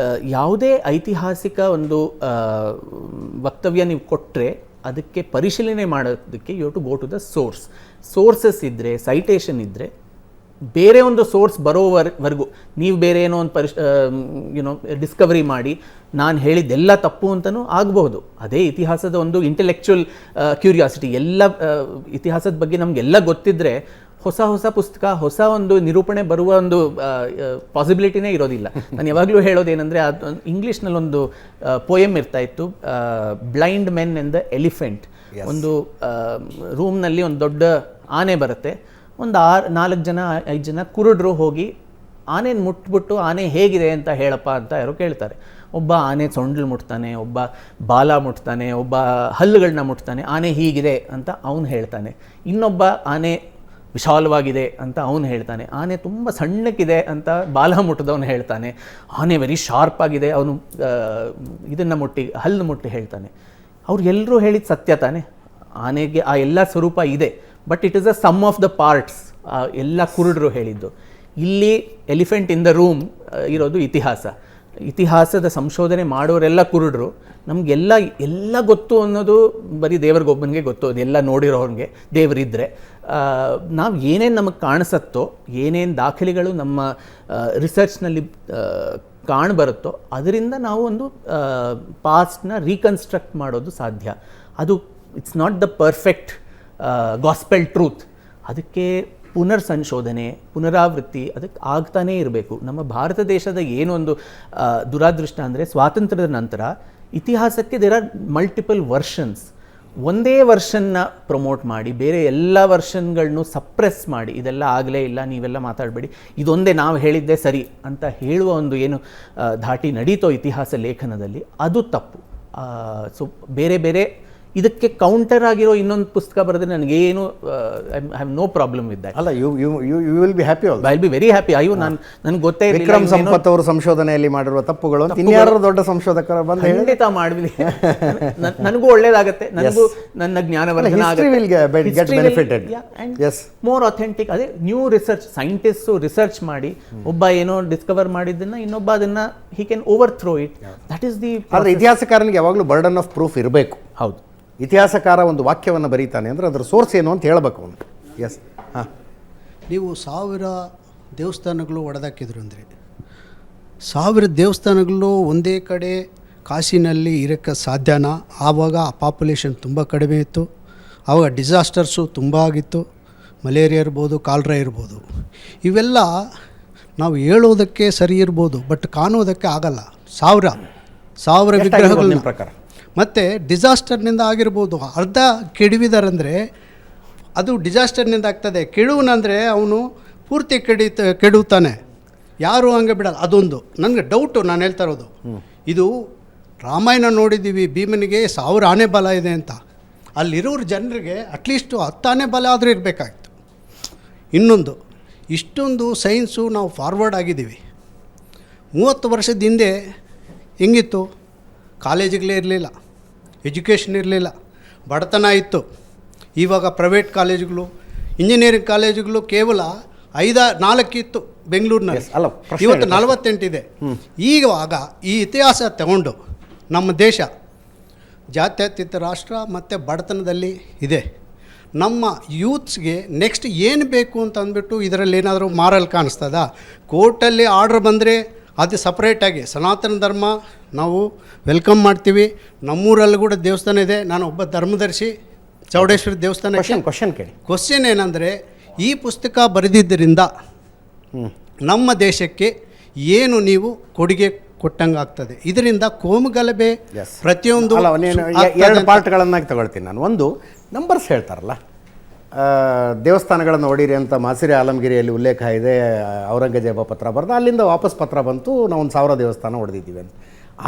ಯಾವುದೇ ಐತಿಹಾಸಿಕ ಒಂದು ವಕ್ತವ್ಯ ನೀವು ಕೊಟ್ಟರೆ ಅದಕ್ಕೆ ಪರಿಶೀಲನೆ ಮಾಡೋದಕ್ಕೆ you have to go to the sources ಇದ್ದರೆ, ಸೈಟೇಷನ್ ಇದ್ದರೆ, ಬೇರೆ ಒಂದು ಸೋರ್ಸ್ ಬರೋವರೆಗೂ ನೀವು ಬೇರೆ ಏನೋ ಒಂದು ಡಿಸ್ಕವರಿ ಮಾಡಿ ನಾನು ಹೇಳಿದ್ದೆಲ್ಲ ತಪ್ಪು ಅಂತಲೂ ಆಗಬಹುದು. ಅದೇ ಇತಿಹಾಸದ ಒಂದು ಇಂಟೆಲೆಕ್ಚುಯಲ್ ಕ್ಯೂರಿಯಾಸಿಟಿ. ಎಲ್ಲ ಇತಿಹಾಸದ ಬಗ್ಗೆ ನಮಗೆಲ್ಲ ಗೊತ್ತಿದ್ದರೆ ಹೊಸ ಹೊಸ ಪುಸ್ತಕ, ಹೊಸ ಒಂದು ನಿರೂಪಣೆ ಬರುವ ಒಂದು ಪಾಸಿಬಿಲಿಟಿನೇ ಇರೋದಿಲ್ಲ. ನಾನು ಯಾವಾಗಲೂ ಹೇಳೋದೇನೆಂದರೆ, ಅದು ಇಂಗ್ಲೀಷ್ನಲ್ಲಿ ಒಂದು ಪೋಯಮ್ ಇರ್ತಾ ಇತ್ತು, blind men and the elephant. ಒಂದು ರೂಮ್ನಲ್ಲಿ ಒಂದು ದೊಡ್ಡ ಆನೆ ಬರುತ್ತೆ, ಒಂದು 4 ಜನ 5 ಜನ ಕುರುಡರು ಹೋಗಿ ಆನೆನ ಮುಟ್ಬಿಟ್ಟು ಆನೆ ಹೇಗಿದೆ ಅಂತ ಹೇಳಪ್ಪ ಅಂತ ಯಾರೋ ಕೇಳ್ತಾರೆ. ಒಬ್ಬ ಆನೆ ಸೊಂಡ್ಲು ಮುಟ್ತಾನೆ, ಒಬ್ಬ ಬಾಲ ಮುಟ್ತಾನೆ, ಒಬ್ಬ ಹಲ್ಲುಗಳನ್ನ ಮುಟ್ತಾನೆ, ಆನೆ ಹೀಗಿದೆ ಅಂತ ಅವನು ಹೇಳ್ತಾನೆ. ಇನ್ನೊಬ್ಬ ಆನೆ ವಿಶಾಲವಾಗಿದೆ ಅಂತ ಅವನು ಹೇಳ್ತಾನೆ, ಆನೆ ತುಂಬ ಸಣ್ಣಕ್ಕಿದೆ ಅಂತ ಬಾಲ ಮುಟ್ಟಿದವನು ಹೇಳ್ತಾನೆ, ಆನೆ ವೆರಿ ಶಾರ್ಪ್ ಆಗಿದೆ ಅವನು ಇದನ್ನು ಮುಟ್ಟಿ ಹಲ್ಲು ಮುಟ್ಟಿ ಹೇಳ್ತಾನೆ. ಅವ್ರು ಎಲ್ಲರೂ ಹೇಳಿದ ಸತ್ಯ ತಾನೆ, ಆನೆಗೆ ಆ ಎಲ್ಲ ಸ್ವರೂಪ ಇದೆ, but it is a sum of the parts. ಎಲ್ಲ ಕುರುಡರು ಹೇಳಿದ್ದು. ಇಲ್ಲಿ ಎಲಿಫೆಂಟ್ ಇನ್ ದ ರೂಮ್ ಇರೋದು ಇತಿಹಾಸದ ಸಂಶೋಧನೆ ಮಾಡೋರೆಲ್ಲ ಕುರುಡರು. ನಮಗೆಲ್ಲ ಗೊತ್ತು ಅನ್ನೋದು ಬರೀ ದೇವ್ರಿಗೊಬ್ಬನಿಗೆ ಗೊತ್ತು, ಅದೆಲ್ಲ ನೋಡಿರೋರಿಗೆ ದೇವರಿದ್ದರೆ. ನಾವು ಏನೇನು ನಮಗೆ ಕಾಣಿಸುತ್ತೋ, ಏನೇನು ದಾಖಲೆಗಳು ನಮ್ಮ ರಿಸರ್ಚ್ನಲ್ಲಿ ಕಾಣಬರುತ್ತೋ ಅದರಿಂದ ನಾವು ಒಂದು ಪಾಸ್ಟ್ನ ರೀಕನ್ಸ್ಟ್ರಕ್ಟ್ ಮಾಡೋದು ಸಾಧ್ಯ. ಅದು it's not the perfect gospel truth. ಅದಕ್ಕೆ ಸಂಶೋಧನೆ, ಪುನರಾವೃತ್ತಿ ಅದಕ್ಕೆ ಆಗ್ತಾನೇ ಇರಬೇಕು. ನಮ್ಮ ಭಾರತ ದೇಶದ ಏನೊಂದು ದುರಾದೃಷ್ಟ ಅಂದರೆ, ಸ್ವಾತಂತ್ರ್ಯದ ನಂತರ ಇತಿಹಾಸಕ್ಕೆ ದೇರ್ ಆರ್ ಮಲ್ಟಿಪಲ್ ವರ್ಷನ್ಸ್. ಒಂದೇ ವರ್ಷನ್ನ ಪ್ರಮೋಟ್ ಮಾಡಿ ಬೇರೆ ಎಲ್ಲ ವರ್ಷನ್ಗಳನ್ನು ಸಪ್ರೆಸ್ ಮಾಡಿ, ಇದೆಲ್ಲ ಆಗಲೇ ಇಲ್ಲ, ನೀವೆಲ್ಲ ಮಾತಾಡಬೇಡಿ, ಇದೊಂದೇ ನಾವು ಹೇಳಿದ್ದೇ ಸರಿ ಅಂತ ಹೇಳುವ ಒಂದು ಏನು ಧಾಟಿ ನಡೀತೋ ಇತಿಹಾಸ ಲೇಖನದಲ್ಲಿ, ಅದು ತಪ್ಪು. ಸೊ ಬೇರೆ ಬೇರೆ ಇದಕ್ಕೆ ಕೌಂಟರ್ ಆಗಿರೋ ಇನ್ನೊಂದು ಪುಸ್ತಕ ಬರೆದ್ರೆ ನನಗೇನು I have no problem with that. ಅಲ್ಲ, you will be happy also. I will be very happy. ಅಯ್ಯೋ ನನಗೆ ಗೊತ್ತೇ ಇರಲಿಲ್ಲ ವಿಕ್ರಮ್ ಸಂಪತ್ ಅವರು ಸಂಶೋಧನೆಯಲ್ಲಿ ಮಾಡಿರುವ ತಪ್ಪುಗಳು ಇನ್ಯಾರು ದೊಡ್ಡ ಸಂಶೋಧಕರು ಬಂದು ಖಂಡಿತ ಮಾಡಿದ್ವಿ. ನನಗೂ ಒಳ್ಳೇದಾಗತ್ತೆ, ನನಗೂ ನನ್ನ ಜ್ಞಾನವರ್ಧನ ಮೋರ್ ಅಥೆಂಟಿಕ್. ಅದೇ ನ್ಯೂ ರಿಸರ್ಚ್, ಸೈಂಟಿಸ್ಟ್ ರಿಸರ್ಚ್ ಮಾಡಿ ಒಬ್ಬ ಏನೋ ಡಿಸ್ಕವರ್ ಮಾಡಿದ್ದನ್ನ ಇನ್ನೊಬ್ಬ ಅದನ್ನ he can overthrow it. That is the. ಆದರೆ ಇತಿಹಾಸಕಾರನಿಗೆ ಯಾವಾಗಲೂ ಬರ್ಡನ್ ಆಫ್ ಪ್ರೂಫ್ ಇರಬೇಕು. ಹೌದು, ಇತಿಹಾಸಕಾರ ಒಂದು ವಾಕ್ಯವನ್ನು ಬರೀತಾನೆ ಅಂದರೆ ಅದರ ಸೋರ್ಸ್ ಏನು ಅಂತ ಹೇಳಬೇಕು ಅವನು. ಎಸ್. ಹಾಂ, ನೀವು 1000 ದೇವಸ್ಥಾನಗಳು ಒಡೆದಾಕಿದ್ರು ಅಂದರೆ 1000 ದೇವಸ್ಥಾನಗಳು ಒಂದೇ ಕಡೆ ಕಾಶಿನಲ್ಲಿ ಇರೋಕ್ಕೆ ಸಾಧ್ಯನಾ? ಆವಾಗ ಆ ಪಾಪ್ಯುಲೇಷನ್ ತುಂಬ ಕಡಿಮೆ ಇತ್ತು, ಆವಾಗ ಡಿಸಾಸ್ಟರ್ಸು ತುಂಬ ಆಗಿತ್ತು, ಮಲೇರಿಯಾ ಇರ್ಬೋದು, ಕಾಲ್ರಾ ಇರ್ಬೋದು. ಇವೆಲ್ಲ ನಾವು ಹೇಳೋದಕ್ಕೆ ಸರಿ ಇರ್ಬೋದು, ಬಟ್ ಕಾಣೋದಕ್ಕೆ ಆಗಲ್ಲ. 1000 ವಿಗ್ರಹಗಳ ಪ್ರಕಾರ ಮತ್ತು ಡಿಸಾಸ್ಟರ್ನಿಂದ ಆಗಿರ್ಬೋದು. ಅರ್ಧ ಕೆಡವಿದಾರಂದರೆ ಅದು ಡಿಸಾಸ್ಟರ್ನಿಂದ ಆಗ್ತದೆ. ಕೆಡುವನಂದರೆ ಅವನು ಪೂರ್ತಿ ಕೆಡುತ್ತಾನೆ, ಯಾರು ಹಂಗೆ ಬಿಡಲ್ಲ. ಅದೊಂದು ನನಗೆ ಡೌಟು, ನಾನು ಹೇಳ್ತಾ ಇರೋದು. ಇದು ರಾಮಾಯಣ ನೋಡಿದ್ದೀವಿ, ಭೀಮನಿಗೆ 1000 ಆನೆ ಬಲ ಇದೆ ಅಂತ. ಅಲ್ಲಿರೋರು ಜನರಿಗೆ ಅಟ್ಲೀಸ್ಟು 10 ಆನೆ ಬಲ ಆದರೂ ಇರಬೇಕಾಗಿತ್ತು. ಇನ್ನೊಂದು, ಇಷ್ಟೊಂದು ಸೈನ್ಸು ನಾವು ಫಾರ್ವರ್ಡ್ ಆಗಿದ್ದೀವಿ. 30 ವರ್ಷದ ಹಿಂದೆ ಹೆಂಗಿತ್ತು? ಕಾಲೇಜುಗಳೇ ಇರಲಿಲ್ಲ, ಎಜುಕೇಷನ್ ಇರಲಿಲ್ಲ, ಬಡತನ ಇತ್ತು. ಇವಾಗ ಪ್ರೈವೇಟ್ ಕಾಲೇಜುಗಳು, ಇಂಜಿನಿಯರಿಂಗ್ ಕಾಲೇಜುಗಳು ಕೇವಲ 5-4 ಇತ್ತು ಬೆಂಗಳೂರಿನಲ್ಲಿ. ಇವತ್ತು 48 ಇದೆ. ಈವಾಗ ಈ ಇತಿಹಾಸ ತಗೊಂಡು ನಮ್ಮ ದೇಶ ಜಾತ್ಯತೀತ ರಾಷ್ಟ್ರ ಮತ್ತು ಬಡತನದಲ್ಲಿ ಇದೆ. ನಮ್ಮ ಯೂತ್ಸ್ಗೆ ನೆಕ್ಸ್ಟ್ ಏನು ಬೇಕು ಅಂತ ಅಂದ್ಬಿಟ್ಟು ಇದರಲ್ಲಿ ಏನಾದರೂ ಮಾರಲ್ ಕಾಣಿಸ್ತದ? ಕೋರ್ಟಲ್ಲಿ ಆರ್ಡ್ರ್ ಬಂದರೆ ಅದು ಸಪ್ರೇಟಾಗಿ ಸನಾತನ ಧರ್ಮ ನಾವು ವೆಲ್ಕಮ್ ಮಾಡ್ತೀವಿ. ನಮ್ಮೂರಲ್ಲಿ ಕೂಡ ದೇವಸ್ಥಾನ ಇದೆ. ನಾನು ಒಬ್ಬ ಧರ್ಮದರ್ಶಿ, ಚೌಡೇಶ್ವರಿ ದೇವಸ್ಥಾನ. ಕ್ವಶನ್ ಏನಂದರೆ, ಈ ಪುಸ್ತಕ ಬರೆದಿದ್ದರಿಂದ ನಮ್ಮ ದೇಶಕ್ಕೆ ಏನು ನೀವು ಕೊಡುಗೆ ಕೊಟ್ಟಂಗೆ ಆಗ್ತದೆ? ಇದರಿಂದ ಕೋಮುಗಲಭೆ ಪ್ರತಿಯೊಂದು ಎರಡು ಪಾರ್ಟ್ಗಳನ್ನಾಗಿ ತಗೊಳ್ತೀನಿ ನಾನು. ಒಂದು, ನಂಬರ್ಸ್ ಹೇಳ್ತಾರಲ್ಲ, ದೇವಸ್ಥಾನಗಳನ್ನು ಹೊಡೀರಿ ಅಂತ ಮಾಸಿರಿ ಆಲಮಗಿರಿಯಲ್ಲಿ ಉಲ್ಲೇಖ ಇದೆ. ಔರಂಗಜೇಬ ಪತ್ರ ಬರೆದ, ಅಲ್ಲಿಂದ ವಾಪಸ್ ಪತ್ರ ಬಂತು, ನಾವು 1000 ದೇವಸ್ಥಾನ ಹೊಡೆದಿದ್ದೀವಿ ಅಂತ.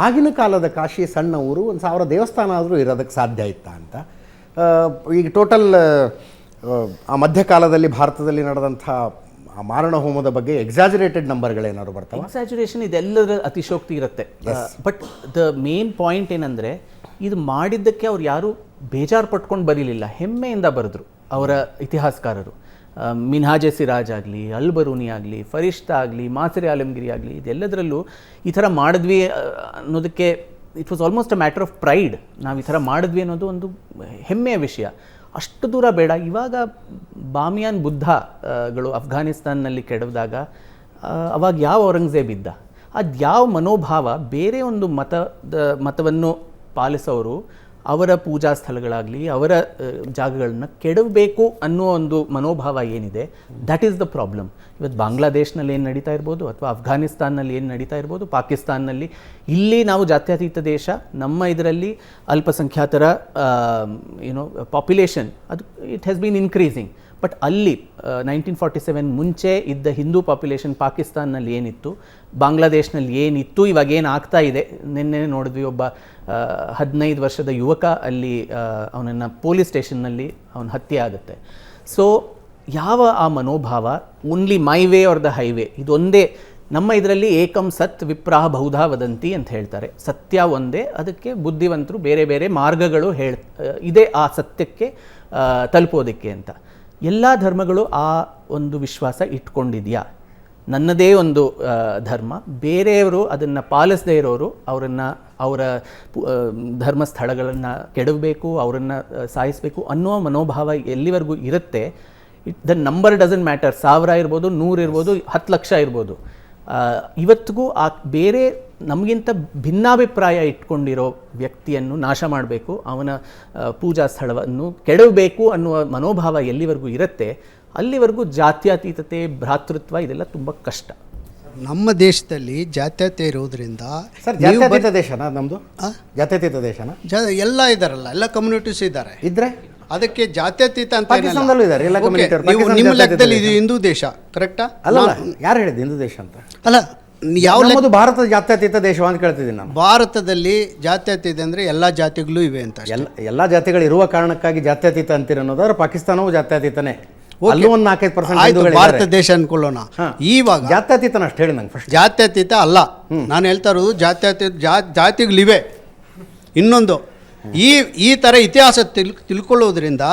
ಆಗಿನ ಕಾಲದ ಕಾಶಿ ಸಣ್ಣ ಊರು, 1000 ದೇವಸ್ಥಾನ ಆದರೂ ಇರೋದಕ್ಕೆ ಸಾಧ್ಯ ಇತ್ತಾ ಅಂತ. ಈಗ ಟೋಟಲ್ ಆ ಮಧ್ಯಕಾಲದಲ್ಲಿ ಭಾರತದಲ್ಲಿ ನಡೆದಂಥ ಮಾರಣ ಹೋಮದ ಬಗ್ಗೆ ಎಕ್ಸಾಜರೇಟೆಡ್ ನಂಬರ್ಗಳೇನಾದ್ರು ಬರ್ತವೆ? ಎಕ್ಸಾಜುರೇಷನ್ ಇದೆಲ್ಲದರ ಅತಿಶೋಕ್ತಿ ಇರುತ್ತೆ. ಬಟ್ ದ ಮೇನ್ ಪಾಯಿಂಟ್ ಏನಂದರೆ, ಇದು ಮಾಡಿದ್ದಕ್ಕೆ ಅವ್ರು ಯಾರೂ ಬೇಜಾರು ಪಟ್ಕೊಂಡು ಬರೀಲಿಲ್ಲ, ಹೆಮ್ಮೆಯಿಂದ ಬರೆದ್ರು ಅವರ ಇತಿಹಾಸಕಾರರು. ಮಿನ್ಹಾಜೆ ಸಿರಾಜ್ ಆಗಲಿ, ಅಲ್ಬರೂನಿ ಆಗಲಿ, ಫರಿಷ್ತಾ ಆಗಲಿ, ಮಾಸರಿ ಆಲಮ್ಗಿರಿ ಆಗಲಿ, ಇದೆಲ್ಲದರಲ್ಲೂ ಈ ಥರ ಮಾಡಿದ್ವಿ ಅನ್ನೋದಕ್ಕೆ it was almost a matter of pride. ನಾವು ಈ ಥರ ಮಾಡಿದ್ವಿ ಅನ್ನೋದು ಒಂದು ಹೆಮ್ಮೆಯ ವಿಷಯ. ಅಷ್ಟು ದೂರ ಬೇಡ. ಇವಾಗ ಬಾಮಿಯಾನ್ ಬುದ್ಧಗಳು ಅಫ್ಘಾನಿಸ್ತಾನ್ನಲ್ಲಿ ಕೆಡವಿದಾಗ ಅವಾಗ ಯಾವ ಔರಂಗಜೇಬ್ ಇದ್ದ? ಅದು ಯಾವ ಮನೋಭಾವ ಬೇರೆ ಒಂದು ಮತವನ್ನು ಪಾಲಿಸೋರು ಅವರ ಪೂಜಾ ಸ್ಥಳಗಳಾಗಲಿ ಅವರ ಜಾಗಗಳನ್ನ ಕೆಡವಬೇಕು ಅನ್ನೋ ಒಂದು ಮನೋಭಾವ ಏನಿದೆ, ದಟ್ ಈಸ್ ದ ಪ್ರಾಬ್ಲಮ್. ಇವತ್ತು ಬಾಂಗ್ಲಾದೇಶ್ನಲ್ಲಿ ಏನು ನಡೀತಾ ಇರ್ಬೋದು, ಅಥವಾ ಅಫ್ಘಾನಿಸ್ತಾನ್ನಲ್ಲಿ ಏನು ನಡೀತಾ ಇರ್ಬೋದು, ಪಾಕಿಸ್ತಾನ್ನಲ್ಲಿ, ಇಲ್ಲಿ ನಾವು ಜಾತ್ಯತೀತ ದೇಶ, ನಮ್ಮ ಇದರಲ್ಲಿ ಅಲ್ಪಸಂಖ್ಯಾತರ ಪಾಪ್ಯುಲೇಷನ್ ಅದು it has been increasing. But ಅಲ್ಲಿ 1947 ಮುಂಚೆ ಇದ್ದ ಹಿಂದೂ ಪಾಪ್ಯುಲೇಷನ್ ಪಾಕಿಸ್ತಾನ್ನಲ್ಲಿ ಏನಿತ್ತು, ಬಾಂಗ್ಲಾದೇಶ್ನಲ್ಲಿ ಏನಿತ್ತು, ಇವಾಗ ಏನು ಆಗ್ತಾ ಇದೆ. ನಿನ್ನೆ ನೋಡಿದ್ವಿ, ಒಬ್ಬ 15 ವರ್ಷದ ಯುವಕ ಅಲ್ಲಿ ಅವನನ್ನು ಪೊಲೀಸ್ ಸ್ಟೇಷನ್ನಲ್ಲಿ ಅವನ ಹತ್ಯೆ ಆಗುತ್ತೆ. ಸೊ ಯಾವ ಆ ಮನೋಭಾವ, only my way are the highway, ಇದೊಂದೇ. ನಮ್ಮ ಇದರಲ್ಲಿ ಏಕಂ ಸತ್ ವಿಪ್ರಾಹ ಬಹುಧಾ ವದಂತಿ ಅಂತ ಹೇಳ್ತಾರೆ. ಸತ್ಯ ಒಂದೇ, ಅದಕ್ಕೆ ಬುದ್ಧಿವಂತರು ಬೇರೆ ಬೇರೆ ಮಾರ್ಗಗಳು ಇದೆ ಆ ಸತ್ಯಕ್ಕೆ ತಲುಪೋದಕ್ಕೆ ಅಂತ. ಎಲ್ಲ ಧರ್ಮಗಳು ಆ ಒಂದು ವಿಶ್ವಾಸ ಇಟ್ಕೊಂಡಿದೆಯಾ? ನನ್ನದೇ ಒಂದು ಧರ್ಮ, ಬೇರೆಯವರು ಅದನ್ನು ಪಾಲಿಸದೇ ಇರೋರು ಅವರ ಧರ್ಮಸ್ಥಳಗಳನ್ನು ಕೆಡವಬೇಕು, ಅವರನ್ನು ಸಾಯಿಸಬೇಕು ಅನ್ನೋ ಮನೋಭಾವ ಎಲ್ಲಿವರೆಗೂ ಇರುತ್ತೆ, ದ ನಂಬರ್ ಡಸಂಟ್ ಮ್ಯಾಟರ್. 1000 ಇರ್ಬೋದು, 100 ಇರ್ಬೋದು, 10 ಲಕ್ಷ ಇರ್ಬೋದು. ಇವತ್ತಿಗೂ ಆ ಬೇರೆ ನಮಗಿಂತ ಭಿನ್ನಾಭಿಪ್ರಾಯ ಇಟ್ಕೊಂಡಿರೋ ವ್ಯಕ್ತಿಯನ್ನು ನಾಶ ಮಾಡಬೇಕು, ಅವನ ಪೂಜಾ ಸ್ಥಳವನ್ನು ಕೆಡವಬೇಕು ಅನ್ನುವ ಮನೋಭಾವ ಎಲ್ಲಿವರೆಗೂ ಇರುತ್ತೆ, ಅಲ್ಲಿವರೆಗೂ ಜಾತ್ಯತೀತತೆ, ಭ್ರಾತೃತ್ವ ಇದೆಲ್ಲ ತುಂಬ ಕಷ್ಟ. ನಮ್ಮ ದೇಶದಲ್ಲಿ ಜಾತ್ಯತೆ ಇರೋದ್ರಿಂದ ಸರ್, ಜಾತ್ಯತೀತ ದೇಶನಾ ನಮ್ಮದು? ಜಾತ್ಯತೀತ ದೇಶನಾ? ಎಲ್ಲ ಇದ್ದಾರಲ್ಲ, ಎಲ್ಲ ಕಮ್ಯುನಿಟೀಸ್ ಇದ್ದಾರೆ. ಇದ್ರೆ ಅದಕ್ಕೆ ಜಾತ್ಯತೀತ ಅಂತ ಪಾಕಿಸ್ತಾನದಲ್ಲೂ ಇದ್ದಾರೆ ಎಲ್ಲ ಕಮ್ಯುನಿಟಿ. ನಿಮ್ಮ ಲೆಕ್ಕದಲ್ಲಿ ಇದು ಹಿಂದೂ ದೇಶ ಕರೆಕ್ಟಾ? ಅಲ್ಲ, ಯಾರು ಹೇಳಿದ್ದು ಹಿಂದೂ ದೇಶ ಅಂತ? ಅಲ್ಲ, ಯಾವ ನಮ್ಮದು ಭಾರತದ ಜಾತ್ಯತೀತ ದೇಶ ಅಂತ ಕೇಳ್ತಿದ್ದೀನಿ ನಾನು. ಭಾರತದಲ್ಲಿ ಜಾತ್ಯತೀತ ಅಂದರೆ ಎಲ್ಲ ಜಾತಿಗಳು ಇವೆ ಅಂತ. ಎಲ್ಲ ಜಾತಿಗಳು ಇರುವ ಕಾರಣಕ್ಕಾಗಿ ಜಾತ್ಯತೀತ ಅಂತೀರ ಅನ್ನೋದಾದ್ರೆ ಪಾಕಿಸ್ತಾನವೂ ಜಾತ್ಯತೀತನೇ. ಅಲ್ಲೂ ಒಂದು 4-5% ಭಾರತ ದೇಶ ಅನ್ಕೊಳ್ಳೋಣ. ಇವಾಗ ಜಾತ್ಯತೀತನ ಅಷ್ಟು ಹೇಳಿ ನಂಗೆ ಫಸ್ಟ್. ಜಾತ್ಯತೀತ ಅಲ್ಲ, ನಾನು ಹೇಳ್ತಾ ಇರೋದು ಜಾತ್ಯತೀತ ಜಾತಿಗಳಿವೆ. ಇನ್ನೊಂದು ಈ ಥರ ಇತಿಹಾಸ ತಿಳ್ಕೊಳ್ಳೋದ್ರಿಂದ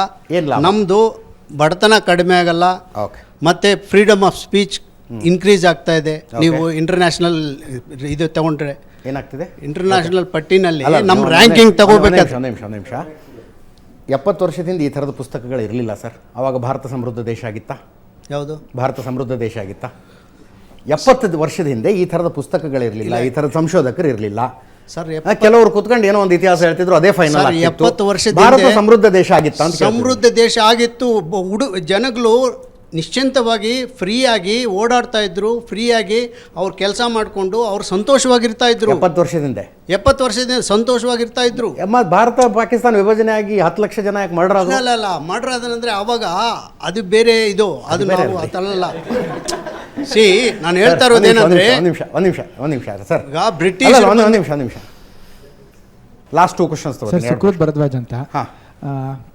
ನಮ್ಮದು ಬಡತನ ಕಡಿಮೆ ಆಗಲ್ಲ, ಮತ್ತು ಫ್ರೀಡಮ್ ಆಫ್ ಸ್ಪೀಚ್ ಇನ್ಕ್ರೀಸ್ ಆಗ್ತಾ ಇದೆ. ನೀವು ಇಂಟರ್ನ್ಯಾಷನಲ್ ಇದು ತಗೊಂಡ್ರೆ ಏನಾಗ್ತಿದೆ, ಇಂಟರ್ನ್ಯಾಷನಲ್ ಪಟ್ಟಿನಲ್ಲಿ ನಮ್ಮ ರ್ಯಾಂಕಿಂಗ್ ತಗೋಬೇಕಾದ್ರೆ. ನಿಮಿಷ 70 ವರ್ಷದಿಂದ ಈ ಥರದ ಪುಸ್ತಕಗಳು ಇರಲಿಲ್ಲ ಸರ್. ಆವಾಗ ಭಾರತ ಸಮೃದ್ಧ ದೇಶ ಆಗಿತ್ತಾ? ಯಾವುದು ಭಾರತ ಸಮೃದ್ಧ ದೇಶ ಆಗಿತ್ತಾ? 70 ವರ್ಷದ ಹಿಂದೆ ಈ ಥರದ ಪುಸ್ತಕಗಳಿರಲಿಲ್ಲ, ಈ ಥರದ ಸಂಶೋಧಕರು ಇರಲಿಲ್ಲ ಸರ್. ಕೆಲವರು ಕುತ್ಕೊಂಡು ಏನೋ ಒಂದು ಇತಿಹಾಸ ಹೇಳ್ತಿದ್ರು, ಅದೇ ಫೈನಲ್. 70 ವರ್ಷದ ಭಾರತ ಸಮೃದ್ಧ ದೇಶ ಆಗಿತ್ತ ಅಂತ? ಸಮೃದ್ಧ ದೇಶ ಆಗಿತ್ತು. ಜನಗಳು ನಿಶ್ಚಿಂತವಾಗಿ ಫ್ರೀಯಾಗಿ ಓಡಾಡ್ತಾ ಇದ್ರು, ಫ್ರೀಯಾಗಿ ಅವ್ರು ಕೆಲಸ ಮಾಡಿಕೊಂಡು ಅವ್ರು ಸಂತೋಷವಾಗಿರ್ತಾ ಇದ್ರು. 70 ವರ್ಷದಿಂದ ಸಂತೋಷವಾಗಿರ್ತಾ ಇದ್ರು. ಭಾರತ ಪಾಕಿಸ್ತಾನ ವಿಭಜನೆ ಆಗಿ 10 ಲಕ್ಷ ಜನ ಯಾಕೆ ಮರ್ಡರ್ ಆದ್ರು? ಅಲ್ಲ, ಮರ್ಡರ್ ಆದಂದ್ರೆ ಅವಾಗ ಅದು ಬೇರೆ, ಇದು ಅದು ನಾವು ಅದಲ್ಲ. ಸಿ, ನಾನು ಹೇಳ್ತಾ ಇರೋದು ಏನಂದ್ರೆ, ಒಂದು ನಿಮಿಷ ಸರ್. ಈಗ ಬ್ರಿಟಿಷ್ ಒಂದು ನಿಮಿಷ last 2 questions sir. Sukruth Bharadwaj ಅಂತ,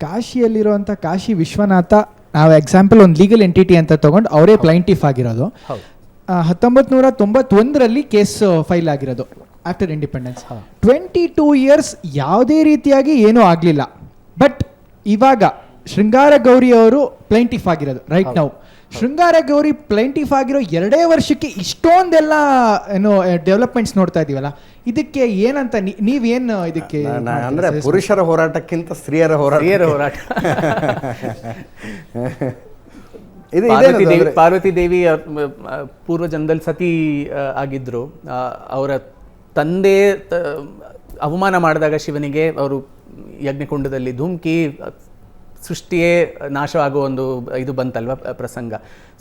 ಕಾಶಿಯಲ್ಲಿರುವಂಥ ಕಾಶಿ ವಿಶ್ವನಾಥ, ನಾವು ಎಕ್ಸಾಂಪಲ್ ಒಂದು ಲೀಗಲ್ ಎಂಟಿಟಿ ಅಂತ ತಗೊಂಡು ಅವರೇ ಪ್ಲೈಂಟಿಫ್ ಆಗಿರೋದು. 1991ರಲ್ಲಿ ಕೇಸ್ ಫೈಲ್ ಆಗಿರೋದು ಆಫ್ಟರ್ ಇಂಡಿಪೆಂಡೆನ್ಸ್. 22 ಇಯರ್ಸ್ ಯಾವುದೇ ರೀತಿಯಾಗಿ ಏನೂ ಆಗಲಿಲ್ಲ. ಬಟ್ ಇವಾಗ ಶೃಂಗಾರ ಗೌರಿ ಅವರು ಪ್ಲೈಂಟಿಫ್ ಆಗಿರೋದು ರೈಟ್ ನಾವು. ಶೃಂಗಾರ ಗೌರಿ ಪ್ಲೈಂಟಿಫ್ ಆಗಿರೋ 2 ವರ್ಷಕ್ಕೆ ಇಷ್ಟೊಂದೆಲ್ಲ ಏನೋ ಡೆವಲಪ್ಮೆಂಟ್ಸ್ ನೋಡ್ತಾ ಇದೀವಲ್ಲ, ಇದಕ್ಕೆ ಏನಂತ ನೀವೇನು ಇದಕ್ಕೆ ಅಂದ್ರೆ ಪುರುಷರ ಹೋರಾಟಕ್ಕಿಂತ ಸ್ತ್ರೀಯರ ಹೋರಾಟ ಪಾರ್ವತಿ ದೇವಿ ಪೂರ್ವ ಜನ್ಮದಲ್ಲಿ ಸತಿ ಆಗಿದ್ರು. ಅವರ ತಂದೆ ಅವಮಾನ ಮಾಡಿದಾಗ ಶಿವನಿಗೆ ಅವರು ಯಜ್ಞಕುಂಡದಲ್ಲಿ ಧೂಮ್ಕಿ ಸೃಷ್ಟಿಯೇ ನಾಶವಾಗೋ ಒಂದು ಇದು ಬಂತಲ್ವ ಪ್ರಸಂಗ.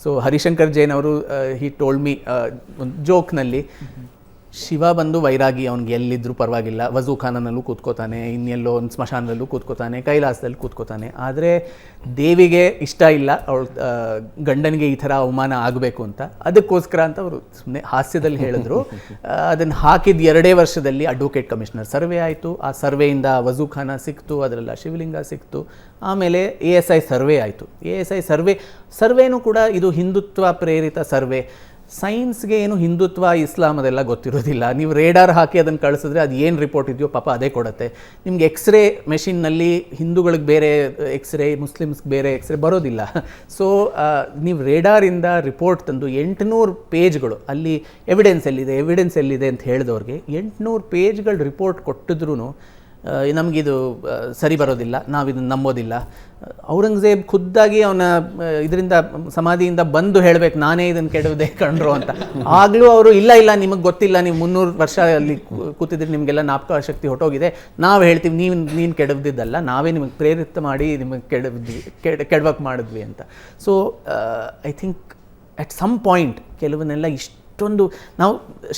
ಸೊ ಹರಿಶಂಕರ್ ಜೈನ್ ಅವರು ಹಿ ಟೋಲ್ಡ್ ಮಿ ಒಂದು ಜೋಕ್ನಲ್ಲಿ, ಶಿವ ಬಂದು ವೈರಾಗಿ, ಅವ್ನಿಗೆ ಎಲ್ಲಿದ್ದರೂ ಪರವಾಗಿಲ್ಲ, ವಜೂಖಾನಲ್ಲೂ ಕೂತ್ಕೋತಾನೆ, ಇನ್ನೆಲ್ಲೋ ಒಂದು ಸ್ಮಶಾನದಲ್ಲೂ ಕೂತ್ಕೋತಾನೆ, ಕೈಲಾಸದಲ್ಲಿ ಕೂತ್ಕೋತಾನೆ. ಆದರೆ ದೇವಿಗೆ ಇಷ್ಟ ಇಲ್ಲ ಅವಳು ಗಂಡನಿಗೆ ಈ ಥರ ಅವಮಾನ ಆಗಬೇಕು ಅಂತ. ಅದಕ್ಕೋಸ್ಕರ ಅಂತ ಅವರು ಸುಮ್ಮನೆ ಹಾಸ್ಯದಲ್ಲಿ ಹೇಳಿದ್ರು. ಅದನ್ನು ಹಾಕಿದ 2 ವರ್ಷದಲ್ಲಿ ಅಡ್ವೊಕೇಟ್ ಕಮಿಷನರ್ ಸರ್ವೆ ಆಯಿತು. ಆ ಸರ್ವೆಯಿಂದ ವಜೂಖಾನ ಸಿಕ್ತು, ಅದರೆಲ್ಲ ಶಿವಲಿಂಗ ಸಿಕ್ತು. ಆಮೇಲೆ ASI ಸರ್ವೆ ಆಯಿತು. ASI ಸರ್ವೇನೂ ಕೂಡ ಇದು ಹಿಂದುತ್ವ ಪ್ರೇರಿತ ಸರ್ವೆ. ಸೈನ್ಸ್ಗೆ ಏನು ಹಿಂದುತ್ವ ಇಸ್ಲಾಂ ಅದೆಲ್ಲ ಗೊತ್ತಿರೋದಿಲ್ಲ. ನೀವು ರೇಡಾರ್ ಹಾಕಿ ಅದನ್ನು ಕಳಿಸಿದ್ರೆ ಅದು ಏನು ರಿಪೋರ್ಟ್ ಇದೆಯೋ ಪಾಪ ಅದೇ ಕೊಡುತ್ತೆ. ನಿಮ್ಗೆ ಎಕ್ಸ್ರೇ ಮೆಷಿನ್ನಲ್ಲಿ ಹಿಂದೂಗಳಿಗೆ ಬೇರೆ ಎಕ್ಸ್ರೇ, ಮುಸ್ಲಿಮ್ಸ್ಗೆ ಬೇರೆ ಎಕ್ಸ್ರೇ ಬರೋದಿಲ್ಲ. ಸೊ ನೀವು ರೇಡಾರಿಂದ ರಿಪೋರ್ಟ್ ತಂದು 800 ಪೇಜ್ಗಳು, ಅಲ್ಲಿ ಎವಿಡೆನ್ಸ್ ಎಲ್ಲಿದೆ ಅಂತ ಹೇಳಿದವ್ರಿಗೆ 800 ಪೇಜ್ಗಳು ರಿಪೋರ್ಟ್ ಕೊಟ್ಟಿದ್ರೂ ನಮಗಿದು ಸರಿ ಬರೋದಿಲ್ಲ, ನಾವಿದನ್ನು ನಂಬೋದಿಲ್ಲ. ಔರಂಗಜೇಬ್ ಖುದ್ದಾಗಿ ಅವನ ಇದರಿಂದ ಸಮಾಧಿಯಿಂದ ಬಂದು ಹೇಳಬೇಕು, ನಾನೇ ಇದನ್ನು ಕೆಡವದೆ ಕಂಡ್ರು ಅಂತ. ಆಗಲೂ ಅವರು ಇಲ್ಲ ನಿಮಗೆ ಗೊತ್ತಿಲ್ಲ, ನೀವು 300 ವರ್ಷ ಅಲ್ಲಿ ಕೂತಿದ್ರೆ ನಿಮಗೆಲ್ಲ ಜ್ಞಾಪಕ ಶಕ್ತಿ ಹೊಟ್ಟೋಗಿದೆ, ನಾವು ಹೇಳ್ತೀವಿ ನೀನು ಕೆಡವ್ದಿದ್ದಲ್ಲ, ನಾವೇ ನಿಮಗೆ ಪ್ರೇರಿತ ಮಾಡಿ ನಿಮಗೆ ಕೆಡವಕ್ಕೆ ಮಾಡಿದ್ವಿ ಅಂತ. So I think at some point ಕೆಲವನ್ನೆಲ್ಲ ಇಷ್ಟೊಂದು ನಾವು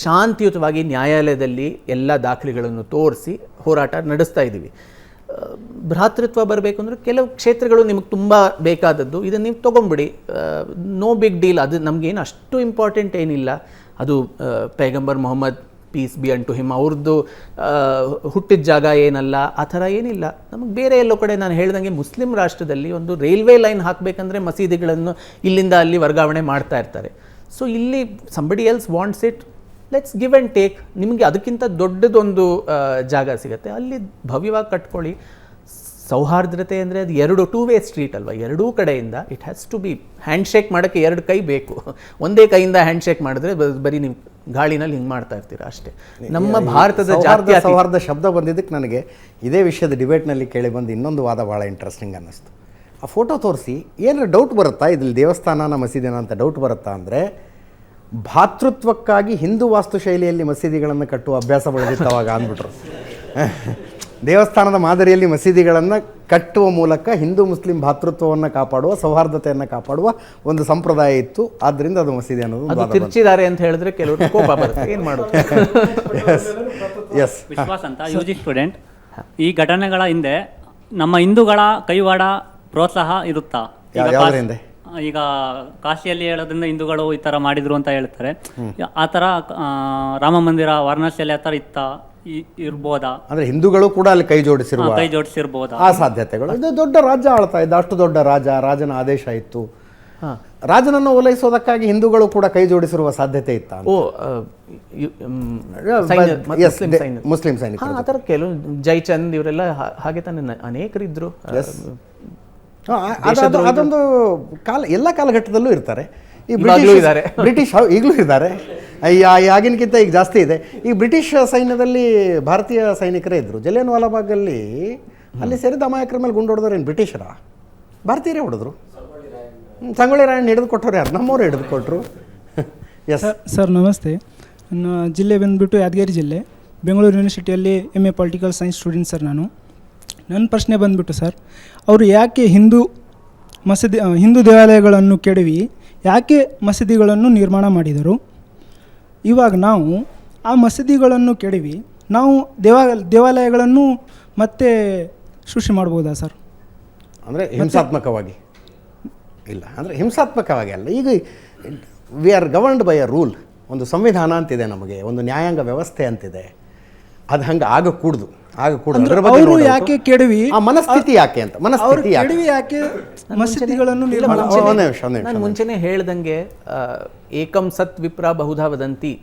ಶಾಂತಿಯುತವಾಗಿ ನ್ಯಾಯಾಲಯದಲ್ಲಿ ಎಲ್ಲ ದಾಖಲೆಗಳನ್ನು ತೋರಿಸಿ ಹೋರಾಟ ನಡೆಸ್ತಾ ಇದ್ದೀವಿ. ಭ್ರಾತೃತ್ವ ಬರಬೇಕು ಅಂದರೆ ಕೆಲವು ಕ್ಷೇತ್ರಗಳು ನಿಮಗೆ ತುಂಬ ಬೇಕಾದದ್ದು, ಇದನ್ನು ನೀವು ತೊಗೊಂಬಿಡಿ, ನೋ ಬಿಗ್ ಡೀಲ್. ಅದು ನಮಗೇನು ಅಷ್ಟು ಇಂಪಾರ್ಟೆಂಟ್ ಏನಿಲ್ಲ. ಅದು ಪೈಗಂಬರ್ ಮೊಹಮ್ಮದ್ ಪೀಸ್ ಬಿ ಅಂಟು ಹಿಮ್ ಅವ್ರದ್ದು ಹುಟ್ಟಿದ ಜಾಗ ಏನಲ್ಲ, ಆ ಥರ ಏನಿಲ್ಲ. ನಮಗೆ ಬೇರೆ ಎಲ್ಲೋ ಕಡೆ ನಾನು ಹೇಳ್ದಂಗೆ ಮುಸ್ಲಿಂ ರಾಷ್ಟ್ರದಲ್ಲಿ ಒಂದು ರೈಲ್ವೆ ಲೈನ್ ಹಾಕಬೇಕಂದ್ರೆ ಮಸೀದಿಗಳನ್ನು ಇಲ್ಲಿಂದ ಅಲ್ಲಿ ವರ್ಗಾವಣೆ ಮಾಡ್ತಾ ಇರ್ತಾರೆ. ಸೊ ಇಲ್ಲಿ somebody else wants it, let's give and take. ನಿಮಗೆ ಅದಕ್ಕಿಂತ ದೊಡ್ಡದೊಂದು ಜಾಗ ಸಿಗುತ್ತೆ, ಅಲ್ಲಿ ಭವ್ಯವಾಗಿ ಕಟ್ಕೊಳ್ಳಿ. ಸೌಹಾರ್ದತೆ ಅಂದರೆ ಅದು 2 ವೇ ಸ್ಟ್ರೀಟ್ ಅಲ್ವಾ, ಎರಡೂ ಕಡೆಯಿಂದ it has to be. Handshake ಮಾಡೋಕ್ಕೆ 2 ಕೈ ಬೇಕು, ಒಂದೇ ಕೈಯಿಂದ ಹ್ಯಾಂಡ್ಶೇಕ್ ಮಾಡಿದ್ರೆ ಬರೀ ನೀವು ಗಾಳಿನಲ್ಲಿ ಹಿಂಗೆ ಮಾಡ್ತಾ ಇರ್ತೀರ ಅಷ್ಟೇ. ನಮ್ಮ ಭಾರತದ ಸೌಹಾರ್ದ ಶಬ್ದ ಬಂದಿದ್ದಕ್ಕೆ ನನಗೆ ಇದೇ ವಿಷಯದ ಡಿಬೇಟ್ನಲ್ಲಿ ಕೇಳಿ ಬಂದು ಇನ್ನೊಂದು ವಾದ ಭಾಳ ಇಂಟ್ರೆಸ್ಟಿಂಗ್ ಅನ್ನಿಸ್ತು. ಆ ಫೋಟೋ ತೋರಿಸಿ ಏನಾರು ಡೌಟ್ ಬರುತ್ತಾ, ಇದ್ರಲ್ಲಿ ದೇವಸ್ಥಾನನ ಮಸೀದಿನ ಅಂತ ಡೌಟ್ ಬರುತ್ತಾ ಅಂದರೆ, ಭಾತೃತ್ವಕ್ಕಾಗಿ ಹಿಂದೂ ವಾಸ್ತುಶೈಲಿಯಲ್ಲಿ ಮಸೀದಿಗಳನ್ನು ಕಟ್ಟುವ ಅಭ್ಯಾಸ ಬೆಳೆದಿತ್ತವಾಗ ಅಂದ್ಬಿಟ್ರು. ದೇವಸ್ಥಾನದ ಮಾದರಿಯಲ್ಲಿ ಮಸೀದಿಗಳನ್ನು ಕಟ್ಟುವ ಮೂಲಕ ಹಿಂದೂ ಮುಸ್ಲಿಂ ಭಾತೃತ್ವವನ್ನು ಕಾಪಾಡುವ, ಸೌಹಾರ್ದತೆಯನ್ನು ಕಾಪಾಡುವ ಒಂದು ಸಂಪ್ರದಾಯ ಇತ್ತು, ಆದ್ದರಿಂದ ಅದು ಮಸೀದಿ ಅನ್ನೋದು ತಿರುಚಿದ್ದಾರೆ ಅಂತ ಹೇಳಿದ್ರೆ ಕೆಲವರು ಕೋಪ ಬರುತ್ತೆ, ಏನು ಮಾಡೋದು. ಎಸ್, ವಿಶ್ವಾಸ್ ಅಂತ UG ಸ್ಟೂಡೆಂಟ್. ಈ ಘಟನೆಗಳ ಹಿಂದೆ ನಮ್ಮ ಹಿಂದೂಗಳ ಕೈವಾಡ ಪ್ರೋತ್ಸಾಹ ಇರುತ್ತಾ? ಈಗ ಕಾಶಿಯಲ್ಲಿ ಹೇಳೋದ್ರಿಂದ ಹಿಂದೂಗಳು ಈ ಥರ ಮಾಡಿದ್ರು ಅಂತ ಹೇಳ್ತಾರೆ. ಆ ಥರ ರಾಮ ಮಂದಿರ ವಾರಣಾಸಿಯಲ್ಲಿ ಆ ಥರ ಇರ್ಬೋದಾ? ಅಂದರೆ ಹಿಂದೂಗಳು ಕೂಡ ಅಲ್ಲಿ ಕೈ ಜೋಡಿಸಿರ್ಬೋದಾ? ಆ ಸಾಧ್ಯತೆಗಳು. ಇದು ದೊಡ್ಡ ರಾಜ್ಯ ಆಳ್ತಾ ಇದ್ದ, ಅಷ್ಟು ದೊಡ್ಡ ರಾಜನ ಆದೇಶ ಇತ್ತು. ರಾಜನನ್ನು ಓಲೈಸೋದಕ್ಕಾಗಿ ಹಿಂದೂಗಳು ಕೂಡ ಕೈ ಜೋಡಿಸಿರುವ ಸಾಧ್ಯತೆ ಇತ್ತ? ಮುಸ್ಲಿಂ ಸೈನಿಕರು ಆ ಥರ ಕೆಲವು ಜೈಚಂದ್ ಇವರೆಲ್ಲ ಹಾಗೆ ತಾನೆ ಅನೇಕರಿದ್ರು. ಅದೊಂದು ಎಲ್ಲ ಕಾಲಘಟ್ಟದಲ್ಲೂ ಇರ್ತಾರೆ. ಈ ಬ್ರಿಟಿಷ್ ಈಗಲೂ ಇದ್ದಾರೆ, ಆಗಿನಕ್ಕಿಂತ ಈಗ ಜಾಸ್ತಿ ಇದೆ. ಈ ಬ್ರಿಟಿಷ್ ಸೈನ್ಯದಲ್ಲಿ ಭಾರತೀಯ ಸೈನಿಕರೇ ಇದ್ದರು. ಜಲಿಯನ್ ವಾಲಾಬಾಗಲ್ಲಿ ಅಲ್ಲಿ ಸೇರಿದ ಅಮಾಯಕರ ಮೇಲೆ ಗುಂಡು ಹೊಡೆದವ್ರು ಏನು ಬ್ರಿಟಿಷರ? ಭಾರತೀಯರೇ ಹೊಡೆದ್ರು. ಸಂಗೊಳ್ಳಿ ರಾಯಣ್ಣ ಹಿಡಿದು ಕೊಟ್ಟವ್ರು ಯಾರು? ನಮ್ಮವ್ರು ಹಿಡಿದು ಕೊಟ್ಟರು. ಎಸ್ ಸರ್, ನಮಸ್ತೆ. ನನ್ನ ಜಿಲ್ಲೆ ಬಂದುಬಿಟ್ಟು ಯಾದಗಿರಿ ಜಿಲ್ಲೆ, ಬೆಂಗಳೂರು ಯೂನಿವರ್ಸಿಟಿಯಲ್ಲಿ MA political science student sir ನಾನು. ನನ್ನ ಪ್ರಶ್ನೆ ಬಂದುಬಿಟ್ಟು ಸರ್, ಅವರು ಯಾಕೆ ಹಿಂದೂ ದೇವಾಲಯಗಳನ್ನು ಕೆಡವಿ ಯಾಕೆ ಮಸೀದಿಗಳನ್ನು ನಿರ್ಮಾಣ ಮಾಡಿದರು? ಇವಾಗ ನಾವು ಆ ಮಸೀದಿಗಳನ್ನು ಕೆಡವಿ ನಾವು ದೇವಾಲಯಗಳನ್ನು ಮತ್ತೆ ಸೃಷ್ಟಿ ಮಾಡ್ಬೋದಾ ಸರ್? ಅಂದರೆ ಹಿಂಸಾತ್ಮಕವಾಗಿ ಇಲ್ಲ, ಅಂದರೆ ಹಿಂಸಾತ್ಮಕವಾಗಿ ಅಲ್ಲ. ಈಗ we are governed by a rule. ಒಂದು ಸಂವಿಧಾನ ಅಂತಿದೆ ನಮಗೆ, ಒಂದು ನ್ಯಾಯಾಂಗ ವ್ಯವಸ್ಥೆ ಅಂತಿದೆ. ಅದು ಹಂಗೆ ಆಗಕೂಡ್ದು. ಅವರು ಯಾಕೆ ಕೆಡವಿ ಆ ಮನಸ್ಥಿತಿ ಯಾಕೆ ಅಂತ, ಮನಸ್ಥಿತಿ ಯಾಕೆ ಮಸೀದಿಗಳನ್ನು ನಿರ್ಮಾಣ? ನಾನು ಮುಂಚೆನೇ ಹೇಳ್ದಂಗೆ ಏಕಂ ಸತ್ ವಿಪ್ರ ಬಹುಧಾ ವದಂತಿ,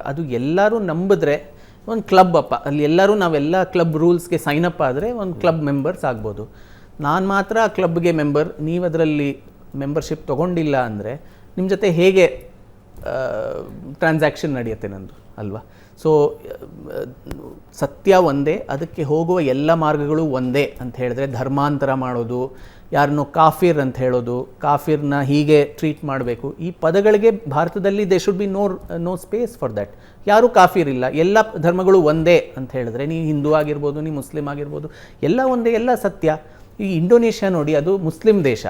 ಅದು ಎಲ್ಲರೂ ನಂಬಿದ್ರೆ ಒಂದು ಕ್ಲಬ್ ಅಪ್ಪ, ಅಲ್ಲಿ ಎಲ್ಲರೂ ನಾವೆಲ್ಲ ಕ್ಲಬ್ ರೂಲ್ಸ್ಗೆ ಸೈನ್ ಅಪ್ ಆದರೆ ಒಂದು ಕ್ಲಬ್ ಮೆಂಬರ್ಸ್ ಆಗ್ಬೋದು. ನಾನು ಮಾತ್ರ ಆ ಕ್ಲಬ್ಗೆ ಮೆಂಬರ್, ನೀವು ಅದರಲ್ಲಿ ಮೆಂಬರ್ಶಿಪ್ ತೊಗೊಂಡಿಲ್ಲ ಅಂದರೆ ನಿಮ್ಮ ಜೊತೆ ಹೇಗೆ ಟ್ರಾನ್ಸಾಕ್ಷನ್ ನಡೆಯುತ್ತೆ ನಂದು, ಅಲ್ವಾ? ಸೊ ಸತ್ಯ ಒಂದೇ, ಅದಕ್ಕೆ ಹೋಗುವ ಎಲ್ಲ ಮಾರ್ಗಗಳು ಒಂದೇ ಅಂತ ಹೇಳಿದ್ರೆ, ಧರ್ಮಾಂತರ ಮಾಡೋದು, ಯಾರನ್ನೋ ಕಾಫಿರ್ ಅಂತ ಹೇಳೋದು, ಕಾಫಿರ್ನ ಹೀಗೆ ಟ್ರೀಟ್ ಮಾಡಬೇಕು, ಈ ಪದಗಳಿಗೆ ಭಾರತದಲ್ಲಿ they should be no space for that. ಯಾರೂ ಕಾಫಿರ್ ಇಲ್ಲ, ಎಲ್ಲ ಧರ್ಮಗಳು ಒಂದೇ ಅಂತ ಹೇಳಿದ್ರೆ, ನೀವು ಹಿಂದೂ ಆಗಿರ್ಬೋದು, ನೀವು ಮುಸ್ಲಿಂ ಆಗಿರ್ಬೋದು, ಎಲ್ಲ ಒಂದೇ, ಎಲ್ಲ ಸತ್ಯ. ಈ ಇಂಡೋನೇಷ್ಯಾ ನೋಡಿ, ಅದು ಮುಸ್ಲಿಂ ದೇಶ,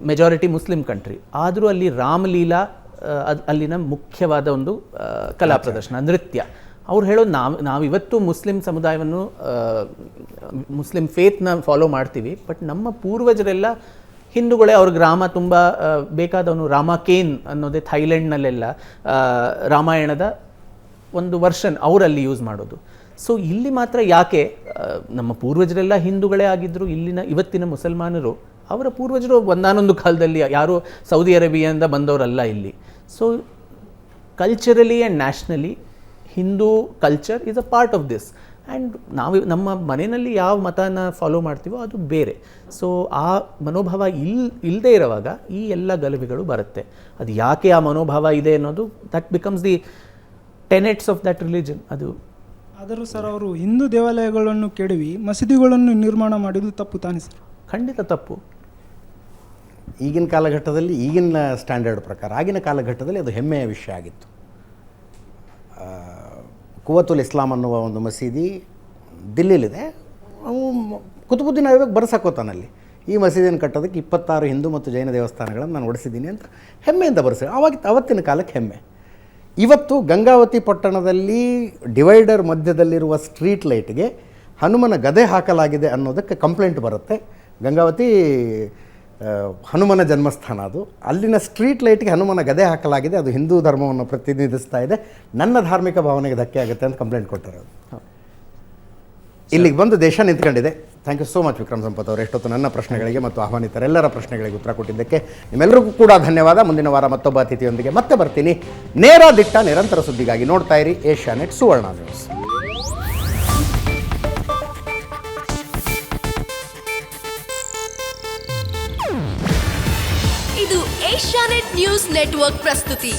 ಮೆಜಾರಿಟಿ ಮುಸ್ಲಿಂ ಕಂಟ್ರಿ, ಆದರೂ ಅಲ್ಲಿ ರಾಮಲೀಲಾ ಅಲ್ಲಿನ ಮುಖ್ಯವಾದ ಒಂದು ಕಲಾ ಪ್ರದರ್ಶನ, ನೃತ್ಯ. ಅವ್ರು ಹೇಳೋದು ನಾವಿವತ್ತು ಮುಸ್ಲಿಂ ಸಮುದಾಯವನ್ನು, ಮುಸ್ಲಿಂ ಫೇತ್ನ ಫಾಲೋ ಮಾಡ್ತೀವಿ, ಬಟ್ ನಮ್ಮ ಪೂರ್ವಜರೆಲ್ಲ ಹಿಂದೂಗಳೇ. ಅವ್ರಿಗೆ ರಾಮ ತುಂಬ ಬೇಕಾದವನು. ರಾಮಕೇನ್ ಅನ್ನೋದೇ ಥೈಲ್ಯಾಂಡ್ನಲ್ಲೆಲ್ಲ ರಾಮಾಯಣದ ಒಂದು ವರ್ಷನ್ ಅವರಲ್ಲಿ ಯೂಸ್ ಮಾಡೋದು. ಸೊ ಇಲ್ಲಿ ಮಾತ್ರ ಯಾಕೆ? ನಮ್ಮ ಪೂರ್ವಜರೆಲ್ಲ ಹಿಂದೂಗಳೇ ಆಗಿದ್ದರು, ಇವತ್ತಿನ ಮುಸಲ್ಮಾನರು ಅವರ ಪೂರ್ವಜರು ಒಂದಾನೊಂದು ಕಾಲದಲ್ಲಿ ಯಾರು ಸೌದಿ ಅರೇಬಿಯಾದಿಂದ ಬಂದವರಲ್ಲ ಇಲ್ಲಿ. So culturally and nationally Hindu culture is a part of this. And ನಾವು ನಮ್ಮ ಮನೆಯಲ್ಲಿ ಯಾವ ಮತನ ಫಾಲೋ ಮಾಡ್ತೀವೋ ಅದು ಬೇರೆ. ಸೊ ಆ ಮನೋಭಾವ ಇಲ್ಲದೆ ಇರುವಾಗ ಈ ಎಲ್ಲ ಗಲಭೆಗಳು ಬರುತ್ತೆ. ಅದು ಯಾಕೆ ಆ ಮನೋಭಾವ ಇದೆ ಅನ್ನೋದು that becomes the tenets of that religion. ಅದು ಆದರೂ ಸರ್ ಅವರು ಹಿಂದೂ ದೇವಾಲಯಗಳನ್ನು ಕೆಡವಿ ಮಸೀದಿಗಳನ್ನು ನಿರ್ಮಾಣ ಮಾಡಿದ್ದು ತಪ್ಪು ತಾನೇ ಸರ್? ಖಂಡಿತ ತಪ್ಪು. ಈಗಿನ ಕಾಲಘಟ್ಟದಲ್ಲಿ ಈಗಿನ ಸ್ಟ್ಯಾಂಡರ್ಡ್ ಪ್ರಕಾರ ಆಗಿನ ಕಾಲಘಟ್ಟದಲ್ಲಿ ಅದು ಹೆಮ್ಮೆಯ ವಿಷಯ ಆಗಿತ್ತು. ಕುವತುಲ್ ಇಸ್ಲಾಂ ಅನ್ನುವ ಒಂದು ಮಸೀದಿ ದಿಲ್ಲಿಲಿದೆ. ಅವು ಕುತುಬುದ್ದೀನ್ ಐಬಕ್ ಬರ್ಸಕೋತಾನಲ್ಲಿ ಈ ಮಸೀದಿಯನ್ನು ಕಟ್ಟೋದಕ್ಕೆ 26 ಹಿಂದೂ ಮತ್ತು ಜೈನ ದೇವಸ್ಥಾನಗಳನ್ನು ನಾನು ಓಡಿಸಿದ್ದೀನಿ ಅಂತ ಹೆಮ್ಮೆಯಿಂದ ಬರ್ಸಿ. ಅವತ್ತಿನ ಕಾಲಕ್ಕೆ ಹೆಮ್ಮೆ. ಇವತ್ತು ಗಂಗಾವತಿ ಪಟ್ಟಣದಲ್ಲಿ ಡಿವೈಡರ್ ಮಧ್ಯದಲ್ಲಿರುವ ಸ್ಟ್ರೀಟ್ ಲೈಟ್ಗೆ ಹನುಮನ ಗದೆ ಹಾಕಲಾಗಿದೆ ಅನ್ನೋದಕ್ಕೆ ಕಂಪ್ಲೇಂಟ್ ಬರುತ್ತೆ. ಗಂಗಾವತಿ ಹನುಮನ ಜನ್ಮಸ್ಥಾನ, ಅದು ಅಲ್ಲಿನ ಸ್ಟ್ರೀಟ್ ಲೈಟ್ಗೆ ಹನುಮನ ಗದೆ ಹಾಕಲಾಗಿದೆ, ಅದು ಹಿಂದೂ ಧರ್ಮವನ್ನು ಪ್ರತಿನಿಧಿಸ್ತಾ ಇದೆ, ನನ್ನ ಧಾರ್ಮಿಕ ಭಾವನೆಗೆ ಧಕ್ಕೆ ಆಗುತ್ತೆ ಅಂತ ಕಂಪ್ಲೇಂಟ್ ಕೊಟ್ಟಿರೋದು. ಇಲ್ಲಿಗೆ ಬಂದು ದೇಶ ನಿಂತ್ಕೊಂಡಿದೆ. Thank you so much Vikram Sampath ಅವರು, ಎಷ್ಟೊತ್ತು ನನ್ನ ಪ್ರಶ್ನೆಗಳಿಗೆ ಮತ್ತು ಆಹ್ವಾನಿತರೆಲ್ಲರ ಪ್ರಶ್ನೆಗಳಿಗೆ ಉತ್ತರ ಕೊಟ್ಟಿದ್ದಕ್ಕೆ ನಿಮ್ಮೆಲ್ಲರಿಗೂ ಕೂಡ ಧನ್ಯವಾದ. ಮುಂದಿನ ವಾರ ಮತ್ತೊಬ್ಬ ಅತಿಥಿಯೊಂದಿಗೆ ಮತ್ತೆ ಬರ್ತೀನಿ. ನೇರ ದಿಟ್ಟ ನಿರಂತರ ಸುದ್ದಿಗಾಗಿ ನೋಡ್ತಾ ಇರಿ ಏಷ್ಯಾನೆಟ್ ಸುವರ್ಣ ನ್ಯೂಸ್. ಇದು ಏಷ್ಯಾನೆಟ್ ನ್ಯೂಸ್ ನೆಟ್ವರ್ಕ್ ಪ್ರಸ್ತುತಿ.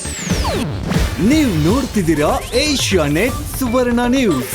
ನೀವು ನೋಡ್ತಿದ್ದೀರಾ ಏಷ್ಯಾನೆಟ್ ಸುವರ್ಣ ನ್ಯೂಸ್.